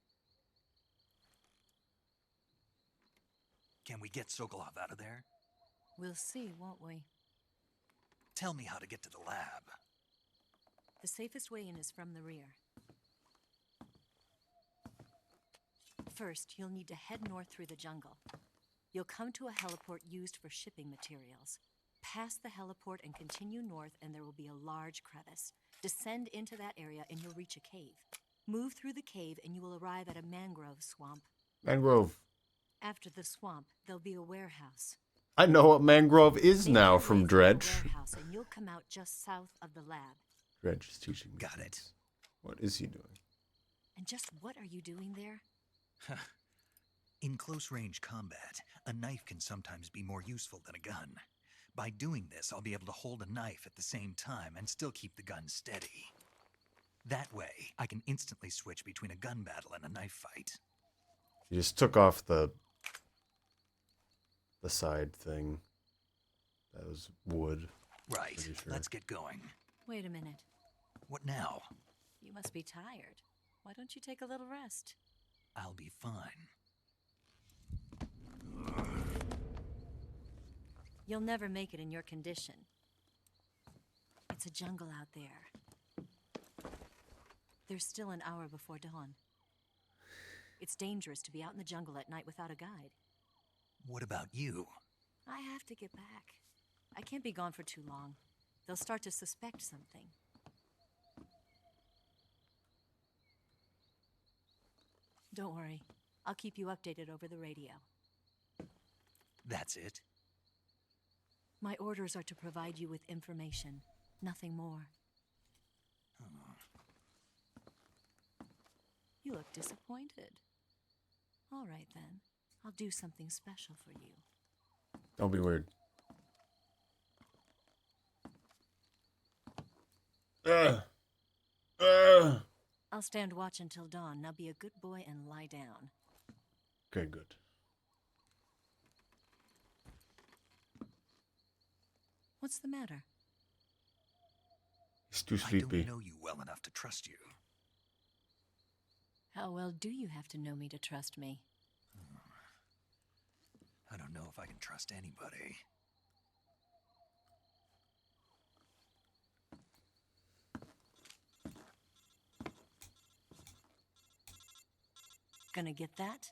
[SPEAKER 2] Can we get Sokolov out of there?
[SPEAKER 15] We'll see, won't we?
[SPEAKER 2] Tell me how to get to the lab.
[SPEAKER 15] The safest way in is from the rear. First, you'll need to head north through the jungle. You'll come to a heliport used for shipping materials. Pass the heliport and continue north, and there will be a large crevice. Descend into that area, and you'll reach a cave. Move through the cave, and you will arrive at a mangrove swamp.
[SPEAKER 1] Mangrove.
[SPEAKER 15] After the swamp, there'll be a warehouse.
[SPEAKER 1] I know what mangrove is now from Dredge.
[SPEAKER 15] Warehouse, and you'll come out just south of the lab.
[SPEAKER 1] Dredge is teaching me.
[SPEAKER 2] Got it.
[SPEAKER 1] What is he doing?
[SPEAKER 15] And just what are you doing there?
[SPEAKER 2] In close-range combat, a knife can sometimes be more useful than a gun. By doing this, I'll be able to hold a knife at the same time and still keep the gun steady. That way, I can instantly switch between a gun battle and a knife fight.
[SPEAKER 1] He just took off the side thing. That was wood.
[SPEAKER 2] Right.
[SPEAKER 1] Sure.
[SPEAKER 2] Let's get going.
[SPEAKER 15] Wait a minute.
[SPEAKER 2] What now?
[SPEAKER 15] You must be tired. Why don't you take a little rest?
[SPEAKER 2] I'll be fine.
[SPEAKER 15] You'll never make it in your condition. It's a jungle out there. There's still an hour before dawn. It's dangerous to be out in the jungle at night without a guide.
[SPEAKER 2] What about you?
[SPEAKER 15] I have to get back. I can't be gone for too long. They'll start to suspect something. Don't worry. I'll keep you updated over the radio.
[SPEAKER 2] That's it?
[SPEAKER 15] My orders are to provide you with information, nothing more. You look disappointed. All right, then. I'll do something special for you.
[SPEAKER 1] Don't be weird.
[SPEAKER 15] I'll stand watch until dawn. Now be a good boy and lie down.
[SPEAKER 1] Okay, good.
[SPEAKER 15] What's the matter?
[SPEAKER 1] He's too sleepy.
[SPEAKER 2] I don't know you well enough to trust you.
[SPEAKER 15] How well do you have to know me to trust me?
[SPEAKER 2] I don't know if I can trust anybody.
[SPEAKER 15] Gonna get that?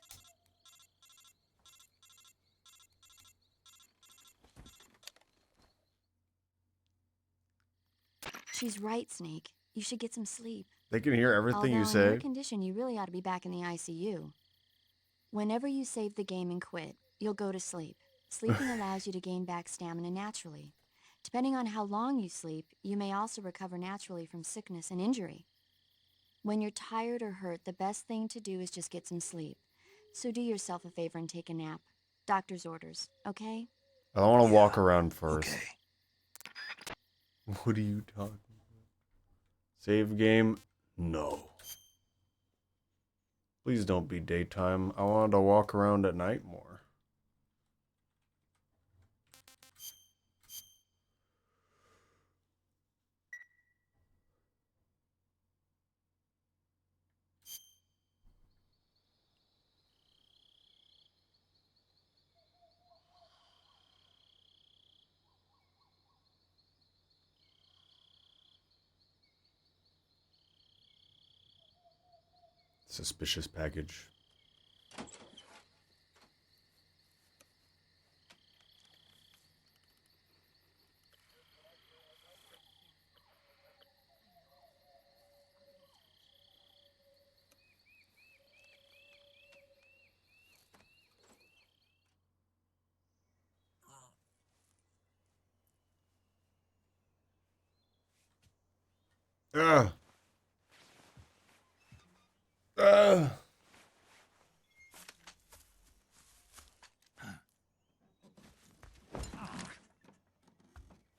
[SPEAKER 8] She's right, Snake. You should get some sleep.
[SPEAKER 1] They can hear everything you
[SPEAKER 8] Although in your
[SPEAKER 1] say.
[SPEAKER 8] condition, you really ought to be back in the ICU. Whenever you save the game and quit, you'll go to sleep. Sleeping allows you to gain back stamina naturally. Depending on how long you sleep, you may also recover naturally from sickness and injury. When you're tired or hurt, the best thing to do is just get some sleep. So do yourself a favor and take a nap. Doctor's orders, okay?
[SPEAKER 1] I want to walk around first. Okay. What are you talking about? Save game? No. Please don't be daytime. I wanted to walk around at night more. Suspicious package. Ugh. Ugh.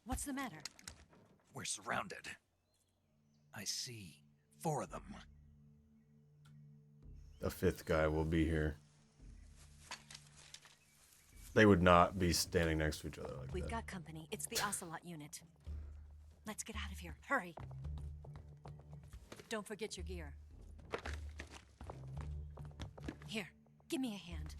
[SPEAKER 15] What's the matter?
[SPEAKER 2] We're surrounded. I see 4 of them.
[SPEAKER 1] The 5th guy will be here. They would not be standing next to each other like
[SPEAKER 15] We've
[SPEAKER 1] that.
[SPEAKER 15] got company. It's the Ocelot unit. Let's get out of here. Hurry. Don't forget your gear. Here, give me a hand.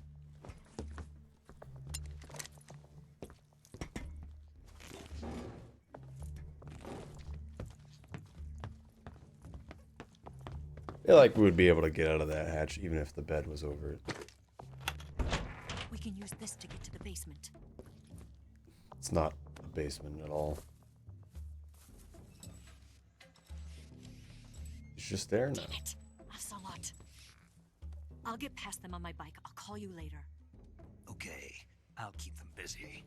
[SPEAKER 1] I feel like we would be able to get out of that hatch even if the bed was over it.
[SPEAKER 15] We can use this to get to the basement.
[SPEAKER 1] It's not a basement at all. It's just there now.
[SPEAKER 15] Damn it. Ocelot. I'll get past them on my bike. I'll call you later.
[SPEAKER 2] Okay, I'll keep them busy.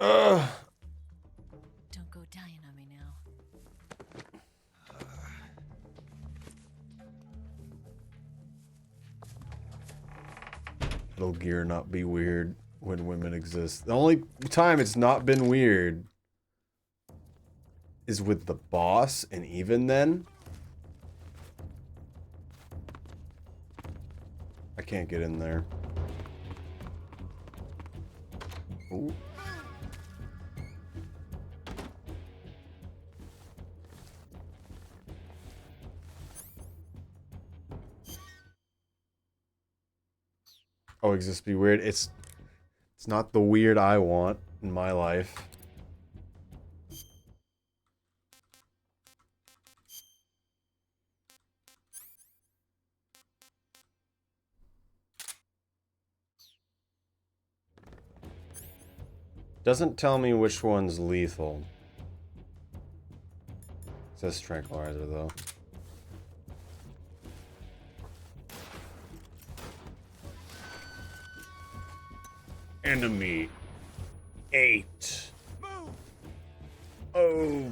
[SPEAKER 2] Huh?
[SPEAKER 15] Don't go dying on me now.
[SPEAKER 1] Metal Gear not be weird when women exist. The only time it's not been weird is with the boss, and even then, I can't get in there. Ooh. Oh, exist be weird. It's not the weird I want in my life. Doesn't tell me which one's lethal. It says tranquilizer though. Enemy 8.
[SPEAKER 12] Move.
[SPEAKER 1] Oh.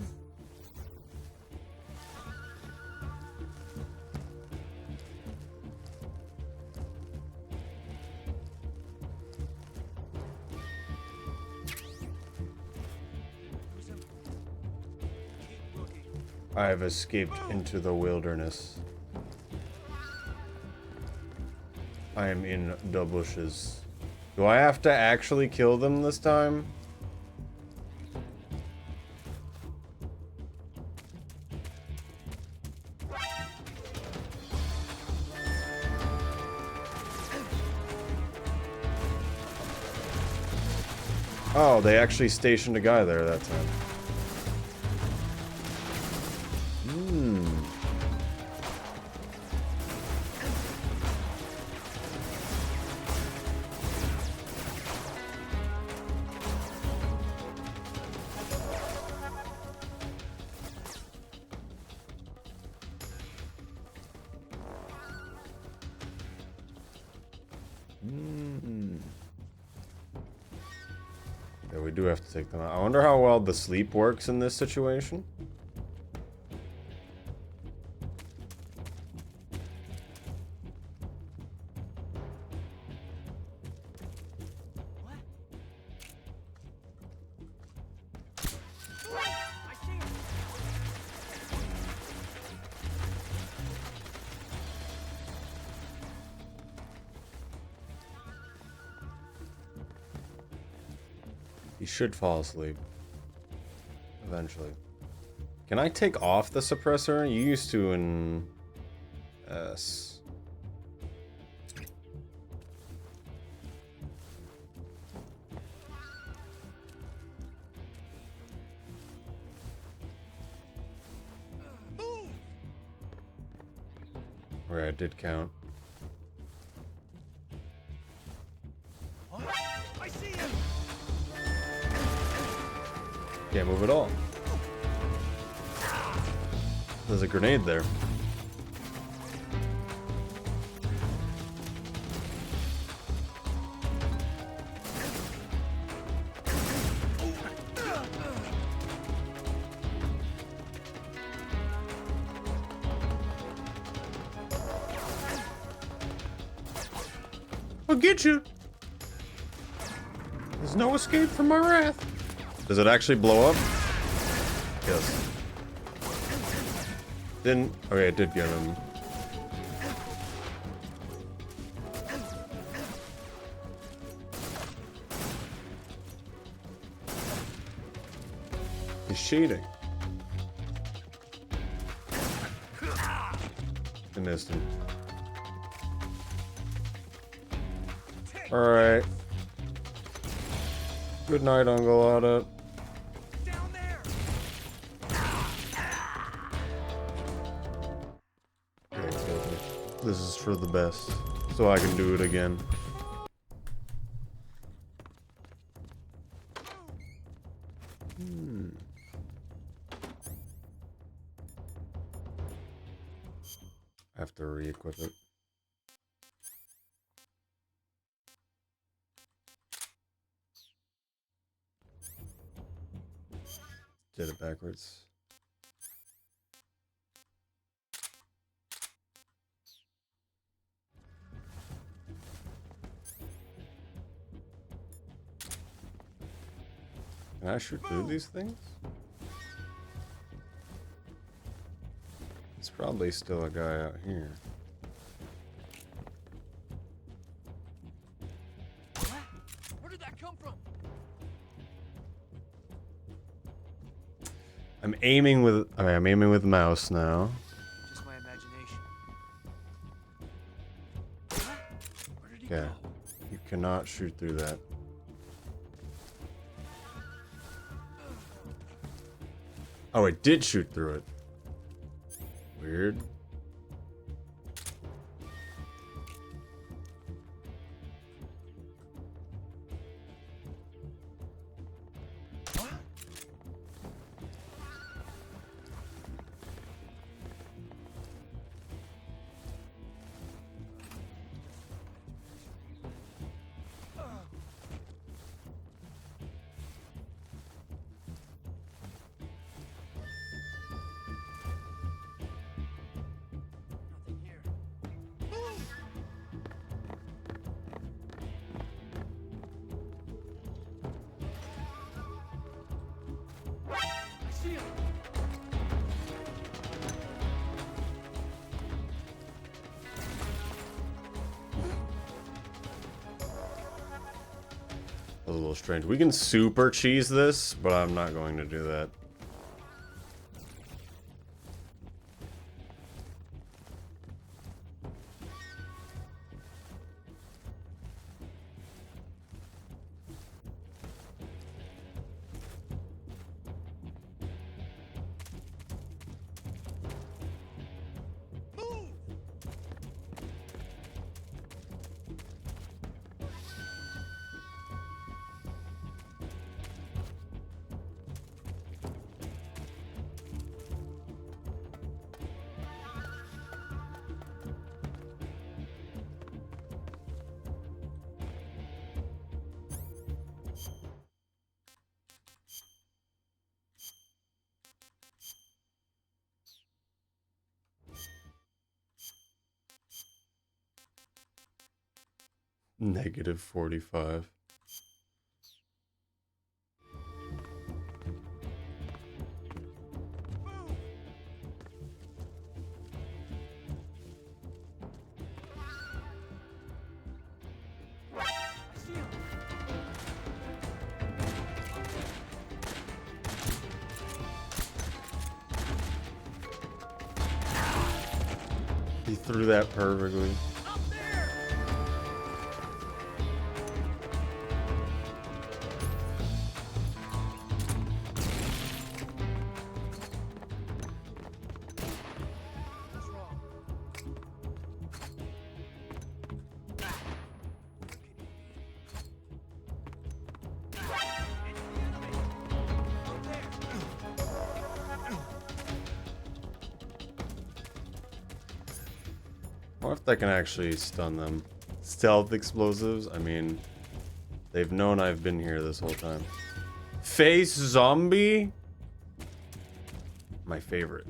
[SPEAKER 1] I have escaped into the wilderness. I am in the bushes. Do I have to actually kill them this time? Oh, they actually stationed a guy there that time. Hmm. Yeah, we do have to take them out. I wonder how well the sleep works in this situation. He should fall asleep. Eventually. Can I take off the suppressor? You used to in S. Where I did count.
[SPEAKER 7] I see him.
[SPEAKER 1] Can't move at all. There's a grenade there. I'll get you. There's no escape from my wrath. Does it actually blow up? Yes. Didn't. Okay, it did get him. He's cheating. I missed him. Alright. Good night, Uncle Ada. This is for the best, so I can do it again. I have to re-equip it. Did it backwards. Can I shoot through these things? There's probably still a guy out here.
[SPEAKER 11] Where did that come from?
[SPEAKER 1] I'm aiming with. Okay, I'm aiming with mouse now.
[SPEAKER 12] Just my imagination.
[SPEAKER 1] Okay, you cannot shoot through that. Oh, it did shoot through it. Weird. A little strange. We can super cheese this, but I'm not going to do that. -45. He threw that perfectly. I wonder if that can actually stun them. Stealth explosives? I mean, they've known I've been here this whole time. Face zombie? My favorite.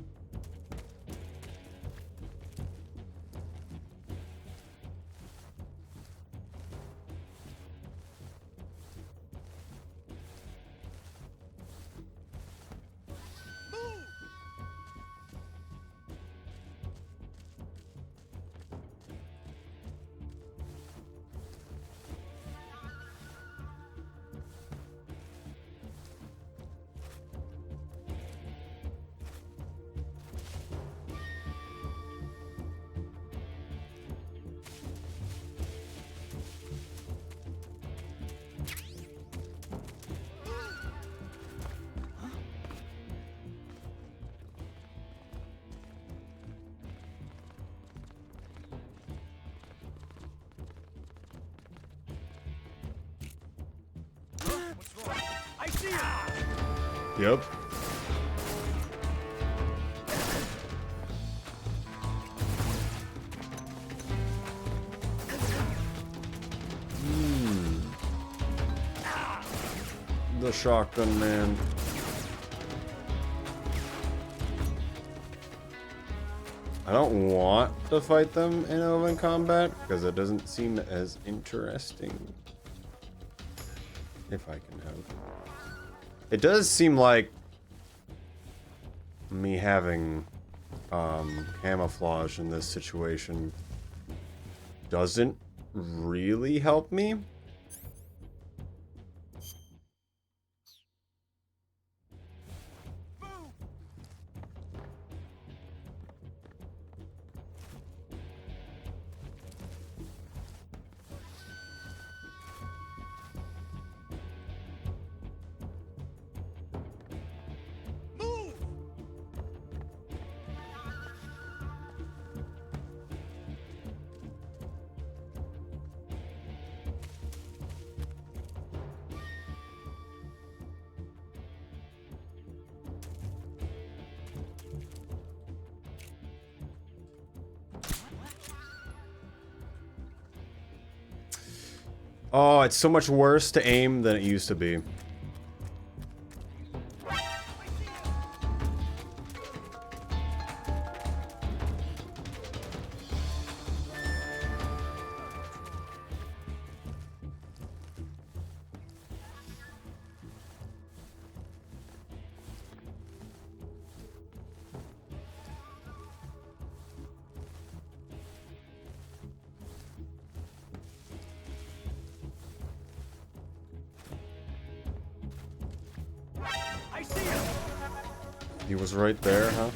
[SPEAKER 11] I see it.
[SPEAKER 1] Yep. The shotgun man. I don't want to fight them in open combat because it doesn't seem as interesting. If I can help. It does seem like me having camouflage in this situation doesn't really help me. Oh, it's so much worse to aim than it used to be.
[SPEAKER 11] I see him.
[SPEAKER 1] He was right there, huh?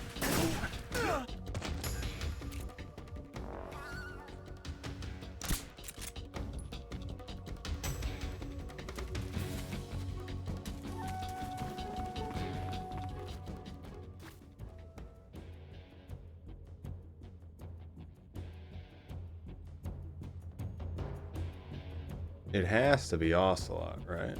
[SPEAKER 1] It has to be Ocelot, right?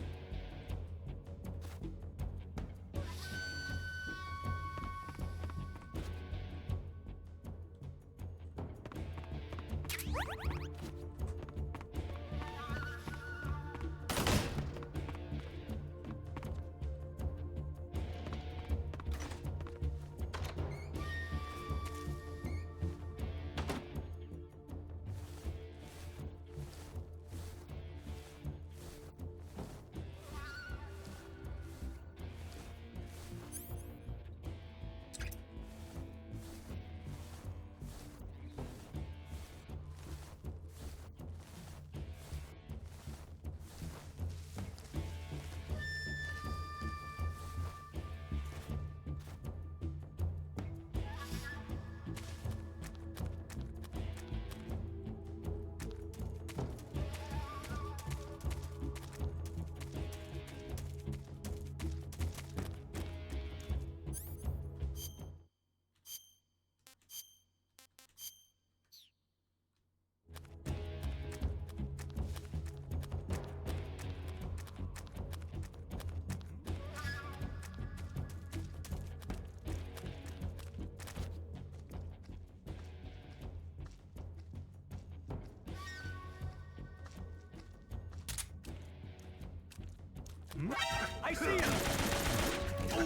[SPEAKER 5] I see you.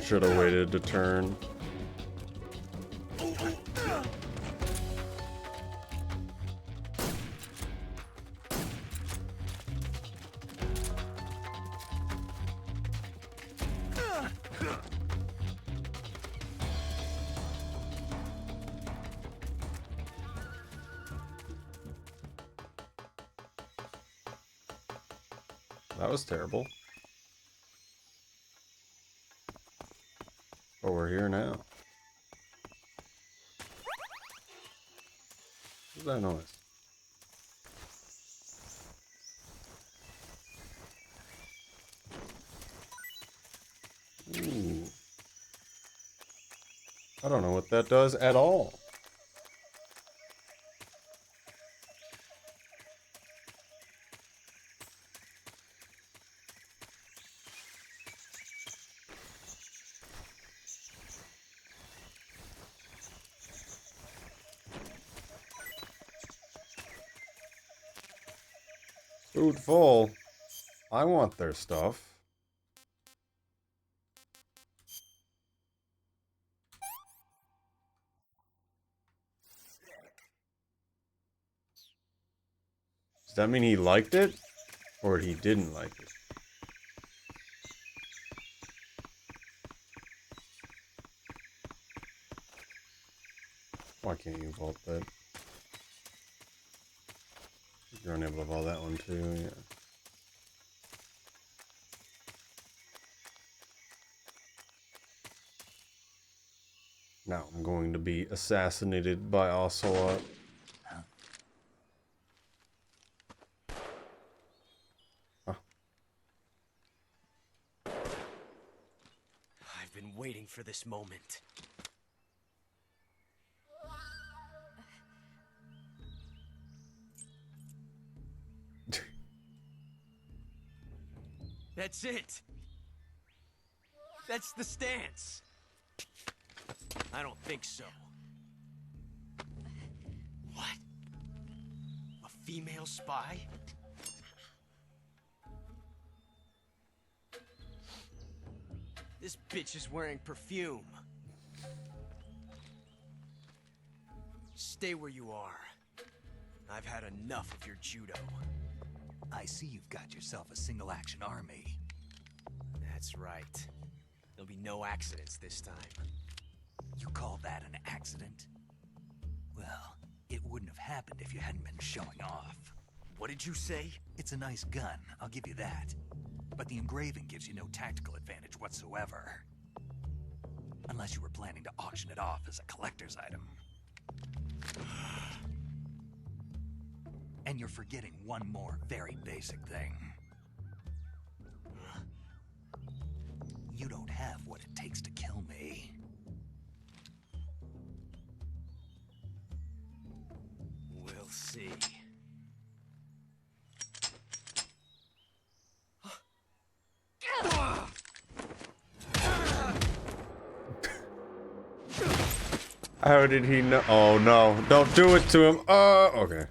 [SPEAKER 1] Should have waited to turn. That was terrible. But we're here now. What's that noise? Ooh. I don't know what that does at all. Food full. I want their stuff. Does that mean he liked it? Or he didn't like it? Why can't you vault that? You're unable to vault that one too, yeah. Now I'm going to be assassinated by Ocelot. Huh.
[SPEAKER 5] I've been waiting for this moment. That's it. That's the stance. I don't think so. What? A female spy? This bitch is wearing perfume. Stay where you are. I've had enough of your judo.
[SPEAKER 2] I see you've got yourself a single-action army.
[SPEAKER 5] That's right. There'll be no accidents this time.
[SPEAKER 2] You call that an accident? Well, it wouldn't have happened if you hadn't been showing off.
[SPEAKER 5] What did you say?
[SPEAKER 2] It's a nice gun, I'll give you that. But the engraving gives you no tactical advantage whatsoever. Unless you were planning to auction it off as a collector's item. And you're forgetting one more very basic thing. You don't have what it takes to kill me.
[SPEAKER 5] We'll see.
[SPEAKER 1] How did he know? Oh no, don't do it to him. Okay.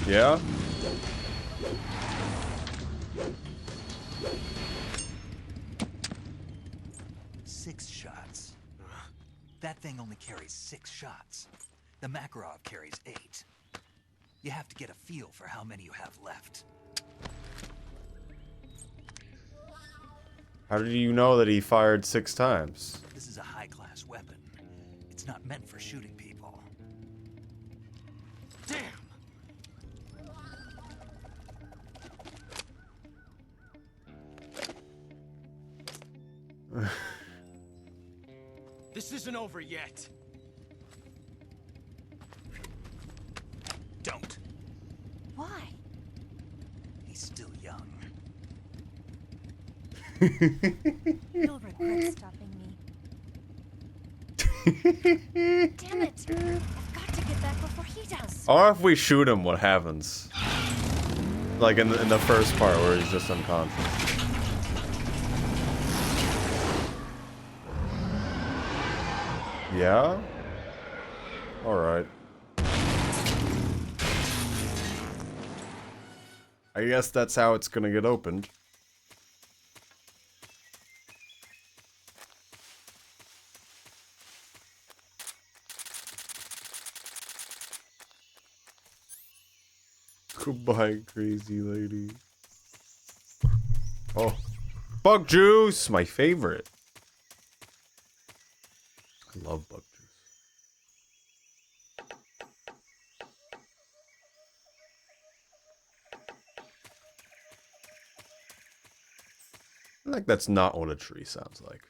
[SPEAKER 1] Yeah?
[SPEAKER 2] Six shots. That thing only carries 6 shots. The Makarov carries 8. You have to get a feel for how many you have left.
[SPEAKER 1] How did you know that he fired 6 times?
[SPEAKER 2] This is a high-class weapon. It's not meant for shooting people.
[SPEAKER 5] Damn! This isn't over yet.
[SPEAKER 2] Don't.
[SPEAKER 15] Why?
[SPEAKER 2] He's still young.
[SPEAKER 15] You'll regret stopping me. Damn it! I've got to get back before he does.
[SPEAKER 1] Or if we shoot him, what happens? Like in the first part where he's just unconscious. Yeah? Alright. I guess that's how it's gonna get opened. Goodbye, crazy lady. Oh. Bug juice! My favorite. I love bug juice. I think that's not what a tree sounds like.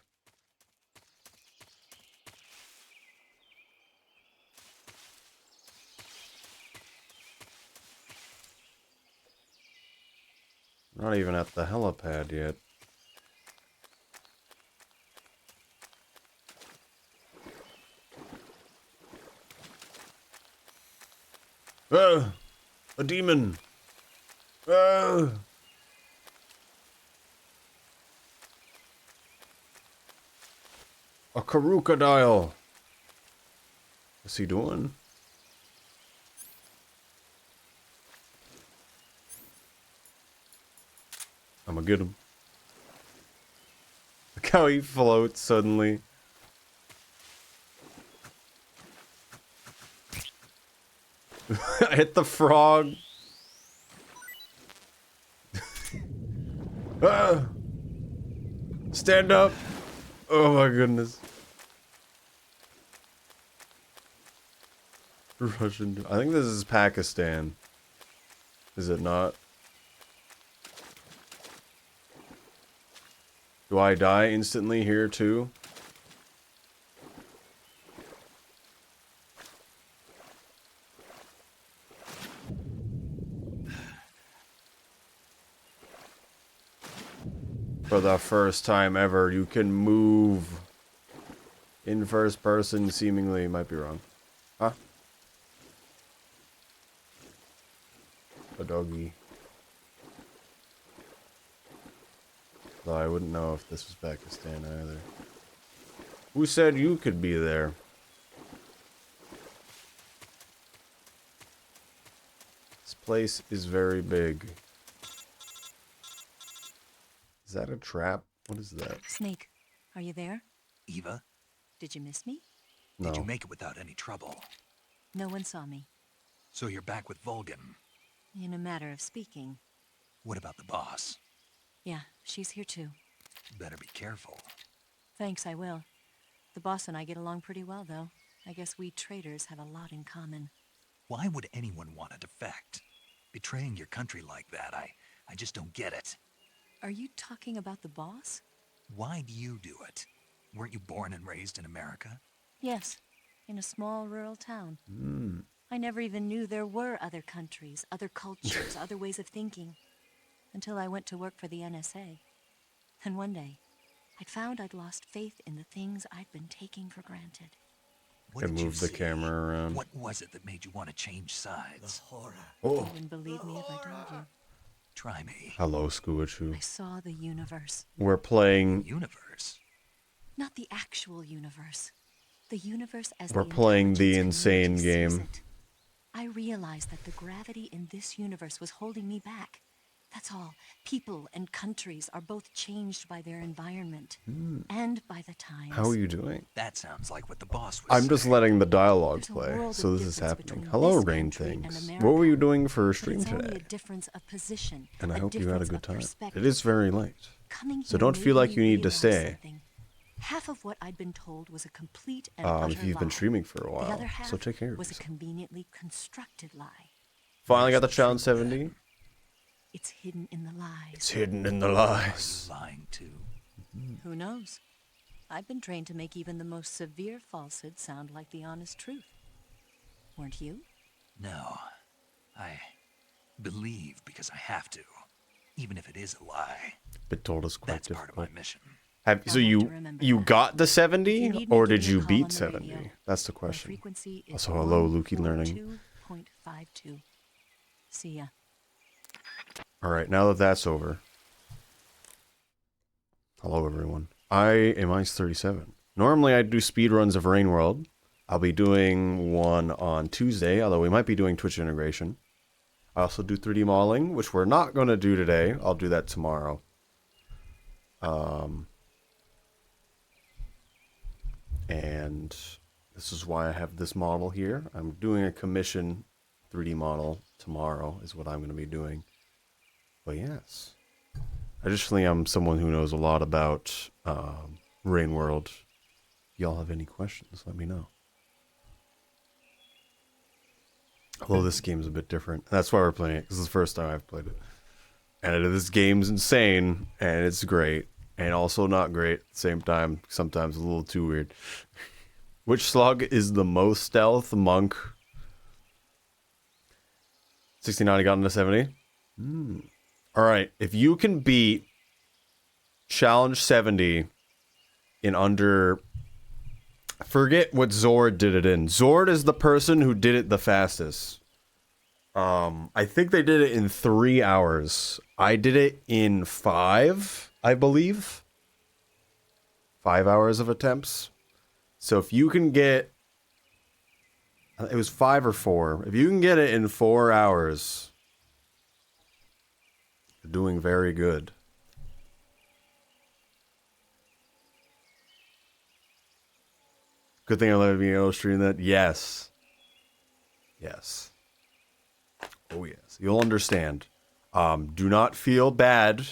[SPEAKER 1] Not even at the helipad yet. A demon! A crocodile! What's he doing? I'm gonna get him. Look how he floats suddenly. I hit the frog. Ah! Stand up. Oh my goodness. Russian. I think this is Pakistan. Is it not? Do I die instantly here too? For the first time ever, you can move in first person, seemingly. Might be wrong. Huh? A doggy. Though I wouldn't know if this was Pakistan either. Who said you could be there? This place is very big. Is that a trap? What is that?
[SPEAKER 15] Snake, are you there?
[SPEAKER 2] Eva,
[SPEAKER 15] Did you miss me?
[SPEAKER 2] did you
[SPEAKER 1] No.
[SPEAKER 2] make it without any trouble?
[SPEAKER 15] No one saw me.
[SPEAKER 2] So you're back with Volgan.
[SPEAKER 15] In a matter of speaking.
[SPEAKER 2] What about the boss?
[SPEAKER 15] Yeah, she's here too.
[SPEAKER 2] Better be careful.
[SPEAKER 15] Thanks, I will. The boss and I get along pretty well, though. I guess we traitors have a lot in common.
[SPEAKER 2] Why would anyone want to defect? Betraying your country like that, I just don't get it.
[SPEAKER 15] Are you talking about the boss?
[SPEAKER 2] Why do you do it? Weren't you born and raised in America?
[SPEAKER 15] Yes, in a small rural town.
[SPEAKER 1] Hmm.
[SPEAKER 15] I never even knew there were other countries, other cultures, other ways of thinking. Until I went to work for the NSA. And one day, I'd found I'd lost faith in the things I'd been taking for granted.
[SPEAKER 2] What
[SPEAKER 1] I
[SPEAKER 2] did you
[SPEAKER 1] moved the
[SPEAKER 2] see?
[SPEAKER 1] camera around.
[SPEAKER 2] What was it that made you want to change sides?
[SPEAKER 1] Oh.
[SPEAKER 15] You wouldn't believe me if I told you.
[SPEAKER 2] Try me.
[SPEAKER 1] Hello, Skuachu.
[SPEAKER 15] I saw the universe.
[SPEAKER 1] We're playing.
[SPEAKER 2] Universe?
[SPEAKER 15] Not the actual universe. The universe as
[SPEAKER 1] We're
[SPEAKER 15] the
[SPEAKER 1] playing the
[SPEAKER 15] intelligence
[SPEAKER 1] insane
[SPEAKER 15] community sees
[SPEAKER 1] game.
[SPEAKER 15] it. I realized that the gravity in this universe was holding me back. That's all. People and countries are both changed by their environment and by the times.
[SPEAKER 1] How are you doing?
[SPEAKER 2] That sounds like what the boss was
[SPEAKER 1] I'm just
[SPEAKER 2] saying.
[SPEAKER 1] letting the dialogue
[SPEAKER 15] There's a
[SPEAKER 1] play,
[SPEAKER 15] world
[SPEAKER 1] so
[SPEAKER 15] of
[SPEAKER 1] this is
[SPEAKER 15] difference
[SPEAKER 1] happening.
[SPEAKER 15] between
[SPEAKER 1] Hello,
[SPEAKER 15] this
[SPEAKER 1] Rain
[SPEAKER 15] country and
[SPEAKER 1] Things.
[SPEAKER 15] America.
[SPEAKER 1] What were you doing for a
[SPEAKER 15] But
[SPEAKER 1] stream
[SPEAKER 15] it's only
[SPEAKER 1] today?
[SPEAKER 15] a difference of position.
[SPEAKER 1] And I
[SPEAKER 15] a
[SPEAKER 1] hope you had a
[SPEAKER 15] difference
[SPEAKER 1] good
[SPEAKER 15] of
[SPEAKER 1] time. It
[SPEAKER 15] perspective.
[SPEAKER 1] is very late.
[SPEAKER 15] Coming
[SPEAKER 1] So
[SPEAKER 15] here
[SPEAKER 1] don't
[SPEAKER 15] made
[SPEAKER 1] feel like
[SPEAKER 15] me
[SPEAKER 1] you need to
[SPEAKER 15] realize
[SPEAKER 1] stay.
[SPEAKER 15] something. Half of what I'd been told was a complete and utter
[SPEAKER 1] If you've been
[SPEAKER 15] lie.
[SPEAKER 1] streaming for a
[SPEAKER 15] The
[SPEAKER 1] while.
[SPEAKER 15] other half
[SPEAKER 1] So take care of
[SPEAKER 15] was a
[SPEAKER 1] yourself.
[SPEAKER 15] conveniently constructed lie.
[SPEAKER 1] Finally got the challenge 70.
[SPEAKER 15] It's hidden in the lies.
[SPEAKER 1] It's hidden in the lies.
[SPEAKER 2] Lying too.
[SPEAKER 15] Who knows? I've been trained to make even the most severe falsehood sound like the honest truth. Weren't you?
[SPEAKER 2] No. I believe because I have to. Even if it is a lie.
[SPEAKER 1] Bit told us quite
[SPEAKER 2] That's part of
[SPEAKER 1] difficult.
[SPEAKER 2] my mission.
[SPEAKER 1] So you got the 70, or did you beat 70?
[SPEAKER 15] radio,
[SPEAKER 1] That's the
[SPEAKER 15] My
[SPEAKER 1] question.
[SPEAKER 15] frequency is
[SPEAKER 1] Also, hello, Lukey Learning.
[SPEAKER 15] 142.52. See ya.
[SPEAKER 1] All right, now that that's over. Hello, everyone. I am Ice 37. Normally I do speed runs of Rain World. I'll be doing one on Tuesday, although we might be doing Twitch integration. I also do 3D modeling, which we're not going to do today. I'll do that tomorrow. And this is why I have this model here. I'm doing a commission 3D model tomorrow is what I'm going to be doing. But yes. Additionally, I'm someone who knows a lot about Rain World. If y'all have any questions, let me know. Although this game's a bit different. That's why we're playing it, because it's the first time I've played it. And this game's insane, and it's great. And also not great at the same time. Sometimes a little too weird. Which slug is the most stealth? Monk. 69, I got into 70. Alright, if you can beat Challenge 70 in under... Forget what Zord did it in. Zord is the person who did it the fastest. I think they did it in 3 hours. I did it in 5, I believe. 5 hours of attempts. So if you can get... It was 5 or 4. If you can get it in 4 hours, you're doing very good. Good thing I let me able to stream that. Yes. Yes. Oh yes. You'll understand. Do not feel bad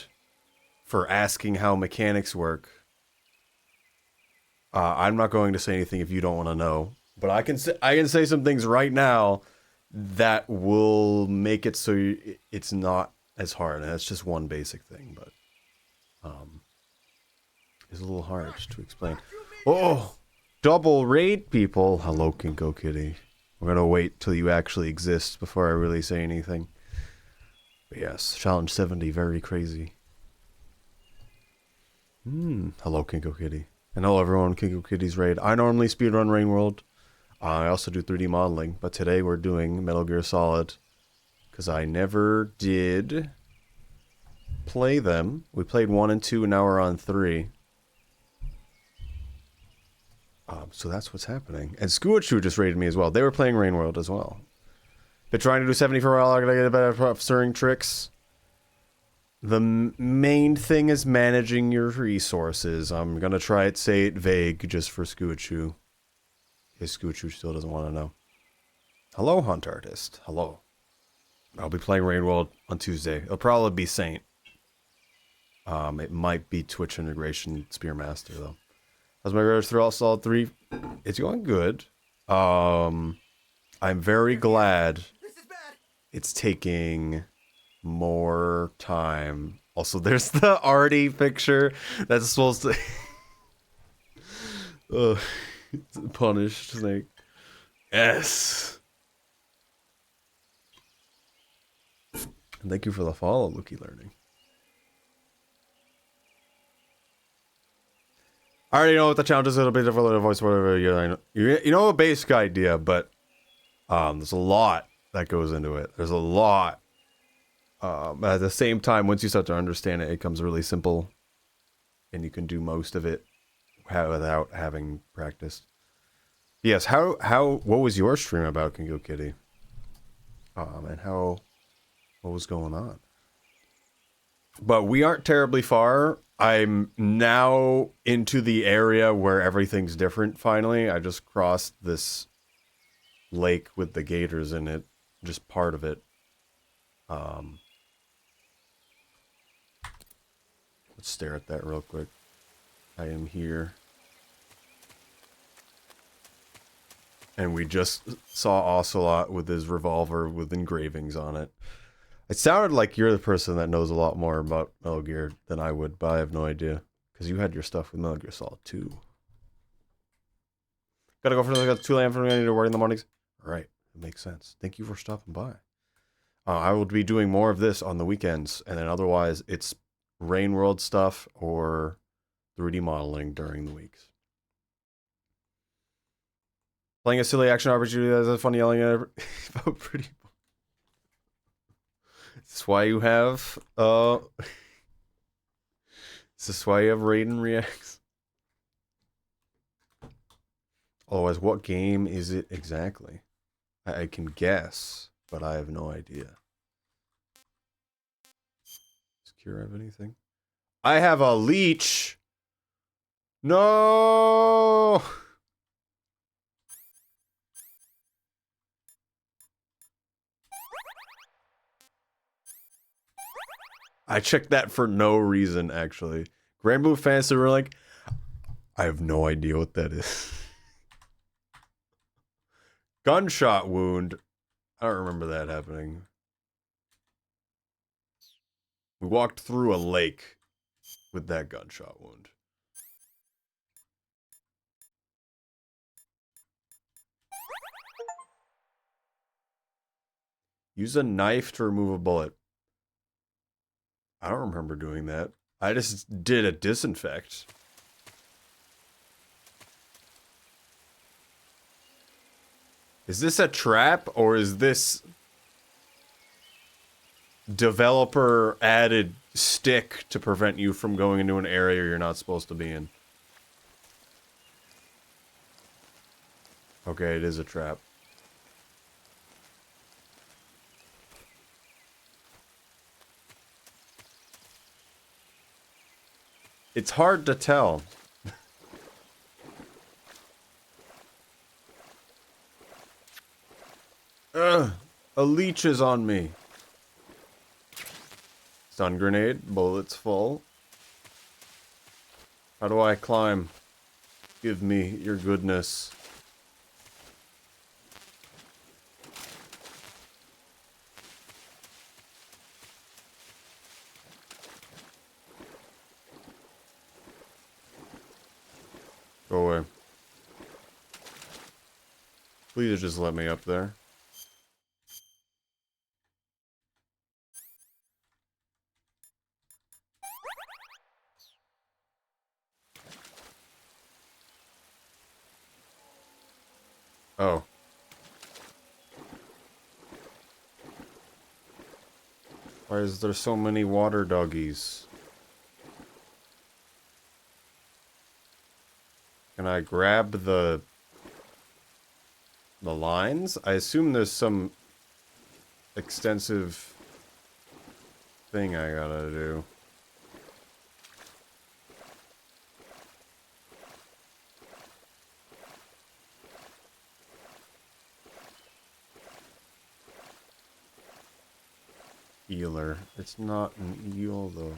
[SPEAKER 1] for asking how mechanics work. I'm not going to say anything if you don't want to know, but I can say some things right now that will make it so it's not as hard. And that's just one basic thing, but it's a little hard to explain. Oh. Double raid people. Hello, Kinko Kitty. We're gonna wait till you actually exist before I really say anything. But yes, Challenge 70, very crazy. Hello, Kinko Kitty. And hello, everyone, Kinko Kitty's raid. I normally speedrun Rain World. I also do 3D modeling, but today we're doing Metal Gear Solid because I never did play them. We played 1 and 2, and now we're on 3. So that's what's happening. And Skuachu just raided me as well. They were playing Rain World as well. Been trying to do 70 for a while. I gotta get better at officering tricks. The main thing is managing your resources. I'm gonna try it, say it vague just for Skuachu. His Skuachu still doesn't want to know. Hello, Hunt Artist. Hello. I'll be playing Rain World on Tuesday. It'll probably be Saint. It might be Twitch integration Spearmaster though. How's my Raiders through all Solid 3? It's going good. I'm very glad it's taking more time. Also, there's the Artie picture that's supposed to... Punished Snake. Yes! And thank you for the follow, Lookie Learning. I already know what the challenge is. It'll be different with a voice, whatever. You know a basic idea, but there's a lot that goes into it. There's a lot. At the same time, once you start to understand it, it becomes really simple, and you can do most of it without having practiced. Yes. What was your stream about, Kingo Kitty? And what was going on? But we aren't terribly far. I'm now into the area where everything's different, finally. I just crossed this lake with the gators in it. Just part of it. Let's stare at that real quick. I am here. And we just saw Ocelot with his revolver with engravings on it. It sounded like you're the person that knows a lot more about Metal Gear than I would, but I have no idea. Because you had your stuff with Metal Gear Solid 2. Gotta go for the 2 a.m. for me. I need to work in the mornings. Alright, it makes sense. Thank you for stopping by. I will be doing more of this on the weekends, and then otherwise it's Rain World stuff or 3D modeling during the weeks. Playing a silly action RPG that's a fun yelling at about pretty. That's why you have is this why you have Raiden Reacts? Otherwise, what game is it exactly? I can guess, but I have no idea. Does Cure have anything? I have a leech! No! I checked that for no reason, actually. Grand Blue Fantasy were like, I have no idea what that is. Gunshot wound. I don't remember that happening. We walked through a lake with that gunshot wound. Use a knife to remove a bullet. I don't remember doing that. I just did a disinfect. Is this a trap, or is this developer added stick to prevent you from going into an area you're not supposed to be in? Okay, it is a trap. It's hard to tell. Ugh, a leech is on me. Stun grenade, bullets full. How do I climb? Give me your goodness. Go away. Please just let me up there. Oh. Why is there so many water doggies? Can I grab the lines? I assume there's some extensive thing I gotta do. Eeler. It's not an eel though.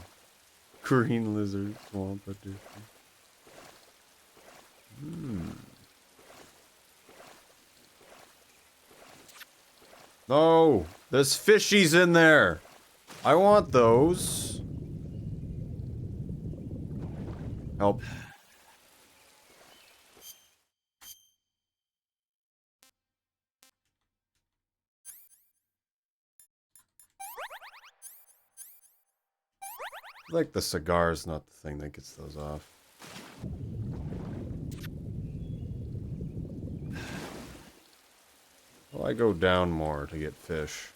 [SPEAKER 1] Green lizard, swamp edition. No! There's fishies in there! I want those. Help. I feel like the cigar's not the thing that gets those off. Well, I go down more to get fish.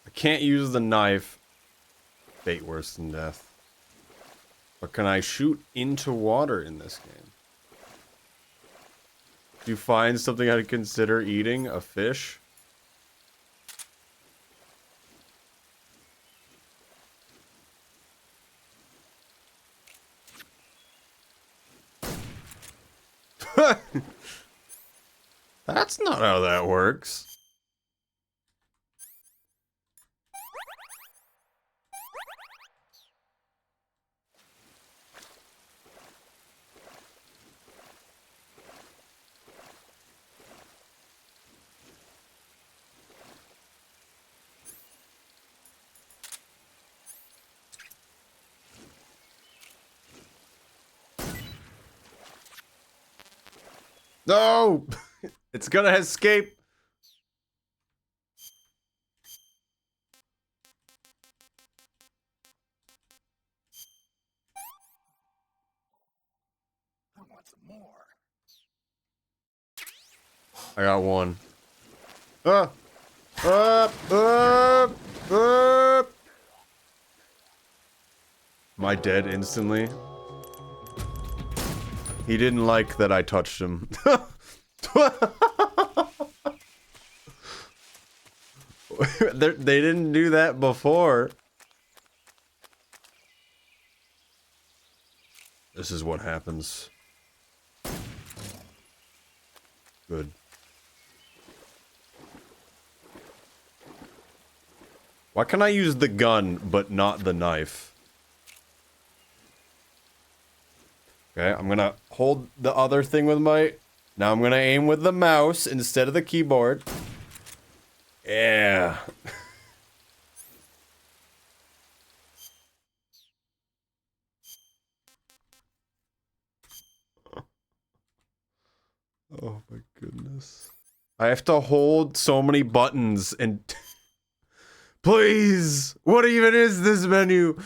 [SPEAKER 1] I can't use the knife. Fate worse than death. But can I shoot into water in this game? Do you find something I'd consider eating? A fish? That's not how that works. No! It's gonna escape.
[SPEAKER 10] I want some more.
[SPEAKER 1] I got one. Up! Up! Up! Up! Am I dead instantly? He didn't like that I touched him. They didn't do that before. This is what happens. Good. Why can I use the gun, but not the knife? Okay, I'm gonna hold the other thing with my... Now I'm gonna aim with the mouse instead of the keyboard. Yeah. Oh my goodness. I have to hold so many buttons and... Please! What even is this menu?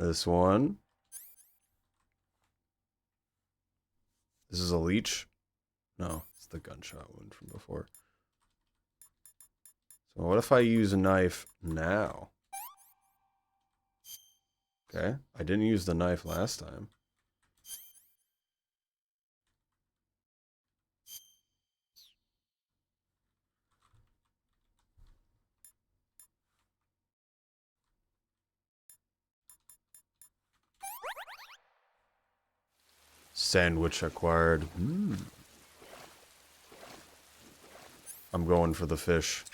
[SPEAKER 1] This one. This is a leech? No, it's the gunshot one from before. So what if I use a knife now? Okay, I didn't use the knife last time. Sandwich acquired. I'm going for the fish.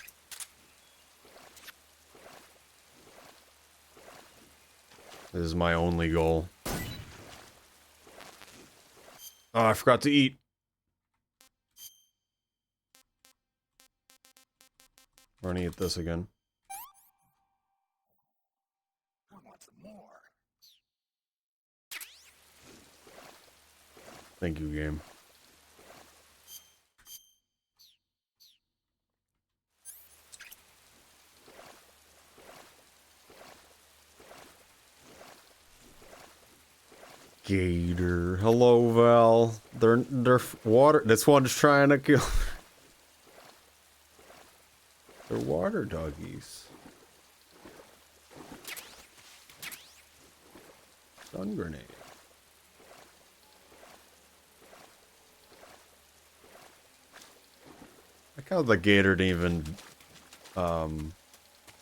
[SPEAKER 1] This is my only goal. Oh, I forgot to eat. We're gonna eat this again.
[SPEAKER 10] I want some more.
[SPEAKER 1] Thank you, game. Gator. Hello, Val. They're water. This one's trying to kill. They're water doggies. Stun grenade. Like how the gator didn't even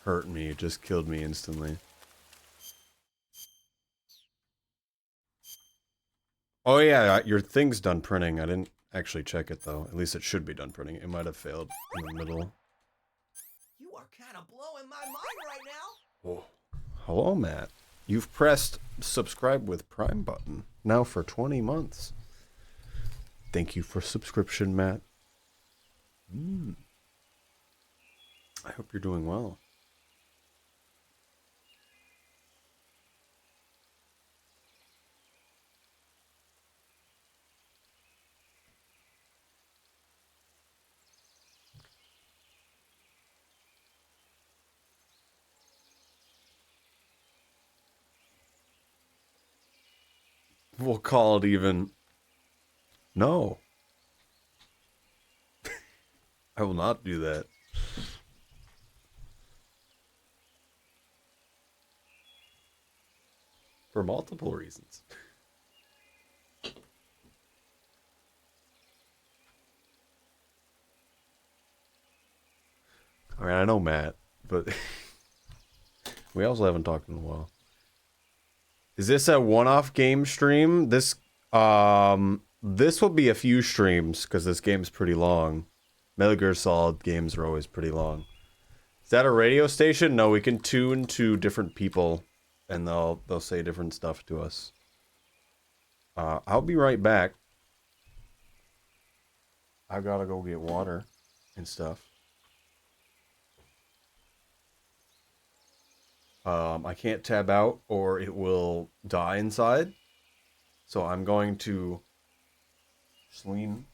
[SPEAKER 1] hurt me. It just killed me instantly. Oh yeah, your thing's done printing. I didn't actually check it though. At least it should be done printing. It might have failed in the middle.
[SPEAKER 7] You are kind of blowing my mind right now.
[SPEAKER 1] Oh. Hello, Matt. You've pressed subscribe with Prime button now for 20 months. Thank you for subscription, Matt. I hope you're doing well. We'll call it even. No. I will not do that. For multiple reasons. I mean, I know Matt, but we also haven't talked in a while. Is this a one-off game stream? This will be a few streams because this game's pretty long. Metal Gear Solid games are always pretty long. Is that a radio station? No, we can tune to different people, and they'll say different stuff to us. I'll be right back. I gotta go get water and stuff. I can't tab out or it will die inside. So I'm going to just lean,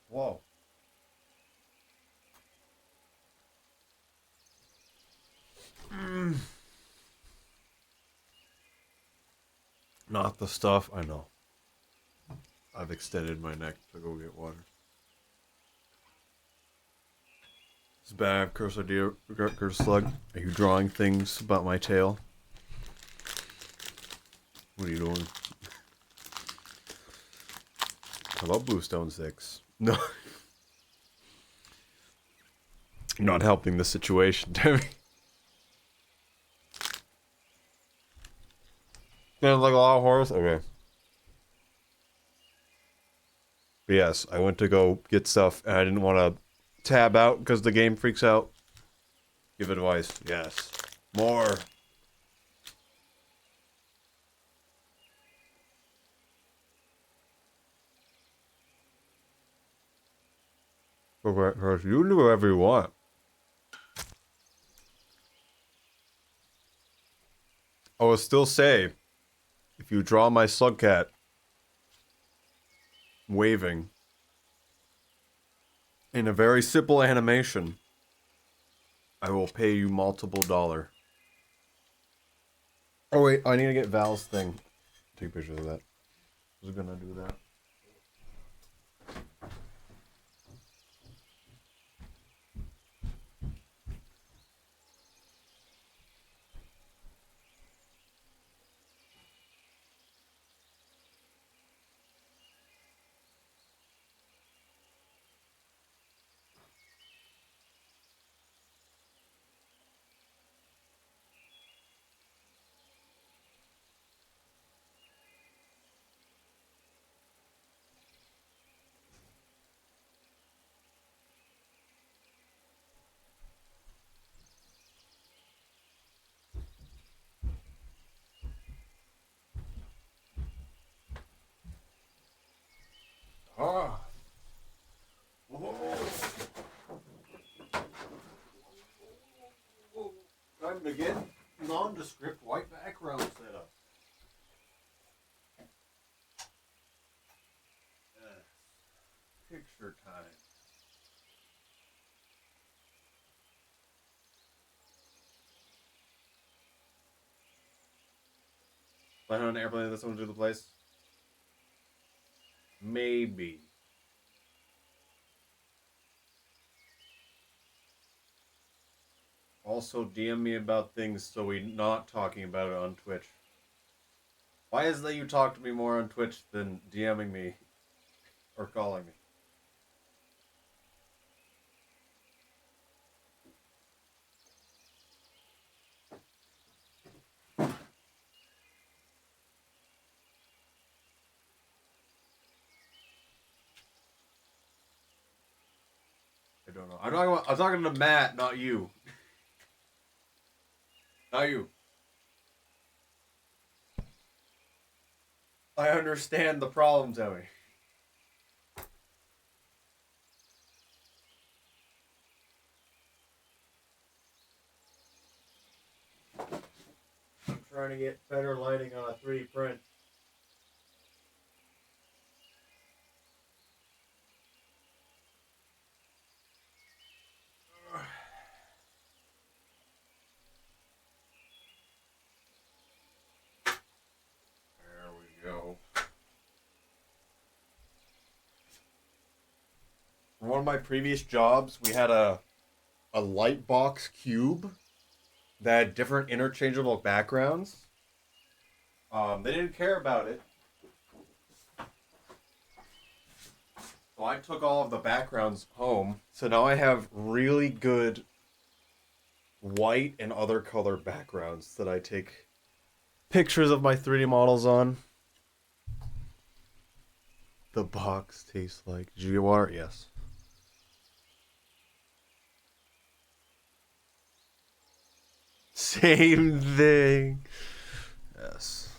[SPEAKER 1] Whoa. Not the stuff. I know. I've extended my neck to go get water. It's bad. Cursor deer, curse slug. Are you drawing things about my tail? What are you doing? I love Bluestone 6. No. Not helping the situation, Timmy. Sounds like a lot of horse. Okay. But yes, I went to go get stuff and I didn't want to tab out because the game freaks out. Give advice. Yes. More. Okay, you do whatever you want. I will still say, if you draw my slug cat waving in a very simple animation, I will pay you multiple $. Oh wait, I need to get Val's thing. Take pictures of that. I was gonna do that. Ah. Time to get nondescript white background set up. Yes. Picture time. Land on an airplane that's going to the place? Maybe. Also, DM me about things so we're not talking about it on Twitch. Why is it that you talk to me more on Twitch than DMing me or calling me? I don't know. I'm talking to Matt, not you. Not you. I understand the problem, Zoe. I'm trying to get better lighting on a 3D print. There we go. For one of my previous jobs, we had a light box cube that had different interchangeable backgrounds. They didn't care about it. So I took all of the backgrounds home. So now I have really good white and other color backgrounds that I take pictures of my 3D models on. The box tastes like... Did you get water? Yes. Same thing. Yes.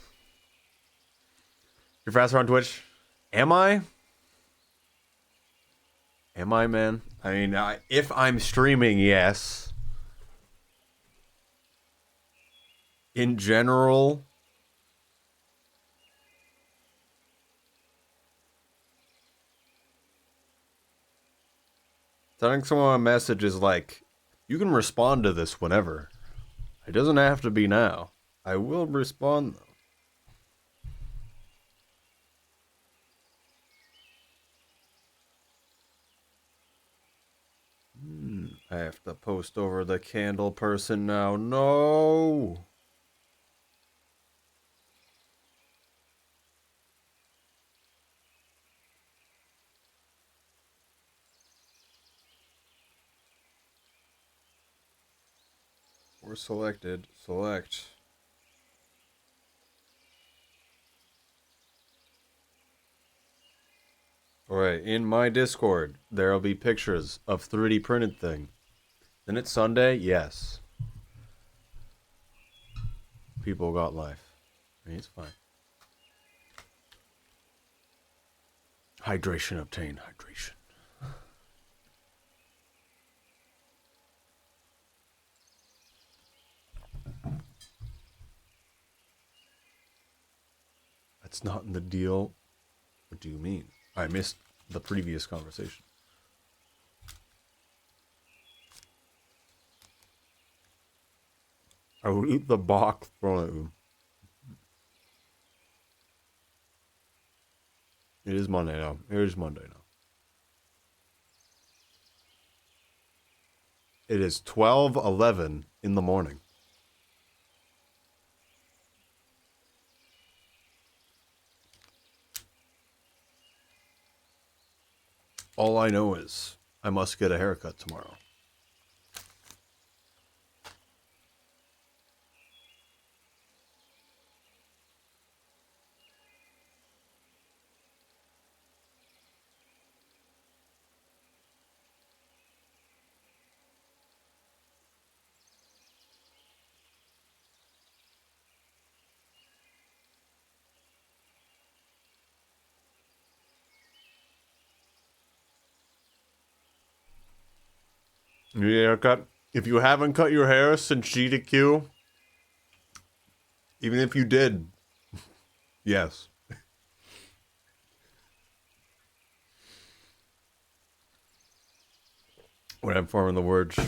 [SPEAKER 1] You're faster on Twitch? Am I? Am I, man? I mean, if I'm streaming, yes. In general... Sending someone a message is like, you can respond to this whenever. It doesn't have to be now. I will respond though. I have to post over the candle person now. No! We're selected. Select. Alright, in my Discord, there'll be pictures of 3D printed thing. Then it's Sunday? Yes. People got life. I mean, it's fine. Hydration obtained. Hydration. That's not in the deal. What do you mean? I missed the previous conversation. I will eat the box thrown at you. It is Monday now. It is Monday now. It is 12:11 in the morning. All I know is I must get a haircut tomorrow. You need a haircut? If you haven't cut your hair since GDQ, even if you did, yes. When I'm forming the words,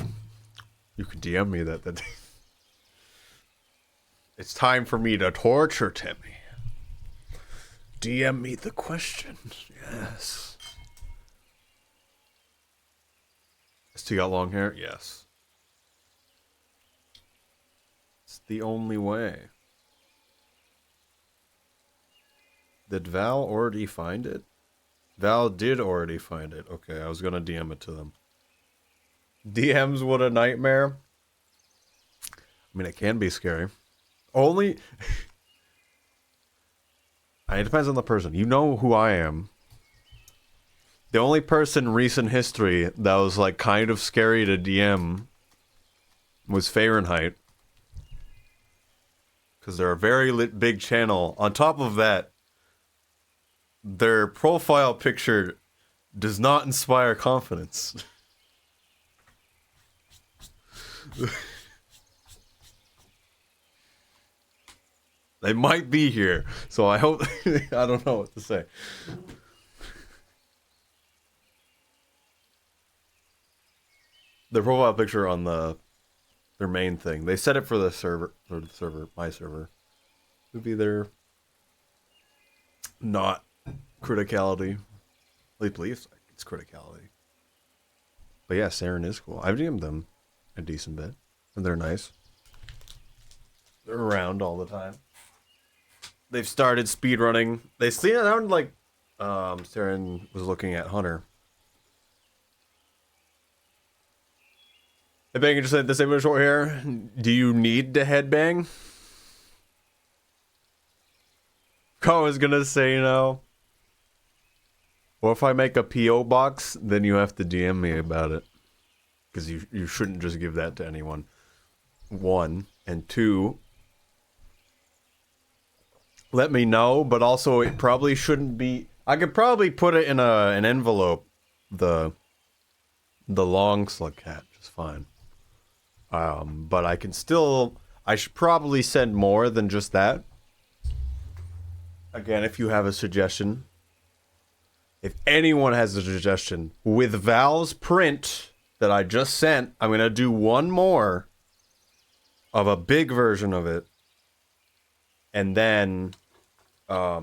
[SPEAKER 1] you can DM me that. It's time for me to torture Timmy. DM me the question. Yes. Still got long hair? Yes. It's the only way. Did Val already find it? Val did already find it. Okay, I was gonna DM it to them. DMs, what a nightmare. I mean, it can be scary. Only... It depends on the person. You know who I am. The only person in recent history that was like kind of scary to DM was Fahrenheit. Because they're a very big channel. On top of that, their profile picture does not inspire confidence. They might be here, so I hope... I don't know what to say. Their profile picture on their main thing. They set it for the server, my server. It would be their not criticality. They believe it's criticality. But yeah, Saren is cool. I've DM'd them a decent bit, and they're nice. They're around all the time. They've started speedrunning. They seen it around like Saren was looking at Hunter. Hey, Bang, you just said the same with short hair. Do you need to headbang? I was gonna say no. Or if I make a P.O. box, then you have to DM me about it. Because you shouldn't just give that to anyone. 1. And 2, let me know, but also it probably shouldn't be... I could probably put it in an envelope. The long slug cat, just fine. But I can still... I should probably send more than just that. Again, if you have a suggestion. If anyone has a suggestion, with Val's print that I just sent, I'm going to do one more of a big version of it. And then I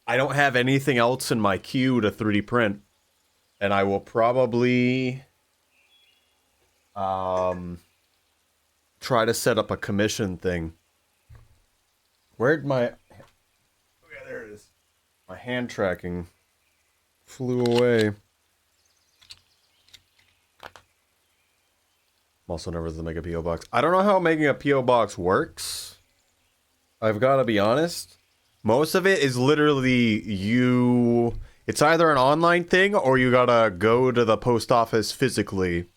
[SPEAKER 1] don't have anything else in my queue to 3D print. And I will probably try to set up a commission thing. Where'd my... Okay, there it is. My hand tracking flew away. I'm also nervous to make a P.O. box. I don't know how making a P.O. box works. I've got to be honest. Most of it is literally you... It's either an online thing or you gotta go to the post office physically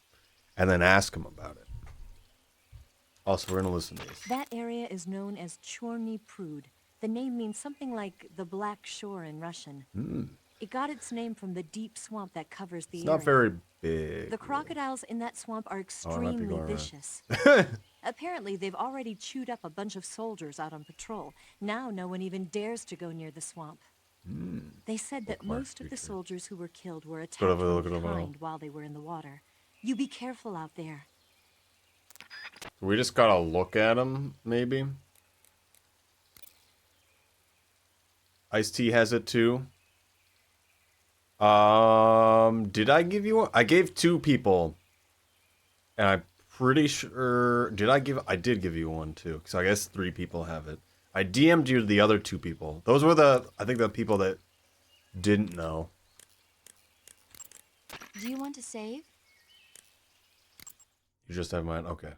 [SPEAKER 1] and then ask them about it. Also, we're gonna listen to this.
[SPEAKER 15] That area is known as Chorny Prud. The name means something like the Black Shore in Russian. It got its name from the deep swamp that covers the area.
[SPEAKER 1] It's not very big.
[SPEAKER 15] The crocodiles in that swamp are extremely vicious. Apparently, they've already chewed up a bunch of soldiers out on patrol. Now no one even dares to go near the swamp. They said that most of the soldiers who were killed were attacked from behind while they were in the water. You be careful out there.
[SPEAKER 1] We just gotta look at them, maybe. Ice-T has it too. Did I give you one? I gave 2 people. And I'm pretty sure... I did give you one too. Because I guess 3 people have it. I DM'd you the other 2 people. Those were I think the people that didn't know.
[SPEAKER 8] Do you want to save?
[SPEAKER 1] You just have mine? Okay.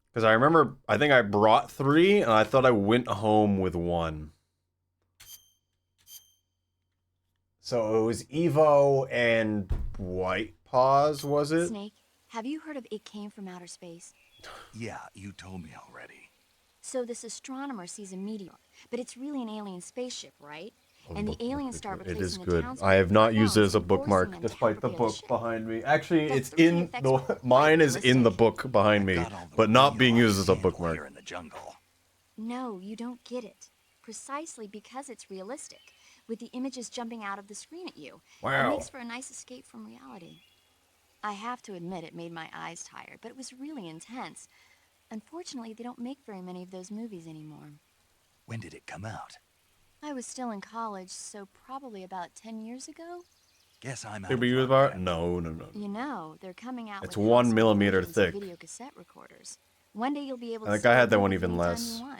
[SPEAKER 1] Because I remember, I think I brought 3, and I thought I went home with 1. So it was Evo and White Paws, was it?
[SPEAKER 8] Snake, have you heard of It Came from Outer Space?
[SPEAKER 2] Yeah, you told me already.
[SPEAKER 8] So this astronomer sees a meteor, but it's really an alien spaceship, right? And the aliens start replacing
[SPEAKER 1] It is
[SPEAKER 8] the
[SPEAKER 1] good.
[SPEAKER 8] townspeople
[SPEAKER 1] I have not
[SPEAKER 8] with
[SPEAKER 1] used it
[SPEAKER 8] clones
[SPEAKER 1] as a
[SPEAKER 8] and forcing
[SPEAKER 1] bookmark,
[SPEAKER 8] them to
[SPEAKER 1] despite the
[SPEAKER 8] help repair
[SPEAKER 1] book
[SPEAKER 8] ship.
[SPEAKER 1] behind me. Actually,
[SPEAKER 8] That's
[SPEAKER 1] it's
[SPEAKER 8] the
[SPEAKER 1] in
[SPEAKER 8] effects
[SPEAKER 1] the...
[SPEAKER 8] are
[SPEAKER 1] Mine is
[SPEAKER 8] quite
[SPEAKER 1] in the
[SPEAKER 8] realistic.
[SPEAKER 1] book behind me, but not being used as a bookmark.
[SPEAKER 2] Here in the jungle.
[SPEAKER 8] No, you don't get it. Precisely because it's realistic, with the images jumping out of the screen at you.
[SPEAKER 1] Wow.
[SPEAKER 8] It makes for a nice escape from reality. I have to admit it made my eyes tired, but it was really intense. Unfortunately, they don't make very many of those movies anymore.
[SPEAKER 2] When did it come out?
[SPEAKER 8] I was still in college, so probably about 10 years ago.
[SPEAKER 2] Guess I'm out.
[SPEAKER 1] Did we use about? No.
[SPEAKER 8] You know, they're coming out
[SPEAKER 1] It's
[SPEAKER 8] with
[SPEAKER 1] 1
[SPEAKER 8] high-speed
[SPEAKER 1] millimeter
[SPEAKER 8] versions of
[SPEAKER 1] thick.
[SPEAKER 8] video cassette recorders. One day you'll be able
[SPEAKER 1] I
[SPEAKER 8] to
[SPEAKER 1] think I
[SPEAKER 8] see
[SPEAKER 1] had that
[SPEAKER 8] the
[SPEAKER 1] one
[SPEAKER 8] movie
[SPEAKER 1] even
[SPEAKER 8] anytime
[SPEAKER 1] less.
[SPEAKER 8] you want.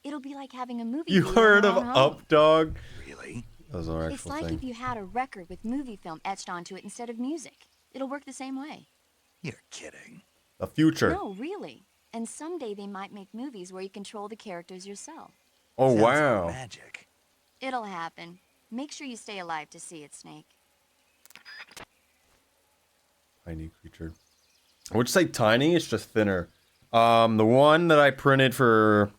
[SPEAKER 8] It'll be like having a movie
[SPEAKER 1] You
[SPEAKER 8] theater
[SPEAKER 1] heard
[SPEAKER 8] in
[SPEAKER 1] of
[SPEAKER 8] your own home.
[SPEAKER 1] Up Dog?
[SPEAKER 2] Really?
[SPEAKER 1] That was our
[SPEAKER 8] It's
[SPEAKER 1] actual
[SPEAKER 8] like
[SPEAKER 1] thing.
[SPEAKER 8] if you had a record with movie film etched onto it instead of music. It'll work the same way.
[SPEAKER 2] You're kidding.
[SPEAKER 1] The future.
[SPEAKER 8] No, really. And someday they might make movies where you control the characters yourself.
[SPEAKER 1] Oh,
[SPEAKER 2] Sounds like
[SPEAKER 1] wow.
[SPEAKER 2] magic.
[SPEAKER 8] It'll happen. Make sure you stay alive to see it, Snake.
[SPEAKER 1] Tiny creature. I would say tiny, it's just thinner. The one that I printed for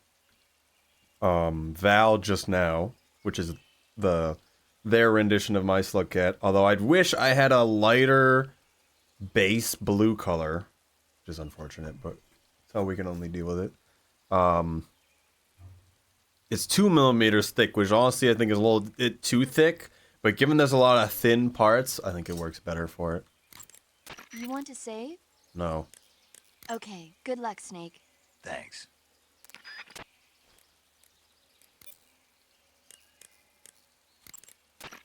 [SPEAKER 1] Val just now, which is their rendition of My Slug Cat, although I'd wish I had a lighter base blue color, which is unfortunate, but that's how we can only deal with it. It's 2 millimeters thick, which honestly I think is a little bit too thick, but given there's a lot of thin parts, I think it works better for it.
[SPEAKER 8] You want to save?
[SPEAKER 1] No.
[SPEAKER 8] Okay, good luck, Snake.
[SPEAKER 2] Thanks.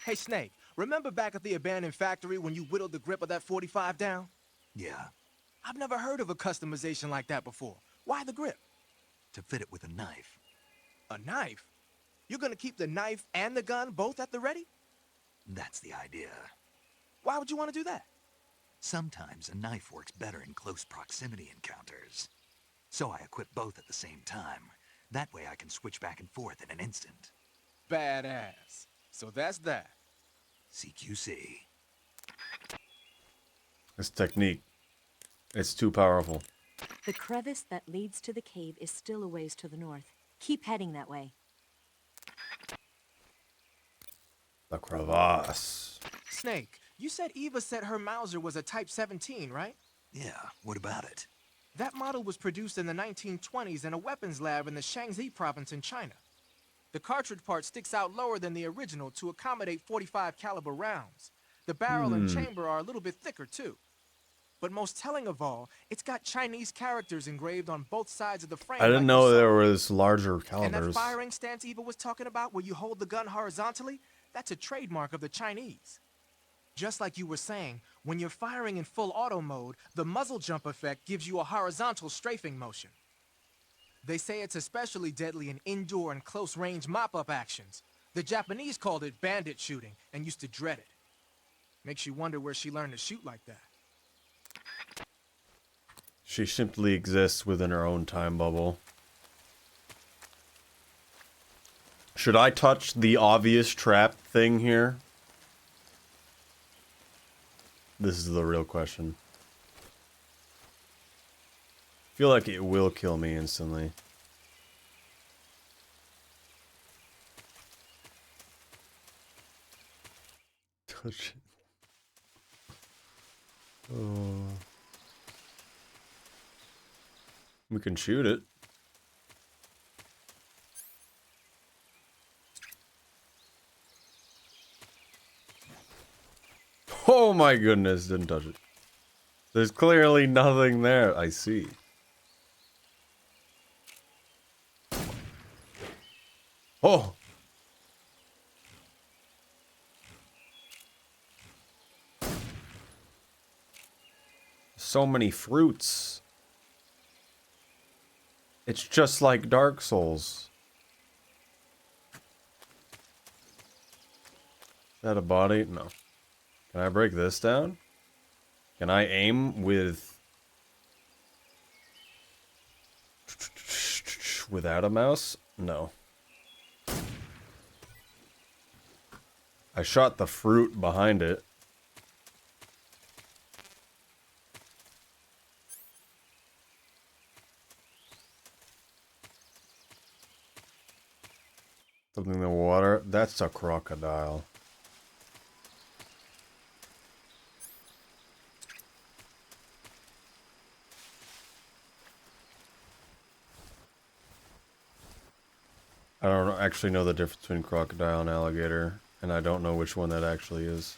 [SPEAKER 12] Hey, Snake, remember back at the abandoned factory when you whittled the grip of that 45 down?
[SPEAKER 2] Yeah,
[SPEAKER 12] I've never heard of a customization like that before. Why the grip?
[SPEAKER 2] to fit it with a knife.
[SPEAKER 12] A knife? You're gonna keep the knife and the gun both at the ready?
[SPEAKER 2] That's the idea.
[SPEAKER 12] Why would you want to do that?
[SPEAKER 2] Sometimes a knife works better in close proximity encounters. So I equip both at the same time. That way I can switch back and forth in an instant.
[SPEAKER 12] Badass. So that's that.
[SPEAKER 2] CQC.
[SPEAKER 1] This technique. It's too powerful.
[SPEAKER 15] The crevice that leads to the cave is still a ways to the north. Keep heading that way.
[SPEAKER 1] The crevasse.
[SPEAKER 12] Snake, you said Eva said her Mauser was a Type 17, right?
[SPEAKER 2] Yeah, what about it?
[SPEAKER 12] That model was produced in the 1920s in a weapons lab in the Shaanxi province in China. The cartridge part sticks out lower than the original to accommodate 45 caliber rounds. The barrel and chamber are a little bit thicker too. But most telling of all, it's got Chinese characters engraved on both sides of the frame.
[SPEAKER 1] I didn't
[SPEAKER 12] like
[SPEAKER 1] know
[SPEAKER 12] you saw.
[SPEAKER 1] there was larger
[SPEAKER 12] And that
[SPEAKER 1] calibers.
[SPEAKER 12] firing stance Eva was talking about, where you hold the gun horizontally, that's a trademark of the Chinese. Just like you were saying, when you're firing in full auto mode, the muzzle jump effect gives you a horizontal strafing motion. They say it's especially deadly in indoor and close-range mop-up actions. The Japanese called it bandit shooting and used to dread it. Makes you wonder where she learned to shoot like that.
[SPEAKER 1] She simply exists within her own time bubble. Should I touch the obvious trap thing here? This is the real question. I feel like it will kill me instantly. Touch it. Oh. We can shoot it. Oh my goodness, didn't touch it. There's clearly nothing there. I see. Oh! So many fruits. It's just like Dark Souls. Is that a body? No. Can I break this down? Can I aim with... without a mouse? No. I shot the fruit behind it. Something in the water. That's a crocodile. I don't actually know the difference between crocodile and alligator, and I don't know which one that actually is.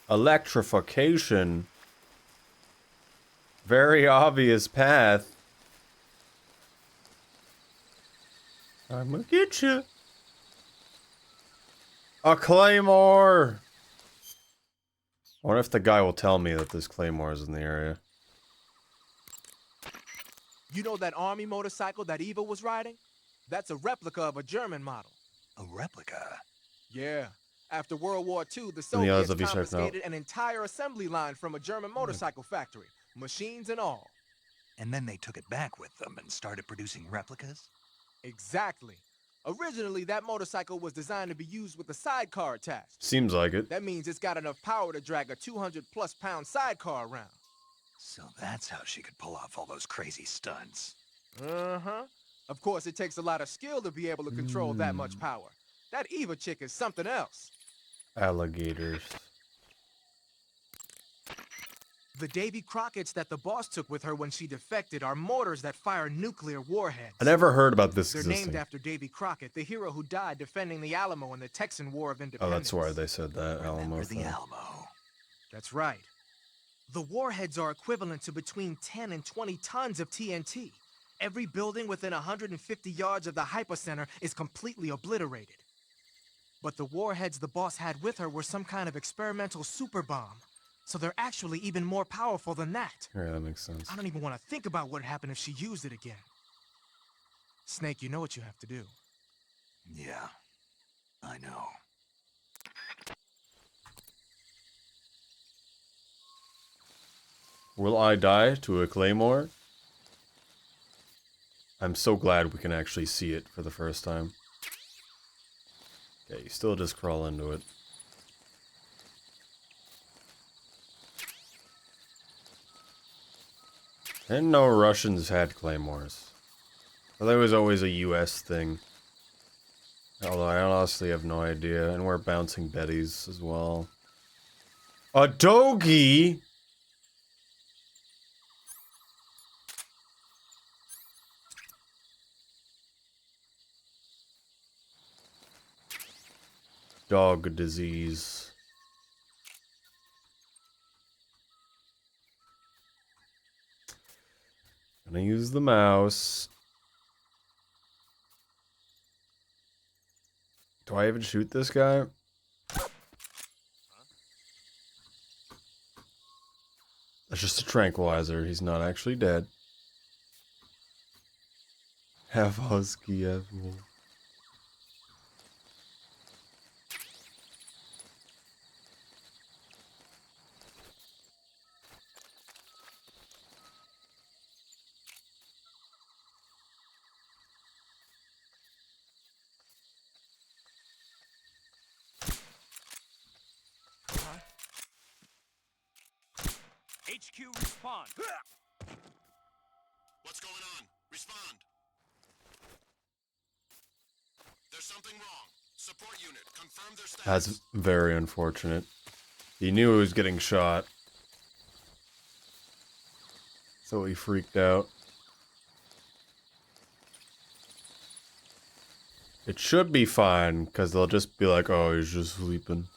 [SPEAKER 1] Electrification. Very obvious path. I'm gonna get you. A claymore. I wonder if the guy will tell me that this claymore is in the area.
[SPEAKER 12] You know that army motorcycle that Eva was riding? That's a replica of a German model.
[SPEAKER 6] A replica?
[SPEAKER 12] Yeah. After World War II, the
[SPEAKER 1] And the odds
[SPEAKER 12] Soviets
[SPEAKER 1] of you checking out.
[SPEAKER 12] confiscated an entire assembly line from a German motorcycle factory. Machines and all.
[SPEAKER 6] And then they took it back with them and started producing replicas?
[SPEAKER 12] Exactly. Originally, that motorcycle was designed to be used with a sidecar attached.
[SPEAKER 1] Seems like it.
[SPEAKER 12] That means it's got enough power to drag a 200-plus pound sidecar around.
[SPEAKER 6] So that's how she could pull off all those crazy stunts.
[SPEAKER 12] Uh-huh. Of course, it takes a lot of skill to be able to control that much power. That Eva chick is something else.
[SPEAKER 1] Alligators.
[SPEAKER 12] The Davy Crockett's that the boss took with her when she defected are mortars that fire nuclear warheads.
[SPEAKER 1] I never heard about this
[SPEAKER 12] They're
[SPEAKER 1] existing.
[SPEAKER 12] named after Davy Crockett, the hero who died defending the Alamo in the Texan War of
[SPEAKER 1] Oh,
[SPEAKER 12] Independence.
[SPEAKER 1] that's why they said that. Alamo thing.
[SPEAKER 6] Alamo.
[SPEAKER 12] That's right. The warheads are equivalent to between 10 and 20 tons of TNT. Every building within 150 yards of the hypocenter is completely obliterated. But the warheads the boss had with her were some kind of experimental super bomb. So they're actually even more powerful than that.
[SPEAKER 1] Yeah, that makes sense.
[SPEAKER 12] I don't even want to think about what would happen if she used it again. Snake, you know what you have to do.
[SPEAKER 6] Yeah, I know.
[SPEAKER 1] Will I die to a claymore? I'm so glad we can actually see it for the first time. Okay, you still just crawl into it. I didn't know Russians had claymores. Well, that was always a US thing. Although I honestly have no idea. And we're bouncing Bettys as well. A doggy? dog disease. Gonna use the mouse. Do I even shoot this guy? That's just a tranquilizer. He's not actually dead. Half husky, half wolf.
[SPEAKER 5] HQ respond.
[SPEAKER 10] What's going on? Respond. There's something wrong. Support unit, confirm their status.
[SPEAKER 1] That's very unfortunate. He knew he was getting shot. So he freaked out. It should be fine, because they'll just be like, oh, he's just sleeping.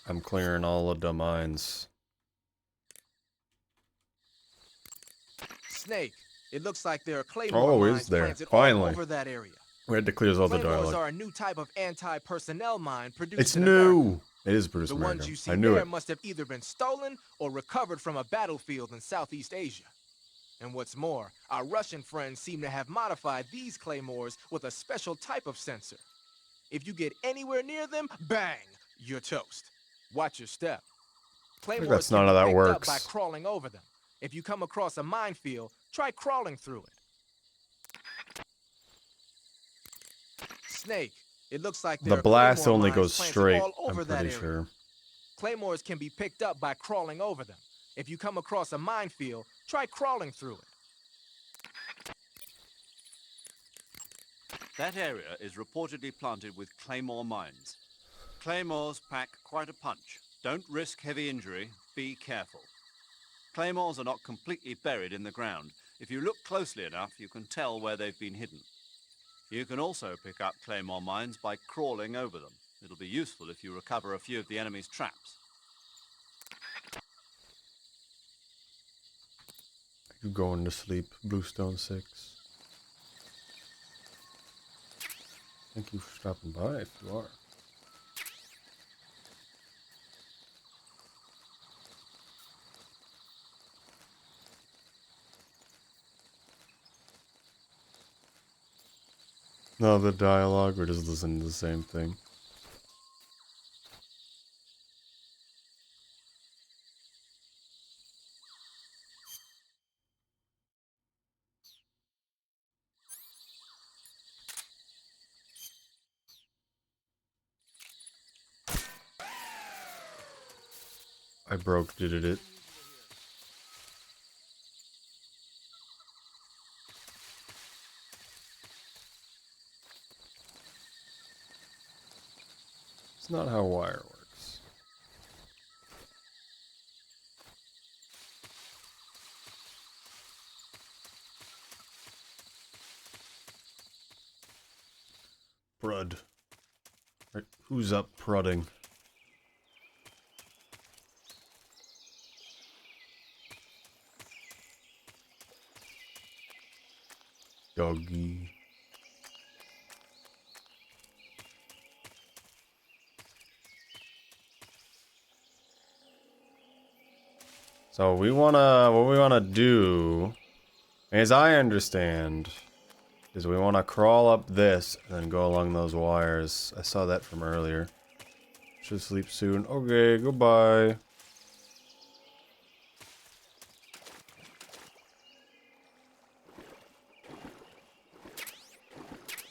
[SPEAKER 1] I'm clearing all of the mines.
[SPEAKER 12] Snake, it looks like there are claymore
[SPEAKER 1] Oh, is
[SPEAKER 12] mines
[SPEAKER 1] there?
[SPEAKER 12] planted
[SPEAKER 1] Finally.
[SPEAKER 12] all over that area.
[SPEAKER 1] We had to clear all the
[SPEAKER 12] Claymores
[SPEAKER 1] dialogue.
[SPEAKER 12] are a new type of anti-personnel mine produced
[SPEAKER 1] It's
[SPEAKER 12] in America.
[SPEAKER 1] new. It is produced
[SPEAKER 12] The
[SPEAKER 1] in
[SPEAKER 12] ones
[SPEAKER 1] America.
[SPEAKER 12] you see
[SPEAKER 1] I knew
[SPEAKER 12] there
[SPEAKER 1] it.
[SPEAKER 12] must have either been stolen or recovered from a battlefield in Southeast Asia. And what's more, our Russian friends seem to have modified these claymores with a special type of sensor. If you get anywhere near them, bang, you're toast. Watch your step. Claymores
[SPEAKER 1] that's
[SPEAKER 12] can
[SPEAKER 1] not
[SPEAKER 12] be
[SPEAKER 1] how that
[SPEAKER 12] picked
[SPEAKER 1] works.
[SPEAKER 12] up by crawling over them. If you come across a minefield, try crawling through it. Snake, it looks like there
[SPEAKER 1] The
[SPEAKER 12] are
[SPEAKER 1] blast
[SPEAKER 12] claymore
[SPEAKER 1] only
[SPEAKER 12] mines
[SPEAKER 1] goes
[SPEAKER 12] planted
[SPEAKER 1] straight,
[SPEAKER 12] all over
[SPEAKER 1] I'm
[SPEAKER 12] that
[SPEAKER 1] pretty
[SPEAKER 12] area.
[SPEAKER 1] sure.
[SPEAKER 12] Claymores can be picked up by crawling over them. If you come across a minefield, try crawling through it.
[SPEAKER 3] That area is reportedly planted with claymore mines. Claymores pack quite a punch. Don't risk heavy injury. Be careful. Claymores are not completely buried in the ground. If you look closely enough, you can tell where they've been hidden. You can also pick up claymore mines by crawling over them. It'll be useful if you recover a few of the enemy's traps.
[SPEAKER 1] You going to sleep, Bluestone 6. Thank you for stopping by if you are. No, the dialogue, or just listen to the same thing. I broke, did it? It's not how wire works. Prud. Right, who's up prodding? Doggy. So what we wanna do, as I understand, is we wanna crawl up this and then go along those wires. I saw that from earlier. Should sleep soon. Okay, goodbye.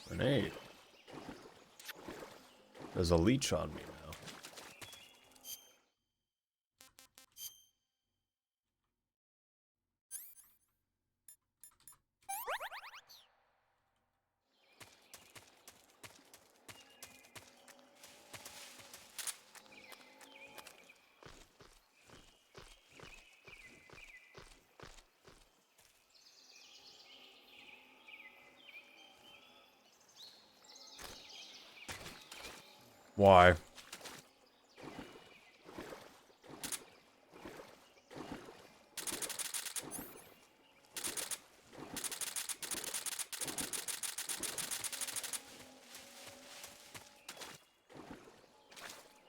[SPEAKER 1] Grenade. There's a leech on me now. Why?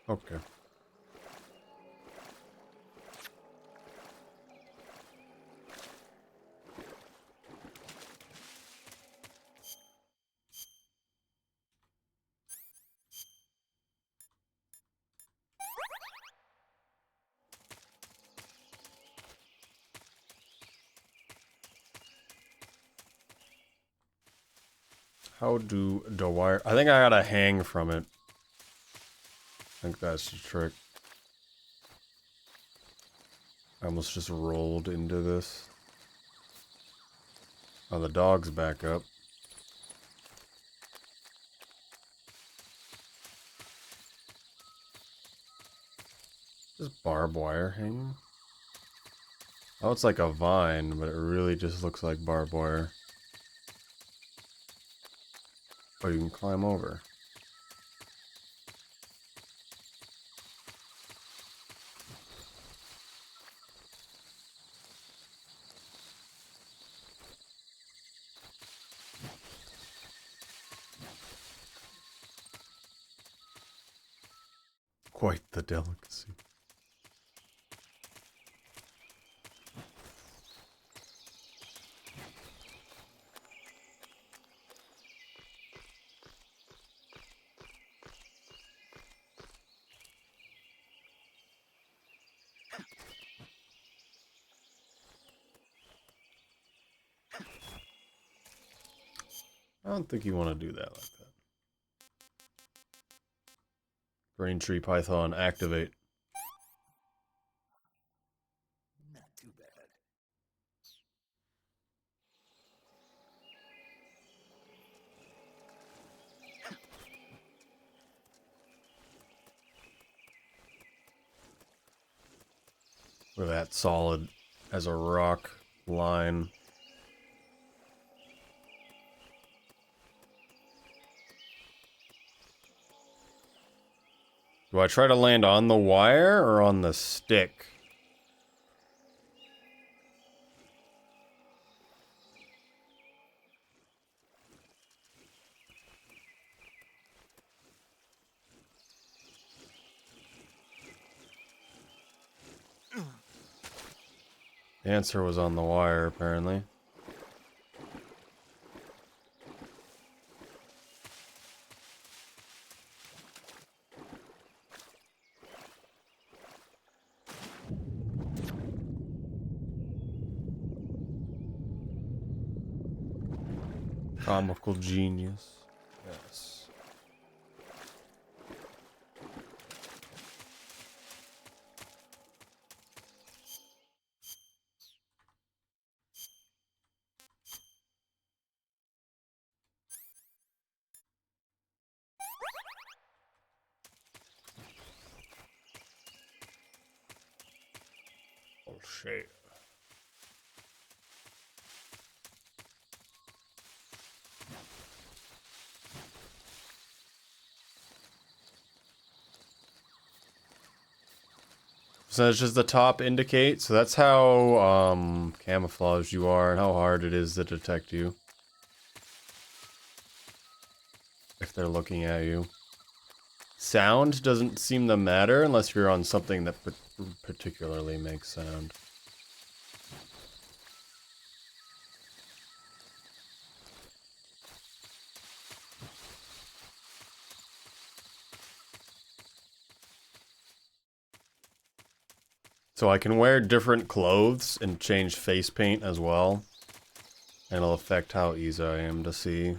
[SPEAKER 1] Okay. How do the wire... I think I gotta hang from it. I think that's the trick. I almost just rolled into this. Oh, the dog's back up. Just barbed wire hanging? Oh, it's like a vine, but it really just looks like barbed wire. Oh, you can climb over. Quite the delicacy. I don't think you want to do that like that. Braintree Python, activate.
[SPEAKER 2] Not too bad.
[SPEAKER 1] Look at that, solid as a rock line. Do I try to land on the wire or on the stick? The answer was on the wire, apparently. Comical genius. Yes. Oh shit. So that's just the top indicate. So that's how camouflaged you are and how hard it is to detect you. If they're looking at you. Sound doesn't seem to matter unless you're on something that particularly makes sound. So I can wear different clothes and change face paint as well. And it'll affect how easy I am to see.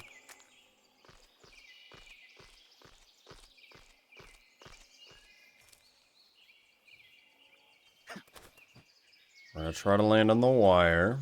[SPEAKER 1] I'm gonna try to land on the wire.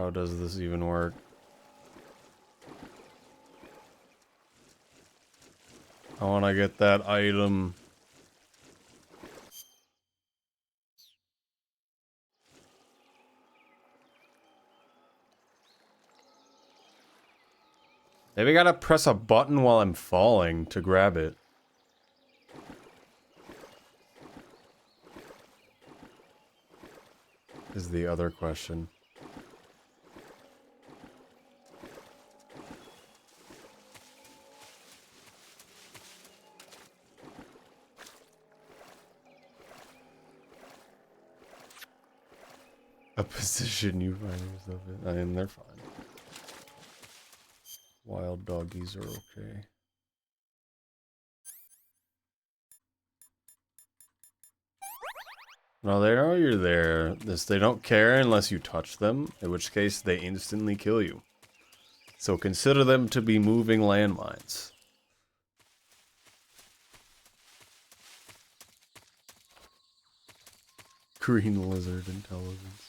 [SPEAKER 1] How does this even work? I want to get that item. Maybe I gotta press a button while I'm falling to grab it. Is the other question. A position you find yourself in. I mean, they're fine. Wild doggies are okay. No, they know you're there. They don't care unless you touch them, in which case they instantly kill you. So consider them to be moving landmines. Green lizard intelligence.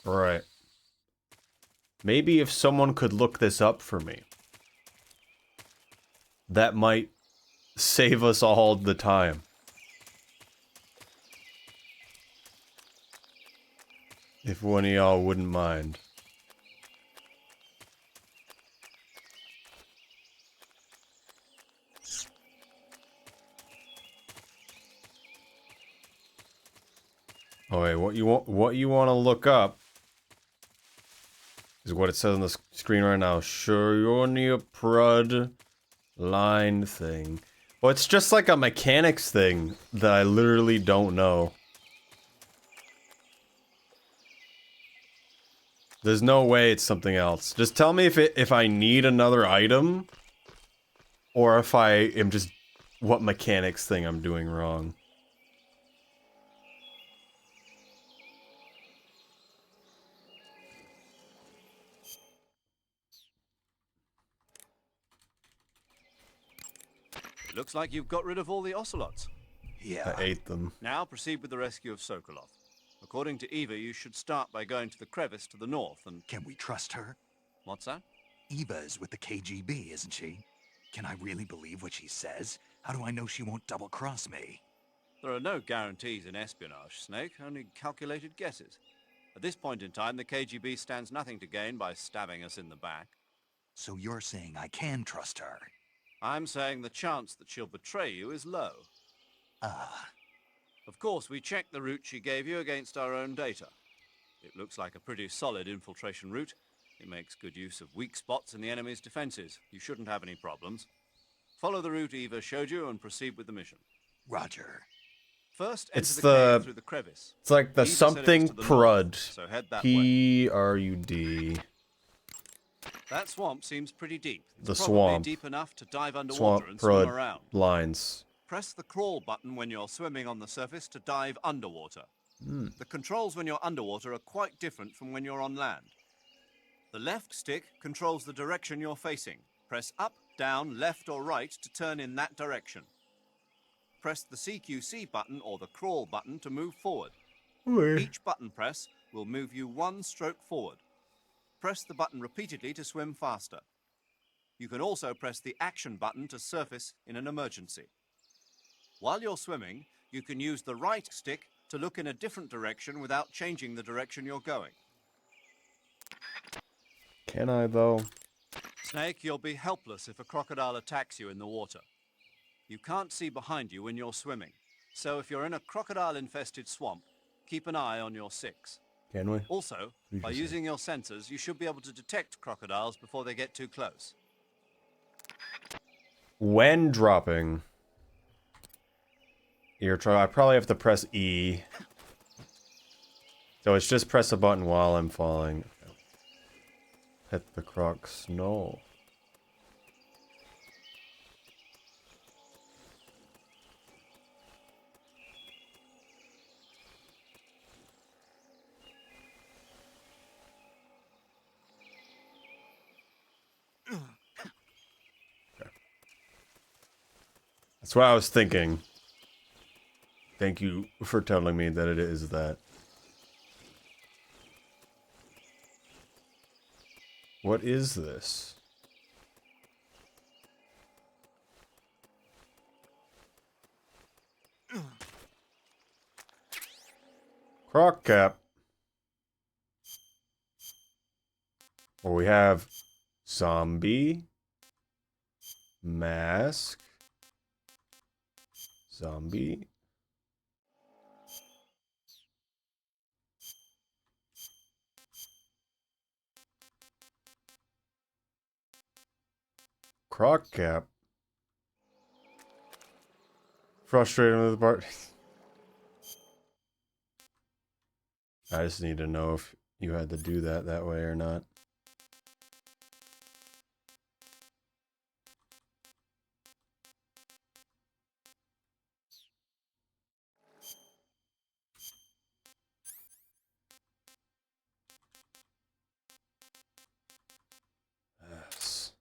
[SPEAKER 1] Right. Maybe if someone could look this up for me, that might save us all the time. If one of y'all wouldn't mind. Oh wait, what you want to look up is what it says on the screen right now. Shorionia Prud line thing. Well, it's just like a mechanics thing that I literally don't know. There's no way it's something else. Just tell me if I need another item, or if I am just what mechanics thing I'm doing wrong.
[SPEAKER 3] It looks like you've got rid of all the ocelots.
[SPEAKER 1] I ate them.
[SPEAKER 3] Now proceed with the rescue of Sokolov. According to Eva, you should start by going to the crevice to the north and...
[SPEAKER 6] Can we trust her?
[SPEAKER 3] What's that?
[SPEAKER 6] Eva is with the KGB, isn't she? Can I really believe what she says? How do I know she won't double-cross me?
[SPEAKER 3] There are no guarantees in espionage, Snake, only calculated guesses. At this point in time, the KGB stands nothing to gain by stabbing us in the back.
[SPEAKER 6] So you're saying I can trust her?
[SPEAKER 3] I'm saying the chance that she'll betray you is low. Of course, we checked the route she gave you against our own data. It looks like a pretty solid infiltration route. It makes good use of weak spots in the enemy's defenses. You shouldn't have any problems. Follow the route Eva showed you and proceed with the mission.
[SPEAKER 6] Roger.
[SPEAKER 3] First,
[SPEAKER 1] It's
[SPEAKER 3] enter the cave through the crevice.
[SPEAKER 1] It's like the
[SPEAKER 3] Eva said it was
[SPEAKER 1] something
[SPEAKER 3] to the
[SPEAKER 1] Prud.
[SPEAKER 3] north, so head that way.
[SPEAKER 1] P-R-U-D.
[SPEAKER 3] That swamp seems pretty deep. It's
[SPEAKER 1] The
[SPEAKER 3] probably
[SPEAKER 1] swamp.
[SPEAKER 3] deep enough to dive underwater
[SPEAKER 1] Swamp
[SPEAKER 3] and
[SPEAKER 1] Prud
[SPEAKER 3] swim around.
[SPEAKER 1] lines.
[SPEAKER 3] Press the crawl button when you're swimming on the surface to dive underwater.
[SPEAKER 1] Hmm.
[SPEAKER 3] The controls when you're underwater are quite different from when you're on land. The left stick controls the direction you're facing. Press up, down, left or right to turn in that direction. Press the CQC button or the crawl button to move forward. Each button press will move you one stroke forward. Press the button repeatedly to swim faster. You can also press the action button to surface in an emergency. While you're swimming, you can use the right stick to look in a different direction without changing the direction you're going.
[SPEAKER 1] Can I, though?
[SPEAKER 3] Snake, you'll be helpless if a crocodile attacks you in the water. You can't see behind you when you're swimming, so if you're in a crocodile-infested swamp, keep an eye on your six.
[SPEAKER 1] Can we?
[SPEAKER 3] Also,
[SPEAKER 1] Did
[SPEAKER 3] by
[SPEAKER 1] you say?
[SPEAKER 3] using your sensors, you should be able to detect crocodiles before they get too close.
[SPEAKER 1] When dropping, I probably have to press E. So it's just press a button while I'm falling. Hit the crux. No. That's what I was thinking. Thank you for telling me that it is that. What is this? Croc cap. Well, we have zombie, mask, zombie. Croc cap. Frustrated with the part. I just need to know if you had to do that way or not. Yes.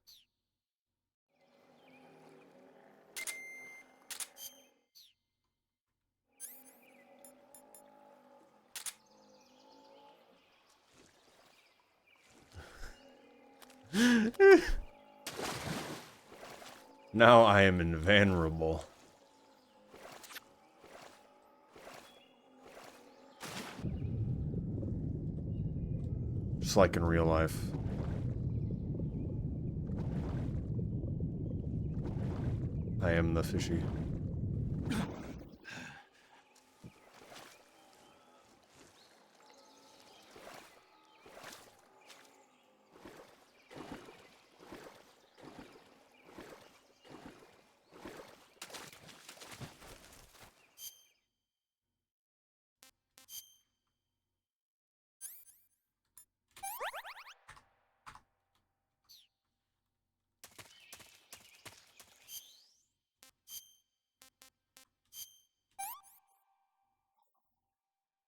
[SPEAKER 1] Now I am invulnerable. Just like in real life. I am the fishy.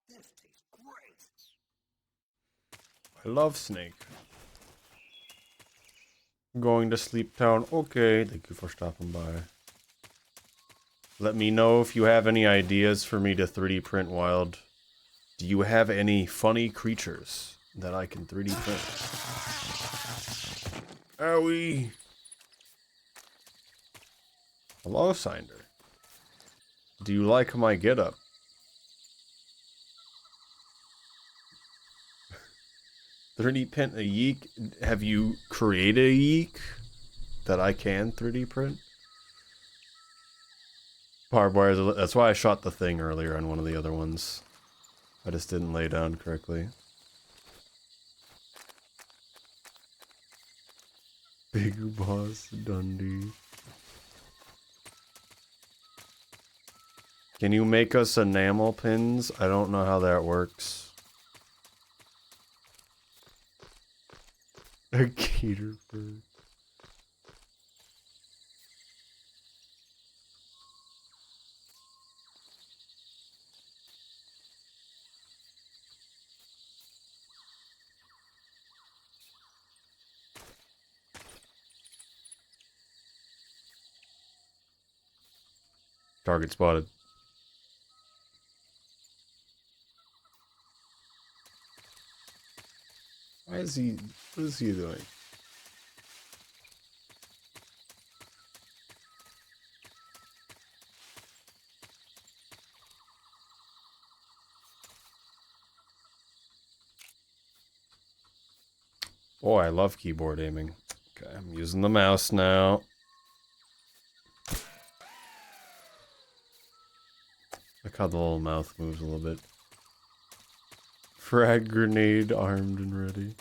[SPEAKER 5] This tastes great.
[SPEAKER 1] I love Snake. Going to Sleep Town. Okay, thank you for stopping by. Let me know if you have any ideas for me to 3D print wild. Do you have any funny creatures that I can 3D print? Owie! Hello, Cinder. Do you like my getup? $30 print a yeek? Have you created a yeek that I can 3D print? Barbed wires. That's why I shot the thing earlier on one of the other ones. I just didn't lay down correctly. Big Boss Dundee. Can you make us enamel pins? I don't know how that works. A gator bird. Target spotted. Why is he... What is he doing? Boy, I love keyboard aiming. Okay, I'm using the mouse now. Look how the little mouth moves a little bit. Frag grenade armed and ready.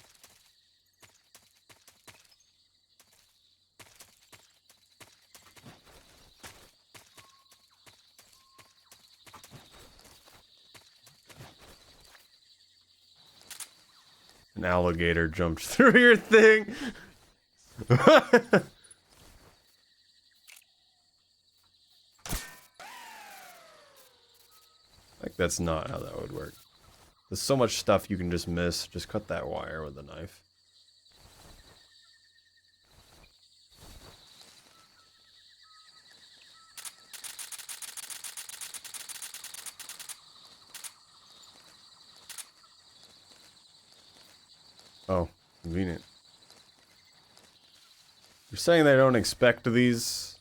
[SPEAKER 1] An alligator jumped through your thing. Like, that's not how that would work. There's so much stuff you can just miss. Just cut that wire with a knife. Oh, convenient. You're saying they don't expect these?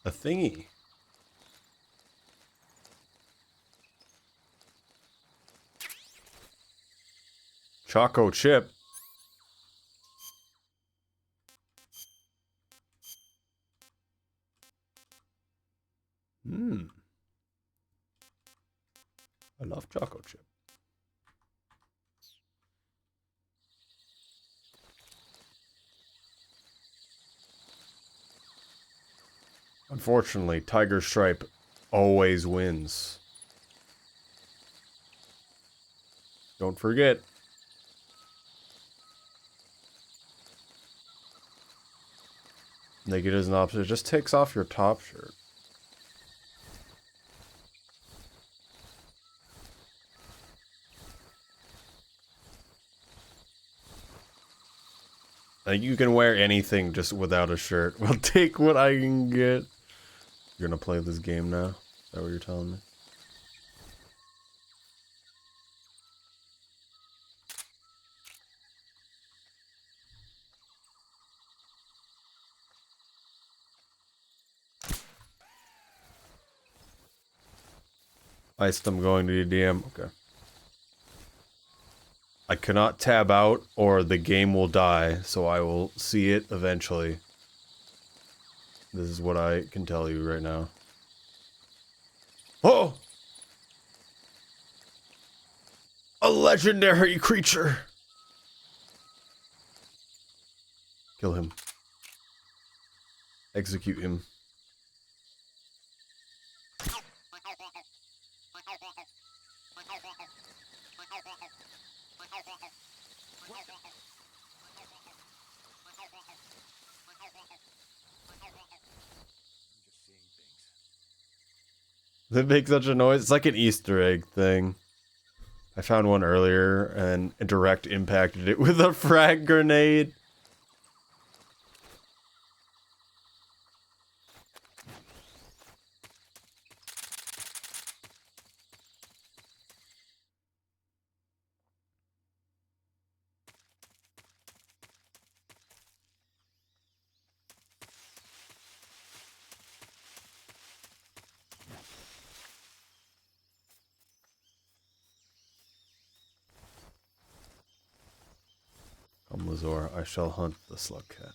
[SPEAKER 1] A thingy. Choco chip. Hmm. I love choco chip. Unfortunately, Tiger Stripe always wins. Don't forget. Naked is an option. It just takes off your top shirt. Like, you can wear anything just without a shirt. Well, take what I can get. You're gonna play this game now? Is that what you're telling me? Iced, I'm going to your DM. Okay. I cannot tab out or the game will die, so I will see it eventually. This is what I can tell you right now. Oh! A legendary creature! Kill him. Execute him. They make such a noise. It's like an Easter egg thing. I found one earlier and direct impacted it with a frag grenade. Come, Lazor, I shall hunt the slug cat.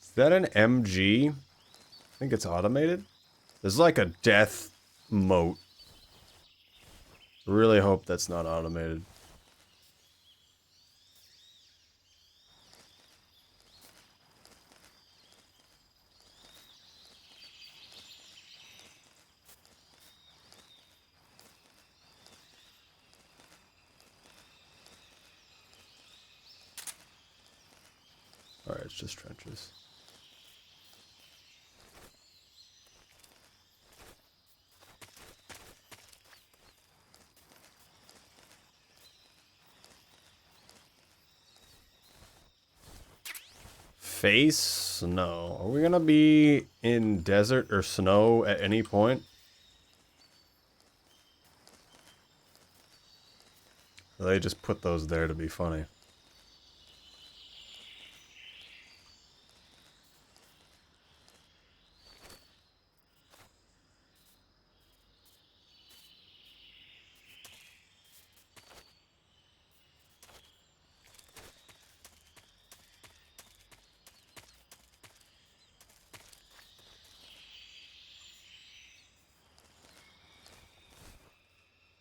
[SPEAKER 1] Is that an MG? I think it's automated. There's like a death moat. I really hope that's not automated. Alright, it's just trenches. Face? No. Are we gonna be in desert or snow at any point? They just put those there to be funny.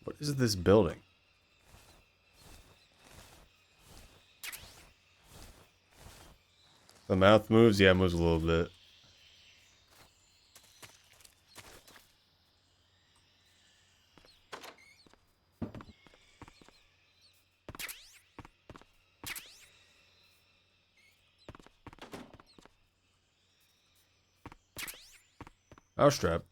[SPEAKER 1] What is this building? The mouth moves? Yeah, it moves a little bit. Mousetrap.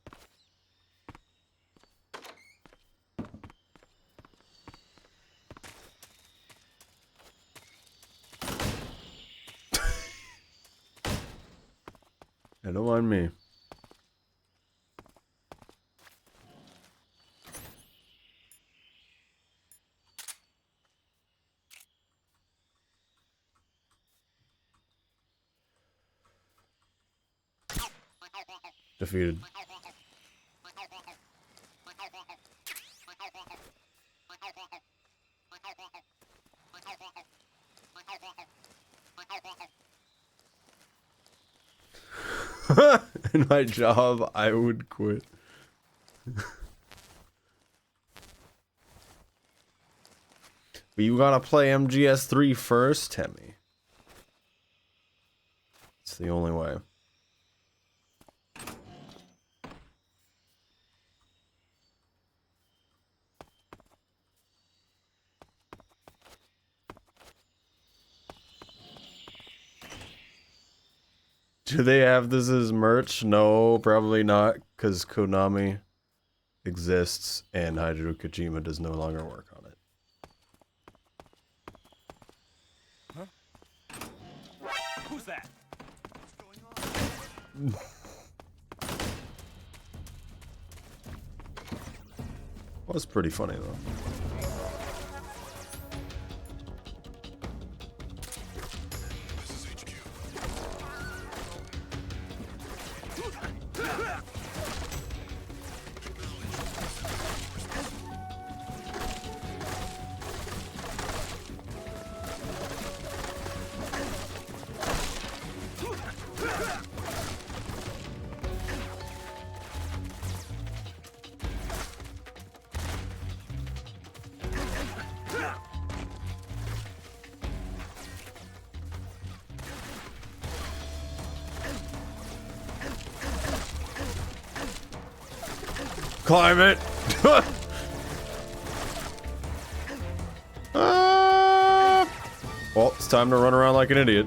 [SPEAKER 1] Yeah, don't mind me. Defeated. In my job, I would quit. But you gotta play MGS3 first, Timmy. It's the only way. Do they have this as merch? No, probably not, because Konami exists and Hideo Kojima does no longer work on it.
[SPEAKER 11] Huh? Who's that?
[SPEAKER 1] Was pretty funny though. Climb it! Well, it's time to run around like an idiot.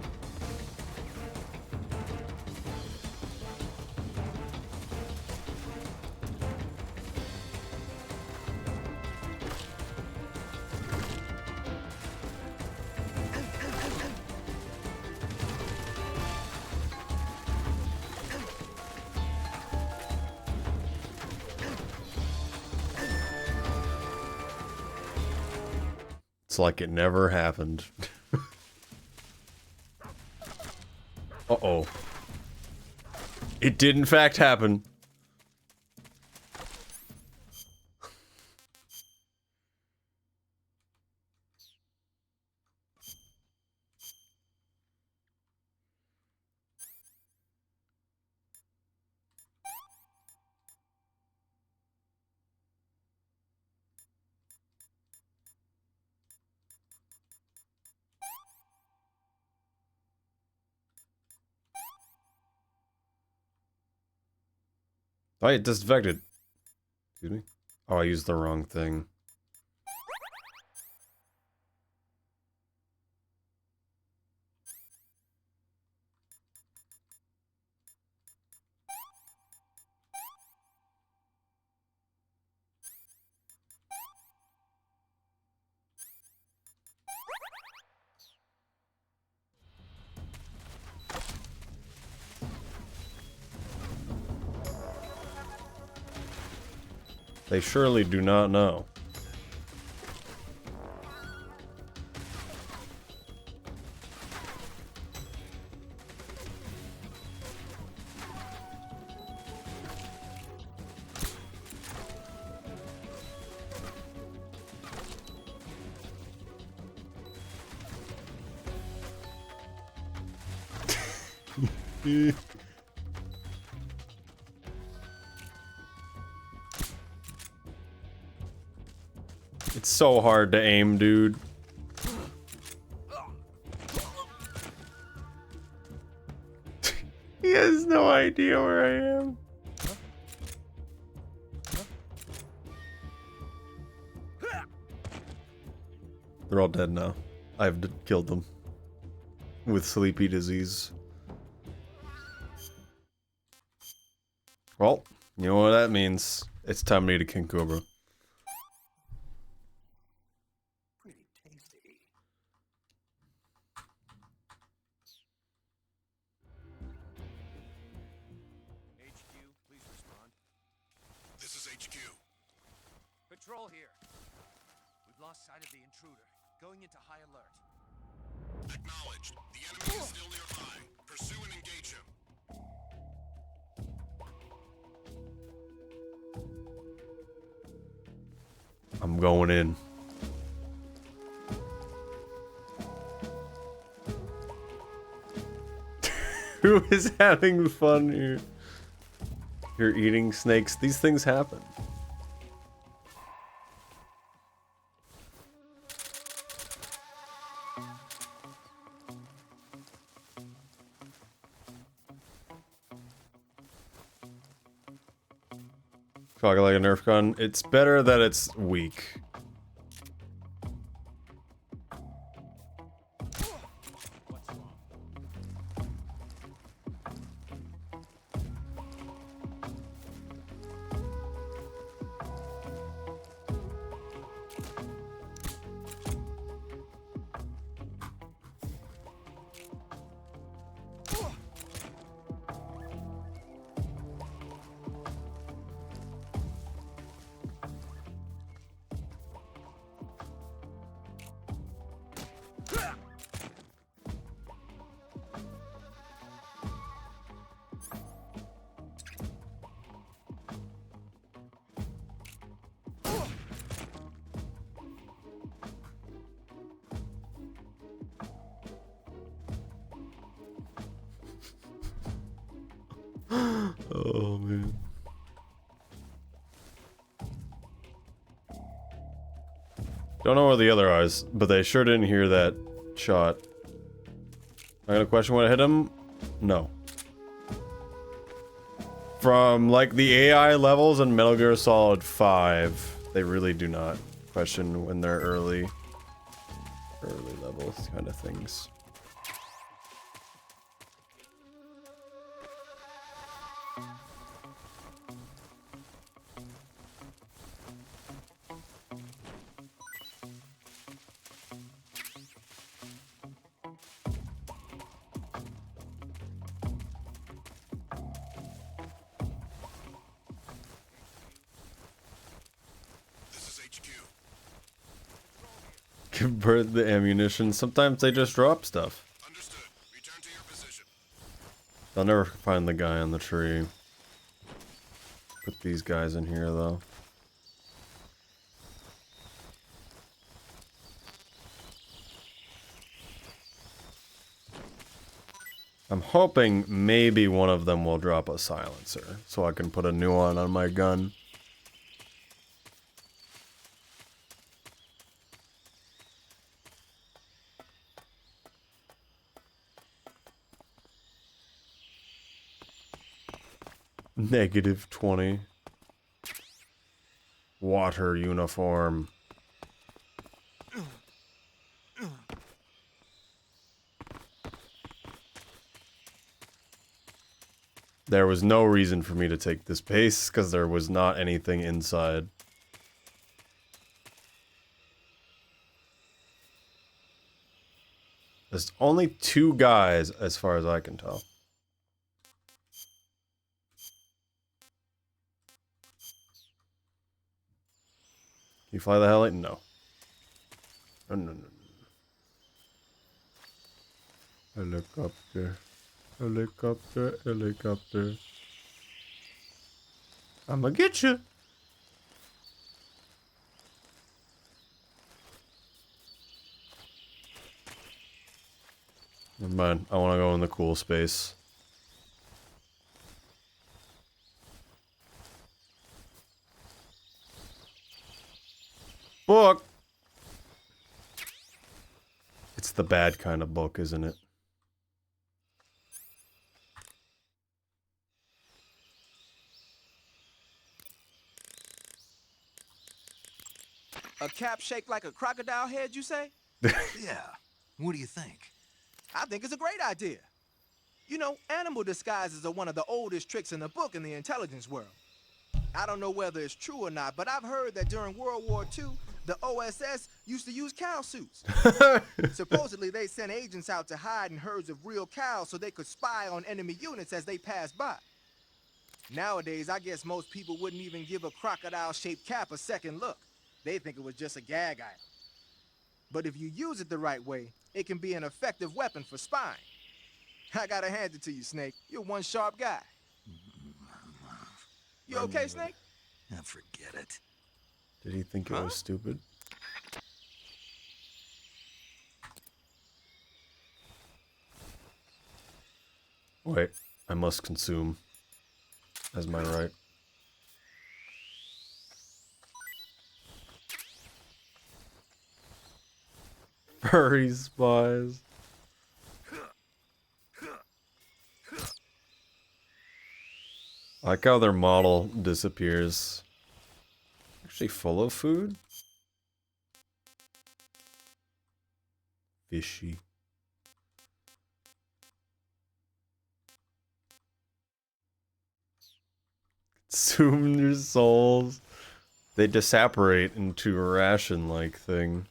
[SPEAKER 1] It's like it never happened. Uh-oh. It did in fact happen. Oh, it disinfected. Excuse me. Oh, I used the wrong thing. They surely do not know. It's so hard to aim, dude. He has no idea where I am. They're all dead now. I've killed them. With sleepy disease. Well, you know what that means. It's time to eat a king cobra.
[SPEAKER 6] Pretty tasty.
[SPEAKER 5] HQ, please respond.
[SPEAKER 10] This is HQ.
[SPEAKER 5] Patrol here. We've lost sight of the intruder. Going into high alert.
[SPEAKER 10] Acknowledged. The enemy is still nearby. Pursue and engage him.
[SPEAKER 1] I'm going in. Who is having fun here? You're eating snakes. These things happen. Talking like a Nerf gun. It's better that it's weak. Oh man. Don't know where the other eyes, but they sure didn't hear that shot. I got a question when I hit him? No. From like the AI levels in Metal Gear Solid 5, they really do not question when they're early levels kind of things. Give birth the ammunition. Sometimes they just drop stuff.
[SPEAKER 10] Understood. Return to your position.
[SPEAKER 1] They'll never find the guy on the tree. Put these guys in here though. I'm hoping maybe one of them will drop a silencer so I can put a new one on my gun. -20. Water uniform. There was no reason for me to take this base because there was not anything inside. There's only 2 guys as far as I can tell. You fly the heli? No. No, no, no. Helicopter. Helicopter, helicopter. I'ma get you. Never mind. I want to go in the cool space. Book. It's the bad kind of book, isn't it?
[SPEAKER 12] A cap shaped like a crocodile head, you say?
[SPEAKER 6] Yeah. What do you think?
[SPEAKER 12] I think it's a great idea. You know, animal disguises are one of the oldest tricks in the book in the intelligence world. I don't know whether it's true or not, but I've heard that during World War II, the OSS used to use cow suits. Supposedly, they sent agents out to hide in herds of real cows so they could spy on enemy units as they passed by. Nowadays, I guess most people wouldn't even give a crocodile-shaped cap a second look. They think it was just a gag item. But if you use it the right way, it can be an effective weapon for spying. I gotta hand it to you, Snake. You're one sharp guy. You okay, Snake?
[SPEAKER 6] Forget it.
[SPEAKER 1] Did he think it was stupid? Wait, I must consume. As my right. Furry spies. I like how their model disappears. Actually full of food? Fishy. Consume your souls. They disapparate into a ration-like thing.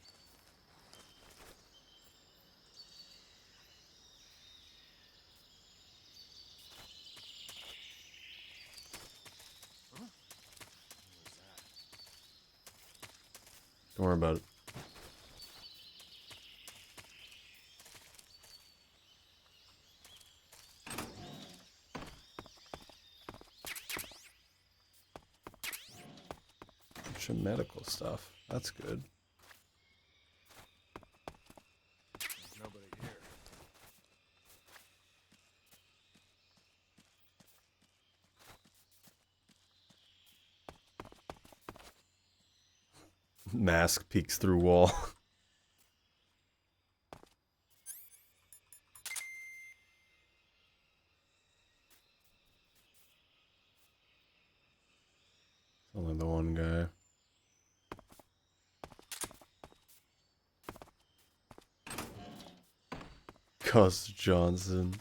[SPEAKER 1] Don't worry about it. Bunch of medical stuff. That's good.
[SPEAKER 11] There's nobody here.
[SPEAKER 1] Mask peeks through wall. Only the one guy. Gus Johnson.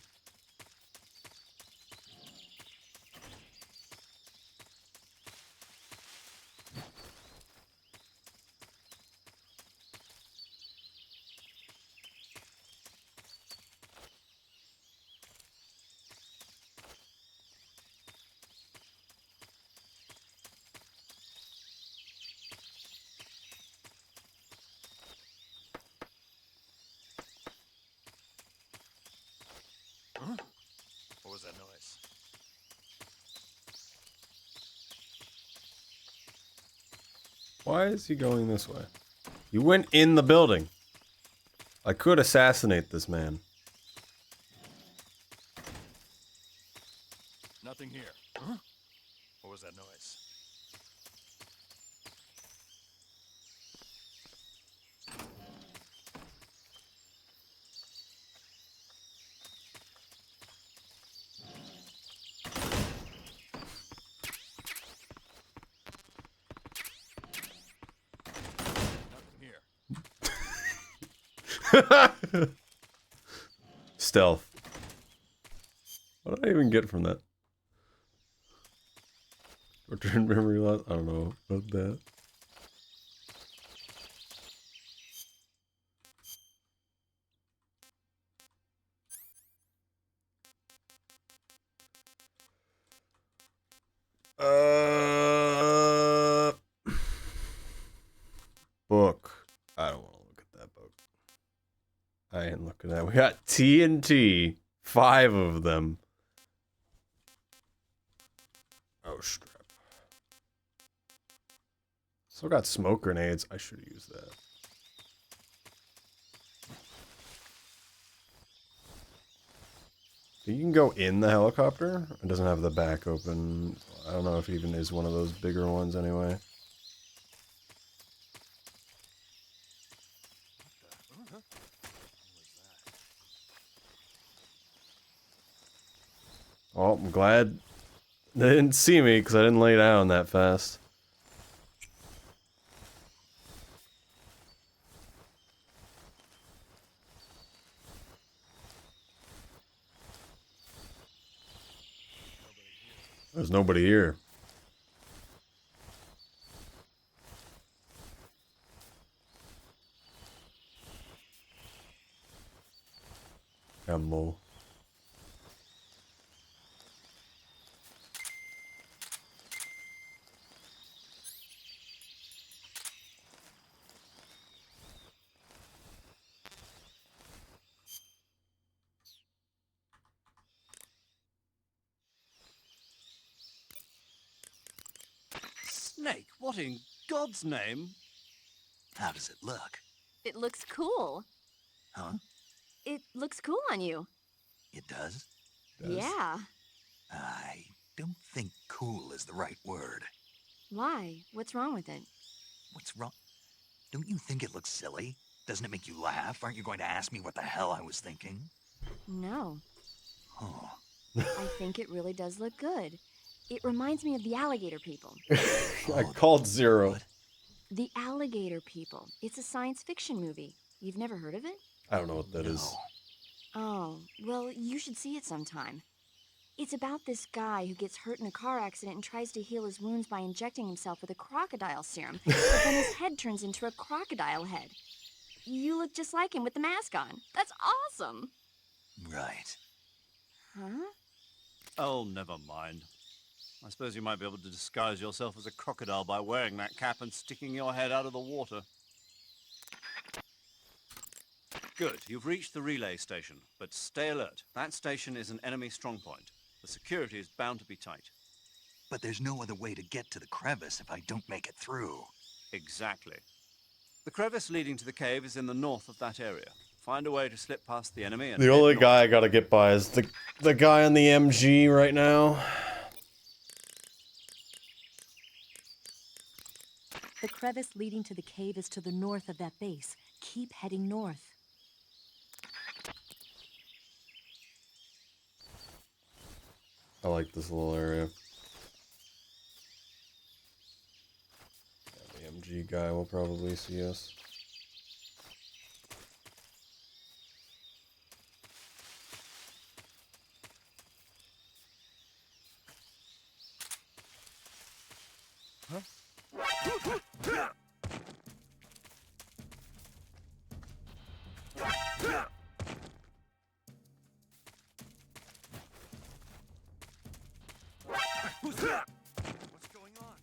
[SPEAKER 11] Huh? What was that noise?
[SPEAKER 1] Why is he going this way? You went in the building. I could assassinate this man.
[SPEAKER 11] Nothing here. Huh? What was that noise?
[SPEAKER 1] Stealth. What did I even get from that? Return memory loss? I don't know about that. Book. I don't want to look at that book. I ain't looking at it. We got TNT. 5 of them. Oh, strap. Still got smoke grenades. I should use that. You can go in the helicopter. It doesn't have the back open. I don't know if it even is one of those bigger ones anyway. Oh, I'm glad they didn't see me because I didn't lay down that fast. There's nobody here. Ammo.
[SPEAKER 3] Snake, what in God's name?
[SPEAKER 6] How does it look?
[SPEAKER 8] It looks cool.
[SPEAKER 6] Huh?
[SPEAKER 8] It looks cool on you.
[SPEAKER 6] It does?
[SPEAKER 8] Yeah.
[SPEAKER 6] I don't think cool is the right word.
[SPEAKER 8] Why? What's wrong with it?
[SPEAKER 6] What's wrong? Don't you think it looks silly? Doesn't it make you laugh? Aren't you going to ask me what the hell I was thinking?
[SPEAKER 8] No.
[SPEAKER 6] Oh.
[SPEAKER 8] I think it really does look good. It reminds me of the alligator people.
[SPEAKER 1] I called Zero.
[SPEAKER 6] What?
[SPEAKER 8] The Alligator People. It's a science fiction movie. You've never heard of it?
[SPEAKER 1] I don't know what that is.
[SPEAKER 8] Oh, well, you should see it sometime. It's about this guy who gets hurt in a car accident and tries to heal his wounds by injecting himself with a crocodile serum, but then his head turns into a crocodile head. You look just like him with the mask on. That's awesome!
[SPEAKER 6] Right.
[SPEAKER 8] Huh?
[SPEAKER 3] Oh, never mind. I suppose you might be able to disguise yourself as a crocodile by wearing that cap and sticking your head out of the water. Good, you've reached the relay station, but stay alert. That station is an enemy strongpoint. The security is bound to be tight.
[SPEAKER 6] But there's no other way to get to the crevice if I don't make it through.
[SPEAKER 3] Exactly. The crevice leading to the cave is in the north of that area. Find a way to slip past the enemy and
[SPEAKER 1] The only guy I gotta get by is the guy on the MG right now.
[SPEAKER 15] The crevice leading to the cave is to the north of that base. Keep heading north.
[SPEAKER 1] I like this little area. Yeah, the MG guy will probably see us.
[SPEAKER 12] Huh? What's going on?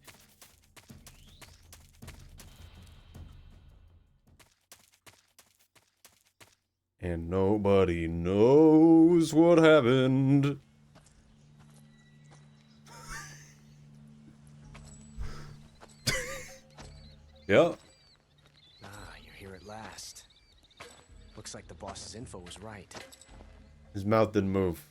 [SPEAKER 1] And nobody knows what happened. Yep.
[SPEAKER 12] Ah, you're here at last. Looks like the boss's info was right.
[SPEAKER 1] His mouth didn't move.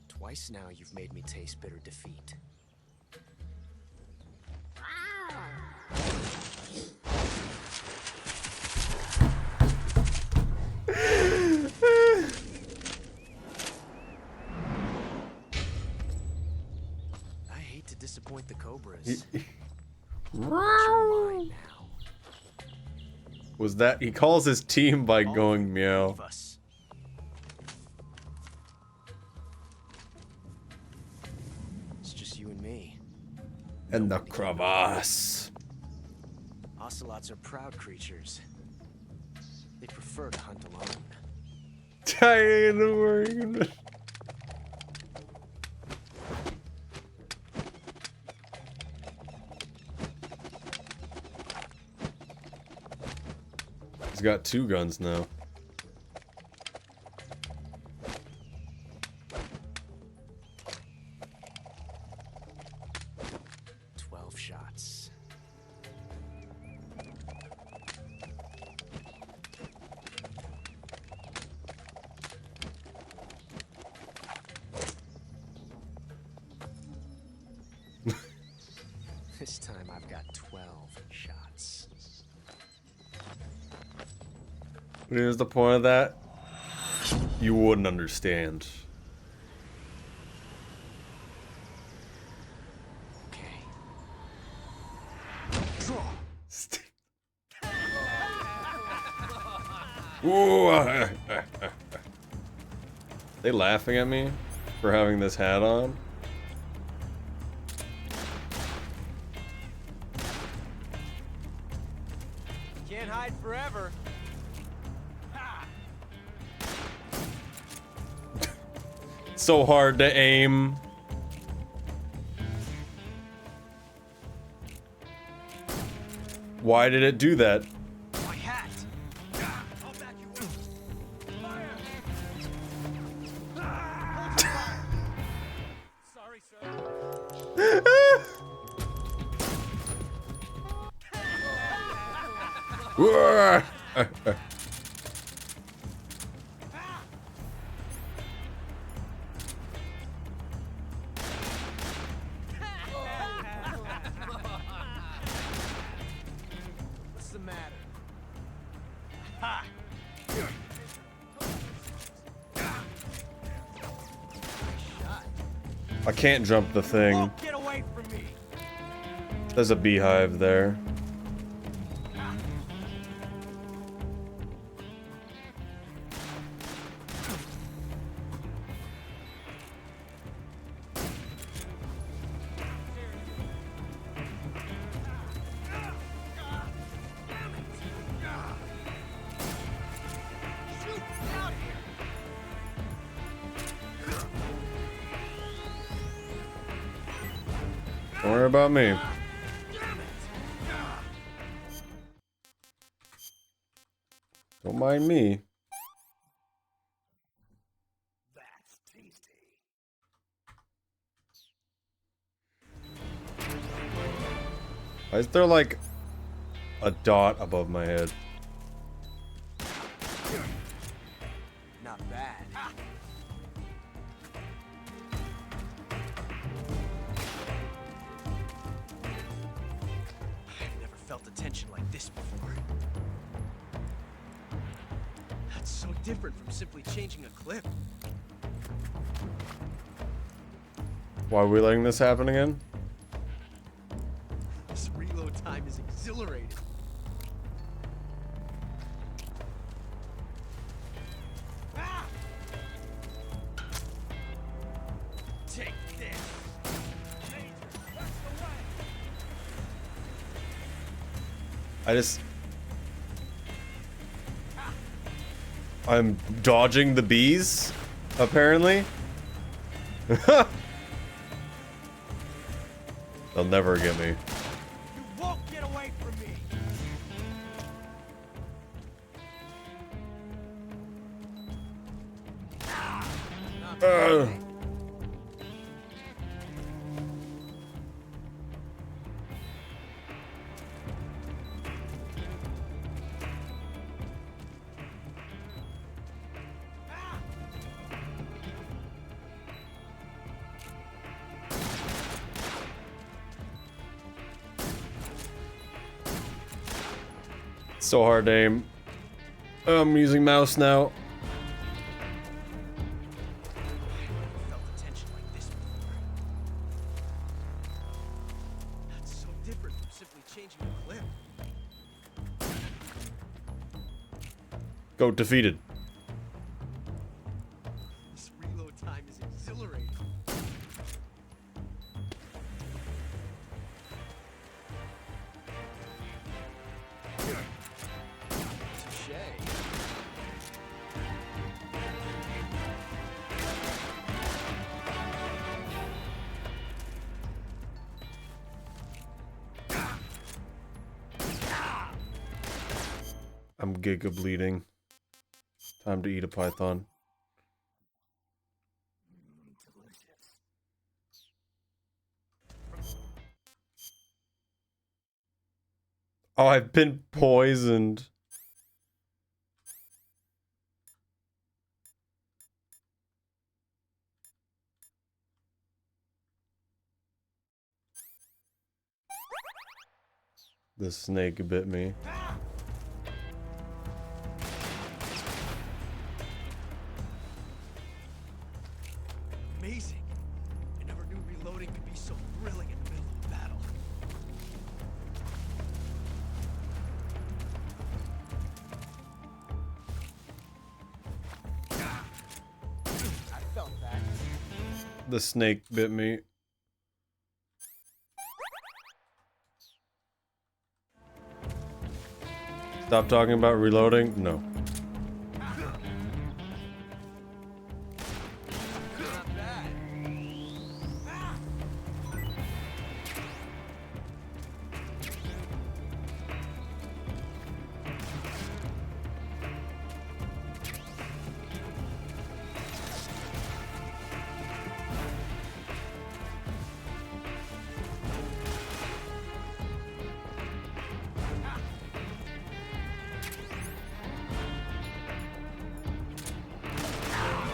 [SPEAKER 12] Twice now you've made me taste bitter defeat. I hate to disappoint the Cobras. You're mine now.
[SPEAKER 1] Was that he calls his team by going meow?
[SPEAKER 12] Leave us. It's just you and me.
[SPEAKER 1] And the crevasse.
[SPEAKER 12] Ocelots are proud creatures. They prefer to hunt alone.
[SPEAKER 1] He's got 2 guns now.
[SPEAKER 12] Shots. This time I've got 12 shots.
[SPEAKER 1] Here's the point of that. You wouldn't understand. Ooh. They laughing at me for having this hat on?
[SPEAKER 12] Can't hide forever.
[SPEAKER 1] So hard to aim. Why did it do that?
[SPEAKER 12] My hat. I'll back you up. Fire. Sorry,
[SPEAKER 1] What's
[SPEAKER 12] the matter?
[SPEAKER 1] I can't jump the thing.
[SPEAKER 12] Get away from me.
[SPEAKER 1] There's a beehive there. Don't worry about me. Don't mind me.
[SPEAKER 12] That's tasty.
[SPEAKER 1] Why is there like a dot above my head?
[SPEAKER 12] Not bad. I've never felt a tension like this before. That's so different from simply changing a clip.
[SPEAKER 1] Why are we letting this happen again?
[SPEAKER 12] This reload time is exhilarating. Take this.
[SPEAKER 1] I'm dodging the bees, apparently. They'll never get me.
[SPEAKER 12] You won't get away from me.
[SPEAKER 1] So hard to aim. I'm using mouse now.
[SPEAKER 12] Felt a tension like this before. That's so different from simply changing a clip.
[SPEAKER 1] Go defeated.
[SPEAKER 12] This reload time is exhilarating. Touché.
[SPEAKER 1] I'm giga bleeding. Time to eat a python. Oh, I've been poisoned. The snake bit me.
[SPEAKER 12] Amazing. I never knew reloading could be so thrilling in the middle of a battle.
[SPEAKER 1] The snake bit me. Stop talking about reloading? No.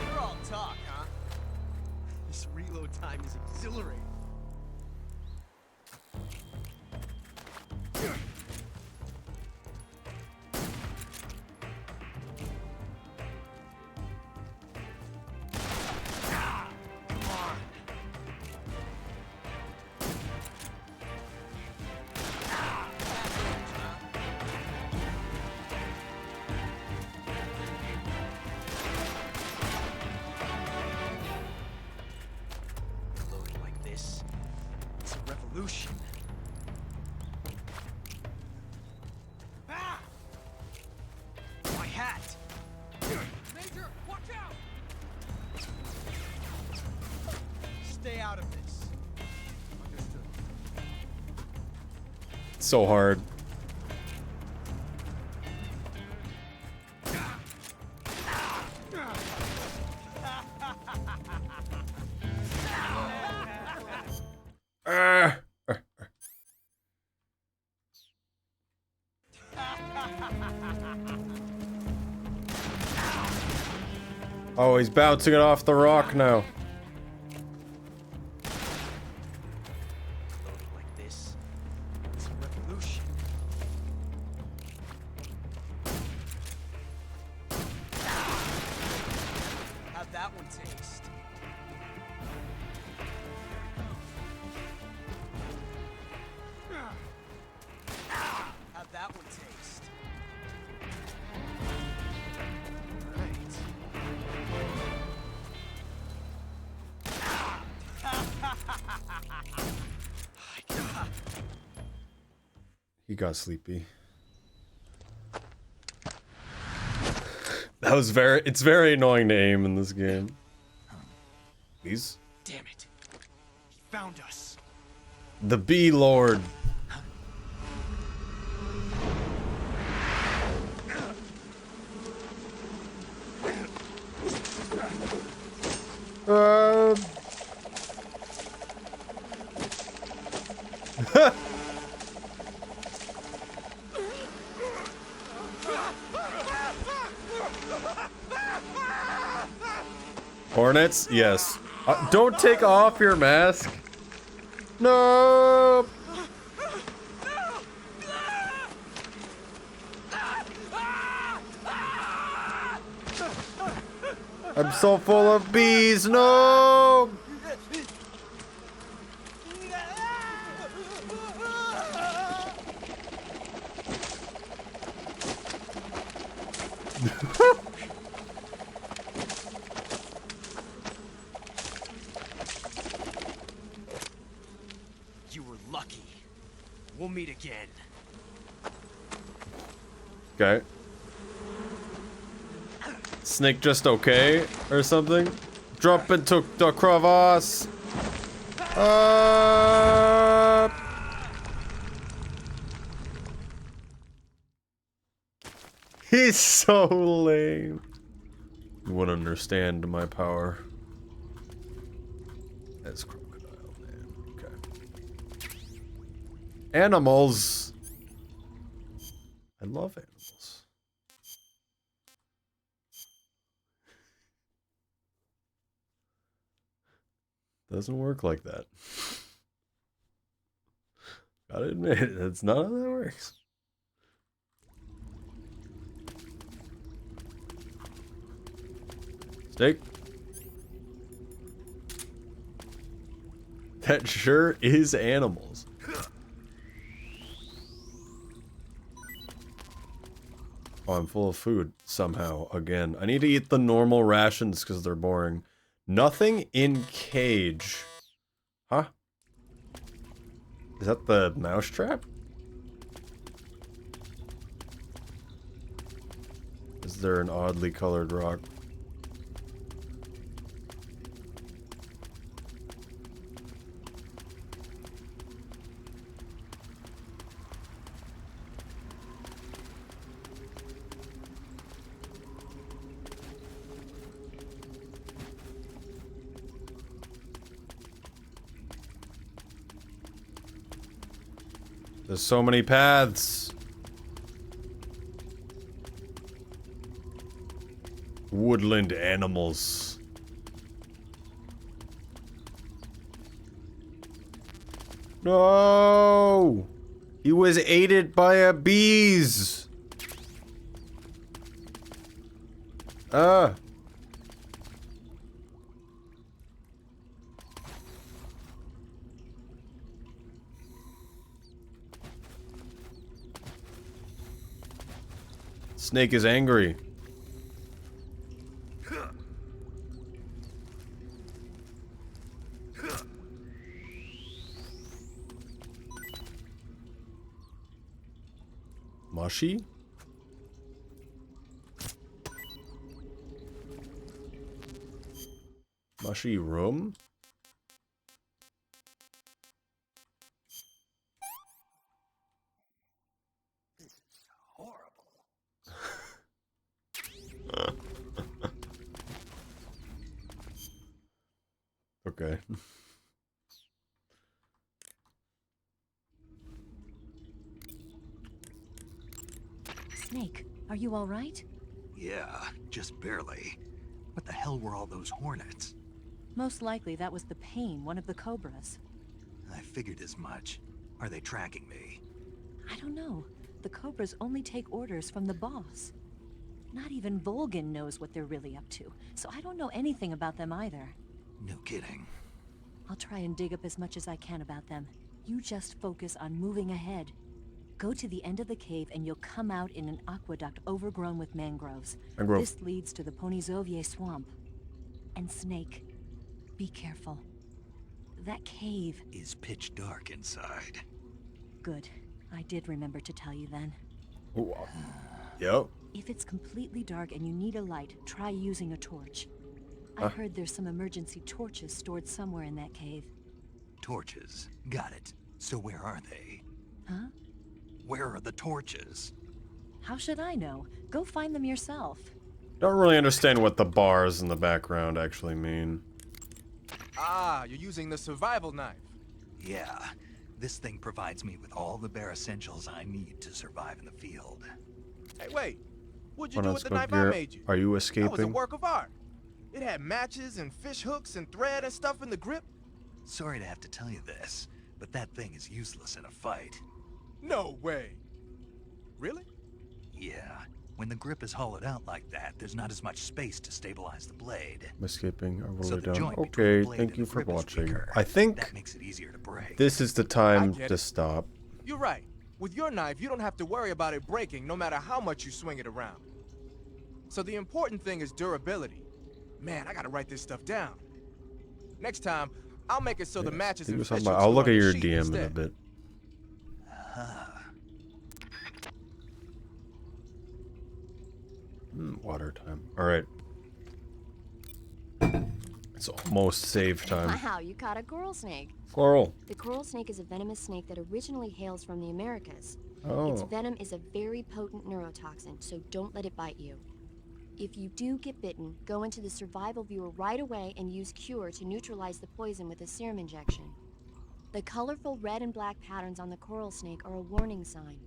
[SPEAKER 7] You're all talk, huh? This reload time is exhilarating. Loaded like this, it's a revolution. Ah! My hat! Major, watch out! Stay out of this. Understood.
[SPEAKER 1] So hard. Ah. Oh, he's bouncing it off the rock now.
[SPEAKER 7] Loaded like this, it's a revolution. Have that one taste. Have that one taste.
[SPEAKER 1] He got sleepy. That was it's very annoying to aim in this game. These?
[SPEAKER 7] Damn it. He found us.
[SPEAKER 1] The Bee Lord. Hornets? Yes. Don't take off your mask. No. I'm so full of bees. No.
[SPEAKER 7] You were lucky. We'll meet again.
[SPEAKER 1] Okay. Snake just okay or something? Drop into the crevasse. He's so lame. You wouldn't understand my power. That's crocodile, man. Okay. Animals. I love animals. Doesn't work like that. Gotta admit, that's not how that works. Steak. That sure is animals. Oh, I'm full of food somehow again. I need to eat the normal rations because they're boring. Nothing in cage. Huh? Is that the mousetrap? Is there an oddly colored rock? There's so many paths. Woodland animals. No! He was aided by a bees. Ah. Snake is angry. Mushy? Mushy room? Okay.
[SPEAKER 15] Snake, are you all right?
[SPEAKER 6] Yeah, just barely. What the hell were all those hornets?
[SPEAKER 15] Most likely that was the pain, one of the cobras.
[SPEAKER 6] I figured as much. Are they tracking me?
[SPEAKER 15] I don't know. The cobras only take orders from the boss. Not even Volgin knows what they're really up to, so I don't know anything about them either.
[SPEAKER 6] No kidding.
[SPEAKER 15] I'll try and dig up as much as I can about them. You just focus on moving ahead. Go to the end of the cave and you'll come out in an aqueduct overgrown with mangroves.
[SPEAKER 1] Mangrove.
[SPEAKER 15] This leads to the Ponyzovier swamp. And Snake, be careful. That cave
[SPEAKER 6] is pitch dark inside.
[SPEAKER 15] Good. I did remember to tell you then.
[SPEAKER 1] Ooh. Yep.
[SPEAKER 15] If it's completely dark and you need a light, try using a torch. I heard there's some emergency torches stored somewhere in that cave.
[SPEAKER 6] Torches. Got it. So where are they?
[SPEAKER 15] Huh?
[SPEAKER 6] Where are the torches?
[SPEAKER 15] How should I know? Go find them yourself.
[SPEAKER 1] Don't really understand what the bars in the background actually mean.
[SPEAKER 12] Ah, you're using the survival knife.
[SPEAKER 6] Yeah. This thing provides me with all the bare essentials I need to survive in the field.
[SPEAKER 12] Hey, wait. What'd you
[SPEAKER 1] Well,
[SPEAKER 12] do
[SPEAKER 1] let's
[SPEAKER 12] with the
[SPEAKER 1] go
[SPEAKER 12] knife
[SPEAKER 1] gear-
[SPEAKER 12] I made you?
[SPEAKER 1] Are you
[SPEAKER 12] That was a
[SPEAKER 1] escaping?
[SPEAKER 12] work of art. It had matches and fish hooks and thread and stuff in the grip.
[SPEAKER 6] Sorry to have to tell you this, but that thing is useless in a fight.
[SPEAKER 12] No way. Really?
[SPEAKER 6] Yeah. When the grip is hollowed out like that, there's not as much space to stabilize the blade.
[SPEAKER 1] I'm escaping. I'm
[SPEAKER 6] So
[SPEAKER 1] really
[SPEAKER 6] the
[SPEAKER 1] down.
[SPEAKER 6] joint between the
[SPEAKER 1] Okay,
[SPEAKER 6] blade
[SPEAKER 1] thank
[SPEAKER 6] and
[SPEAKER 1] you
[SPEAKER 6] the
[SPEAKER 1] for
[SPEAKER 6] grip is
[SPEAKER 1] watching.
[SPEAKER 6] weaker.
[SPEAKER 1] I think
[SPEAKER 6] That makes it easier to break.
[SPEAKER 1] this is the
[SPEAKER 12] I
[SPEAKER 1] time
[SPEAKER 12] get
[SPEAKER 1] to
[SPEAKER 12] it.
[SPEAKER 1] stop.
[SPEAKER 12] You're right. With your knife, you don't have to worry about it breaking no matter how much you swing it around. So the important thing is durability. Man, I gotta write this stuff down. Next time, I'll make it so the
[SPEAKER 1] Yes,
[SPEAKER 12] matches
[SPEAKER 1] think
[SPEAKER 12] and
[SPEAKER 1] of something
[SPEAKER 12] fish
[SPEAKER 1] about-
[SPEAKER 12] hooks
[SPEAKER 1] I'll
[SPEAKER 12] go
[SPEAKER 1] look
[SPEAKER 12] on
[SPEAKER 1] at
[SPEAKER 12] the
[SPEAKER 1] your
[SPEAKER 12] sheath
[SPEAKER 1] DM in a
[SPEAKER 12] instead.
[SPEAKER 1] bit. Water time. Alright. It's almost save time.
[SPEAKER 8] Wow, you caught a coral snake.
[SPEAKER 1] Coral.
[SPEAKER 8] The coral snake is a venomous snake that originally hails from the Americas.
[SPEAKER 1] Oh.
[SPEAKER 8] Its venom is a very potent neurotoxin, so don't let it bite you. If you do get bitten, go into the survival viewer right away and use Cure to neutralize the poison with a serum injection. The colorful red and black patterns on the coral snake are a warning sign.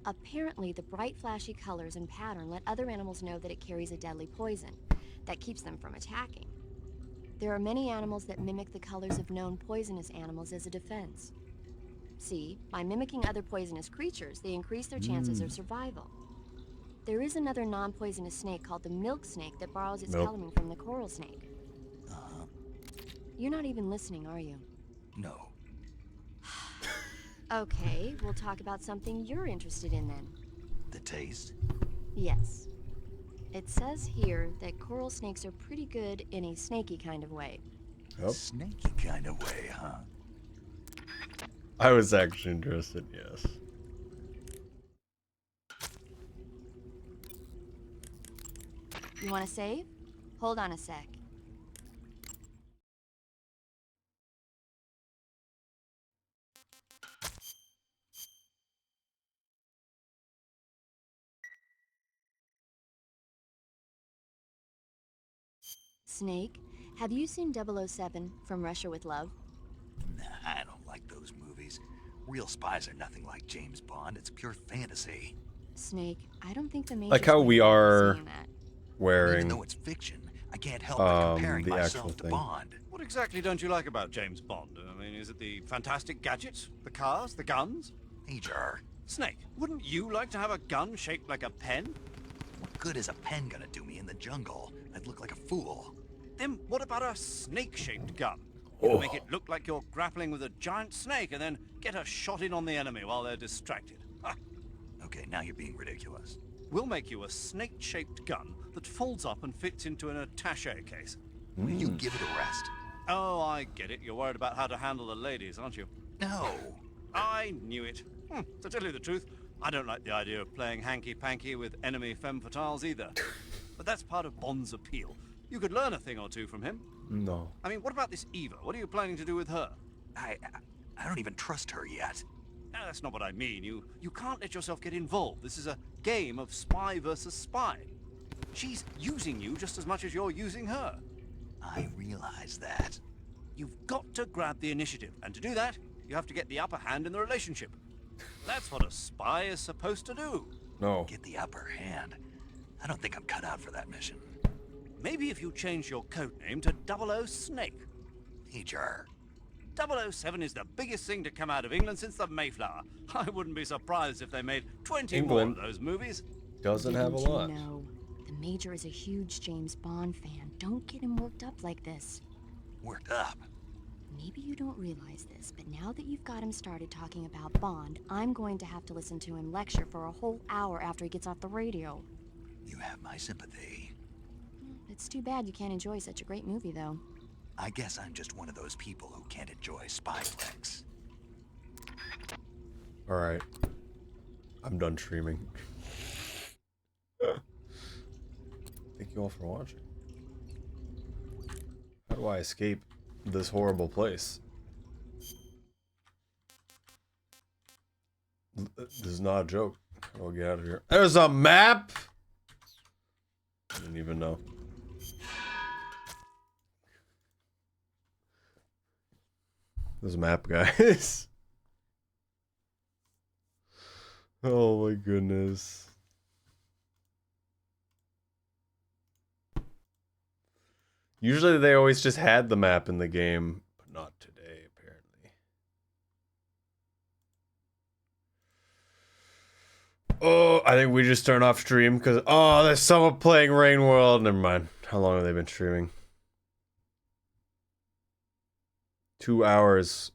[SPEAKER 8] Apparently, the bright flashy colors and pattern let other animals know that it carries a deadly poison that keeps them from attacking. There are many animals that mimic the colors of known poisonous animals as a defense. See, by mimicking other poisonous creatures, they increase their chances of survival. There is another non-poisonous snake called the milk snake that borrows its
[SPEAKER 1] Milk.
[SPEAKER 8] coloring from the coral snake. You're not even listening, are you?
[SPEAKER 6] No.
[SPEAKER 8] Okay, we'll talk about something you're interested in then.
[SPEAKER 6] The taste?
[SPEAKER 8] Yes. It says here that coral snakes are pretty good in a snaky kind of way.
[SPEAKER 6] A snaky kind of way, huh?
[SPEAKER 1] I was actually interested, yes.
[SPEAKER 8] You want to save? Hold on a sec. Snake, have you seen 007 from Russia with Love?
[SPEAKER 6] Nah, I don't like those movies. Real spies are nothing like James Bond. It's pure fantasy.
[SPEAKER 8] Snake, I don't think the major.
[SPEAKER 1] Like how we are
[SPEAKER 6] Even
[SPEAKER 1] wearing
[SPEAKER 6] though it's fiction, I can't help but comparing
[SPEAKER 1] the actual
[SPEAKER 6] myself to
[SPEAKER 1] thing.
[SPEAKER 6] Bond.
[SPEAKER 3] What exactly don't you like about James Bond? I mean, is it the fantastic gadgets, the cars, the guns?
[SPEAKER 6] Major.
[SPEAKER 3] Snake, wouldn't you like to have a gun shaped like a pen?
[SPEAKER 6] What good is a pen gonna do me in the jungle? I'd look like a fool.
[SPEAKER 3] Then what about a snake-shaped gun? You can make it look like you're grappling with a giant snake and then get a shot in on the enemy while they're distracted. Ha!
[SPEAKER 6] Okay, now you're being ridiculous.
[SPEAKER 3] We'll make you a snake-shaped gun that folds up and fits into an attaché case.
[SPEAKER 6] Will you give it a rest?
[SPEAKER 3] Oh, I get it. You're worried about how to handle the ladies, aren't you?
[SPEAKER 6] No.
[SPEAKER 3] I knew it. To tell you the truth, I don't like the idea of playing hanky-panky with enemy femme fatales either. But that's part of Bond's appeal. You could learn a thing or two from him.
[SPEAKER 1] No.
[SPEAKER 3] I mean, what about this Eva? What are you planning to do with her?
[SPEAKER 6] I don't even trust her yet.
[SPEAKER 3] No, that's not what I mean. You can't let yourself get involved. This is a game of spy versus spy. She's using you just as much as you're using her.
[SPEAKER 6] I realize that.
[SPEAKER 3] You've got to grab the initiative, and to do that, you have to get the upper hand in the relationship. That's what a spy is supposed to do.
[SPEAKER 1] No.
[SPEAKER 6] Get the upper hand. I don't think I'm cut out for that mission.
[SPEAKER 3] Maybe if you change your code name to 00 Snake.
[SPEAKER 6] Major.
[SPEAKER 3] 007 is the biggest thing to come out of England since the Mayflower. I wouldn't be surprised if they made 20
[SPEAKER 1] England
[SPEAKER 3] more of those movies.
[SPEAKER 1] Doesn't have a
[SPEAKER 8] Didn't
[SPEAKER 1] lot.
[SPEAKER 8] You know, the Major is a huge James Bond fan. Don't get him worked up like this.
[SPEAKER 6] Worked up?
[SPEAKER 8] Maybe you don't realize this, but now that you've got him started talking about Bond, I'm going to have to listen to him lecture for a whole hour after he gets off the radio.
[SPEAKER 6] You have my sympathy.
[SPEAKER 8] It's too bad you can't enjoy such a great movie, though.
[SPEAKER 6] I guess I'm just one of those people who can't enjoy spy flicks.
[SPEAKER 1] Alright. I'm done streaming. Thank you all for watching. How do I escape this horrible place? This is not a joke. How do I get out of here? There's a map! I didn't even know. There's a map, guys. Oh my goodness. Usually they always just had the map in the game, but not today, apparently. Oh, I think we just turned off stream because, oh, there's someone playing Rain World. Never mind. How long have they been streaming? 2 hours.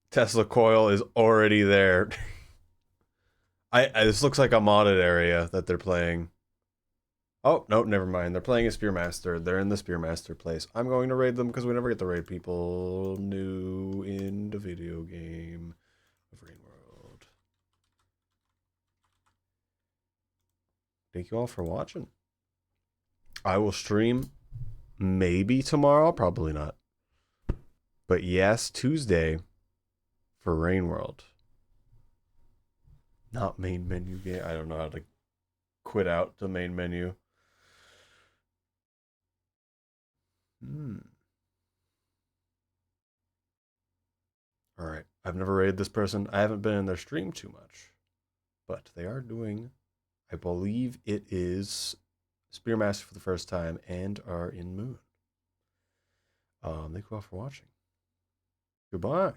[SPEAKER 1] Tesla coil is already there. This looks like a modded area that they're playing. Oh, no, never mind. They're playing a Spearmaster. They're in the Spearmaster place. I'm going to raid them because we never get to raid people new in the video game of Rain World. Thank you all for watching. I will stream maybe tomorrow, probably not. But yes, Tuesday for Rain World. Not main menu game. I don't know how to quit out the main menu. Alright. I've never raided this person. I haven't been in their stream too much. But they are doing, I believe it is Spearmaster for the first time and are in Moon. Thank you all for watching. Goodbye.